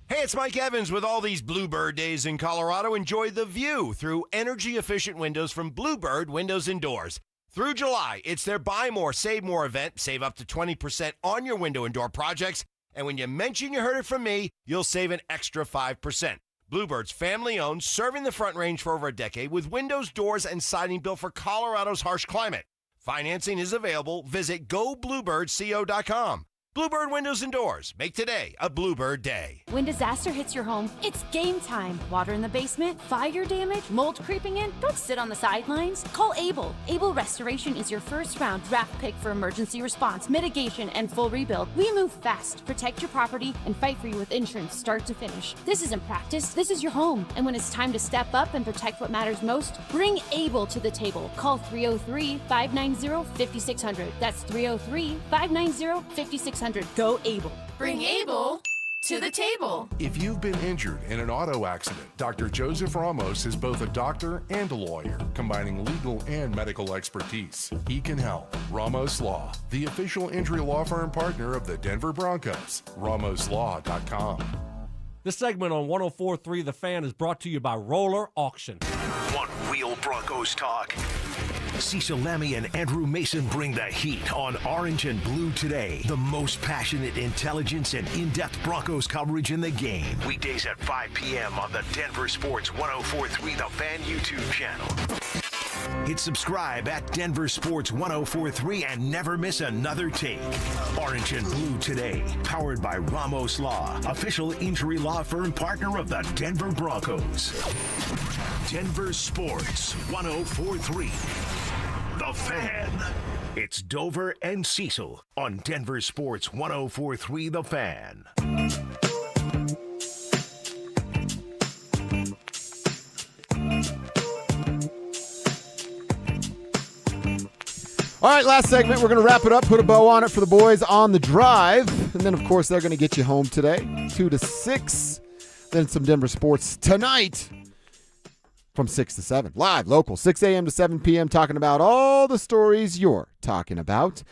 Speaker 7: Hey, it's Mike Evans with all these Bluebird days in Colorado. Enjoy the view through energy-efficient windows from Bluebird Windows and Doors. Through July, it's their Buy More, Save More event. Save up to 20% on your window and door projects. And when you mention you heard it from me, you'll save an extra 5%. Bluebird's family-owned, serving the Front Range for over a decade with windows, doors, and siding built for Colorado's harsh climate. Financing is available. Visit GoBluebirdCO.com. Bluebird Windows and Doors. Make today a Bluebird day.
Speaker 26: When disaster hits your home, it's game time. Water in the basement, fire damage, mold creeping in. Don't sit on the sidelines. Call Able. Able Restoration is your first-round draft pick for emergency response, mitigation, and full rebuild. We move fast, protect your property, and fight for you with insurance start to finish. This isn't practice. This is your home. And when it's time to step up and protect what matters most, bring Able to the table. Call 303-590-5600. That's 303-590-5600. Go Able. Bring Able to the table.
Speaker 28: If you've been injured in an auto accident, Dr. Joseph Ramos is both a doctor and a lawyer, combining legal and medical expertise. He can help. Ramos Law, the official injury law firm partner of the Denver Broncos. RamosLaw.com.
Speaker 11: This segment on 104.3 The Fan is brought to you by Roller Auction.
Speaker 4: Want real Broncos talk? Cecil Lammy and Andrew Mason bring the heat on Orange and Blue Today. The most passionate intelligence and in-depth Broncos coverage in the game. Weekdays at 5 p.m. on the Denver Sports 104.3 The Fan YouTube channel. Hit subscribe at Denver Sports 104.3 and never miss another take. Orange and Blue Today, powered by Ramos Law, official injury law firm partner of the Denver Broncos. Denver Sports 104.3. The Fan. It's Dover and Cecil on Denver Sports 104.3 The Fan.
Speaker 1: All right, last segment. We're going to wrap it up, put a bow on it for the boys on the drive. And then, of course, they're going to get you home today, 2 to 6. Then some Denver Sports tonight from 6 to 7. Live, local, 6 a.m. to 7 p.m., talking about all the stories you're talking about.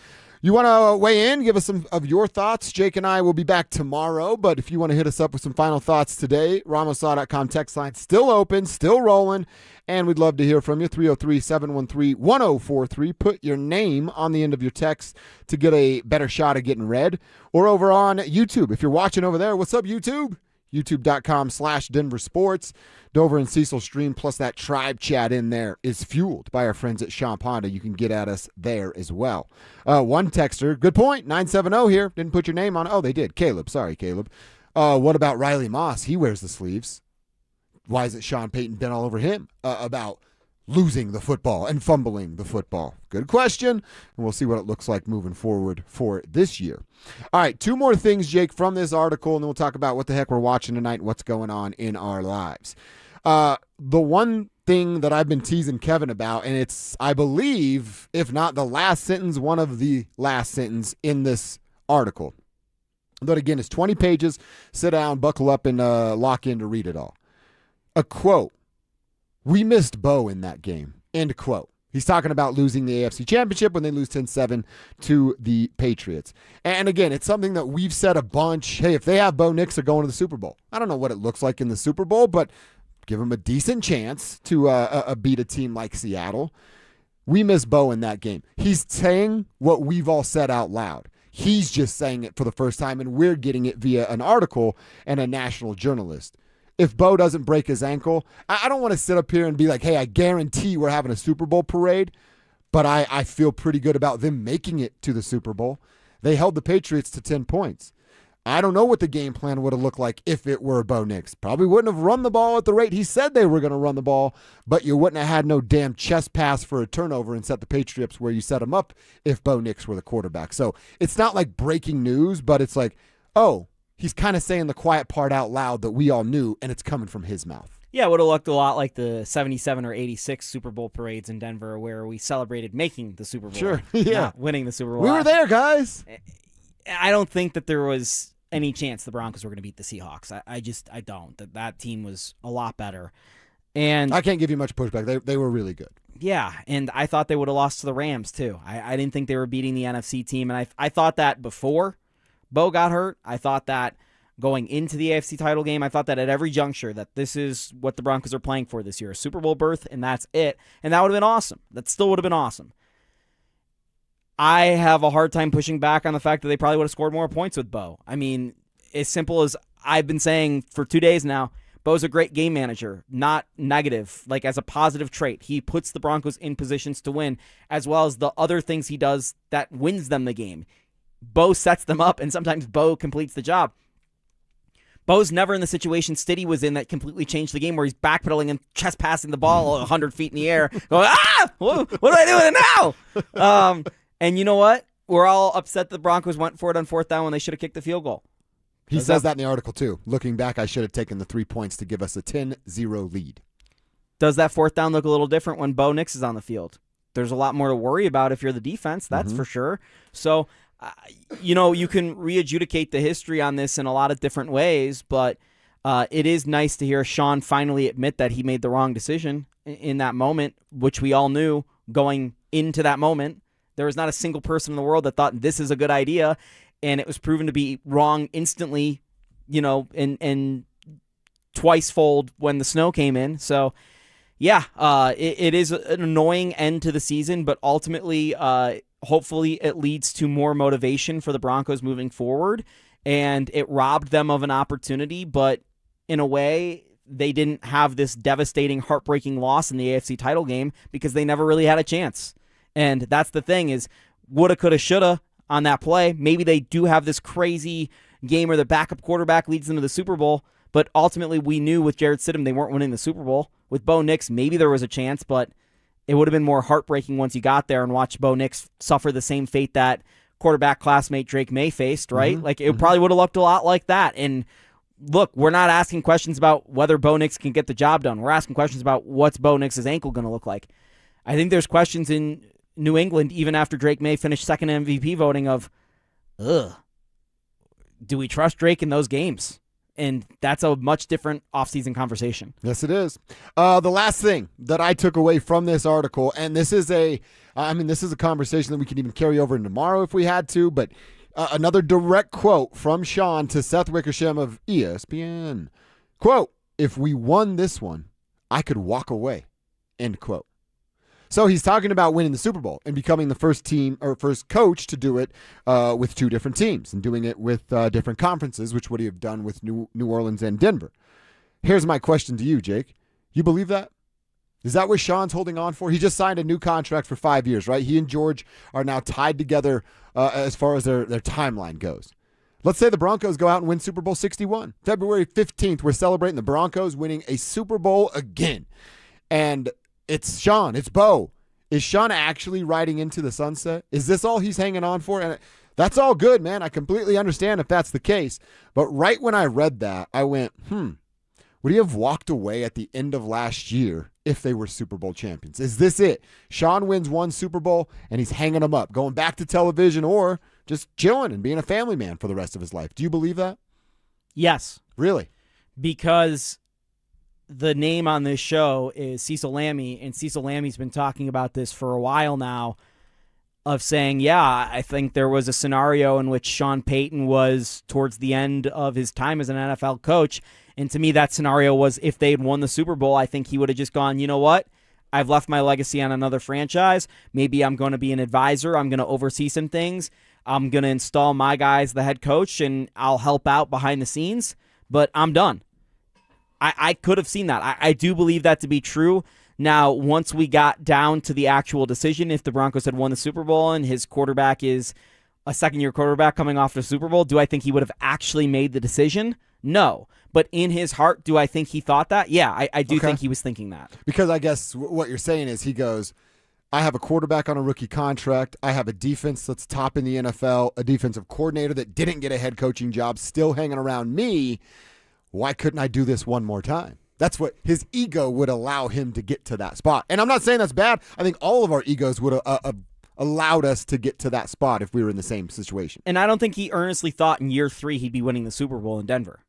Speaker 1: You want to weigh in, give us some of your thoughts. Jake and I will be back tomorrow, but if you want to hit us up with some final thoughts today, RamosLaw.com text line still open, still rolling, and we'd love to hear from you. 303-713-1043. Put your name on the end of your text to get a better shot at getting read. Or over on YouTube. If you're watching over there, what's up, YouTube? YouTube.com/DenverSports. Dover and Cecil stream plus that tribe chat in there is fueled by our friends at Sean Ponda. You can get at us there as well. One texter, good point, 970 here. Didn't put your name on. Oh, they did. Caleb. Sorry, Caleb. What about Riley Moss? He wears the sleeves. Why isn't Sean Payton been all over him about losing the football and fumbling the football? Good question, and we'll see what it looks like moving forward for this year. All right, 2 more things, Jake, from this article, and then we'll talk about what the heck we're watching tonight and what's going on in our lives. The one thing that I've been teasing Kevin about, and it's, I believe, if not the last sentence, one of the last sentence in this article. But again, it's 20 pages. Sit down, buckle up, and lock in to read it all. A quote. We missed Bo in that game. End quote. He's talking about losing the AFC Championship when they lose 10-7 to the Patriots. And again, it's something that we've said a bunch. Hey, if they have Bo Nix, they're going to the Super Bowl. I don't know what it looks like in the Super Bowl, but give them a decent chance to beat a team like Seattle. We miss Bo in that game. He's saying what we've all said out loud. He's just saying it for the first time, and we're getting it via an article and a national journalist. If Bo doesn't break his ankle, I don't want to sit up here and be like, hey, I guarantee we're having a Super Bowl parade, but I feel pretty good about them making it to the Super Bowl. They held the Patriots to 10 points. I don't know what the game plan would have looked like if it were Bo Nix. Probably wouldn't have run the ball at the rate he said they were going to run the ball, but you wouldn't have had no damn chest pass for a turnover and set the Patriots where you set them up if Bo Nix were the quarterback. So it's not like breaking news, but it's like, oh, he's kind of saying the quiet part out loud that we all knew, and it's coming from his mouth.
Speaker 2: Yeah, it would have looked a lot like the 77 or 86 Super Bowl parades in Denver where we celebrated making the Super Bowl.
Speaker 1: Sure, yeah.
Speaker 2: Not winning the Super Bowl.
Speaker 1: We were there, guys.
Speaker 2: I don't think that there was any chance the Broncos were going to beat the Seahawks. I don't. That team was a lot better. And
Speaker 1: I can't give you much pushback. They were really good.
Speaker 2: Yeah, and I thought they would have lost to the Rams, too. I didn't think they were beating the NFC team, and I thought that before Bo got hurt. I thought that going into the AFC title game, I thought that at every juncture that this is what the Broncos are playing for this year, a Super Bowl berth, and that's it. And that would have been awesome. That still would have been awesome. I have a hard time pushing back on the fact that they probably would have scored more points with Bo. I mean, as simple as I've been saying for 2 days now, Bo's a great game manager, not negative, like as a positive trait. He puts the Broncos in positions to win, as well as the other things he does that wins them the game. Bo sets them up, and sometimes Bo completes the job. Bo's never in the situation Stiddy was in that completely changed the game, where he's backpedaling and chest passing the ball 100 feet in the air, going, what do I do with it now? And you know what? We're all upset the Broncos went for it on 4th down when they should have kicked the field goal.
Speaker 1: He says that in the article, too. Looking back, I should have taken the 3 points to give us a 10-0 lead.
Speaker 2: Does that 4th down look a little different when Bo Nix is on the field? There's a lot more to worry about if you're the defense, that's for sure. So, you can re-adjudicate the history on this in a lot of different ways, but it is nice to hear Sean finally admit that he made the wrong decision in that moment, which we all knew going into that moment. There was not a single person in the world that thought this is a good idea, and it was proven to be wrong instantly, and twice-fold when the snow came in. So, yeah, it is an annoying end to the season, but ultimately, hopefully it leads to more motivation for the Broncos moving forward, and it robbed them of an opportunity, but in a way, they didn't have this devastating, heartbreaking loss in the AFC title game because they never really had a chance. And that's the thing is, woulda, coulda, shoulda on that play. Maybe they do have this crazy game where the backup quarterback leads them to the Super Bowl, but ultimately we knew with Jarrett Stidham they weren't winning the Super Bowl. With Bo Nix, maybe there was a chance, but it would have been more heartbreaking once you got there and watched Bo Nix suffer the same fate that quarterback classmate Drake May faced, right? Like, it probably would have looked a lot like that. And look, we're not asking questions about whether Bo Nix can get the job done. We're asking questions about what's Bo Nix's ankle going to look like. I think there's questions in New England, even after Drake May finished second MVP voting, of, do we trust Drake in those games? And that's a much different offseason conversation.
Speaker 1: Yes, it is. The last thing that I took away from this article, and this is a conversation that we can even carry over into tomorrow if we had to, but another direct quote from Sean to Seth Wickersham of ESPN. Quote, "If we won this one, I could walk away." End quote. So he's talking about winning the Super Bowl and becoming the first team or first coach to do it with two different teams and doing it with different conferences, which would he have done with New Orleans and Denver. Here's my question to you, Jake. You believe that? Is that what Sean's holding on for? He just signed a new contract for 5 years, right? He and George are now tied together as far as their timeline goes. Let's say the Broncos go out and win Super Bowl 61. February 15th, we're celebrating the Broncos winning a Super Bowl again. And it's Sean, it's Bo. Is Sean actually riding into the sunset? Is this all he's hanging on for? And that's all good, man. I completely understand if that's the case. But right when I read that, I went, would he have walked away at the end of last year if they were Super Bowl champions? Is this it? Sean wins one Super Bowl and he's hanging them up, going back to television or just chilling and being a family man for the rest of his life. Do you believe that?
Speaker 2: Yes.
Speaker 1: Really?
Speaker 2: Because the name on this show is Cecil Lammey, and Cecil Lammey's been talking about this for a while now, of saying, yeah, I think there was a scenario in which Sean Payton was towards the end of his time as an NFL coach, and to me that scenario was if they'd won the Super Bowl, I think he would have just gone, you know what? I've left my legacy on another franchise. Maybe I'm going to be an advisor. I'm going to oversee some things. I'm going to install my guy as the head coach, and I'll help out behind the scenes, but I'm done. I could have seen that. I do believe that to be true. Now, once we got down to the actual decision, if the Broncos had won the Super Bowl and his quarterback is a second-year quarterback coming off the Super Bowl, do I think he would have actually made the decision? No. But in his heart, do I think he thought that? Yeah, I do think he was thinking that.
Speaker 1: Because I guess what you're saying is he goes, I have a quarterback on a rookie contract. I have a defense that's top in the NFL, a defensive coordinator that didn't get a head coaching job still hanging around me. Why couldn't I do this one more time? That's what his ego would allow him to get to that spot. And I'm not saying that's bad. I think all of our egos would have allowed us to get to that spot if we were in the same situation.
Speaker 2: And I don't think he earnestly thought in year 3 he'd be winning the Super Bowl in Denver.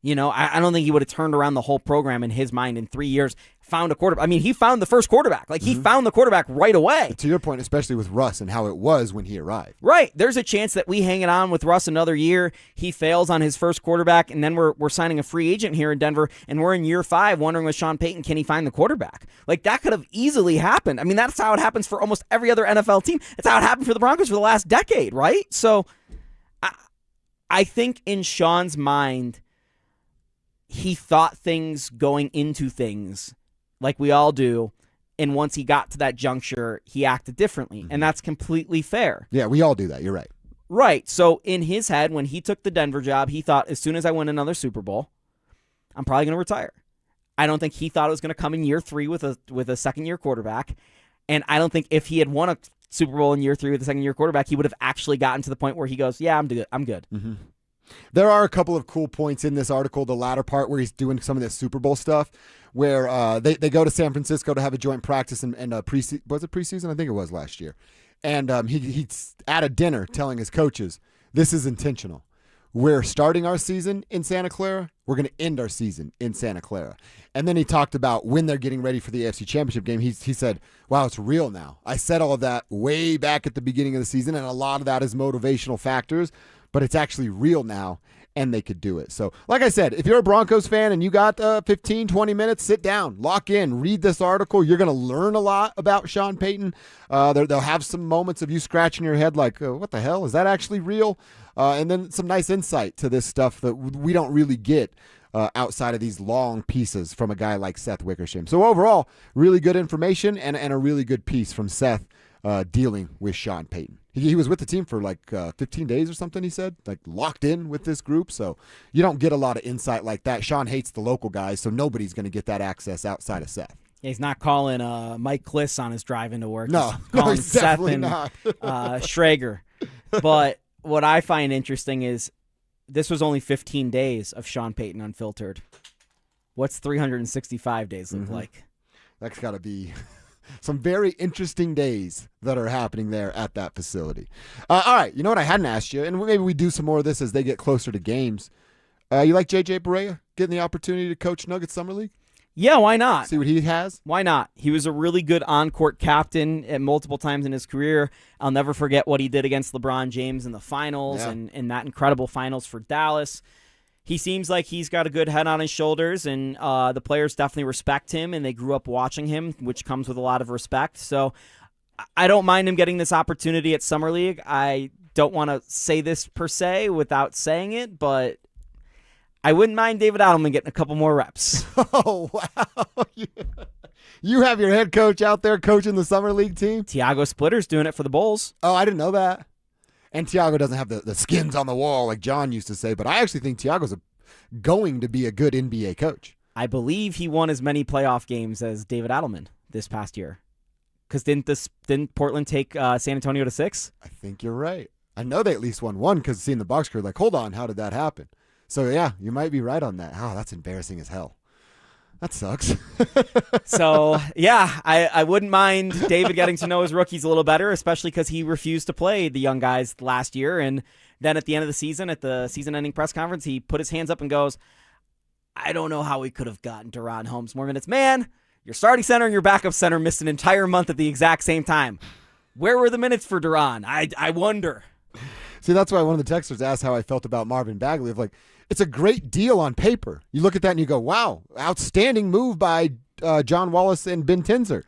Speaker 2: You know, I don't think he would have turned around the whole program in his mind in 3 years, found a quarterback. I mean, he found the first quarterback. Like, he found the quarterback right away.
Speaker 1: To your point, especially with Russ and how it was when he arrived.
Speaker 2: Right. There's a chance that we hang it on with Russ another year. He fails on his first quarterback, and then we're signing a free agent here in Denver, and we're in year 5 wondering with Sean Payton, can he find the quarterback? Like, that could have easily happened. I mean, that's how it happens for almost every other NFL team. It's how it happened for the Broncos for the last decade, right? So I think in Sean's mind, he thought things going into things like we all do, and once he got to that juncture, he acted differently, and that's completely fair.
Speaker 1: Yeah, we all do that. You're right.
Speaker 2: Right. So in his head, when he took the Denver job, he thought, as soon as I win another Super Bowl, I'm probably going to retire. I don't think he thought it was going to come in year 3 with a second-year quarterback, and I don't think if he had won a Super Bowl in year 3 with a second-year quarterback, he would have actually gotten to the point where he goes, yeah, I'm good.
Speaker 1: Mm-hmm. There are a couple of cool points in this article, the latter part where he's doing some of this Super Bowl stuff, where they go to San Francisco to have a joint practice and preseason. Was it preseason? I think it was last year. And he's at a dinner telling his coaches, this is intentional. We're starting our season in Santa Clara. We're going to end our season in Santa Clara. And then he talked about when they're getting ready for the AFC Championship game. He said, wow, it's real now. I said all of that way back at the beginning of the season, and a lot of that is motivational factors, but it's actually real now, and they could do it. So, like I said, if you're a Broncos fan and you got 15, 20 minutes, sit down, lock in, read this article. You're going to learn a lot about Sean Payton. They'll have some moments of you scratching your head like, what the hell? Is that actually real? And then some nice insight to this stuff that we don't really get outside of these long pieces from a guy like Seth Wickersham. So overall, really good information and a really good piece from Seth dealing with Sean Payton. He was with the team for like 15 days or something, he said, like locked in with this group. So you don't get a lot of insight like that. Sean hates the local guys, so nobody's going to get that access outside of Seth.
Speaker 2: Yeah, he's not calling Mike Kliss on his drive into work.
Speaker 1: No,
Speaker 2: he's calling
Speaker 1: he's
Speaker 2: Seth
Speaker 1: definitely
Speaker 2: and
Speaker 1: not.
Speaker 2: Schrager. But what I find interesting is this was only 15 days of Sean Payton Unfiltered. What's 365 days look like?
Speaker 1: That's got to be Some very interesting days that are happening there at that facility. All right, you know what I hadn't asked you, and maybe we do some more of this as they get closer to games. You like J.J. Barea getting the opportunity to coach Nuggets Summer League?
Speaker 2: Yeah, why not?
Speaker 1: See what he has?
Speaker 2: Why not? He was a really good on-court captain at multiple times in his career. I'll never forget what he did against LeBron James in the finals and that incredible finals for Dallas. He seems like he's got a good head on his shoulders, and the players definitely respect him, and they grew up watching him, which comes with a lot of respect. So I don't mind him getting this opportunity at Summer League. I don't want to say this per se without saying it, but I wouldn't mind David Adelman getting a couple more reps.
Speaker 1: Oh, wow. You have your head coach out there coaching the Summer League team?
Speaker 2: Tiago Splitter's doing it for the Bulls.
Speaker 1: Oh, I didn't know that. And Tiago doesn't have the skins on the wall like John used to say, but I actually think Tiago's going to be a good NBA coach.
Speaker 2: I believe he won as many playoff games as David Adelman this past year. Because didn't Portland take San Antonio to 6?
Speaker 1: I think you're right. I know they at least won one because seeing the box score, like, hold on, how did that happen? So, yeah, you might be right on that. Oh, that's embarrassing as hell. That sucks.
Speaker 2: So, yeah, I wouldn't mind David getting to know his rookies a little better, especially because he refused to play the young guys last year. And then at the end of the season, at the season-ending press conference, he put his hands up and goes, I don't know how we could have gotten Deron Holmes more minutes. Man, your starting center and your backup center missed an entire month at the exact same time. Where were the minutes for Deron? I wonder.
Speaker 1: See, that's why one of the texters asked how I felt about Marvin Bagley. Of like, it's a great deal on paper. You look at that and you go, wow, outstanding move by John Wallace and Ben Tinzer.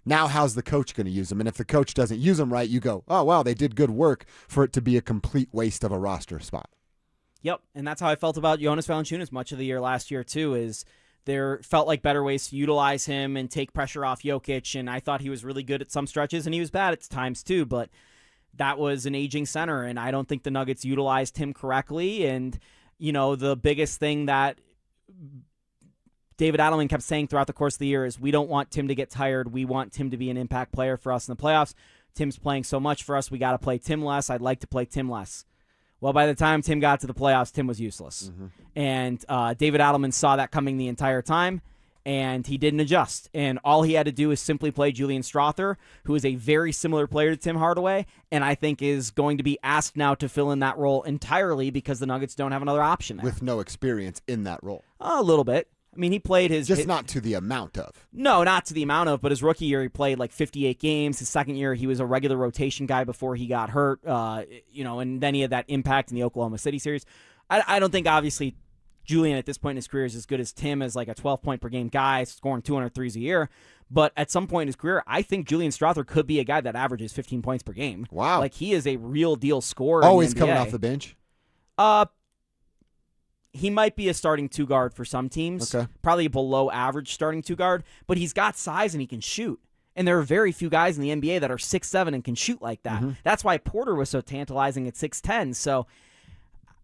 Speaker 1: Now how's the coach going to use him? And if the coach doesn't use him right, you go, oh, wow, they did good work for it to be a complete waste of a roster spot.
Speaker 2: Yep, and that's how I felt about Jonas Valanciunas much of the year last year, too, is there felt like better ways to utilize him and take pressure off Jokic, and I thought he was really good at some stretches, and he was bad at times, too, but that was an aging center, and I don't think the Nuggets utilized him correctly, and you know, the biggest thing that David Adelman kept saying throughout the course of the year is we don't want Tim to get tired. We want Tim to be an impact player for us in the playoffs. Tim's playing so much for us. We got to play Tim less. I'd like to play Tim less. Well, by the time Tim got to the playoffs, Tim was useless. Mm-hmm. And David Adelman saw that coming the entire time, and he didn't adjust. And all he had to do is simply play Julian Strother, who is a very similar player to Tim Hardaway, and I think is going to be asked now to fill in that role entirely because the Nuggets don't have another option there.
Speaker 1: With no experience in that role.
Speaker 2: A little bit. I mean, he played his...
Speaker 1: Just not to the amount of.
Speaker 2: No, not to the amount of, but his rookie year, he played like 58 games. His second year, he was a regular rotation guy before he got hurt, and then he had that impact in the Oklahoma City series. I don't think, obviously, Julian at this point in his career is as good as Tim as like a 12-point-per-game guy scoring 200 threes a year. But at some point in his career, I think Julian Strother could be a guy that averages 15 points per game.
Speaker 1: Wow.
Speaker 2: Like, he is a real deal scorer.
Speaker 1: Always coming off the bench?
Speaker 2: He might be a starting two-guard for some teams.
Speaker 1: Okay.
Speaker 2: Probably a below-average starting two-guard. But he's got size and he can shoot. And there are very few guys in the NBA that are 6'7" and can shoot like that. Mm-hmm. That's why Porter was so tantalizing at 6'10". So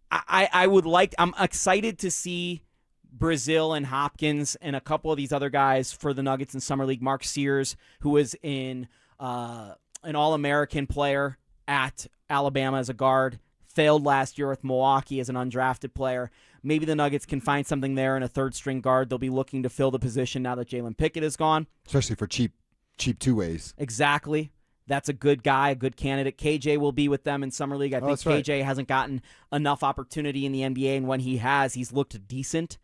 Speaker 2: I'm excited to see Brazil and Hopkins and a couple of these other guys for the Nuggets in Summer League. Mark Sears, who was an All-American player at Alabama as a guard, failed last year with Milwaukee as an undrafted player. Maybe the Nuggets can find something there in a third-string guard. They'll be looking to fill the position now that Jalen Pickett is gone.
Speaker 1: Especially for cheap two-ways.
Speaker 2: Exactly. That's a good guy, a good candidate. KJ will be with them in Summer League. I think KJ hasn't gotten enough opportunity in the NBA, and when he has, he's looked decent.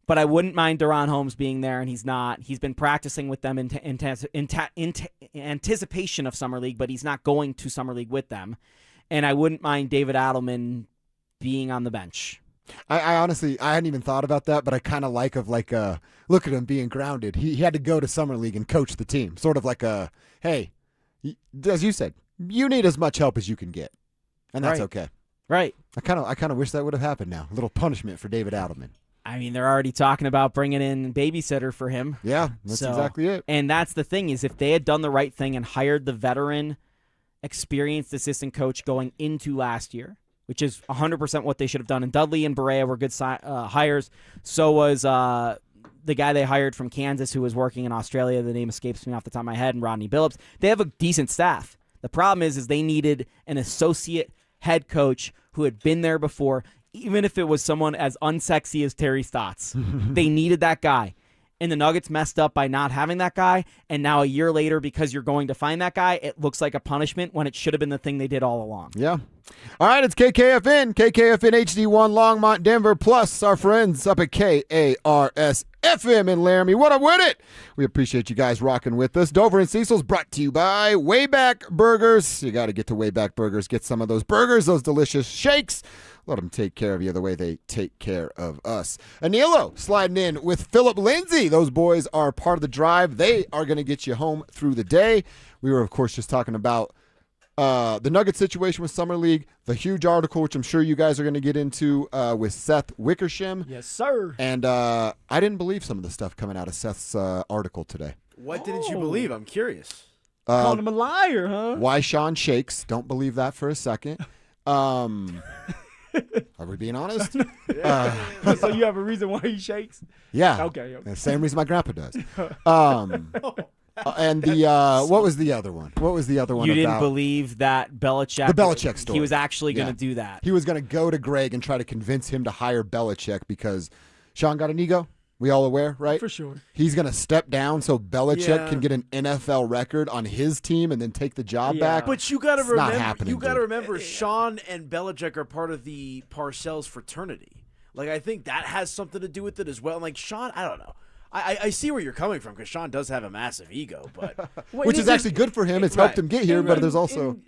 Speaker 2: But I wouldn't mind Deron Holmes being there, and he's not. He's been practicing with them in anticipation of Summer League, but he's not going to Summer League with them. And I wouldn't mind David Adelman being on the bench.
Speaker 1: I honestly, I hadn't even thought about that, but I kind of look at him being grounded. He had to go to Summer League and coach the team. Sort of like hey, as you said, you need as much help as you can get. And that's okay.
Speaker 2: Right.
Speaker 1: I kind of wish that would have happened now. A little punishment for David Adelman.
Speaker 2: I mean, they're already talking about bringing in a babysitter for him.
Speaker 1: Yeah, that's exactly it.
Speaker 2: And that's the thing is if they had done the right thing and hired the veteran, experienced assistant coach going into last year, which is 100% what they should have done. And Dudley and Barea were good hires. So was the guy they hired from Kansas who was working in Australia. The name escapes me off the top of my head, and Rodney Billups. They have a decent staff. The problem is they needed an associate head coach who had been there before, even if it was someone as unsexy as Terry Stotts. They needed that guy. And the Nuggets messed up by not having that guy, and now a year later, because you're going to find that guy, it looks like a punishment when it should have been the thing they did all along.
Speaker 1: Yeah. All right, it's KKFN HD1 Longmont, Denver, plus our friends up at KARS FM in Laramie. What up with it? We appreciate you guys rocking with us. Dover and Cecil's brought to you by Wayback Burgers. You got to get to Wayback Burgers. Get some of those burgers, those delicious shakes. Let them take care of you the way they take care of us. Anilo sliding in with Philip Lindsay. Those boys are part of the drive. They are going to get you home through the day. We were, of course, just talking about the Nuggets situation with Summer League, the huge article, which I'm sure you guys are going to get into with Seth Wickersham.
Speaker 3: Yes, sir.
Speaker 1: And I didn't believe some of the stuff coming out of Seth's article today.
Speaker 3: What didn't you believe? I'm curious.
Speaker 5: Calling him a liar, huh?
Speaker 1: Why Sean shakes. Don't believe that for a second. Are we being honest?
Speaker 5: So you have a reason why he shakes?
Speaker 1: Yeah.
Speaker 5: Okay.
Speaker 1: The same reason my grandpa does. And what was the other one? What was the other one?
Speaker 2: You didn't believe that Belichick.
Speaker 1: The Belichick story.
Speaker 2: He was actually going to do that.
Speaker 1: He was going to go to Greg and try to convince him to hire Belichick because Sean got an ego. We all aware, right?
Speaker 5: For sure.
Speaker 1: He's going to step down so Belichick can get an NFL record on his team and then take the job back.
Speaker 3: But you got to remember,
Speaker 1: not happening,
Speaker 3: remember, Sean and Belichick are part of the Parcells fraternity. Like, I think that has something to do with it as well. And like Sean, I don't know. I see where you're coming from because Sean does have a massive ego, but
Speaker 1: which is actually good for him. It's helped him get here, but there's also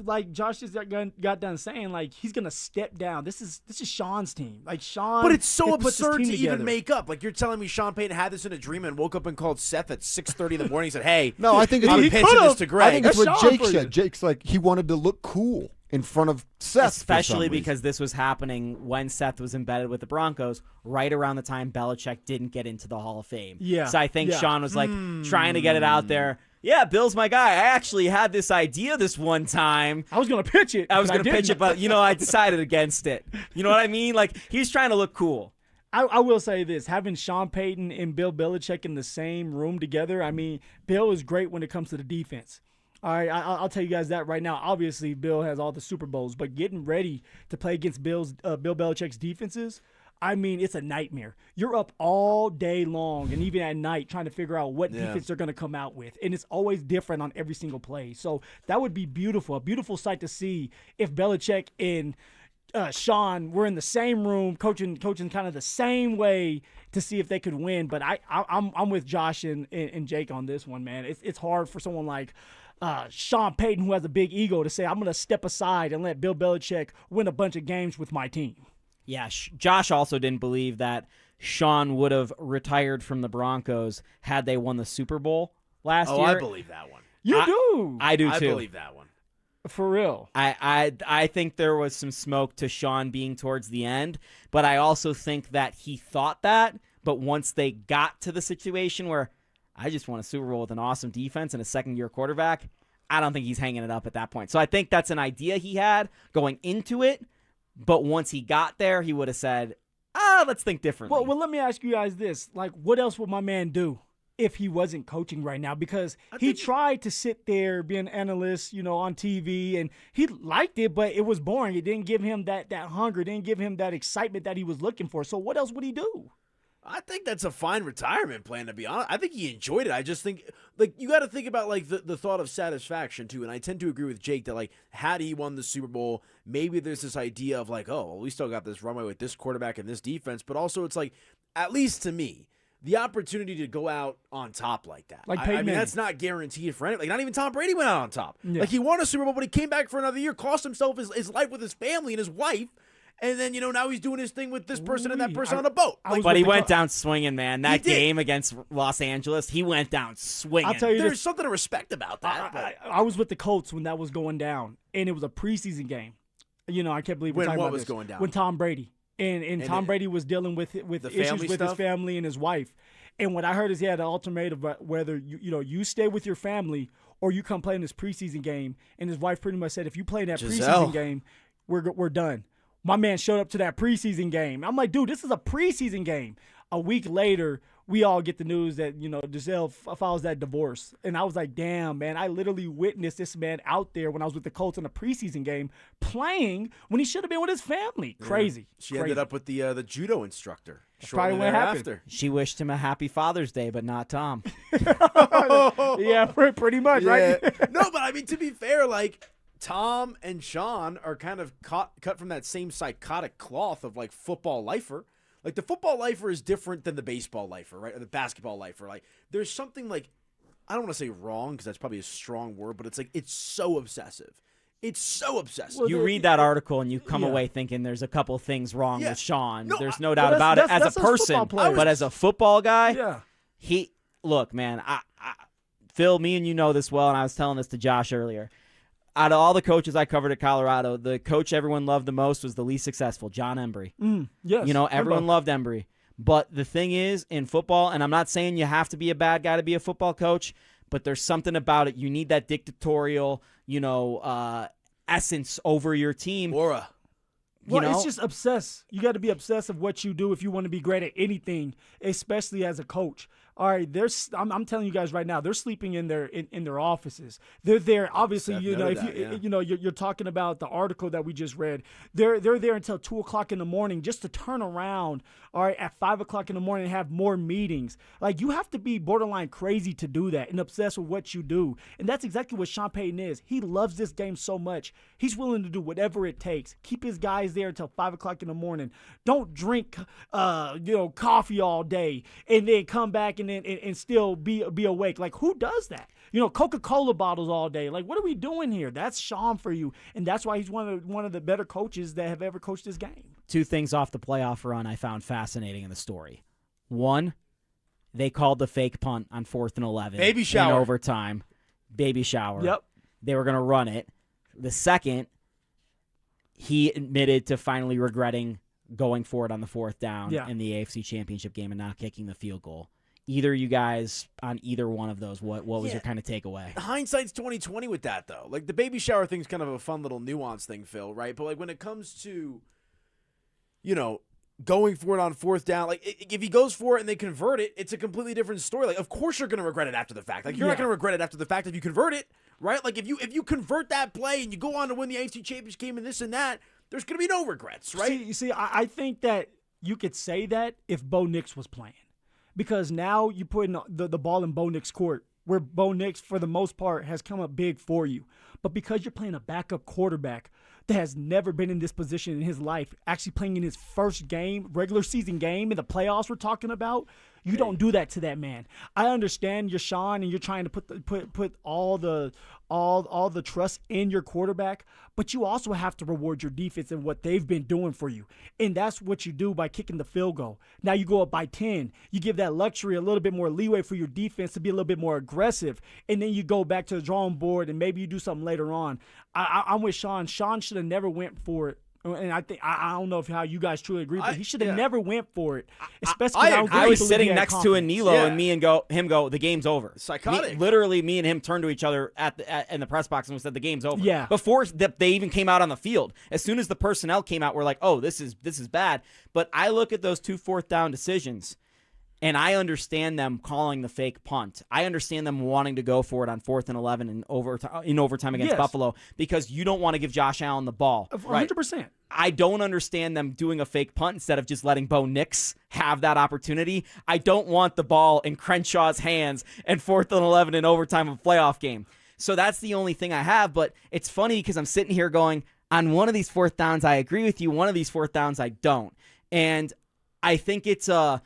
Speaker 5: like Josh just got done saying, like he's gonna step down. This is Sean's team. Like Sean,
Speaker 3: but it's so
Speaker 5: has put this
Speaker 3: absurd
Speaker 5: team
Speaker 3: to
Speaker 5: together.
Speaker 3: even make up. Like you're telling me Sean Payton had this in a dream and woke up and called Seth at 6:30 in the morning and said, "Hey,
Speaker 1: no, I think
Speaker 3: I'm pitching this to Greg."
Speaker 1: I think it's what Jake said. Jake's like he wanted to look cool in front of Seth,
Speaker 2: especially because this was happening when Seth was embedded with the Broncos, right around the time Belichick didn't get into the Hall of Fame.
Speaker 5: Yeah.
Speaker 2: So I think Sean was like trying to get it out there. Yeah, Bill's my guy. I actually had this idea this one time.
Speaker 5: I was going to pitch it.
Speaker 2: But I decided against it. You know what I mean? Like he's trying to look cool.
Speaker 5: I will say this, having Sean Payton and Bill Belichick in the same room together, I mean, Bill is great when it comes to the defense. All right, I'll tell you guys that right now. Obviously, Bill has all the Super Bowls, but getting ready to play against Bill Belichick's defenses, I mean, it's a nightmare. You're up all day long and even at night trying to figure out what defense they're going to come out with, and it's always different on every single play. So that would be beautiful, a beautiful sight to see if Belichick and Sean were in the same room, coaching kind of the same way to see if they could win. But I'm with Josh and Jake on this one, man. It's hard for someone like Sean Payton, who has a big ego, to say, I'm going to step aside and let Bill Belichick win a bunch of games with my team.
Speaker 2: Yeah, Josh also didn't believe that Sean would have retired from the Broncos had they won the Super Bowl last year.
Speaker 3: Oh, I believe that one.
Speaker 5: You do?
Speaker 2: I do, too.
Speaker 3: I believe that one.
Speaker 5: For real.
Speaker 2: I think there was some smoke to Sean being towards the end, but I also think that he thought that, but once they got to the situation where I just won a Super Bowl with an awesome defense and a second-year quarterback, I don't think he's hanging it up at that point. So I think that's an idea he had going into it, but once he got there, he would have said, let's think differently.
Speaker 5: Well, let me ask you guys this. Like, what else would my man do if he wasn't coaching right now? Because he tried to sit there, be an analyst, on TV, and he liked it, but it was boring. It didn't give him that hunger. It didn't give him that excitement that he was looking for. So what else would he do?
Speaker 3: I think that's a fine retirement plan, to be honest. I think he enjoyed it. I just think, you got to think about, the thought of satisfaction, too. And I tend to agree with Jake that, had he won the Super Bowl, maybe there's this idea of, we still got this runway with this quarterback and this defense. But also, it's at least to me, the opportunity to go out on top like that. I mean, that's not guaranteed for anyone. Not even Tom Brady went out on top.
Speaker 5: Yeah.
Speaker 3: He won a Super Bowl, but he came back for another year, cost himself his life with his family and his wife. And then, now he's doing his thing with this person and that person on a boat.
Speaker 2: But he went down swinging, man. That game against Los Angeles, he went down swinging.
Speaker 5: I'll tell you,
Speaker 3: there's something to respect about that.
Speaker 5: I was with the Colts when that was going down, and it was a preseason game. I can't believe we're talking about this.
Speaker 3: Going down?
Speaker 5: When Tom Brady. And Tom Brady was dealing with issues with his family and his wife. And what I heard is he had an ultimatum whether you stay with your family or you come play in this preseason game. And his wife pretty much said, if you play that preseason game, we're done. My man showed up to that preseason game. I'm like, dude, this is a preseason game. A week later, we all get the news that, Giselle files that divorce. And I was like, damn, man, I literally witnessed this man out there when I was with the Colts in a preseason game playing when he should have been with his family. Crazy.
Speaker 3: She ended up with the judo instructor.
Speaker 5: Probably what happened.
Speaker 3: After.
Speaker 2: She wished him a happy Father's Day, but not Tom.
Speaker 5: Yeah, pretty much, right?
Speaker 3: No, but I mean, to be fair, like, Tom and Sean are kind of cut from that same psychotic cloth of, like, football lifer. Like, the football lifer is different than the baseball lifer, right? Or the basketball lifer. Like, there's something, like, I don't want to say wrong because that's probably a strong word, but it's like, it's so obsessive. It's so obsessive.
Speaker 2: Well, you read that article and you come away thinking there's a couple things wrong with Sean. There's no doubt about it as a person, but as a football guy, look, man, Phil, me and you know this well, and I was telling this to Josh earlier. Out of all the coaches I covered at Colorado, the coach everyone loved the most was the least successful, John Embry.
Speaker 5: Yes.
Speaker 2: You know, everyone loved Embry. But the thing is, in football, and I'm not saying you have to be a bad guy to be a football coach, but there's something about it. You need that dictatorial, essence over your team.
Speaker 3: Aura.
Speaker 5: Well, it's just obsessed. You got to be obsessed of what you do if you want to be great at anything, especially as a coach. All right, I'm telling you guys right now, they're sleeping in their offices. They're there. Obviously, you're talking about the article that we just read. They're there until 2:00 in the morning just to turn around. All right, at 5:00 in the morning and have more meetings. Like, you have to be borderline crazy to do that and obsessed with what you do. And that's exactly what Sean Payton is. He loves this game so much. He's willing to do whatever it takes. Keep his guys there until 5:00 in the morning. Don't drink, coffee all day and then come back and still be awake. Like, who does that? Coca-Cola bottles all day. Like, what are we doing here? That's Sean for you, and that's why he's one of the better coaches that have ever coached this game.
Speaker 2: Two things off the playoff run I found fascinating in the story. One, they called the fake punt on 4th and 11.
Speaker 3: Baby shower.
Speaker 2: In overtime. Baby shower.
Speaker 5: Yep.
Speaker 2: They were going to run it. The second, he admitted to finally regretting going for it on the 4th down in the AFC Championship game and not kicking the field goal. Either you guys on either one of those, what was your kind of takeaway?
Speaker 3: Hindsight's 20/20 with that, though. Like, the baby shower thing's kind of a fun little nuance thing, Phil, right? But, like, when it comes to, going for it on 4th down, like, if he goes for it and they convert it, it's a completely different story. Like, of course you're going to regret it after the fact. Like, you're not going to regret it after the fact if you convert it, right? Like, if you convert that play and you go on to win the AFC Championship game and this and that, there's going to be no regrets, right?
Speaker 5: See, I think that you could say that if Bo Nix was playing. Because now you put in the ball in Bo Nix' court, where Bo Nix, for the most part, has come up big for you. But because you're playing a backup quarterback that has never been in this position in his life, actually playing in his first game, regular season game in the playoffs we're talking about, you don't do that to that man. I understand you're Sean and you're trying to put all the trust in your quarterback, but you also have to reward your defense and what they've been doing for you. And that's what you do by kicking the field goal. Now you go up by 10. You give that luxury a little bit more leeway for your defense to be a little bit more aggressive, and then you go back to the drawing board and maybe you do something later on. I'm with Sean. Sean should have never went for it. And I don't know how you guys truly agree, but he should have never went for it. Especially
Speaker 2: I was sitting next to Anilo and him go, the game's over.
Speaker 3: Psychotic.
Speaker 2: Me and him turned to each other in the press box and we said the game's over.
Speaker 5: Yeah.
Speaker 2: Before they even came out on the field, as soon as the personnel came out, we're like, oh, this is bad. But I look at those 2 4th down decisions. And I understand them calling the fake punt. I understand them wanting to go for it on 4th and 11 in overtime against Buffalo because you don't want to give Josh Allen the ball.
Speaker 5: 100%.
Speaker 2: I don't understand them doing a fake punt instead of just letting Bo Nix have that opportunity. I don't want the ball in Crenshaw's hands and 4th and 11 in overtime of a playoff game. So that's the only thing I have. But it's funny because I'm sitting here going, on one of these 4th downs, I agree with you. One of these 4th downs, I don't. And I think it's a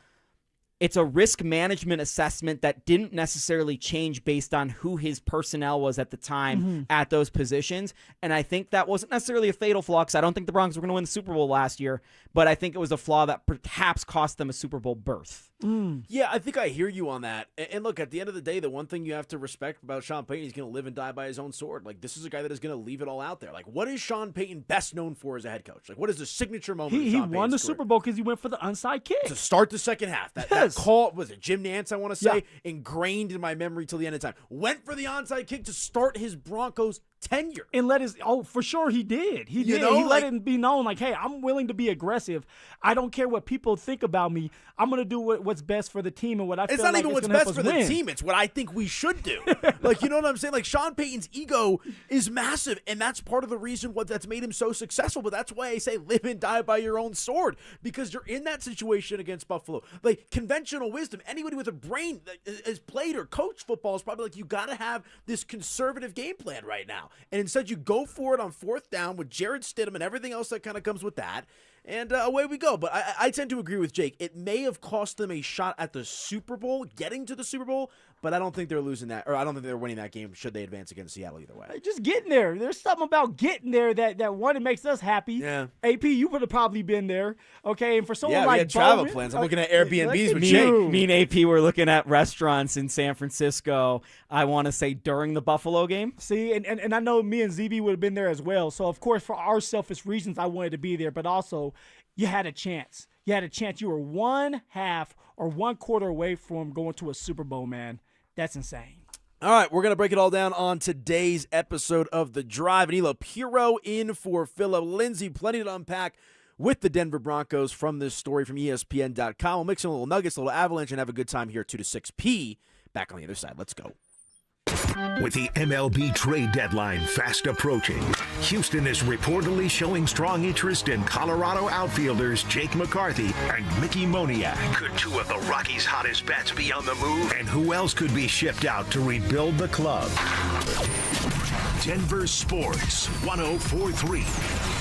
Speaker 2: risk management assessment that didn't necessarily change based on who his personnel was at the time at those positions. And I think that wasn't necessarily a fatal flaw because I don't think the Broncos were going to win the Super Bowl last year, but I think it was a flaw that perhaps cost them a Super Bowl berth.
Speaker 3: Yeah, I think I hear you on that. And look, at the end of the day, the one thing you have to respect about Sean Payton, he's going to live and die by his own sword. Like, this is a guy that is going to leave it all out there. Like, what is Sean Payton best known for as a head coach? Like, what is the signature moment?
Speaker 5: He won the Super Bowl because he went for the onside kick
Speaker 3: to start the second half. That call was it Jim Nantz, I want to say, ingrained in my memory till the end of time. Went for the onside kick to start his Broncos tenure.
Speaker 5: And for sure he did. He did. He let it be known, like, hey, I'm willing to be aggressive. I don't care what people think about me. I'm going to do what's best for the team and what I feel like
Speaker 3: It's not even what's best for the
Speaker 5: win.
Speaker 3: team. It's what I think we should do. Like, you know what I'm saying? Like, Sean Payton's ego is massive, and that's part of the reason that's made him so successful. But that's why I say live and die by your own sword, because you're in that situation against Buffalo. Like, conventional wisdom, anybody with a brain that has played or coached football is probably like, you got to have this conservative game plan right now. And instead, you go for it on 4th down with Jared Stidham and everything else that kind of comes with that. And away we go. But I tend to agree with Jake. It may have cost them a shot at the Super Bowl, getting to the Super Bowl, but I don't think they're losing that, or I don't think they're winning that game should they advance against Seattle either way.
Speaker 5: Just getting there. There's something about getting there that one, it makes us happy.
Speaker 3: Yeah.
Speaker 5: AP, you would have probably been there. Okay, and for someone
Speaker 3: we
Speaker 5: like
Speaker 3: had travel
Speaker 5: Bowman,
Speaker 3: plans. I'm looking at Airbnbs with
Speaker 2: Me
Speaker 3: Jake.
Speaker 2: and AP were looking at restaurants in San Francisco, I want to say during the Buffalo game.
Speaker 5: See, and I know me and ZB would have been there as well. So, of course, for our selfish reasons, I wanted to be there. But also, you had a chance. You had a chance. You were 1/2 or 1/4 away from going to a Super Bowl, man. That's insane.
Speaker 3: All right, we're going to break it all down on today's episode of The Drive. Danilo Piro in for Phillip Lindsay. Plenty to unpack with the Denver Broncos from this story from ESPN.com. We'll mix in a little Nuggets, a little Avalanche, and have a good time here 2 to 6 p. Back on the other side. Let's go.
Speaker 4: With the MLB trade deadline fast approaching, Houston is reportedly showing strong interest in Colorado outfielders Jake McCarthy and Mickey Moniak. Could 2 of the Rockies' hottest bats be on the move? And who else could be shipped out to rebuild the club? Denver Sports 104.3.